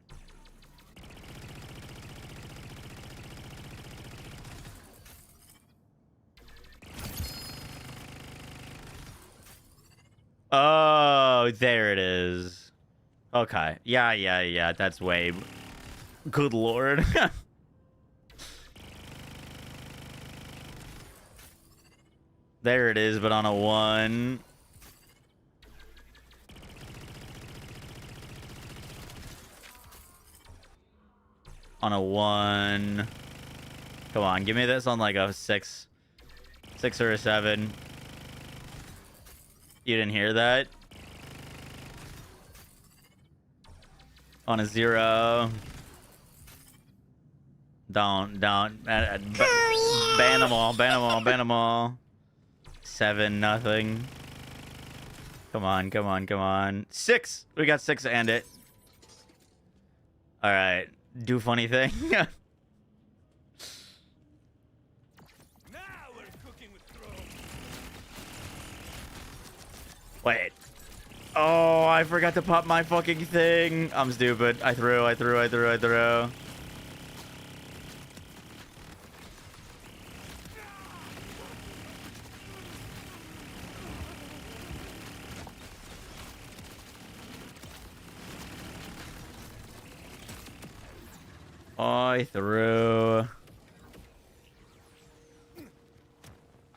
Oh, there it is. Okay. Yeah. That's way... Good lord. There it is, but on a 1. On a 1. Come on, give me this on like a 6 or a 7. You didn't hear that? On a 0. Don't. Ban them all. 7, nothing. Come on. 6! We got 6 and it. Alright. Do funny thing. Now we're cooking with throw. Wait. Oh, I forgot to pop my fucking thing. I'm stupid. I threw.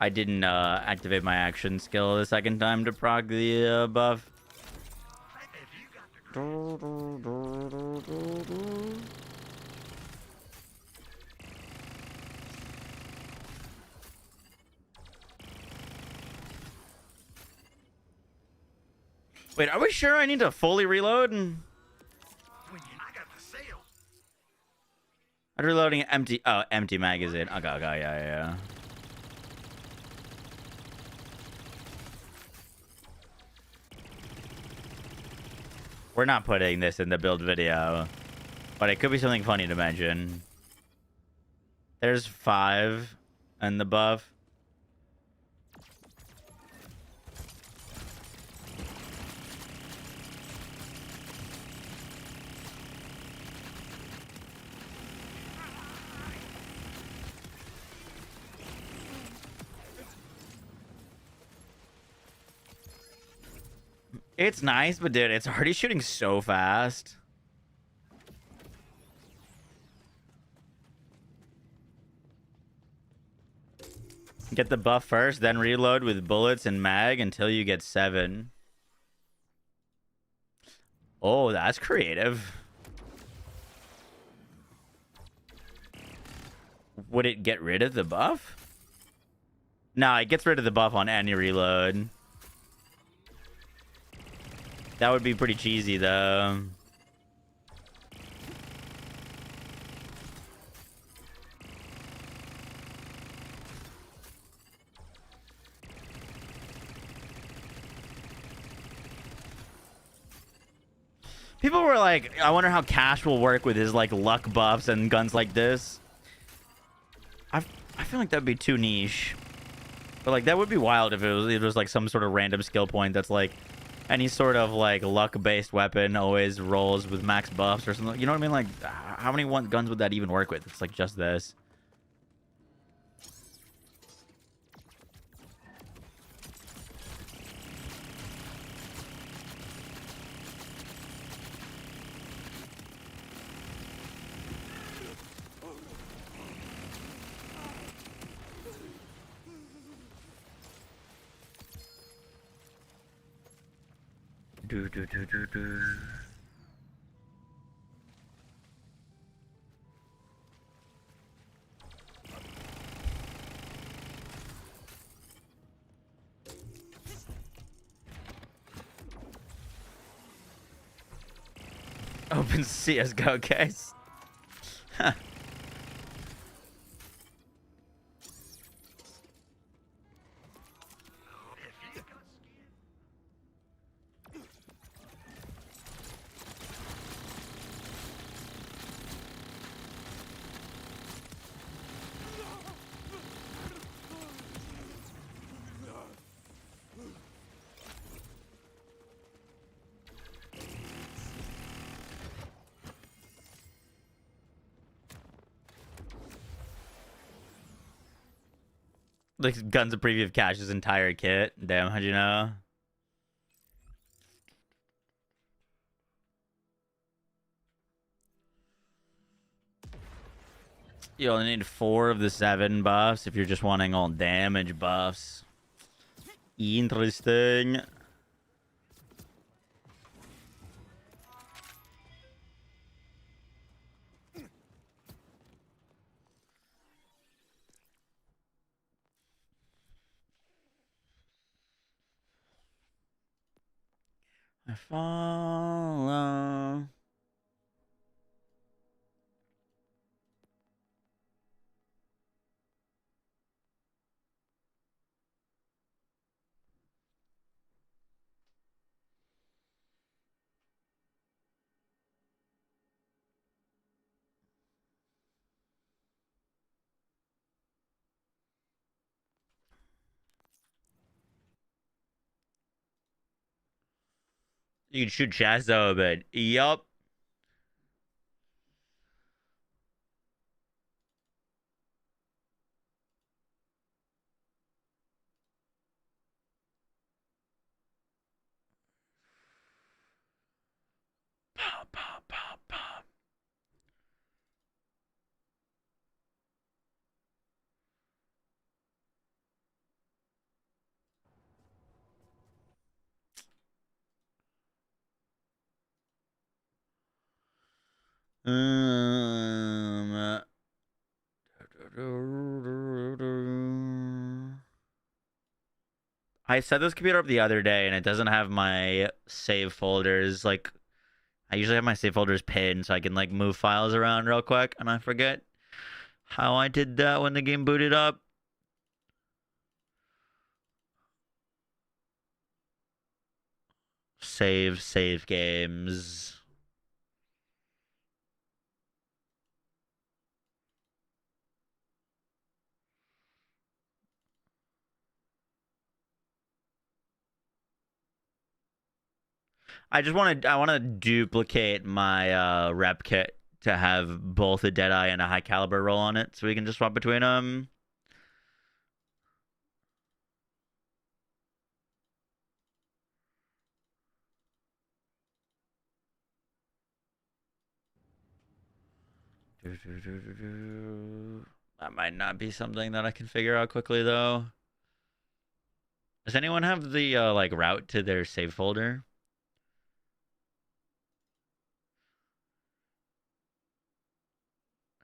I didn't activate my action skill the second time to proc the buff. Wait, are we sure I need to fully reload? I'm reloading empty. Oh, empty magazine. Okay, yeah. We're not putting this in the build video, but it could be something funny to mention. There's 5 and the buff. It's nice, but dude, it's already shooting so fast. Get the buff first, then reload with bullets and mag until you get 7. Oh, that's creative. Would it get rid of the buff? No, it gets rid of the buff on any reload. That would be pretty cheesy, though. People were like, I wonder how Cash will work with his like luck buffs and guns like this. I feel like that'd be too niche. But like that would be wild if it was like some sort of random skill point that's like any sort of like luck-based weapon always rolls with max buffs or something. You know what I mean? Like how many guns would that even work with? It's like just this. Do. Open CSGO case. Huh. Like guns of preview of Cash's entire kit. Damn, how'd you know? You only need 4 of the 7 buffs if you're just wanting all damage buffs. Interesting. I follow. You can shoot Chazo, but yup. Pop, pop, pop, pop. I set this computer up the other day and it doesn't have my save folders. Like, I usually have my save folders pinned so I can like move files around real quick, and I forget how I did that when the game booted up. Save games. I want to duplicate my rep kit to have both a Deadeye and a high caliber roll on it, so we can just swap between them. That might not be something that I can figure out quickly, though. Does anyone have the like route to their save folder?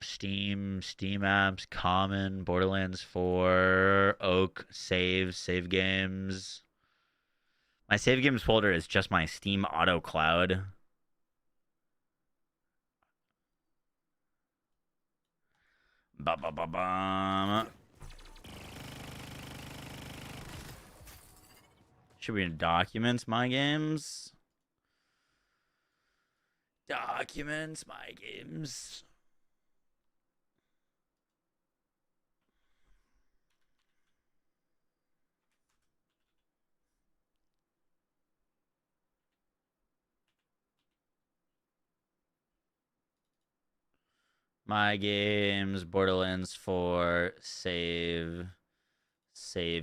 Steam apps, common, Borderlands 4, Oak, save games. My save games folder is just my Steam Auto Cloud. Ba-ba-ba-bum. Should be in documents, my games. Documents, my games. My games, Borderlands 4, save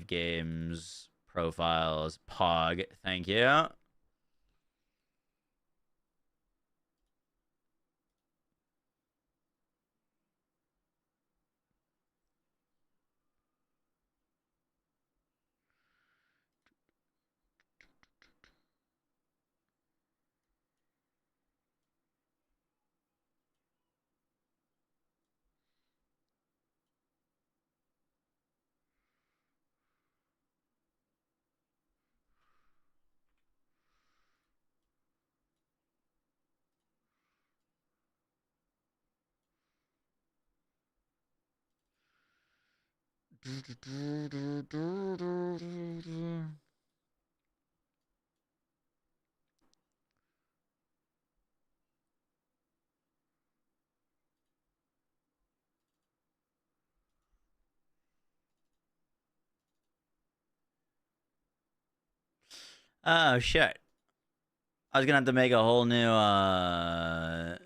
games, profiles, Pog. Thank you. Oh shit. I was gonna have to make a whole new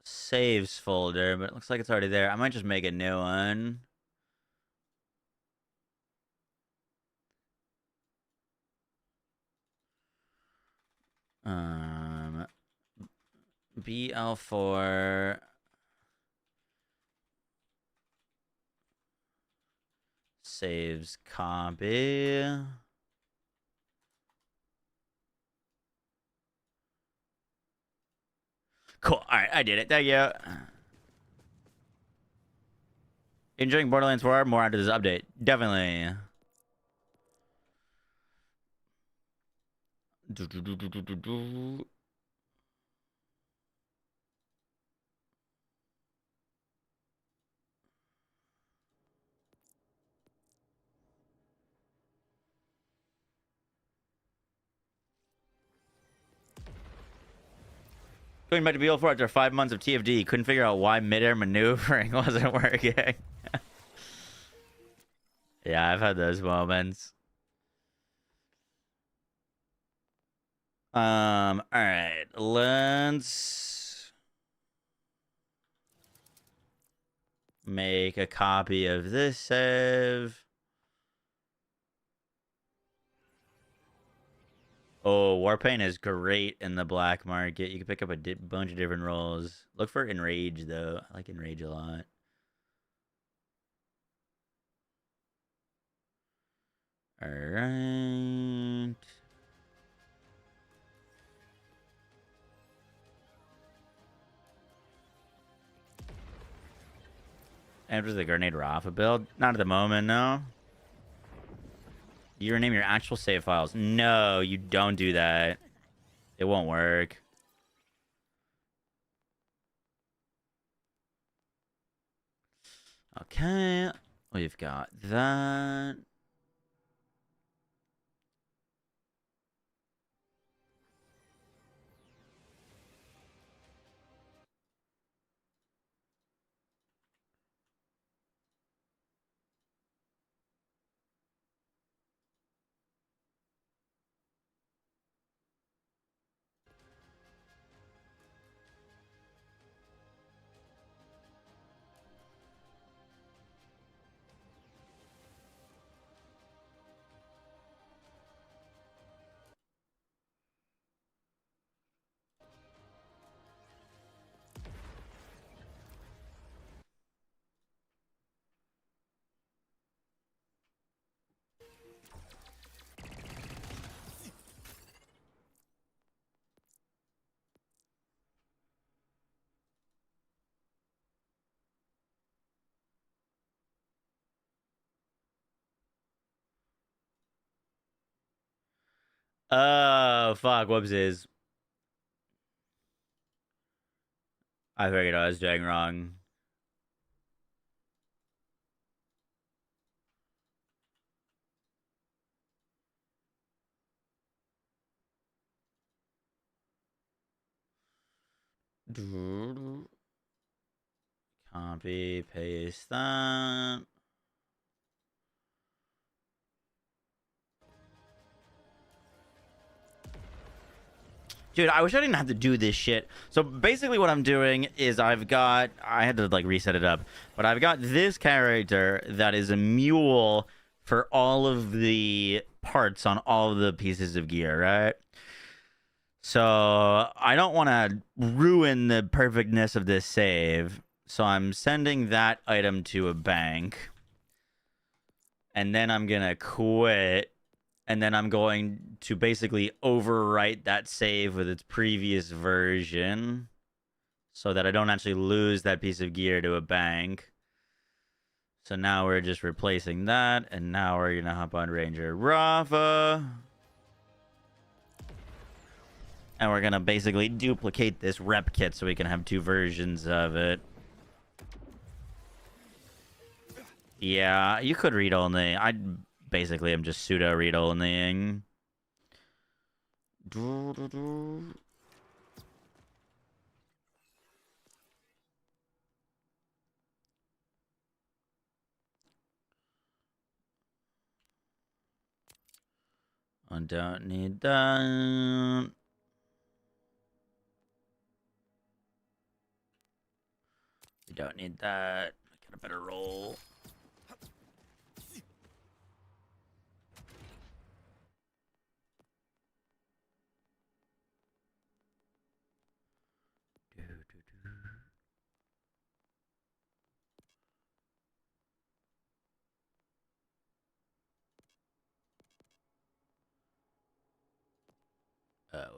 saves folder, but it looks like it's already there. I might just make a new one. BL4 saves copy. Cool. All right, I did it. Thank you. Enjoying Borderlands 4? More after this update. Definitely. Going back to BL4 after 5 months of TFD, couldn't figure out why midair maneuvering wasn't working. Yeah, I've had those moments. All right, let's make a copy of this save. Oh, Warpaint is great in the black market. You can pick up a bunch of different rolls. Look for Enrage, though. I like Enrage a lot. All right. After the grenade Rafa build? Not at the moment, no. You rename your actual save files. No, you don't do that. It won't work. Okay. We've got that. Oh, fuck. Whoopsies. I figured I was doing wrong. Copy, paste that. Dude, I wish I didn't have to do this shit. So basically what I'm doing is I had to like reset it up, but I've got this character that is a mule for all of the parts on all of the pieces of gear, right? So I don't want to ruin the perfectness of this save. So I'm sending that item to a bank. And then I'm going to quit. And then I'm going to basically overwrite that save with its previous version so that I don't actually lose that piece of gear to a bank. So now we're just replacing that. And now we're going to hop on Ranger Rafa. And we're going to basically duplicate this rep kit so we can have two versions of it. Yeah, you could read only. I basically am just pseudo read onlying. I don't need that. We don't need that. I got a better roll.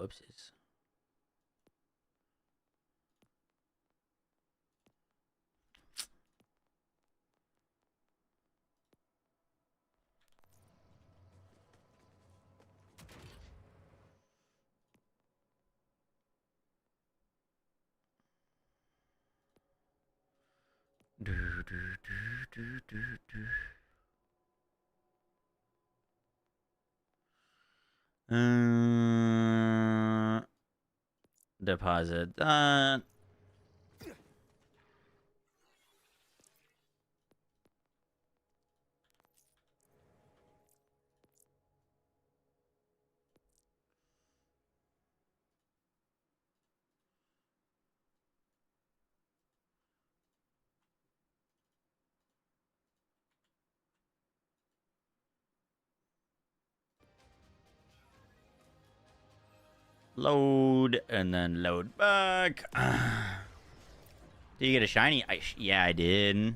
Whoopsies. Deposit that. Load and then load back. Did you get a shiny? Yeah, I did.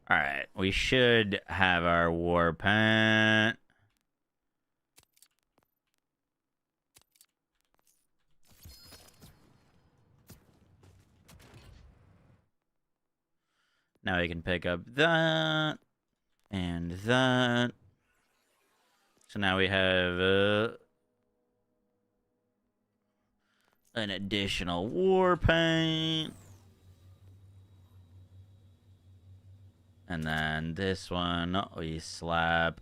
All right, we should have our war pant. Now we can pick up that and that. So now we have an additional war paint. And then this one we slap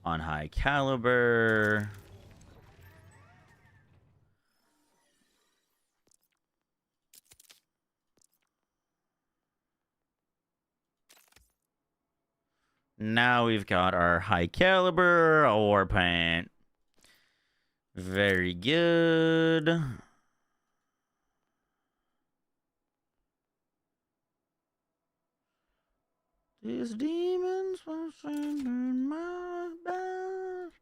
on high caliber. Now we've got our high caliber war paint. Very good. These demons were singing my best.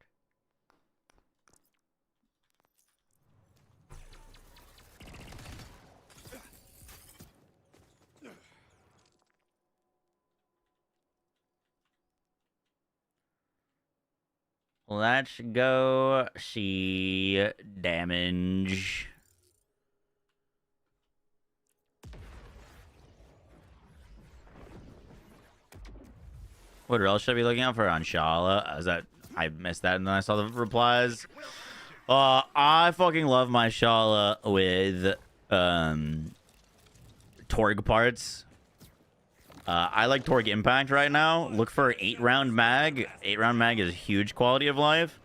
Let's go see damage. What else should I be looking out for on Shala? I missed that and then I saw the replies. I fucking love my Shala with Torg parts. I like Torg Impact right now. Look for 8-round mag. 8-round mag is huge quality of life.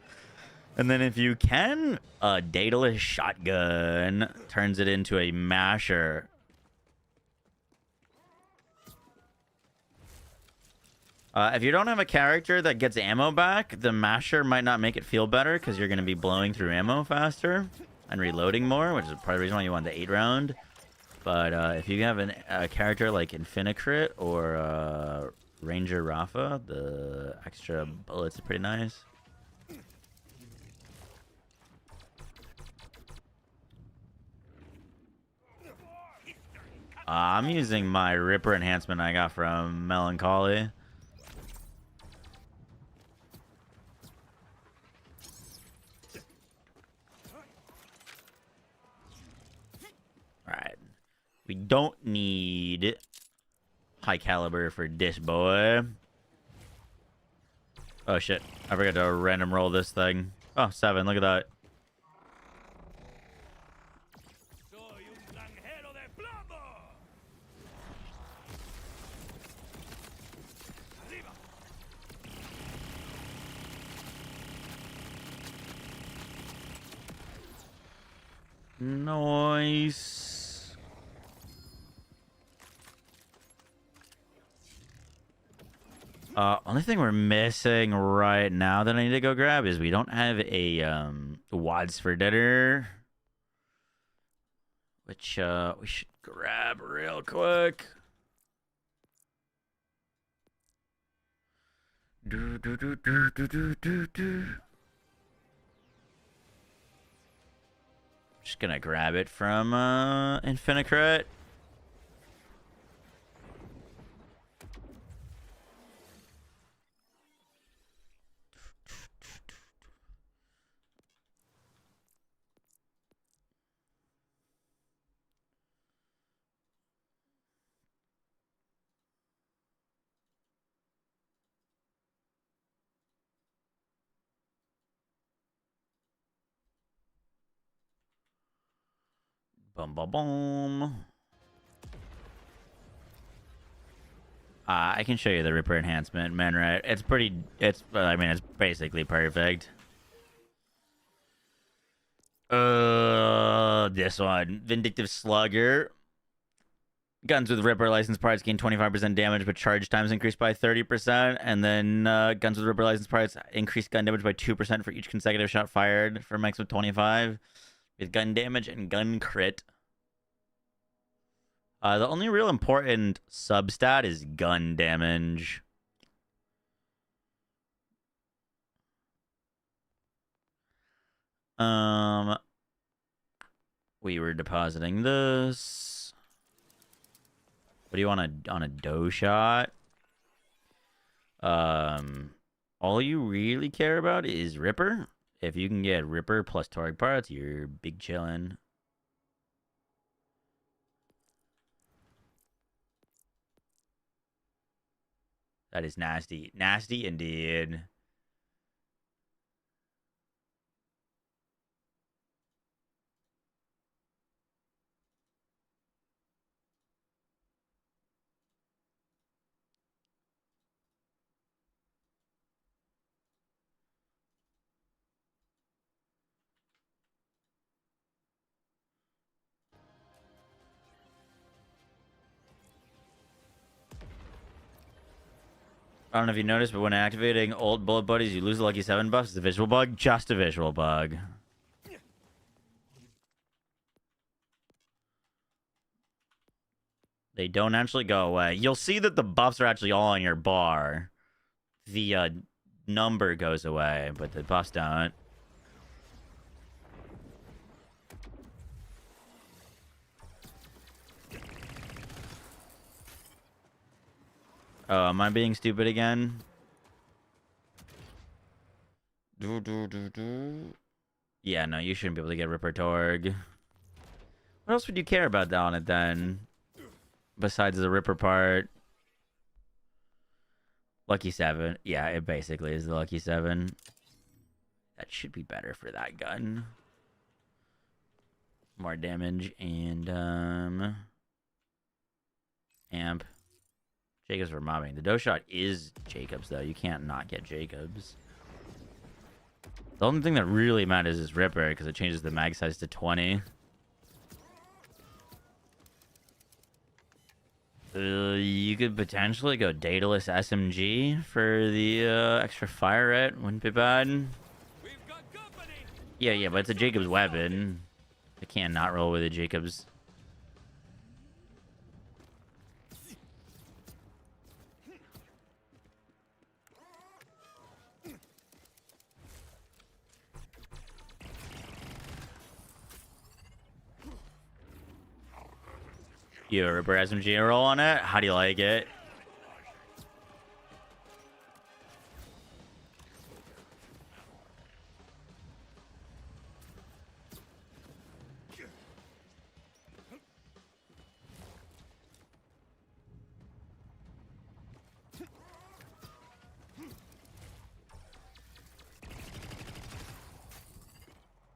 And then if you can, a Daedalus shotgun turns it into a masher. If you don't have a character that gets ammo back, the masher might not make it feel better because you're going to be blowing through ammo faster and reloading more, which is part of the reason why you want the 8-round. But if you have a character like Infinicrit or Ranger Rafa, the extra bullets are pretty nice. I'm using my Ripper enhancement I got from Melancholy. Alright. We don't need high caliber for this boy. Oh shit. I forgot to random roll this thing. Oh, 7. Look at that. Nice. Only thing we're missing right now that I need to go grab is we don't have a wads for dinner, which we should grab real quick. Just gonna grab it from Infinicrit. Boom, boom, boom. I can show you the Ripper enhancement, man, right? It's pretty, I mean, it's basically perfect. This one. Vindictive Slugger. Guns with Ripper license parts gain 25% damage, but charge times increased by 30%. And then guns with Ripper license parts increase gun damage by 2% for each consecutive shot fired for a max of 25. With gun damage and gun crit. The only real important substat is gun damage. We were depositing this. What do you want on a dough shot? All you really care about is Ripper. If you can get Ripper plus Torg parts, you're big chillin'. That is nasty. Nasty indeed. I don't know if you noticed, but when activating old bullet buddies, you lose the lucky 7 buffs. It's a visual bug. Just a visual bug. They don't actually go away. You'll see that the buffs are actually all on your bar. The number goes away, but the buffs don't. Oh, am I being stupid again? Yeah, no, you shouldn't be able to get Ripper Torg. What else would you care about on it then? Besides the Ripper part. Lucky 7. Yeah, it basically is the Lucky 7. That should be better for that gun. More damage and amp. Jacobs for mobbing. The dough shot is Jacobs though. You can't not get Jacobs. The only thing that really matters is Ripper because it changes the mag size to 20. You could potentially go Daedalus SMG for the extra fire rate. Wouldn't be bad. Yeah, but it's a Jacobs weapon. I can't not roll with a Jacobs. You a Ripper SMG roll on it? How do you like it?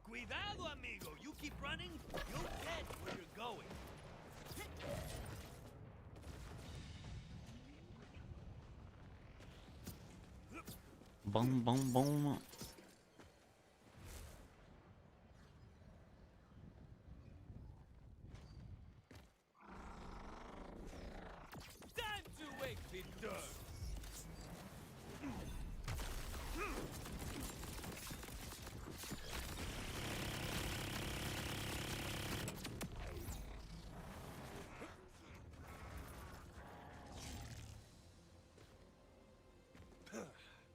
Cuidado, amigo. You keep running, you'll get where you're going. Boom, boom, boom. Time to wake the dirt.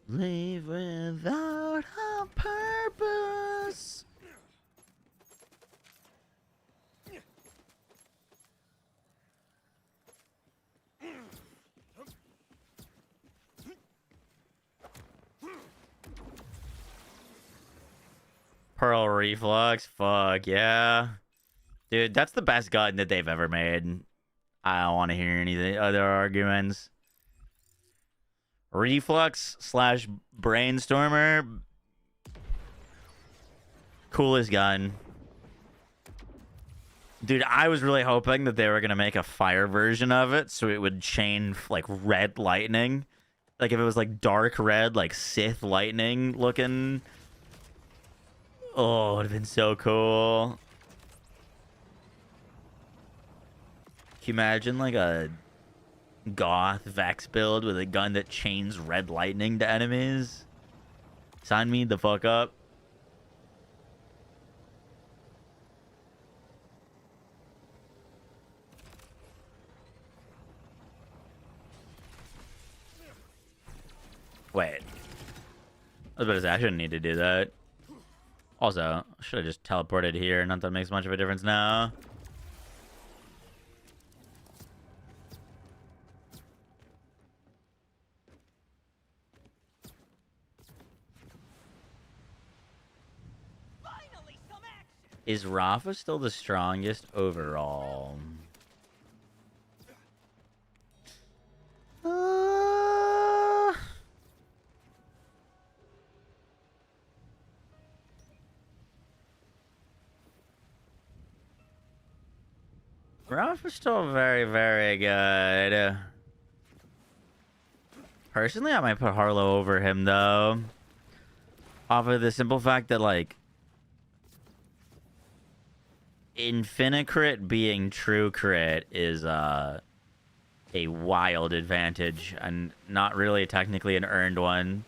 Leave without a purpose. Pearl Reflux, fuck yeah. Dude, that's the best gun that they've ever made. I don't want to hear any other arguments. Reflux slash Brainstormer. Coolest gun. Dude, I was really hoping that they were going to make a fire version of it so it would chain like red lightning. Like if it was like dark red, like Sith lightning looking. Oh, it would have been so cool. Can you imagine like a goth Vex build with a gun that chains red lightning to enemies? Sign me the fuck up. Wait. I was about to say, I shouldn't need to do that. Also, I should have just teleported here. Not that it makes much of a difference now. Is Rafa still the strongest overall? Rafa's still very, very good. Personally, I might put Harlow over him, though. Off of the simple fact that, like, infinite crit being true crit is a wild advantage and not really technically an earned one.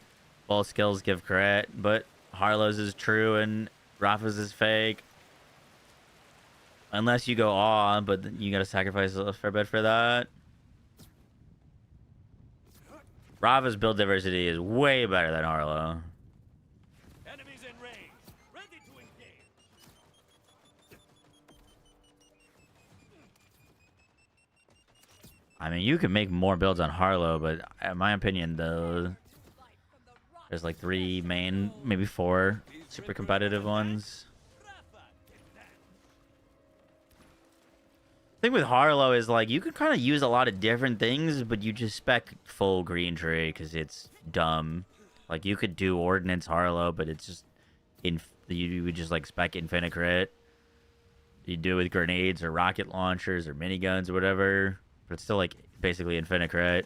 Both skills give crit, but Harlow's is true and Rafa's is fake. Unless you go awe, but you gotta sacrifice a fair bit for that. Rafa's build diversity is way better than Harlow. Enemies in range. Ready to engage. I mean, you can make more builds on Harlow, but in my opinion, there's like 3 main, maybe 4 super competitive ones. thing with Harlow is like you could kind of use a lot of different things, but you just spec full green tree because it's dumb. Like you could do ordnance Harlow, but it's just you would just like spec infinite crit. You do it with grenades or rocket launchers or miniguns or whatever, but it's still like basically infinite crit.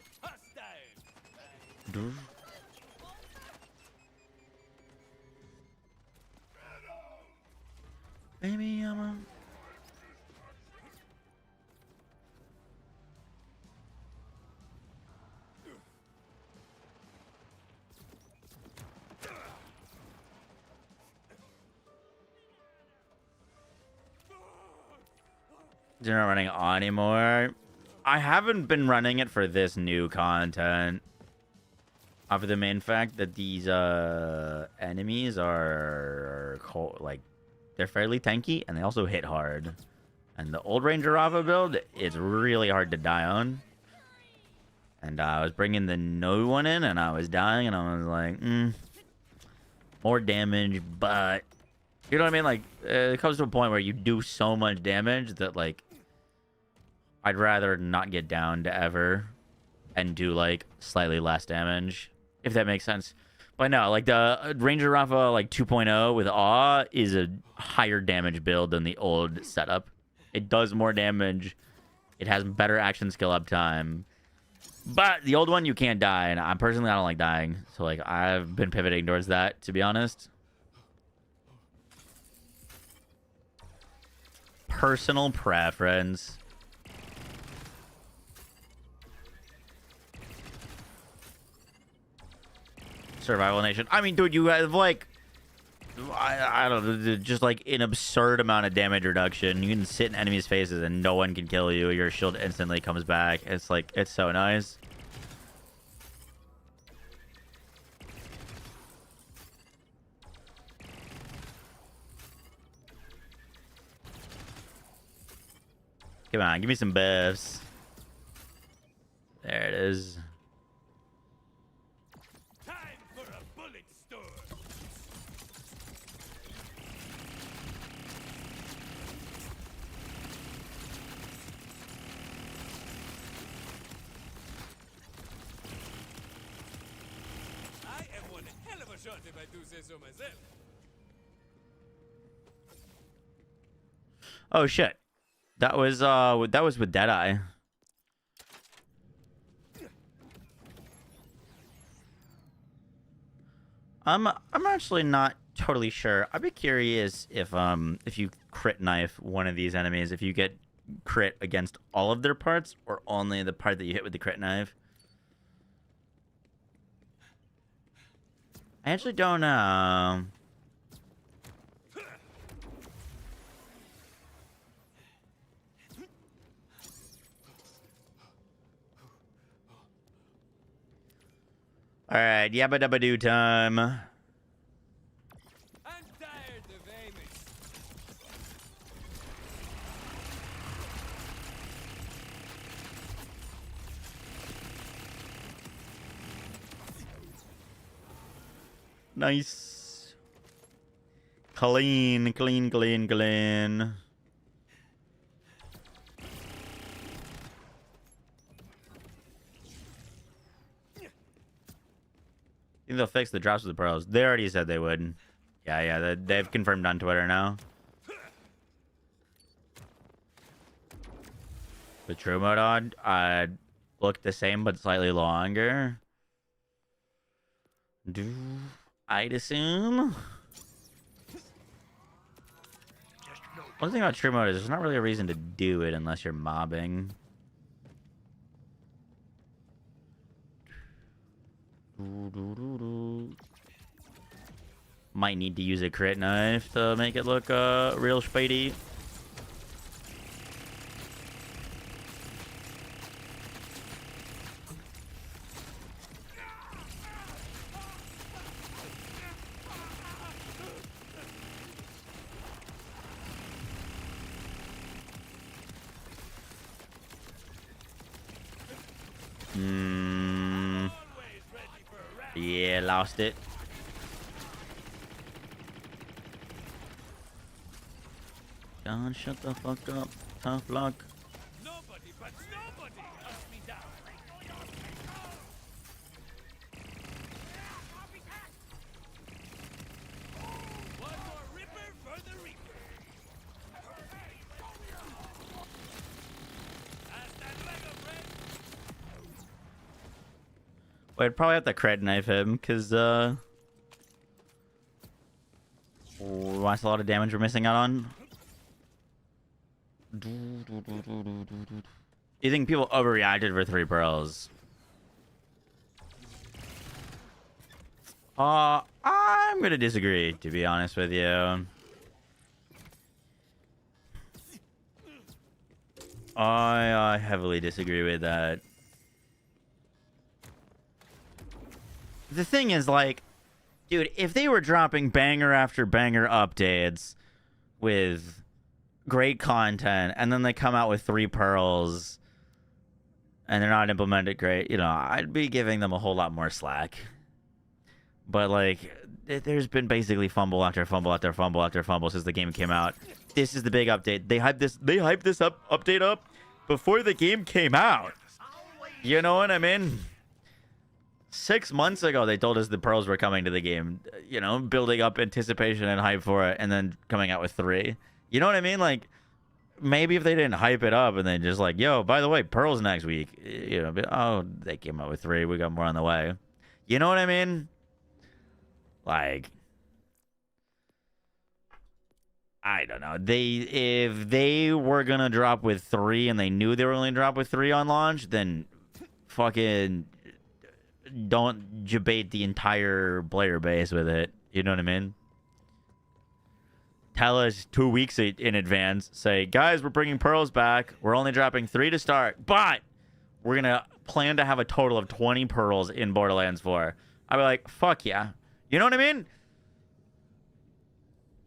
Baby, I'm a... They're not running on anymore. I haven't been running it for this new content. Of the main fact that these enemies are like they're fairly tanky and they also hit hard. And the old Ranger Rafa build is really hard to die on. And I was bringing the new one in and I was dying and I was like, more damage, but you know what I mean? Like it comes to a point where you do so much damage that like I'd rather not get down to ever and do like slightly less damage, if that makes sense. But no, like the Ranger Rafa like 2.0 with Awe is a higher damage build than the old setup. It does more damage. It has better action skill uptime. But the old one you can't die, and I don't like dying. So like I've been pivoting towards that, to be honest. Personal preference. Survival Nation. I mean, dude, you have like I don't know, just like an absurd amount of damage reduction. You can sit in enemies' faces and no one can kill you. Your shield instantly comes back. It's like it's so nice. Come on, give me some buffs. There it is. If I do say so myself. Oh shit. That was with Deadeye. I'm actually not totally sure. I'd be curious if you crit knife one of these enemies, if you get crit against all of their parts or only the part that you hit with the crit knife. I actually don't know. Alright, yabba dabba doo time. I'm tired of aiming. Nice. Clean, clean, clean, clean. I think they'll fix the drops with the pearls. They already said they would. Yeah, they've confirmed on Twitter now. The true mode on looked the same but slightly longer. I'd assume. One thing about true mode is there's not really a reason to do it unless you're mobbing. Might need to use a crit knife to make it look real spidey. Yeah, lost it. God, shut the fuck up. Tough luck. but nobody hunts me down. One more ripper for the reaper. Hasta luego, friend. Well, I'd probably have to cred knife him, because, watch a lot of damage we're missing out on. You think people overreacted for 3 pearls? I'm gonna disagree, to be honest with you. I heavily disagree with that. The thing is, like, dude, if they were dropping banger after banger updates with great content, and then they come out with 3 pearls, and they're not implemented great, you know, I'd be giving them a whole lot more slack. But, like, there's been basically fumble after fumble after fumble after fumble since the game came out. This is the big update. They hyped this update up before the game came out. You know what I mean? 6 months ago, they told us the pearls were coming to the game. You know, building up anticipation and hype for it, and then coming out with 3. You know what I mean? Like, maybe if they didn't hype it up and then just like, yo, by the way, pearls next week. You know, oh, they came out with 3. We got more on the way. You know what I mean? Like, I don't know. If they were gonna drop with 3 and they knew they were only drop with 3 on launch, then fucking don't debate the entire player base with it. You know what I mean? Tell us 2 weeks in advance. Say, guys, we're bringing pearls back. We're only dropping 3 to start, but we're gonna plan to have a total of 20 pearls in Borderlands 4. I'd be like, fuck yeah. You know what I mean?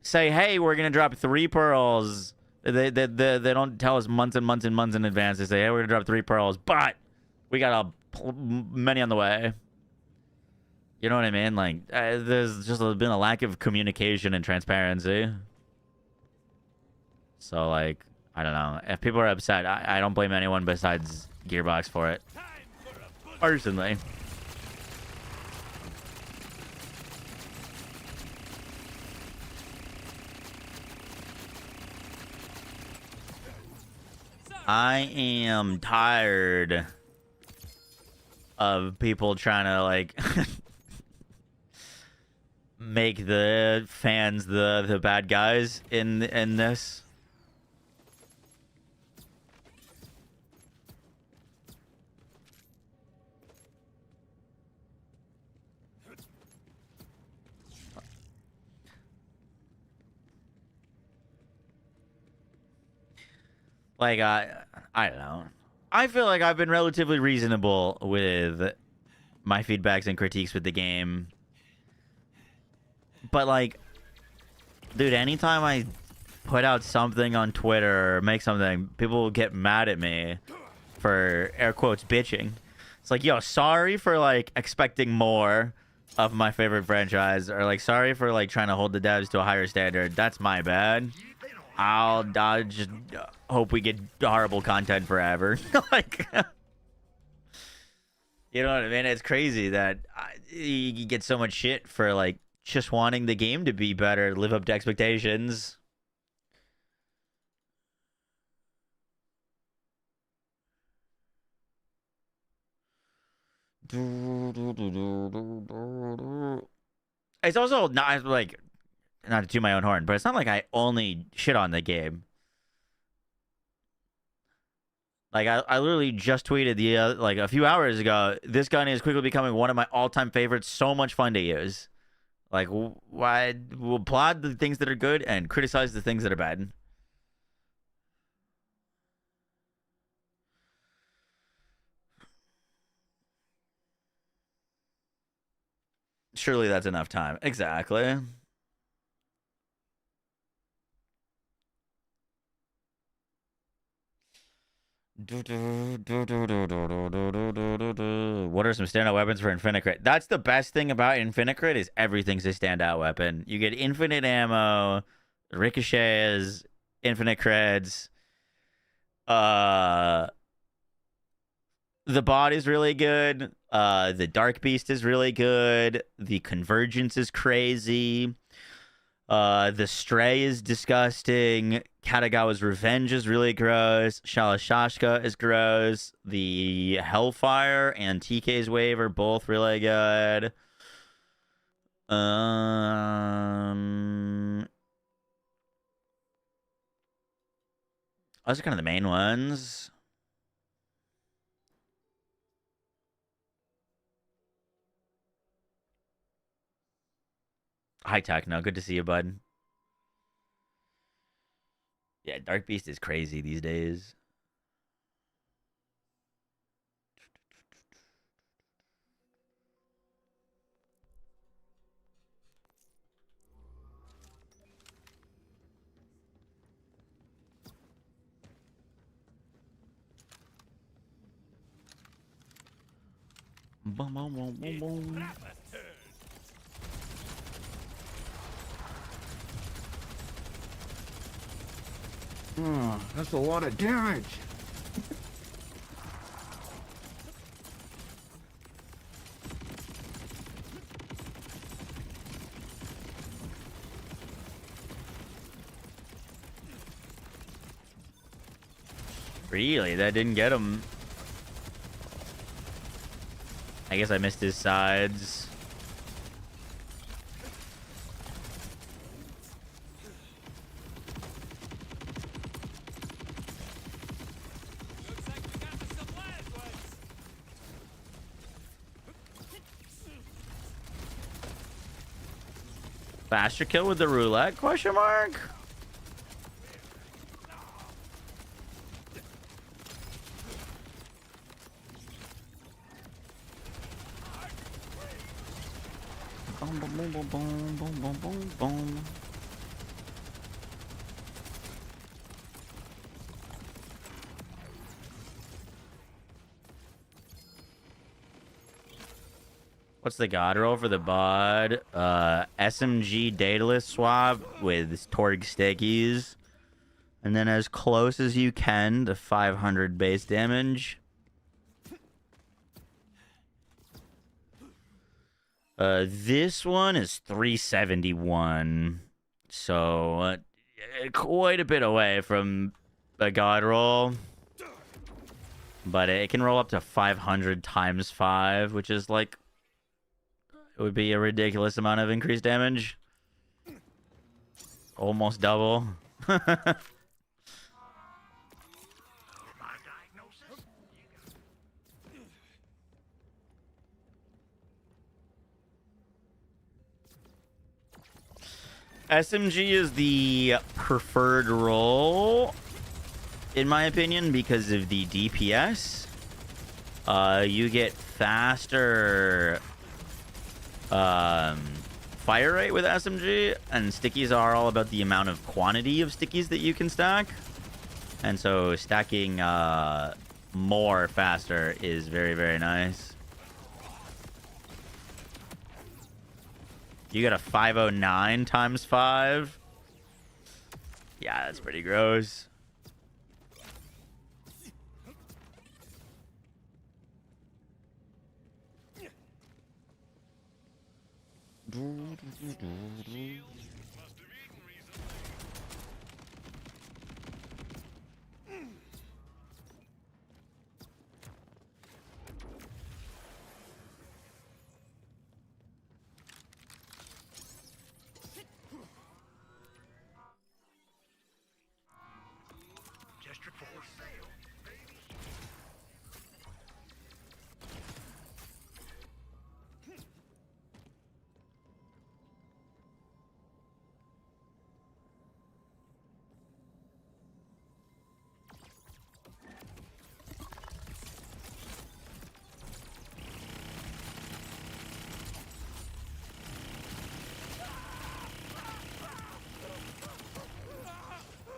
Say, hey, we're gonna drop 3 pearls. They don't tell us months and months and months in advance. They say, hey, we're gonna drop 3 pearls, but we got many on the way. You know what I mean? Like, there's just been a lack of communication and transparency. So, like, I don't know. If people are upset, I don't blame anyone besides Gearbox for it. Personally. I am tired of people trying to, like, make the fans the bad guys in this. Like, I don't know. I feel like I've been relatively reasonable with my feedbacks and critiques with the game. But, like, dude, anytime I put out something on Twitter or make something, people will get mad at me for, air quotes, bitching. It's like, yo, sorry for, like, expecting more of my favorite franchise. Or, like, sorry for, like, trying to hold the devs to a higher standard. That's my bad. I'll just hope we get horrible content forever. Like, you know what I mean? It's crazy that you get so much shit for, like, just wanting the game to be better, live up to expectations. It's also not, like, not to toot my own horn, but it's not like I only shit on the game. Like, I literally just tweeted like a few hours ago, this gun is quickly becoming one of my all-time favorites. So much fun to use. Like, why we'll applaud the things that are good and criticize the things that are bad. Surely that's enough time. Exactly. What are some standout weapons for Infinite Crit? That's the best thing about Infinite Crit is everything's a standout weapon. You get infinite ammo, ricochets, infinite creds, The bot is really good. The Dark Beast is really good. The Convergence is crazy. The Stray is disgusting. Katagawa's Revenge is really gross. Shalashashka is gross. The Hellfire and TK's Wave are both really good. Those are kind of the main ones. Hi, Techno. Good to see you, bud. Yeah, Dark Beast is crazy these days. Boom, boom, boom, boom, boom. Oh, that's a lot of damage. Really? That didn't get him. I guess I missed his sides. Faster kill with the roulette? Question mark. Boom, boom, boom, boom, boom, boom, boom, boom, boom. What's the god roll for the bod? SMG Daedalus swap with Torg stickies. And then as close as you can to 500 base damage. This one is 371. So, quite a bit away from a god roll. But it can roll up to 500 times 5, which is like... It would be a ridiculous amount of increased damage. Almost double. SMG is the preferred role, in my opinion, because of the DPS. You get faster fire rate with SMG, and stickies are all about the amount of quantity of stickies that you can stack. And so stacking more faster is very, very nice. You got a 509 times 5. Yeah, that's pretty gross.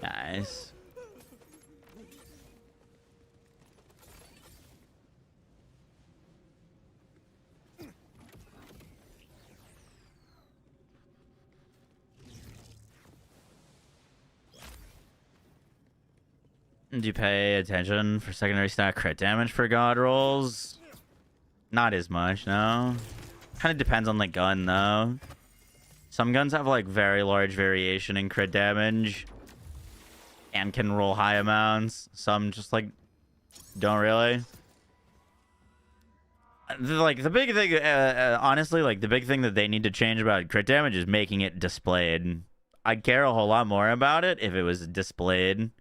Nice. Do you pay attention for secondary stat crit damage for god rolls? Not as much, no. Kind of depends on the gun, though. Some guns have, like, very large variation in crit damage and can roll high amounts. Some just, like, don't really. Like, the big thing, honestly, like, the big thing that they need to change about crit damage is making it displayed. I'd care a whole lot more about it if it was displayed.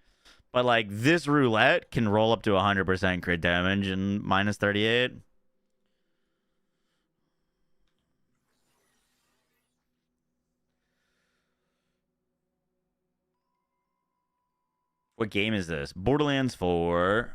But, like, this roulette can roll up to 100% crit damage and minus 38. What game is this? Borderlands 4.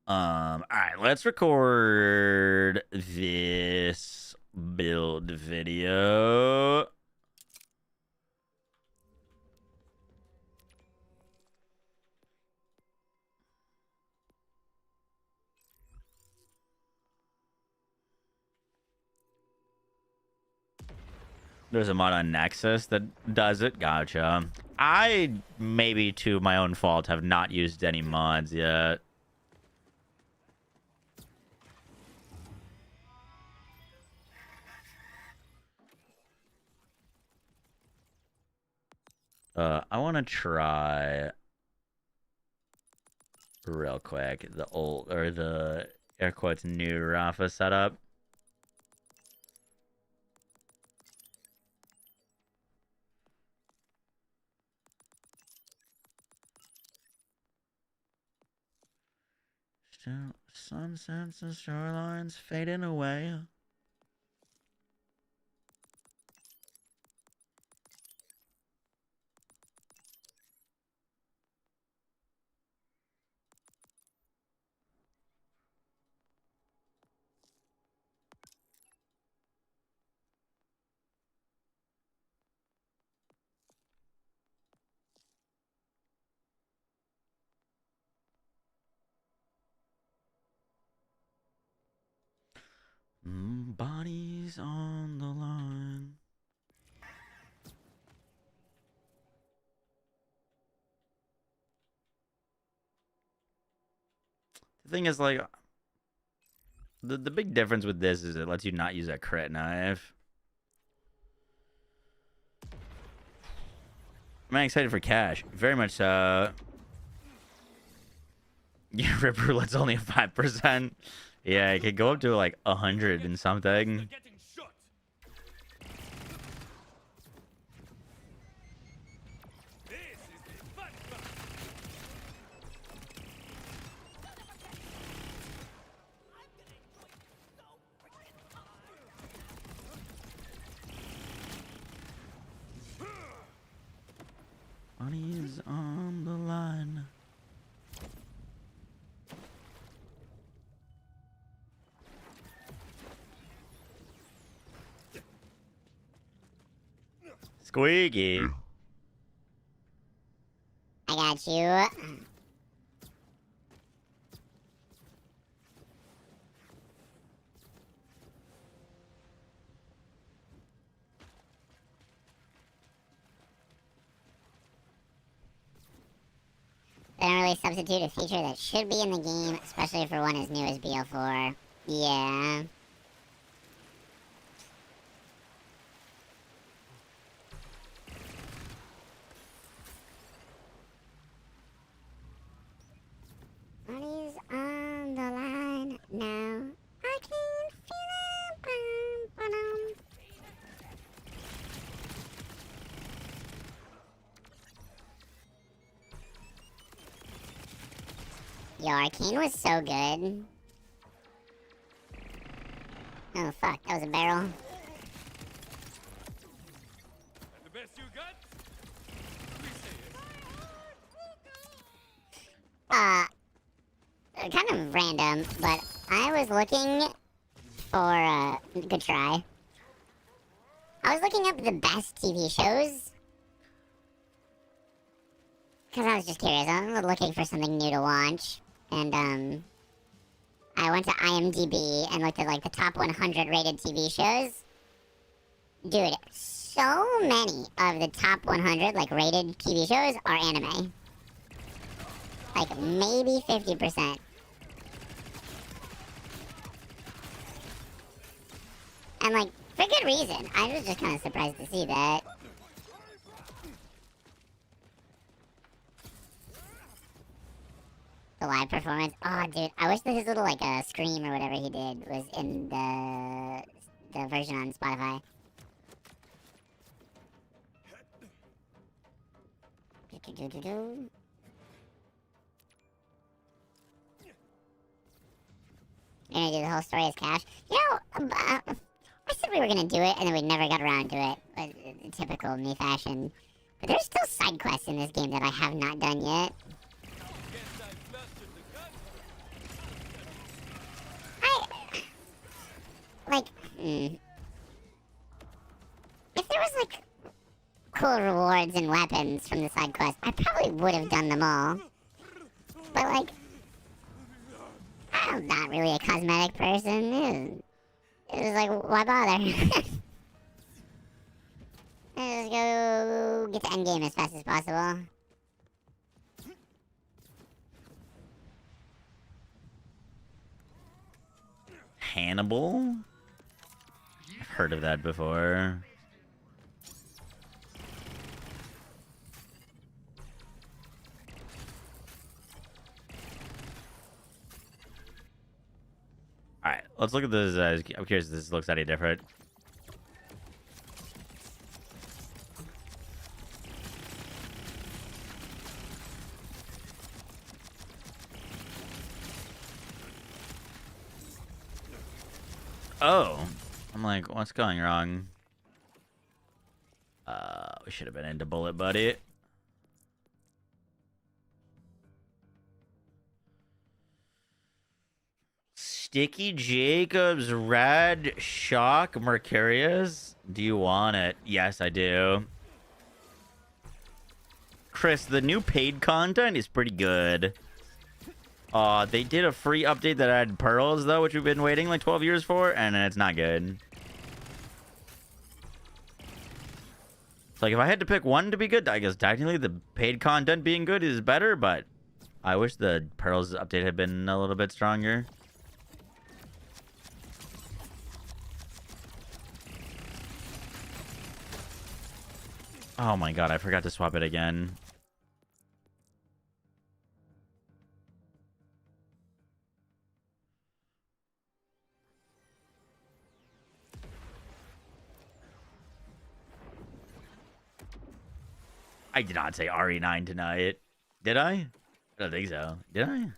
All right, let's record this build video. There's a mod on Nexus that does it. Gotcha. I, maybe to my own fault, have not used any mods yet. I want to try real quick the old, or the air quotes new Rafa setup. Sunsets and shorelines fading away. Bodies on the line. The thing is, like, the big difference with this is it lets you not use that crit knife. I'm excited for cash. Very much so. Yeah, Rip Roulette's only a 5%. Yeah, it could go up to like 100 and something. Money's on the line. Squeaky. I got you. They don't really substitute a feature that should be in the game, especially for one as new as BO4. Yeah. Money's on the line now. I can feel it. Yo, Arcane was so good. Oh fuck, that was a barrel. The best you got? Kind of random, but I was looking for, good try. I was looking up the best TV shows, because I was just curious. I'm looking for something new to watch, and I went to IMDb and looked at like the top 100 rated TV shows. Dude, so many of the top 100 like rated TV shows are anime. Like maybe 50%. And like for good reason. I was just kind of surprised to see that. The live performance. Oh, dude, I wish that his little like scream or whatever he did was in the version on Spotify. You're gonna do the whole story as Cash? You know, I said we were gonna do it, and then we never got around to it. Typical me fashion. But there's still side quests in this game that I have not done yet. If there was like cool rewards and weapons from the side quest, I probably would have done them all. But like, I'm not really a cosmetic person. It was like, why bother? Let's go get to endgame as fast as possible. Hannibal? I've heard of that before. Alright, let's look at this. I'm curious if this looks any different. Oh, I'm like, what's going wrong? We should have been into Bullet Buddy. Sticky Jacobs, Rad Shock, Mercurius. Do you want it? Yes, I do. Chris, the new paid content is pretty good. They did a free update that had pearls, though, which we've been waiting like 12 years for, and it's not good. It's like, if I had to pick one to be good, I guess technically the paid content being good is better, but I wish the pearls update had been a little bit stronger. Oh my god, I forgot to swap it again. I did not say RE9 tonight. Did I? I don't think so. Did I?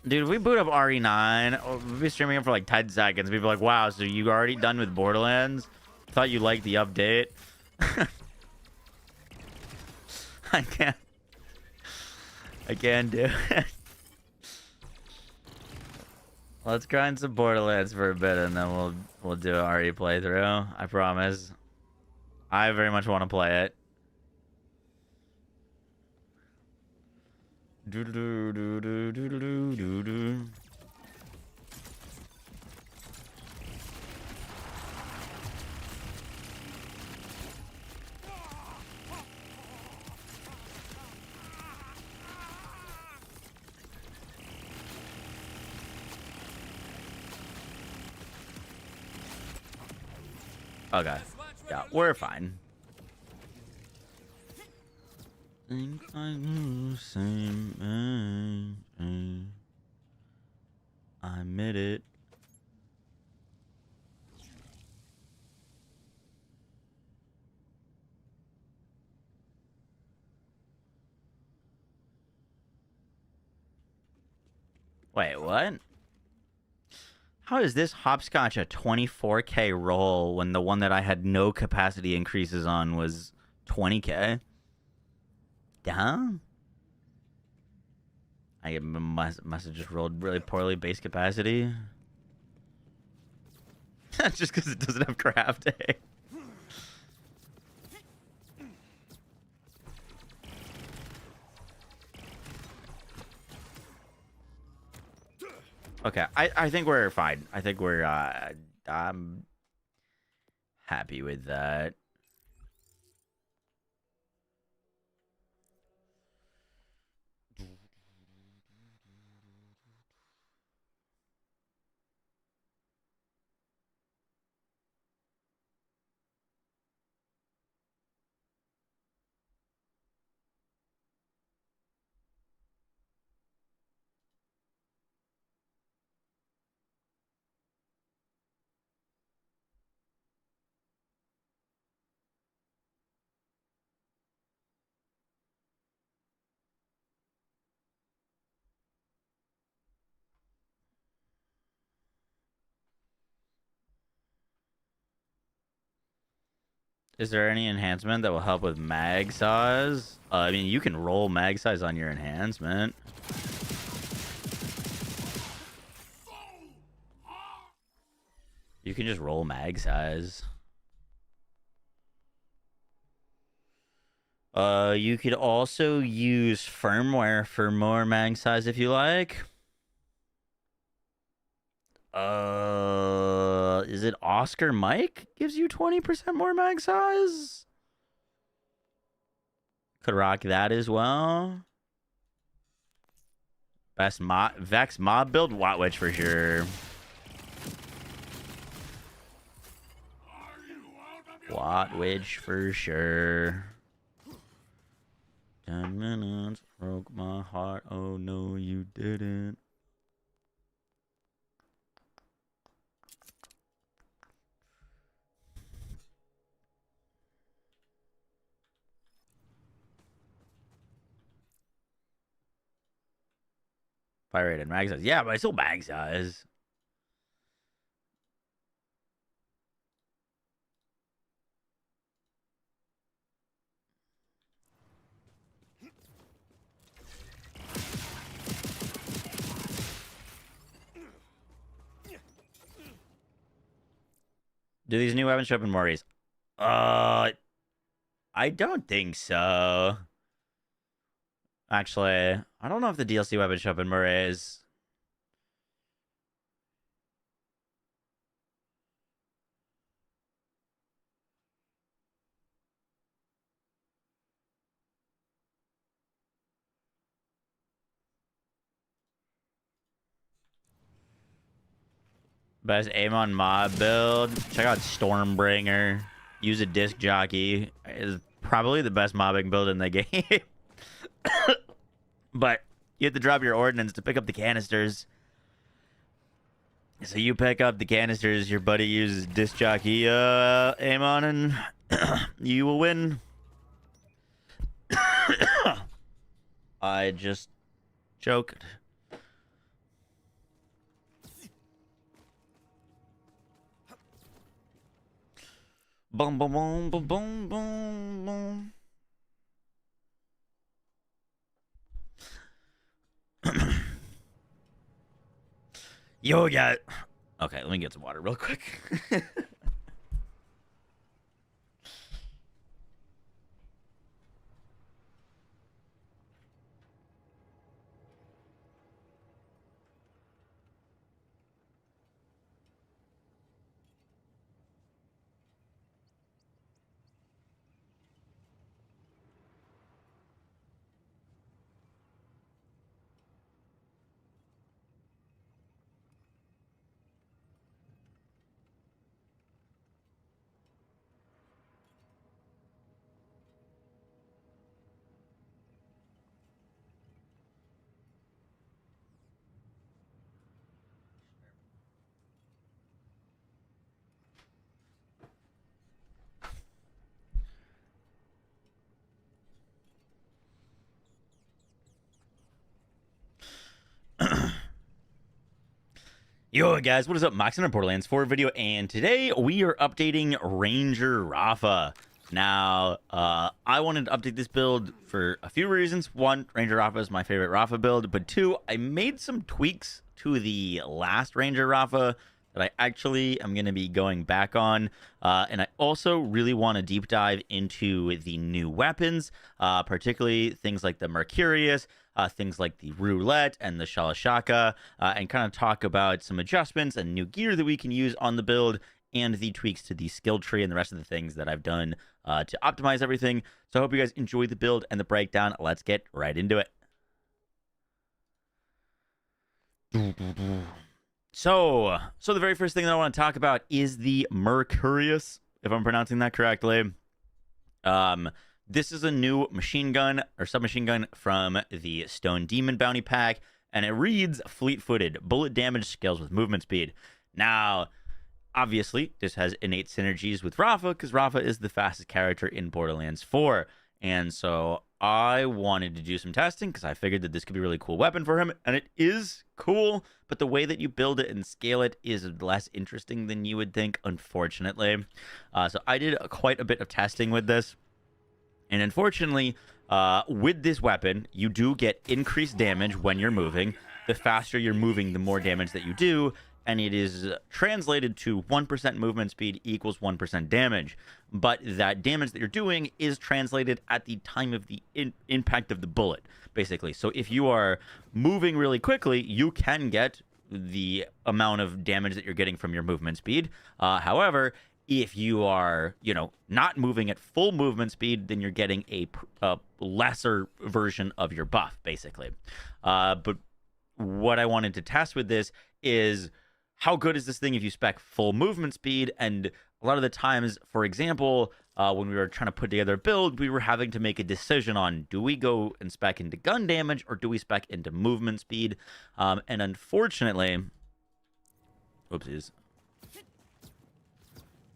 Dude, if we boot up RE9, we'll be streaming it for like 10 seconds. People are like, wow, so you already done with Borderlands? Thought you liked the update. I can't do it. Let's grind some Borderlands for a bit, and then we'll do an RE playthrough. I promise. I very much want to play it. Do do do do do do do do. Okay. Yeah, we're fine. Think I knew the same. I admit it. Wait, what? How is this hopscotch a 24K roll when the one that I had no capacity increases on was 20K? Dumb. I must have just rolled really poorly base capacity. Just because it doesn't have crafting. Okay, I think we're fine. I think we're I'm happy with that. Is there any enhancement that will help with mag size? I mean, you can roll mag size on your enhancement. You can just roll mag size. You could also use firmware for more mag size if you like. Is it Oscar Mike gives you 20% more mag size? Could rock that as well. Best Vex mob build, Watt Witch for sure. Watt Witch for sure. 10 minutes broke my heart. Oh no, you didn't. Fire rate and mag size. Yeah, but it's still mag size. Do these new weapons show up in Maury's? I don't think so. Actually, I don't know if the DLC weapons show up in Murray's. Best aim on mob build. Check out Stormbringer. Use a disc jockey. Is probably the best mobbing build in the game. But you have to drop your ordnance to pick up the canisters. So you pick up the canisters, your buddy uses disc jockey aim on, and you will win. I just joked. Boom, boom, boom, boom, boom, boom, boom. Yo, got. Okay, let me get some water real quick. Yo guys, what is up? Mox in Borderlands 4 video, and today we are updating Ranger Rafa. Now, I wanted to update this build for a few reasons. One, Ranger Rafa is my favorite Rafa build, but two, I made some tweaks to the last Ranger Rafa that I actually am going to be going back on. And I also really want to deep dive into the new weapons, particularly things like the Mercurius, things like the Roulette and the Shalashaka, and kind of talk about some adjustments and new gear that we can use on the build, and the tweaks to the skill tree and the rest of the things that I've done to optimize everything. So I hope you guys enjoyed the build and the breakdown. Let's get right into it. So the very first thing that I want to talk about is the Mercurius, if I'm pronouncing that correctly. This is a new machine gun or submachine gun from the Stone Demon Bounty Pack, and it reads fleet-footed, bullet damage scales with movement speed. Now, obviously, this has innate synergies with Rafa, because Rafa is the fastest character in Borderlands 4. And so I wanted to do some testing, because I figured that this could be a really cool weapon for him. And it is cool, but the way that you build it and scale it is less interesting than you would think, unfortunately. So I did quite a bit of testing with this. And unfortunately, with this weapon, you do get increased damage when you're moving. The faster you're moving, the more damage that you do. And it is translated to 1% movement speed equals 1% damage. But that damage that you're doing is translated at the time of the impact of the bullet, basically. So if you are moving really quickly, you can get the amount of damage that you're getting from your movement speed. However, if you are, not moving at full movement speed, then you're getting a lesser version of your buff, basically. But what I wanted to test with this is, how good is this thing if you spec full movement speed? And a lot of the times, for example, when we were trying to put together a build, we were having to make a decision on, do we go and spec into gun damage or do we spec into movement speed? And unfortunately, oopsies,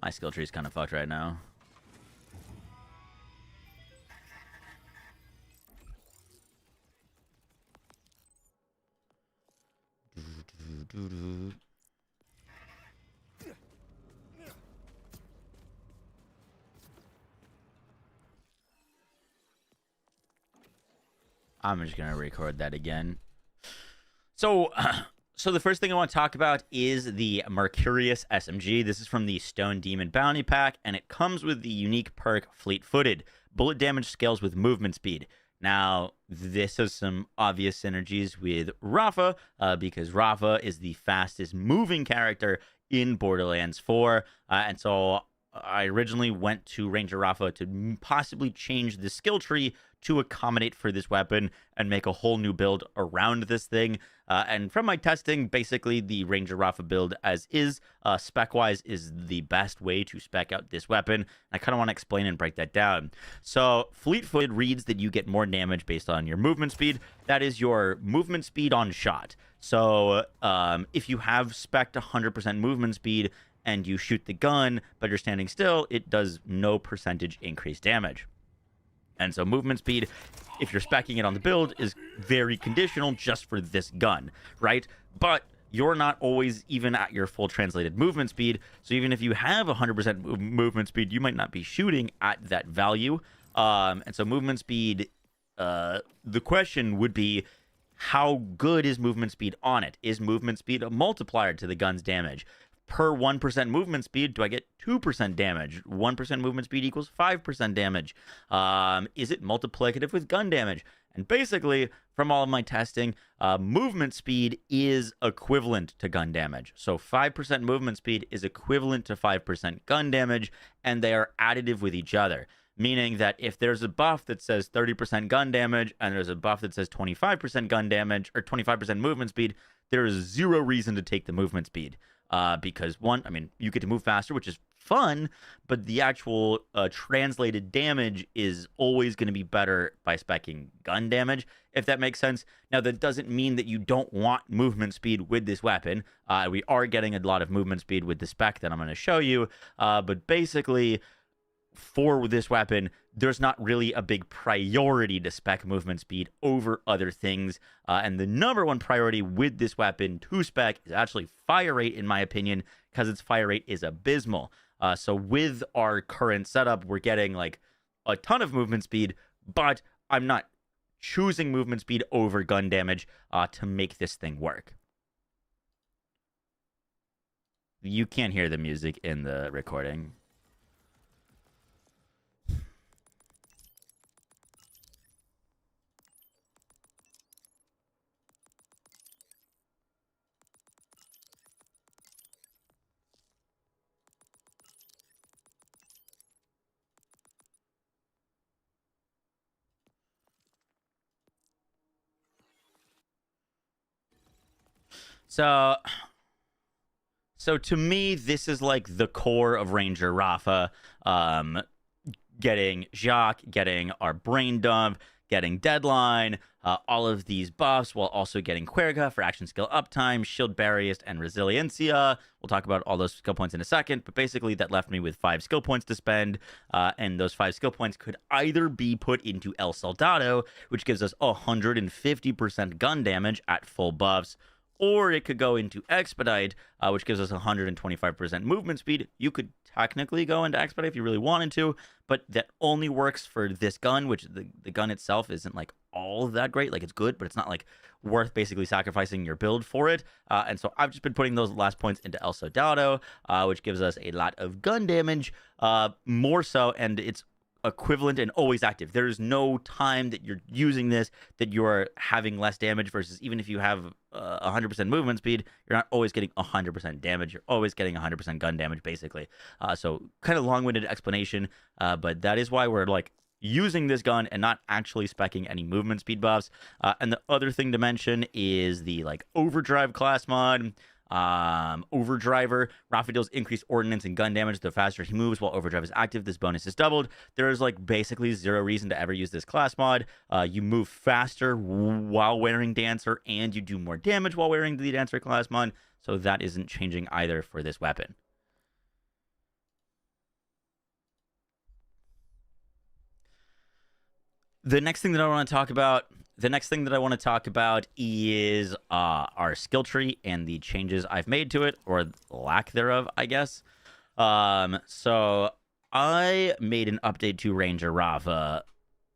my skill tree is kind of fucked right now. I'm just going to record that again. So the first thing I want to talk about is the Mercurius SMG. This is from the Stone Demon Bounty Pack, and it comes with the unique perk Fleet-Footed. Bullet damage scales with movement speed. Now, this has some obvious synergies with Rafa, because Rafa is the fastest moving character in Borderlands 4, and so I originally went to Ranger Rafa to possibly change the skill tree to accommodate for this weapon and make a whole new build around this thing. And from my testing, basically the Ranger Rafa build as is, spec-wise, is the best way to spec out this weapon. I kind of want to explain and break that down. So Fleet-Footed reads that you get more damage based on your movement speed. That is your movement speed on shot. So if you have spec'd 100% movement speed and you shoot the gun, but you're standing still, it does no percentage increased damage. And so movement speed, if you're speccing it on the build, is very conditional just for this gun, right? But you're not always even at your full translated movement speed. So even if you have 100% movement speed, you might not be shooting at that value. And so movement speed, the question would be, how good is movement speed on it? Is movement speed a multiplier to the gun's damage? Per 1% movement speed, do I get 2% damage? 1% movement speed equals 5% damage. Is it multiplicative with gun damage? And basically, from all of my testing, movement speed is equivalent to gun damage. So 5% movement speed is equivalent to 5% gun damage, and they are additive with each other. Meaning that if there's a buff that says 30% gun damage, and there's a buff that says 25% gun damage, or 25% movement speed, there is zero reason to take the movement speed. Because one, I mean, you get to move faster, which is fun, but the actual translated damage is always going to be better by speccing gun damage, if that makes sense. Now, that doesn't mean that you don't want movement speed with this weapon. We are getting a lot of movement speed with the spec that I'm going to show you, but basically, for this weapon, there's not really a big priority to spec movement speed over other things. And the number one priority with this weapon to spec is actually fire rate, in my opinion, because its fire rate is abysmal. So with our current setup, we're getting like a ton of movement speed, but I'm not choosing movement speed over gun damage to make this thing work. You can't hear the music in the recording. So to me, this is like the core of Ranger Rafa. Getting Jacques, getting our brain dump, getting deadline, all of these buffs, while also getting Querga for action skill uptime, shield barriest, and resiliencia. We'll talk about all those skill points in a second, but basically that left me with 5 skill points to spend, and those 5 skill points could either be put into El Soldado, which gives us 150% gun damage at full buffs, or it could go into Expedite, which gives us 125% movement speed. You could technically go into Expedite if you really wanted to, but that only works for this gun, which the gun itself isn't like all that great. Like, it's good, but it's not like worth basically sacrificing your build for it. And so I've just been putting those last points into El Soldado, which gives us a lot of gun damage, more so, and it's equivalent and always active. There is no time that you're using this that you're having less damage versus even if you have 100% movement speed, you're not always getting 100% damage. You're always getting 100% gun damage, basically. So kind of long-winded explanation, but that is why we're like using this gun and not actually speccing any movement speed buffs. And the other thing to mention is the like overdrive class mod. Overdriver. Rafa deals increased ordnance and gun damage the faster he moves while overdrive is active. This bonus is doubled. There is like basically zero reason to ever use this class mod. You move faster while wearing Dancer, and you do more damage while wearing the Dancer class mod, so that isn't changing either for this weapon. The next thing that I want to talk about is our skill tree and the changes I've made to it, or lack thereof, I guess. So I made an update to Ranger Rafa,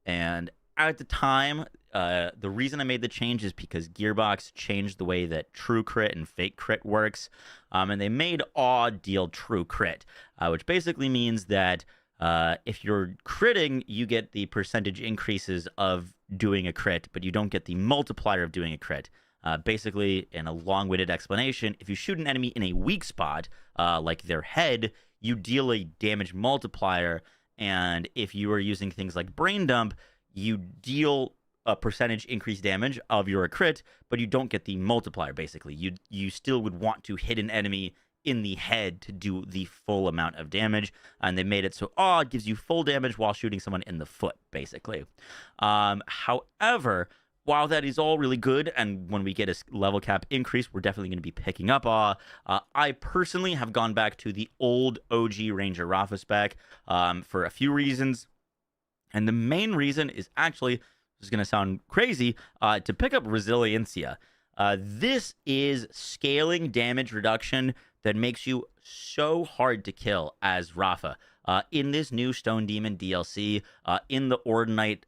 and at the time, the reason I made the change is because Gearbox changed the way that true crit and fake crit works, and they made Awe deal true crit, which basically means that if you're critting, you get the percentage increases of doing a crit, but you don't get the multiplier of doing a crit. Basically, in a long-winded explanation, if you shoot an enemy in a weak spot, like their head, you deal a damage multiplier, and if you are using things like brain dump, you deal a percentage increased damage of your crit, but you don't get the multiplier, basically. You still would want to hit an enemy in the head to do the full amount of damage, and they made it so it gives you full damage while shooting someone in the foot, basically. However, while that is all really good, and when we get a level cap increase, we're definitely going to be picking up I personally have gone back to the old OG Ranger Rafa spec for a few reasons, and the main reason is actually, this is going to sound crazy, to pick up Resiliencia. This is scaling damage reduction that makes you so hard to kill as Rafa. In this new Stone Demon DLC, in the Ordinite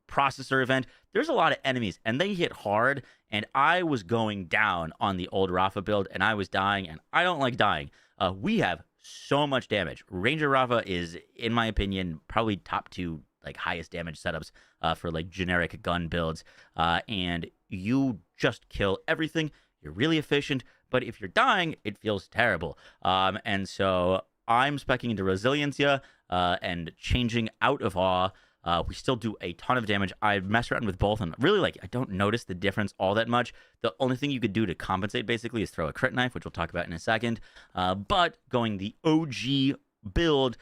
processor event, there's a lot of enemies, and they hit hard, and I was going down on the old Rafa build, and I was dying, and I don't like dying. We have so much damage. Ranger Rafa is, in my opinion, probably top 2 like highest damage setups for like generic gun builds, and you just kill everything. You're really efficient, but if you're dying, it feels terrible. And so I'm speccing into Resiliencia and changing out of Awe. We still do a ton of damage. I've messed around with both, and really, like, I don't notice the difference all that much. The only thing you could do to compensate, basically, is throw a crit knife, which we'll talk about in a second. But going the OG build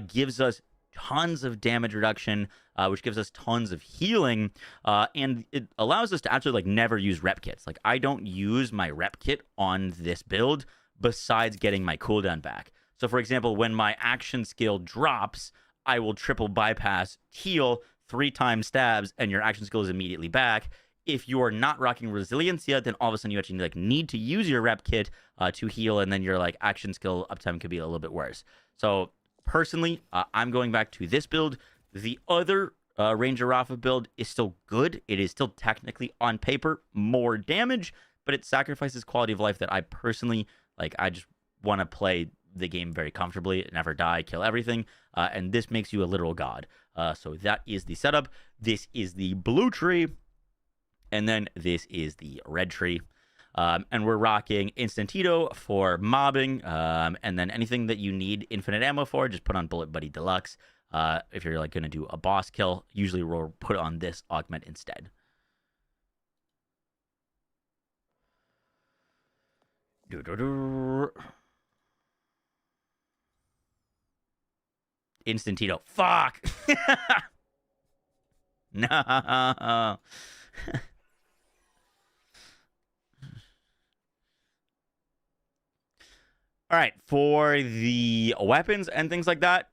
gives us tons of damage reduction, which gives us tons of healing, and it allows us to actually like never use rep kits. Like, I don't use my rep kit on this build besides getting my cooldown back. So for example, when my action skill drops, I will triple bypass heal 3 times stabs, and your action skill is immediately back. If you are not rocking Resiliencia, then all of a sudden you actually like need to use your rep kit to heal, and then your like action skill uptime could be a little bit worse. So personally, I'm going back to this build. The other Ranger Rafa build is still good. It is still technically, on paper, more damage, but it sacrifices quality of life that I personally, like, I just want to play the game very comfortably, never die, kill everything, and this makes you a literal god. So that is the setup. This is the blue tree, and then this is the red tree. And we're rocking Instantito for mobbing, and then anything that you need infinite ammo for, just put on Bullet Buddy Deluxe. If you're like going to do a boss kill, usually we'll put on this augment instead. Instantito. Fuck! No. All right, for the weapons and things like that,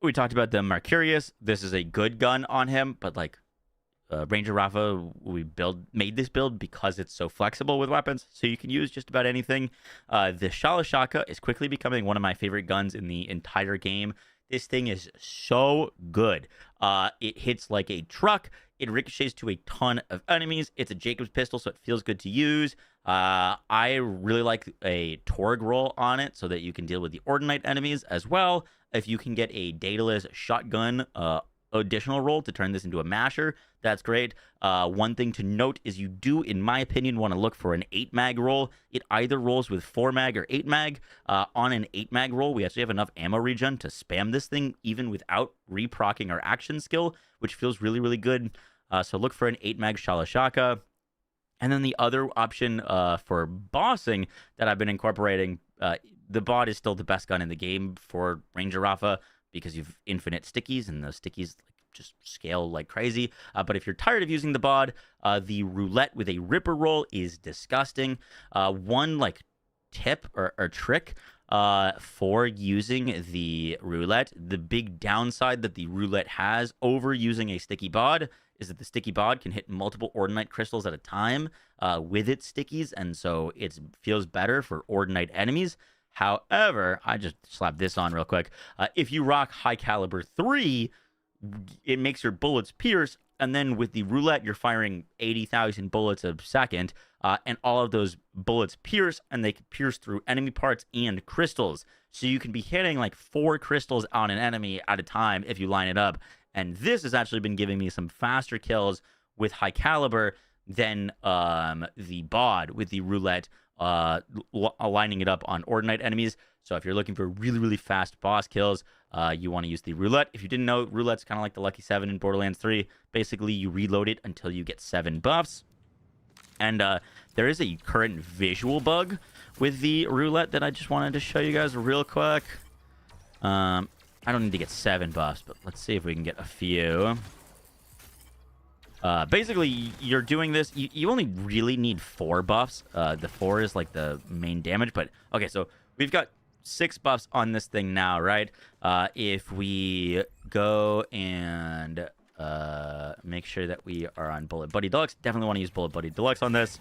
we talked about the Mercurius. This is a good gun on him, but like Ranger Rafa, we made this build because it's so flexible with weapons, so you can use just about anything. The Shalashaka is quickly becoming one of my favorite guns in the entire game. This thing is so good. It hits like a truck. It ricochets to a ton of enemies. It's a Jacob's pistol, so it feels good to use. I really like a Torg roll on it so that you can deal with the Ordinite enemies as well. If you can get a Daedalus shotgun additional roll to turn this into a masher, that's great. One thing to note is you do, in my opinion, want to look for an 8-mag roll. It either rolls with 4-mag or 8-mag. On an 8-mag roll, we actually have enough ammo regen to spam this thing even without reprocking our action skill, which feels really, really good. So look for an 8-mag Shalashaka. And then the other option for bossing that I've been incorporating, the bot is still the best gun in the game for Ranger Rafa because you've infinite stickies, and those stickies just scale like crazy. But if you're tired of using the bod, the roulette with a ripper roll is disgusting. One like tip or trick for using the roulette, the big downside that the roulette has over using a sticky bod is that the sticky bod can hit multiple Ordinite crystals at a time with its stickies, and so it feels better for Ordinite enemies. However, I just slapped this on real quick. If you rock High Caliber 3, it makes your bullets pierce, and then with the roulette, you're firing 80,000 bullets a second, and all of those bullets pierce, and they can pierce through enemy parts and crystals. So you can be hitting like 4 crystals on an enemy at a time if you line it up. And this has actually been giving me some faster kills with High Caliber than the bod with the roulette, lining it up on Ordinite enemies. So if you're looking for really, really fast boss kills, you want to use the roulette. If you didn't know, roulette's kind of like the Lucky 7 in Borderlands 3. Basically, you reload it until you get 7 buffs. And there is a current visual bug with the roulette that I just wanted to show you guys real quick. I don't need to get 7 buffs, but let's see if we can get a few. Basically, you're doing this. You only really need 4 buffs. The 4 is like the main damage. But okay, so we've got 6 buffs on this thing now, right? If we go and make sure that we are on Bullet Buddy Deluxe, definitely want to use Bullet Buddy Deluxe on this.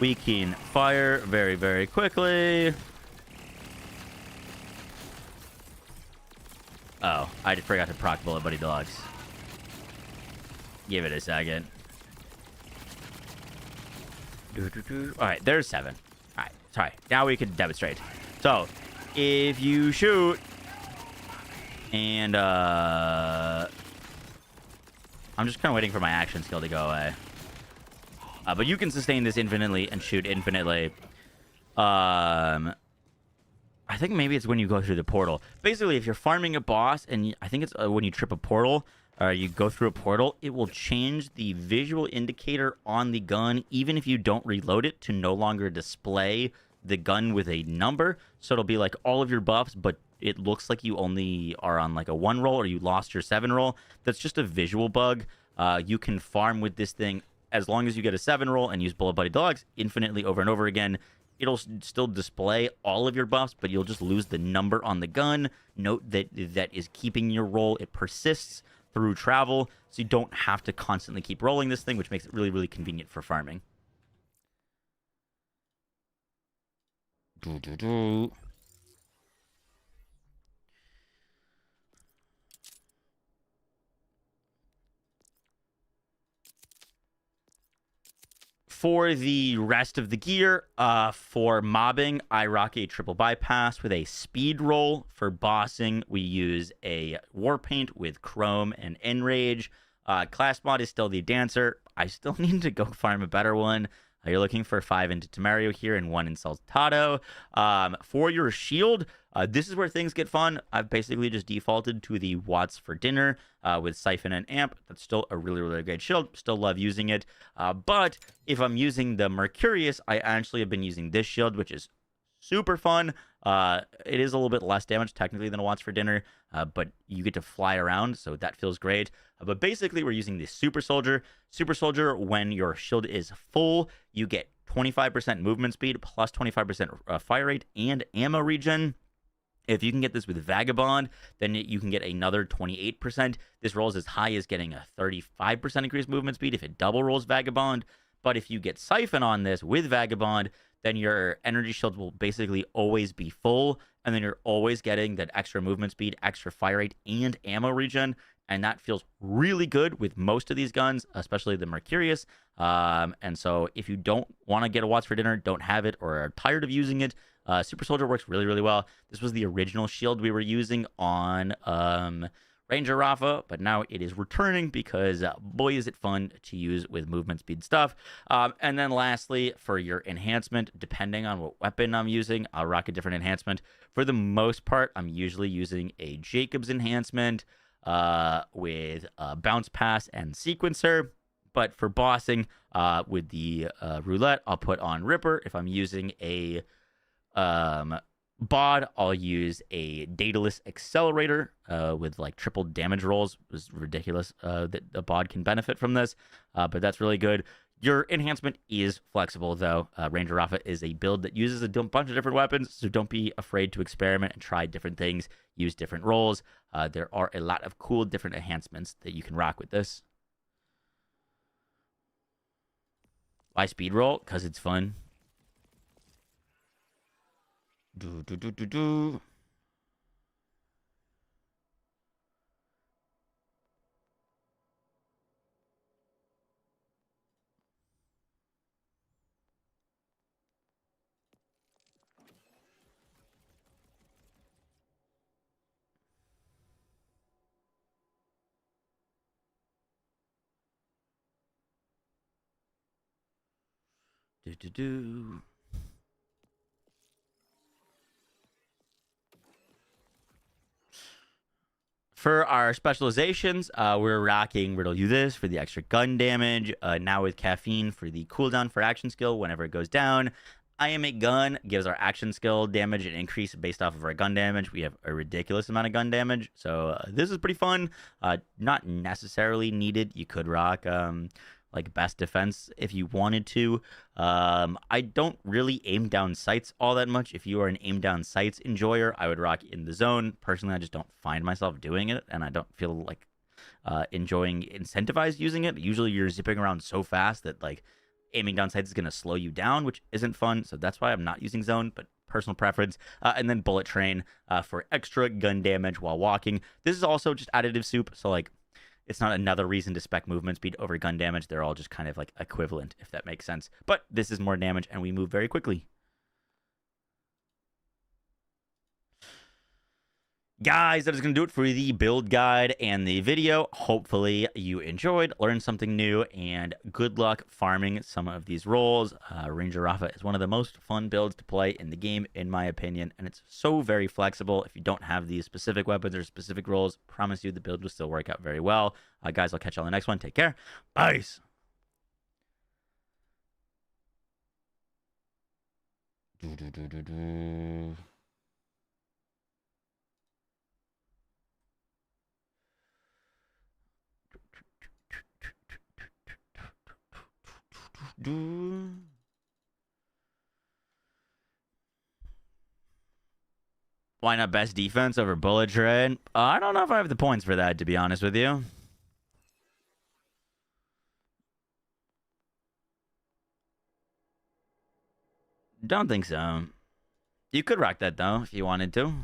We can fire very, very quickly. Oh, I forgot to proc Bullet Buddy Deluxe. Give it a second. Alright, there's 7. Alright, sorry. Now we can demonstrate. So, if you shoot, and I'm just kind of waiting for my action skill to go away. But you can sustain this infinitely and shoot infinitely. I think maybe it's when you go through the portal. Basically, if you're farming a boss, and I think it's when you trip a portal, or you go through a portal, it will change the visual indicator on the gun, even if you don't reload it, to no longer display the gun with a number. So it'll be like all of your buffs, but it looks like you only are on like a 1 roll, or you lost your 7 roll. That's just a visual bug. You can farm with this thing as long as you get a 7 roll and use Bullet Buddy Deluxe infinitely over and over again. It'll still display all of your buffs, but you'll just lose the number on the gun. Note that that is keeping your roll. It persists through travel, so you don't have to constantly keep rolling this thing, which makes it really, really convenient for farming. For the rest of the gear, for mobbing, I rock a triple bypass with a speed roll. For bossing, we use a war paint with chrome and enrage. Class mod is still the dancer. I still need to go farm a better one. You're looking for 5 into Tamario here and 1 in Saltado. For your shield, this is where things get fun. I've basically just defaulted to the Watts for dinner with Siphon and Amp. That's still a really, really great shield. Still love using it. But if I'm using the Mercurius, I actually have been using this shield, which is super fun. It is a little bit less damage technically than a Watts for dinner, but you get to fly around, so that feels great. But basically, we're using the Super Soldier. Super Soldier, when your shield is full, you get 25% movement speed, plus 25% fire rate, and ammo regen. If you can get this with Vagabond, then you can get another 28%. This rolls as high as getting a 35% increased movement speed if it double rolls Vagabond. But if you get Siphon on this with Vagabond, then your energy shield will basically always be full, and then you're always getting that extra movement speed, extra fire rate, and ammo regen, and that feels really good with most of these guns, especially the Mercurius. And so if you don't want to get a Watts for dinner, don't have it, or are tired of using it, Super Soldier works really, really well. This was the original shield we were using on Ranger Rafa, but now it is returning because boy is it fun to use with movement speed stuff. And then lastly, for your enhancement, depending on what weapon I'm using, I'll rock a different enhancement. For the most part, I'm usually using a Jacobs enhancement with bounce pass and sequencer. But for bossing with the roulette, I'll put on Ripper. If I'm using a bod, I'll use a Daedalus accelerator with like triple damage rolls. It was ridiculous that the bod can benefit from this, but that's really good. Your enhancement is flexible, though. Ranger Rafa is a build that uses a bunch of different weapons, so don't be afraid to experiment and try different things, use different rolls. There are a lot of cool different enhancements that you can rock with this. Why speed roll? Because it's fun. Do. For our specializations, we're rocking Riddle You This for the extra gun damage. Now with Caffeine for the cooldown for action skill whenever it goes down. I Am a Gun gives our action skill damage an increase based off of our gun damage. We have a ridiculous amount of gun damage, so this is pretty fun. Not necessarily needed. You could rock like best defense if you wanted to. I don't really aim down sights all that much. If you are an aim down sights enjoyer, I would rock In the Zone. Personally, I just don't find myself doing it, and I don't feel like enjoying incentivized using it. Usually you're zipping around so fast that like aiming down sights is going to slow you down, which isn't fun, so that's why I'm not using Zone, but personal preference. And then Bullet Train for extra gun damage while walking. This is also just additive soup, so like it's not another reason to spec movement speed over gun damage. They're all just kind of like equivalent, if that makes sense. But this is more damage, and we move very quickly. Guys, that is going to do it for the build guide and the video. Hopefully you enjoyed, learned something new, and good luck farming some of these roles. Ranger Rafa is one of the most fun builds to play in the game, in my opinion, and it's so very flexible. If you don't have these specific weapons or specific roles, promise you the build will still work out very well. Guys, I'll catch you on the next one. Take care. Bye. Why not best defense over Bullet Train? I don't know if I have the points for that, to be honest with you. Don't think so. You could rock that, though, if you wanted to.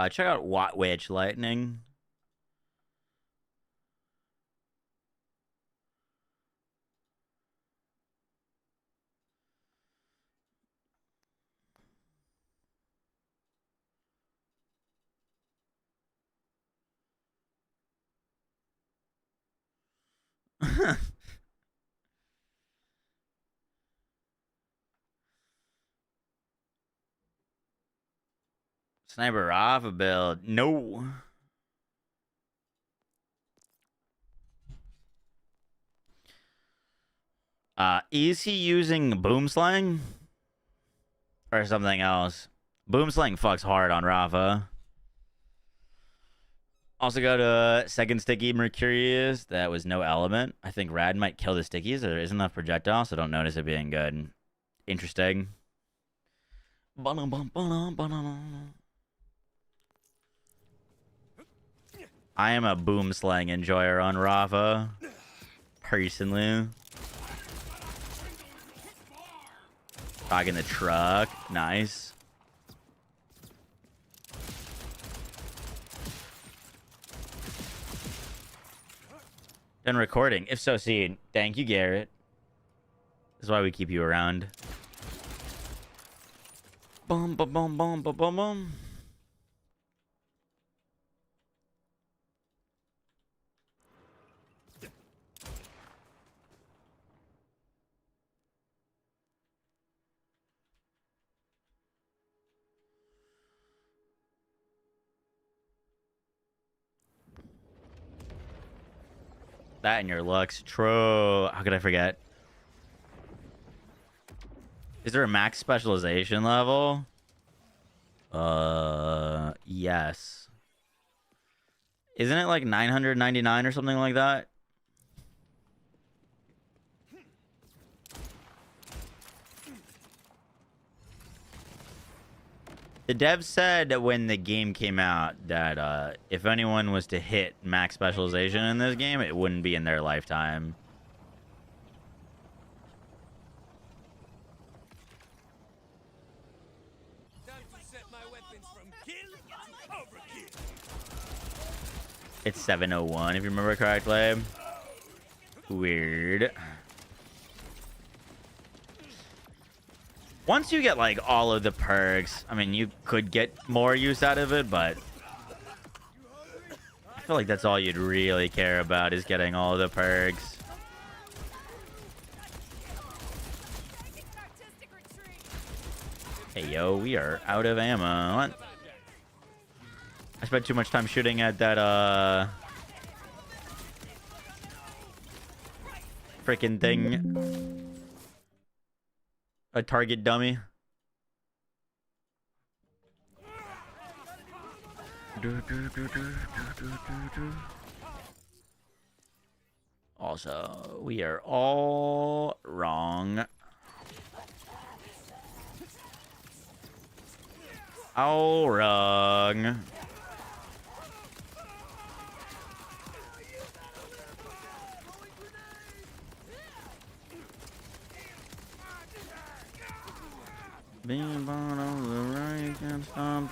Check out Watt Witch Lightning. Sniper Rafa build. No. Is he using boom slang? Or something else? Boom slang fucks hard on Rafa. Also got a second sticky Mercurius. That was no element. I think Rad might kill the stickies. There isn't enough projectile, so don't notice it being good. Interesting. I am a boom slang enjoyer on Rafa. Personally. Rocking the truck. Nice. Done recording. If so, see. Thank you, Garrett. That's why we keep you around. Boom, boom, boom, boom, boom, boom, boom. That and your looks. True. How could I forget? Is there a max specialization level? Yes. Isn't it like 999 or something like that? The dev said when the game came out that if anyone was to hit max specialization in this game, it wouldn't be in their lifetime. It's 7:01 if you remember correctly. Weird. Once you get like all of the perks, I mean, you could get more use out of it, but I feel like that's all you'd really care about is getting all of the perks. Hey, yo, we are out of ammo. What? I spent too much time shooting at that, freaking thing. A target dummy. Also, we are all wrong. All wrong. Being born on the right can't stop.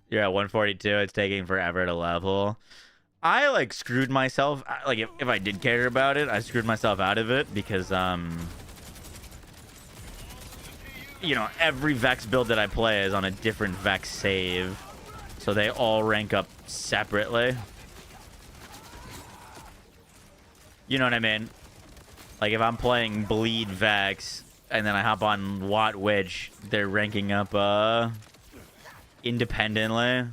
You're at 142. It's taking forever to level. I like screwed myself. Like if I did care about it, I screwed myself out of it because you know, every Vex build that I play is on a different Vex save. So they all rank up separately. You know what I mean? Like if I'm playing Bleed Vex and then I hop on Watt Witch, they're ranking up independently.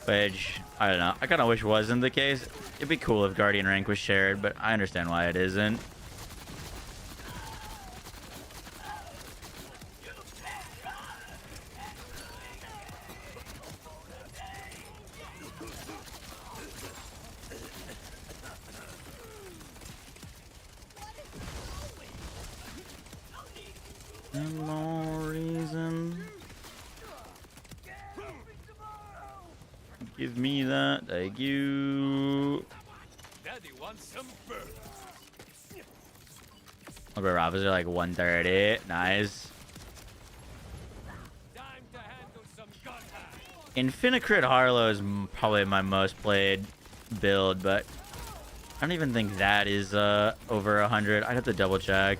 Which, I don't know. I kind of wish wasn't the case. It'd be cool if Guardian rank was shared, but I understand why it isn't. no reason. Give me that. Thank you. Daddy wants some burgers. Okay, Rafa's are like 130. Nice. Time to handle some gun hide. Infinicrit Harlow is probably my most played build, but I don't even think that is over 100. I'd have to double check.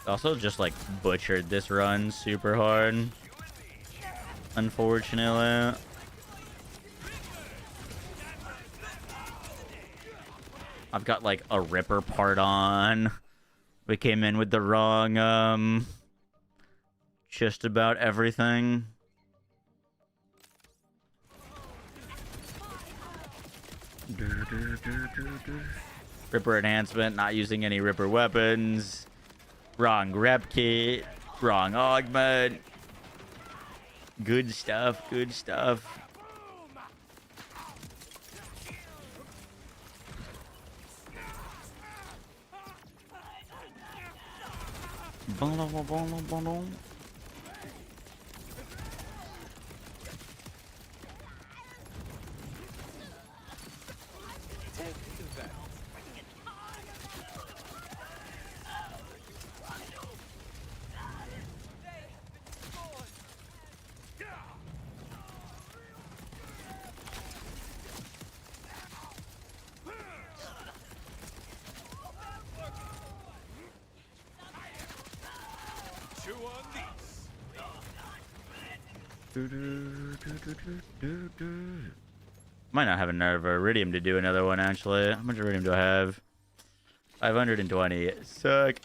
Also just like butchered this run super hard, unfortunately. I've got like a Ripper part on. We came in with the wrong just about everything. Ripper enhancement, not using any Ripper weapons. Wrong rep kit. Wrong augment. Good stuff, good stuff. Might not have enough iridium to do another one, actually. How much iridium do I have? 520. Suck.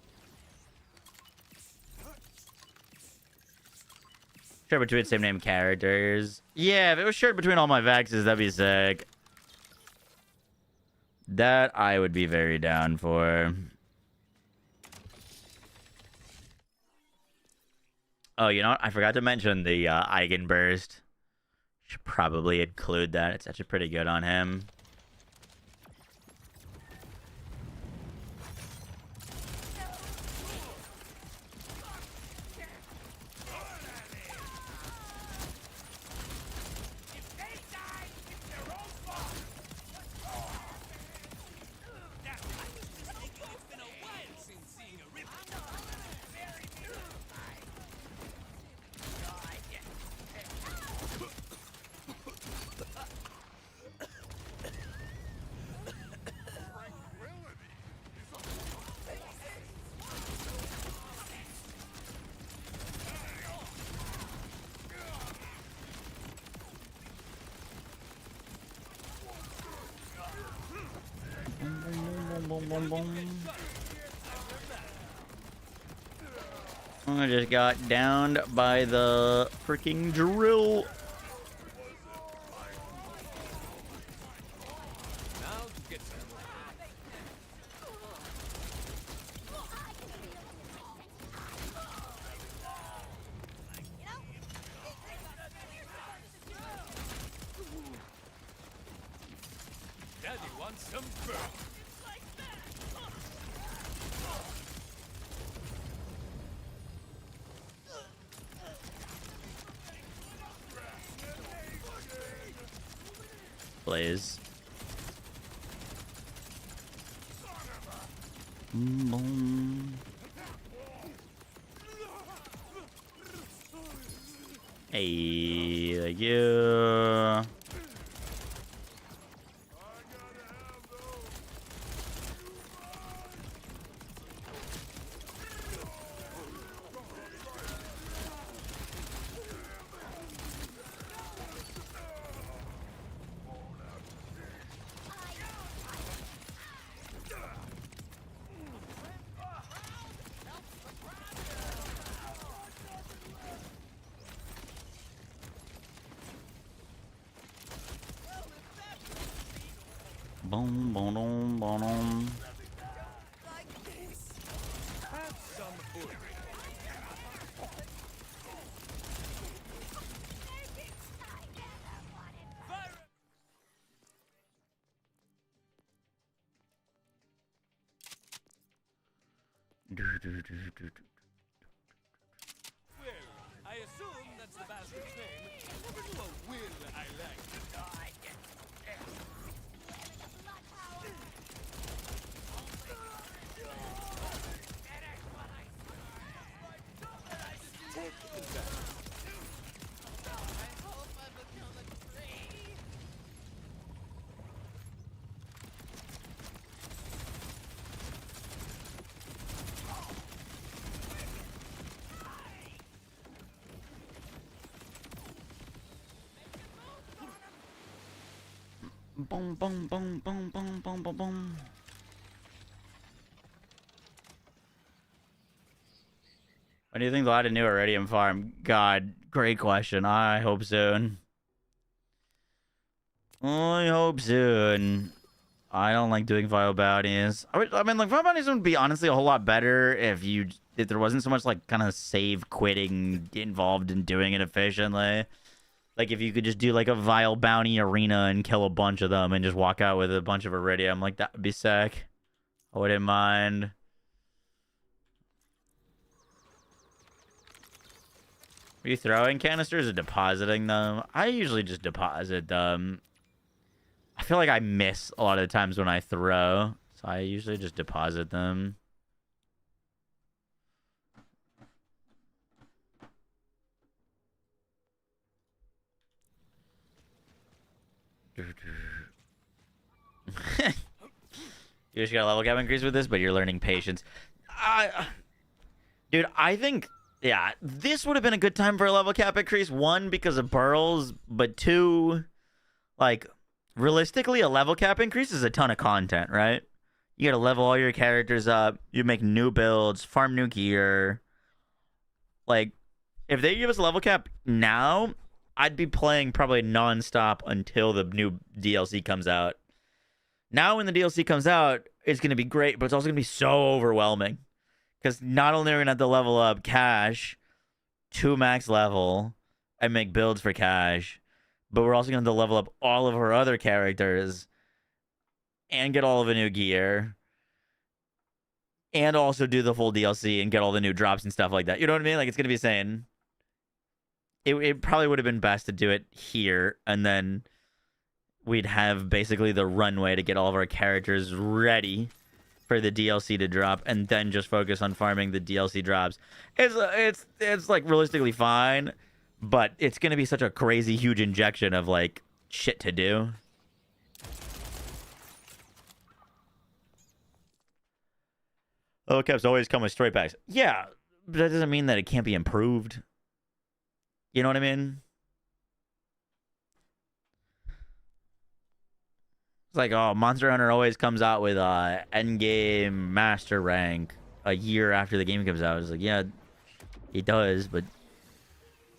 Shared between same name characters. Yeah, if it was shared between all my Vaxes, that'd be sick. That I would be very down for. Oh, you know what? I forgot to mention the Eigenburst. Should probably include that. It's actually pretty good on him. I just got downed by the freaking drill. Daddy wants some burgers. Blaze. Hey, thank you. Boom, boom, boom, boom. I assume that's the bastard's name. Never knew a will I liked. Boom, boom, boom, boom, boom, boom, boom, boom. When do you think they'll add a new iridium farm? God, great question. I hope soon. I hope soon. I don't like doing vial bounties. I mean, like, vial bounties would be honestly a whole lot better if there wasn't so much, like, kind of save quitting involved in doing it efficiently. Like, if you could just do, like, a vial bounty arena and kill a bunch of them and just walk out with a bunch of iridium, like, that would be sick. I wouldn't mind. Are you throwing canisters or depositing them? I usually just deposit them. I feel like I miss a lot of the times when I throw, so I usually just deposit them. You just got a level cap increase with this, but you're learning patience. Dude, I think, yeah, this would have been a good time for a level cap increase. One, because of pearls, but two, like, realistically, a level cap increase is a ton of content, right? You gotta level all your characters up, you make new builds, farm new gear. Like, if they give us a level cap now, I'd be playing probably non-stop until the new DLC comes out. Now when the DLC comes out, it's going to be great, but it's also going to be so overwhelming. Because not only are we going to have to level up Cash to max level and make builds for Cash, but we're also going to have to level up all of our other characters and get all of the new gear. And also do the full DLC and get all the new drops and stuff like that. You know what I mean? Like, it's going to be insane. It probably would have been best to do it here, and then we'd have basically the runway to get all of our characters ready for the DLC to drop, and then just focus on farming the DLC drops. It's like realistically fine, but it's gonna be such a crazy huge injection of like shit to do. Oh, caps always come with story packs. Yeah, but that doesn't mean that it can't be improved. You know what I mean? It's like, oh, Monster Hunter always comes out with endgame master rank a year after the game comes out. It's like, yeah, it does, but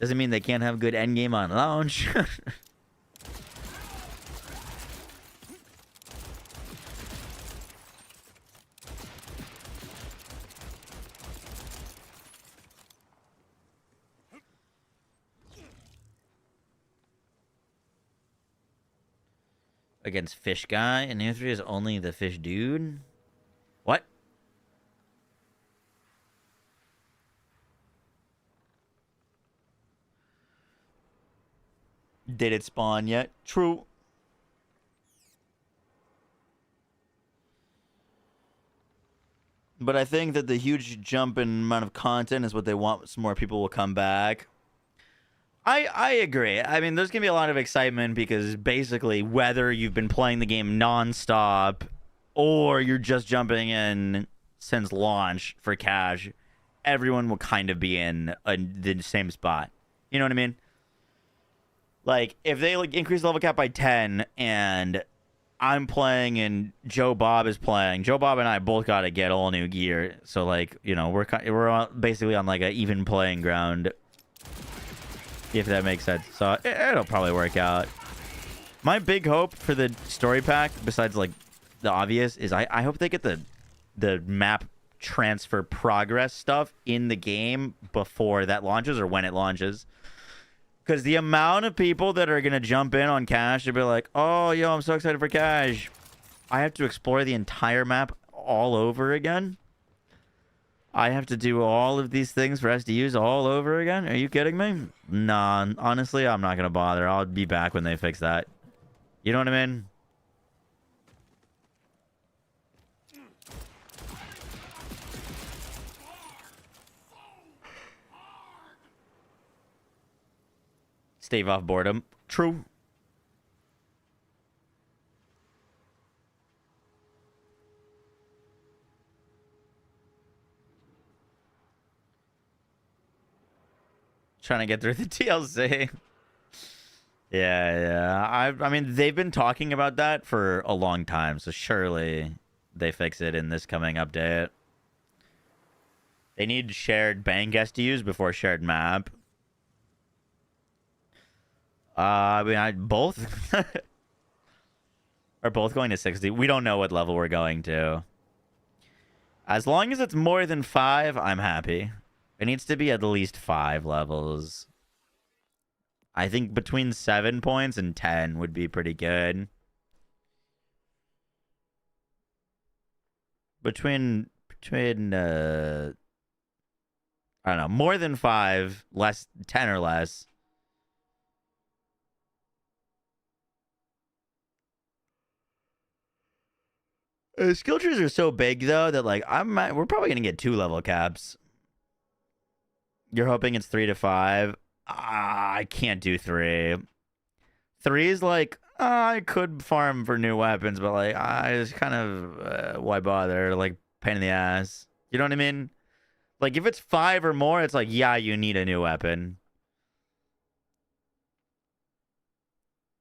doesn't mean they can't have good endgame on launch. Against Fish Guy, and the 3 is only the Fish Dude? What? Did it spawn yet? True. But I think that the huge jump in amount of content is what they want. Some more people will come back. I agree. I mean, there's going to be a lot of excitement because basically whether you've been playing the game nonstop or you're just jumping in since launch for cash, everyone will kind of be in the same spot. You know what I mean? Like, if they like increase the level cap by 10 and I'm playing and Joe Bob is playing, Joe Bob and I both got to get all new gear. So, like, you know, we're basically on like an even playing ground. If that makes sense. So it'll probably work out. My big hope for the story pack, besides like the obvious, is I hope they get the map transfer progress stuff in the game before that launches or when it launches. Because the amount of people that are going to jump in on Cash and be like, oh, yo, I'm so excited for Cash. I have to explore the entire map all over again. I have to do all of these things for SDUs all over again? Are you kidding me? Nah, honestly, I'm not gonna bother. I'll be back when they fix that. You know what I mean? Stave off boredom. True. Trying to get through the TLC. Yeah. I mean, they've been talking about that for a long time, so surely they fix it in this coming update. They need shared bank SDUs before shared map. I mean, both are both going to 60. We don't know what level we're going to. As long as it's more than 5, I'm happy. It needs to be at least 5 levels. I think between 7 points and 10 would be pretty good. Between I don't know, more than 5, less 10 or less. Skill trees are so big though that like we're probably gonna get 2 level caps. You're hoping it's 3 to 5. I can't do 3. 3 is like I could farm for new weapons, but like I just kind of why bother? Like pain in the ass. You know what I mean? Like if it's 5 or more, it's like yeah, you need a new weapon.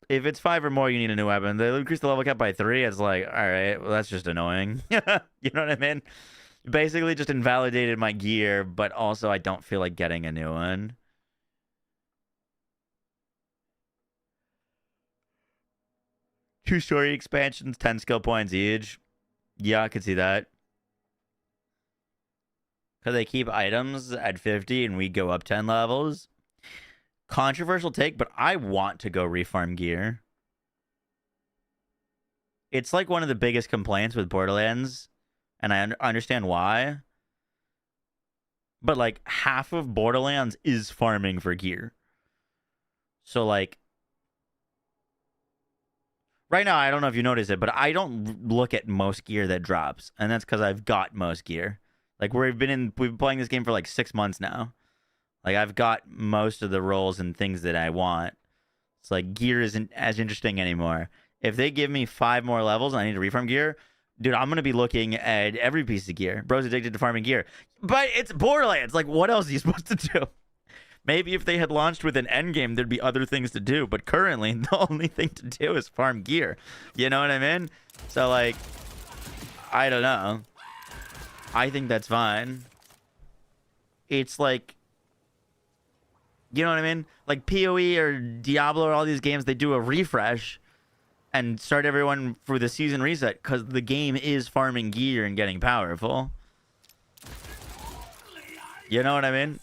If it's 5 or more, you need a new weapon. They increase the level cap by 3. It's like, all right, well, that's just annoying. You know what I mean? Basically just invalidated my gear, but also I don't feel like getting a new one. Two story expansions, 10 skill points each. Yeah, I could see that. Because they keep items at 50 and we go up 10 levels. Controversial take, but I want to go refarm gear. It's like one of the biggest complaints with Borderlands, and I understand why. But like half of Borderlands is farming for gear. So like right now, I don't know if you noticed it, but I don't look at most gear that drops, and that's because I've got most gear. Like we've been playing this game for like 6 months now. Like, I've got most of the roles and things that I want. It's like, gear isn't as interesting anymore. If they give me 5 more levels and I need to refarm gear, dude, I'm going to be looking at every piece of gear. Bro's addicted to farming gear. But it's Borderlands. Like, what else are you supposed to do? Maybe if they had launched with an endgame, there'd be other things to do. But currently, the only thing to do is farm gear. You know what I mean? So, like, I don't know. I think that's fine. It's like... You know what I mean? Like PoE or Diablo or all these games, they do a refresh and start everyone for the season reset because the game is farming gear and getting powerful. You know what I mean?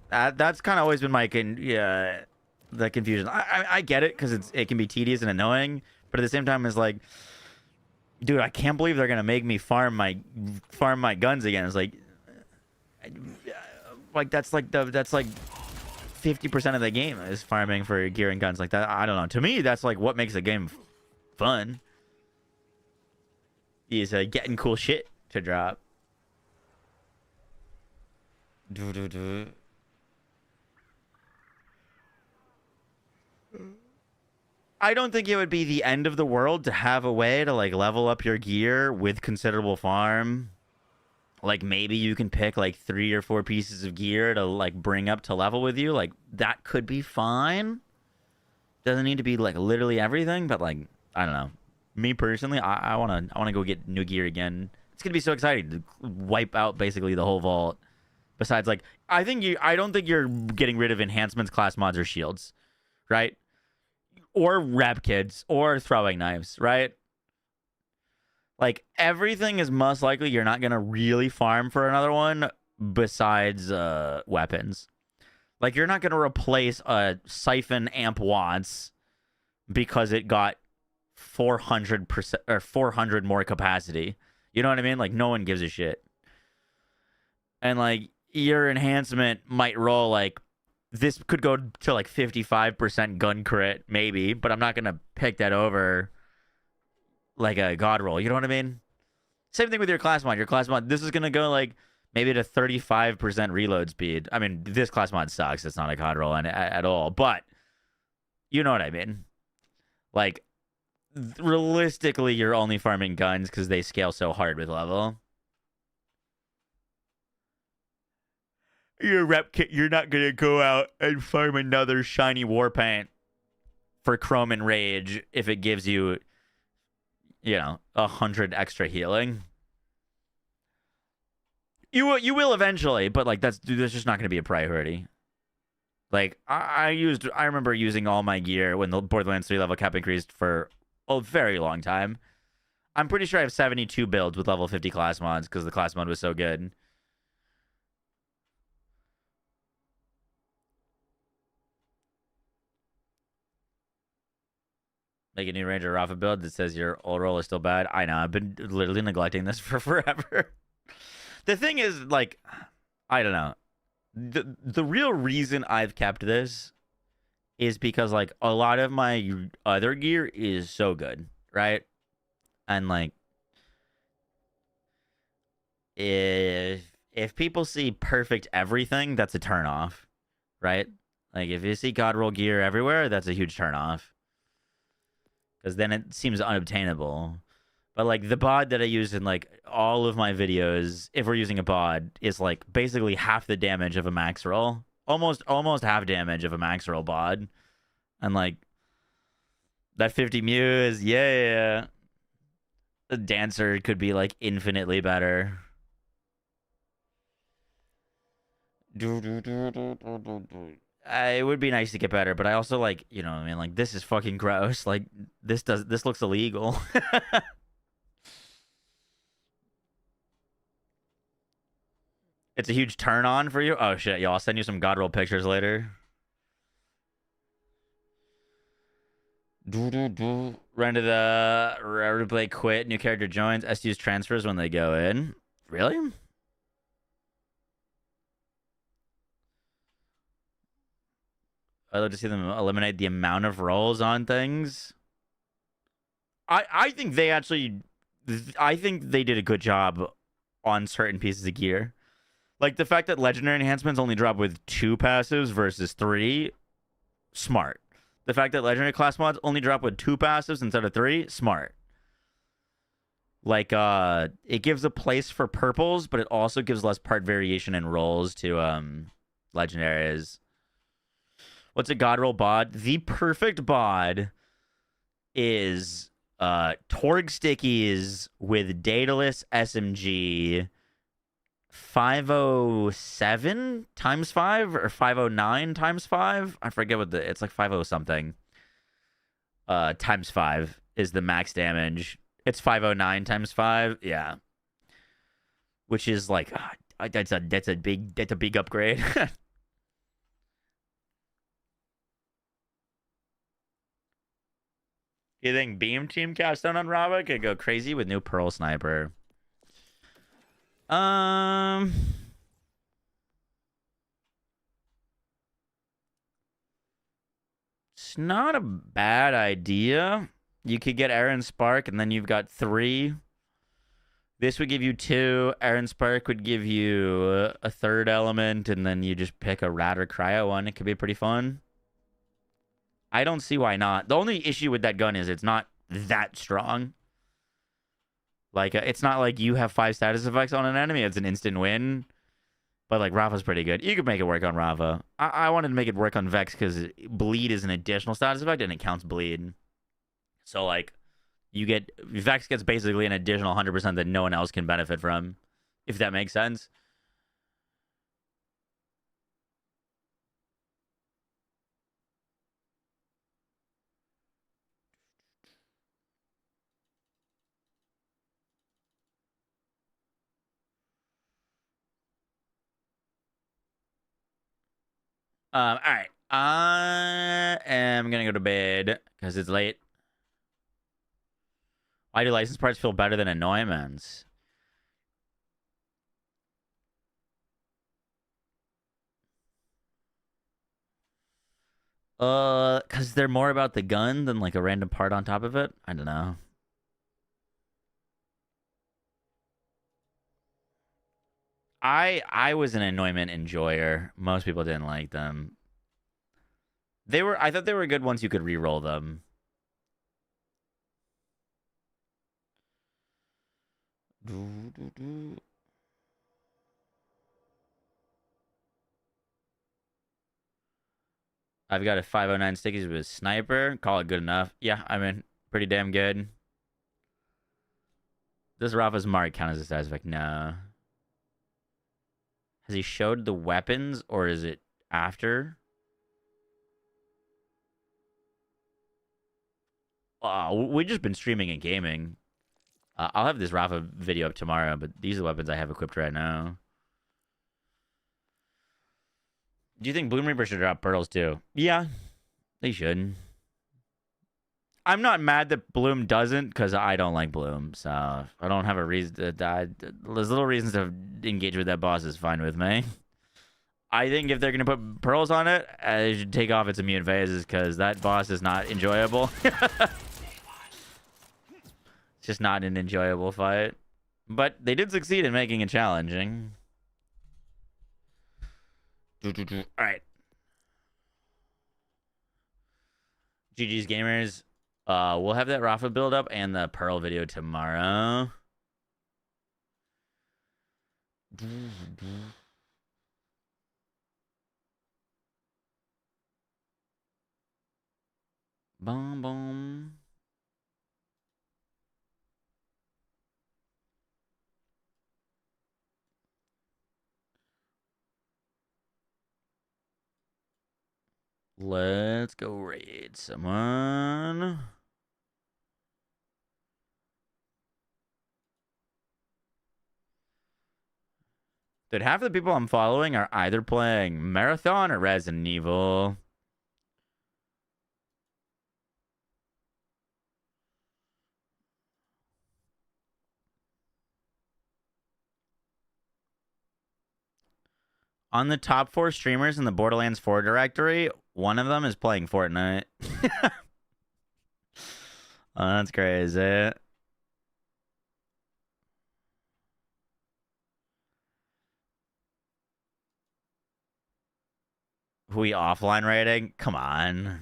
That's kind of always been my the confusion. I get it because it can be tedious and annoying, but at the same time, it's like, dude, I can't believe they're gonna make me farm my guns again. It's like that's like 50% of the game is farming for gear and guns like that. I don't know. To me, that's like what makes the game fun. Is getting cool shit to drop. I don't think it would be the end of the world to have a way to like level up your gear with considerable farm. Like maybe you can pick like 3 or 4 pieces of gear to like bring up to level with you. Like that could be fine. Doesn't need to be like literally everything, but like I don't know. Me personally, I wanna go get new gear again. It's gonna be so exciting to wipe out basically the whole vault. Besides, like I don't think you're getting rid of enhancements, class mods, or shields, right? Or rep kits or throwing knives, right? Like, everything is most likely you're not going to really farm for another one besides weapons. Like, you're not going to replace a Siphon Amp Watts because it got 400% or 400 more capacity. You know what I mean? Like, no one gives a shit. And, like, your enhancement might roll, like, this could go to, like, 55% gun crit, maybe, but I'm not going to pick that over, like, a god roll. You know what I mean? Same thing with your class mod. Your class mod, this is going to go, like, maybe to 35% reload speed. I mean, this class mod sucks. It's not a god roll at all, but you know what I mean? Like, realistically, you're only farming guns because they scale so hard with level. Your rep kit, you're not going to go out and farm another shiny war paint for Chrome and Rage if it gives you, you know, 100 extra healing. You will eventually, but like that's just not going to be a priority. Like I remember using all my gear when the Borderlands 3 level cap increased for a very long time. I'm pretty sure I have 72 builds with level 50 class mods because the class mod was so good. Make a new Ranger Rafa build that says your old roll is still bad. I know. I've been literally neglecting this for forever. The thing is, like, I don't know. The real reason I've kept this is because, like, a lot of my other gear is so good, right? And, like, if people see perfect everything, that's a turnoff, right? Like, if you see God roll gear everywhere, that's a huge turnoff. Because then it seems unobtainable. But, like, the bod that I use in, like, all of my videos, if we're using a bod, is, like, basically half the damage of a max roll. Almost half damage of a max roll bod. And, like, that 50 Muse, yeah. The Dancer could be, like, infinitely better. It would be nice to get better, but I also, like, you know what I mean? Like, this is fucking gross. Like, this looks illegal. It's a huge turn on for you? Oh, shit. Yo, I'll send you some God roll pictures later. Run to the replay quit. New character joins. SU's transfers when they go in. Really? I'd love to see them eliminate the amount of rolls on things. I think they actually... I think they did a good job on certain pieces of gear. Like, the fact that legendary enhancements only drop with 2 passives versus 3, smart. The fact that legendary class mods only drop with 2 passives instead of 3, smart. Like, it gives a place for purples, but it also gives less part variation in rolls to legendaries. What's a god roll bod? The perfect bod is Torg Stickies with Daedalus SMG 507 times 5 or 509 times 5. I forget what it's like 50 something. Times 5 is the max damage. It's 509 times 5. Yeah. Which is like that's a big upgrade. You think Beam Team Capstone on Rafa could go crazy with new Pearl Sniper? It's not a bad idea. You could get Aaron Spark, and then you've got 3. This would give you 2. Aaron Spark would give you a 3rd element, and then you just pick a Rat or Cryo one. It could be pretty fun. I don't see why not. The only issue with that gun is it's not that strong. Like, it's not like you have 5 status effects on an enemy. It's an instant win. But, like, Rafa's pretty good. You could make it work on Rafa. I wanted to make it work on Vex because bleed is an additional status effect and it counts bleed. So, like, Vex gets basically an additional 100% that no one else can benefit from, if that makes sense. All right. I am gonna go to bed because it's late. Why do license parts feel better than annoyments? Cause they're more about the gun than like a random part on top of it. I don't know. I was an annoyment enjoyer. Most people didn't like them. I thought they were good once you could re-roll them. I've got a 509 stickies with sniper. Call it good enough. Yeah, I mean, pretty damn good. Does Rafa's mark count as a status effect? No. Has he showed the weapons or is it after? We've just been streaming and gaming. I'll have this Rafa video up tomorrow, but these are the weapons I have equipped right now. Do you think Bloom Reaper should drop pearls too? Yeah, they should. I'm not mad that Bloom doesn't because I don't like Bloom, so I don't have a reason to die. There's little reasons to engage with that boss is fine with me. I think if they're going to put pearls on it, they should take off its immune phases because that boss is not enjoyable. It's just not an enjoyable fight. But they did succeed in making it challenging. All right. GG's gamers. We'll have that Rafa build up and the Pearl video tomorrow. Boom, boom. Let's go raid someone. Dude, half of the people I'm following are either playing Marathon or Resident Evil. On the top 4 streamers in the Borderlands 4 directory, one of them is playing Fortnite. Oh, that's crazy. Who we offline rating? Come on.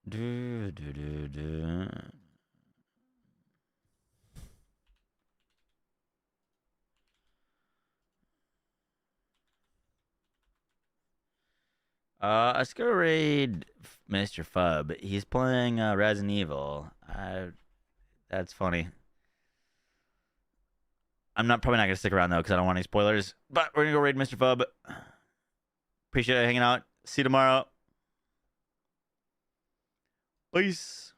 Do, do, do, do. Let's go raid Mr. Fub. He's playing Resident Evil. That's funny. I'm probably not gonna stick around though because I don't want any spoilers. But we're gonna go raid Mr. Fub. Appreciate you hanging out. See you tomorrow. Peace.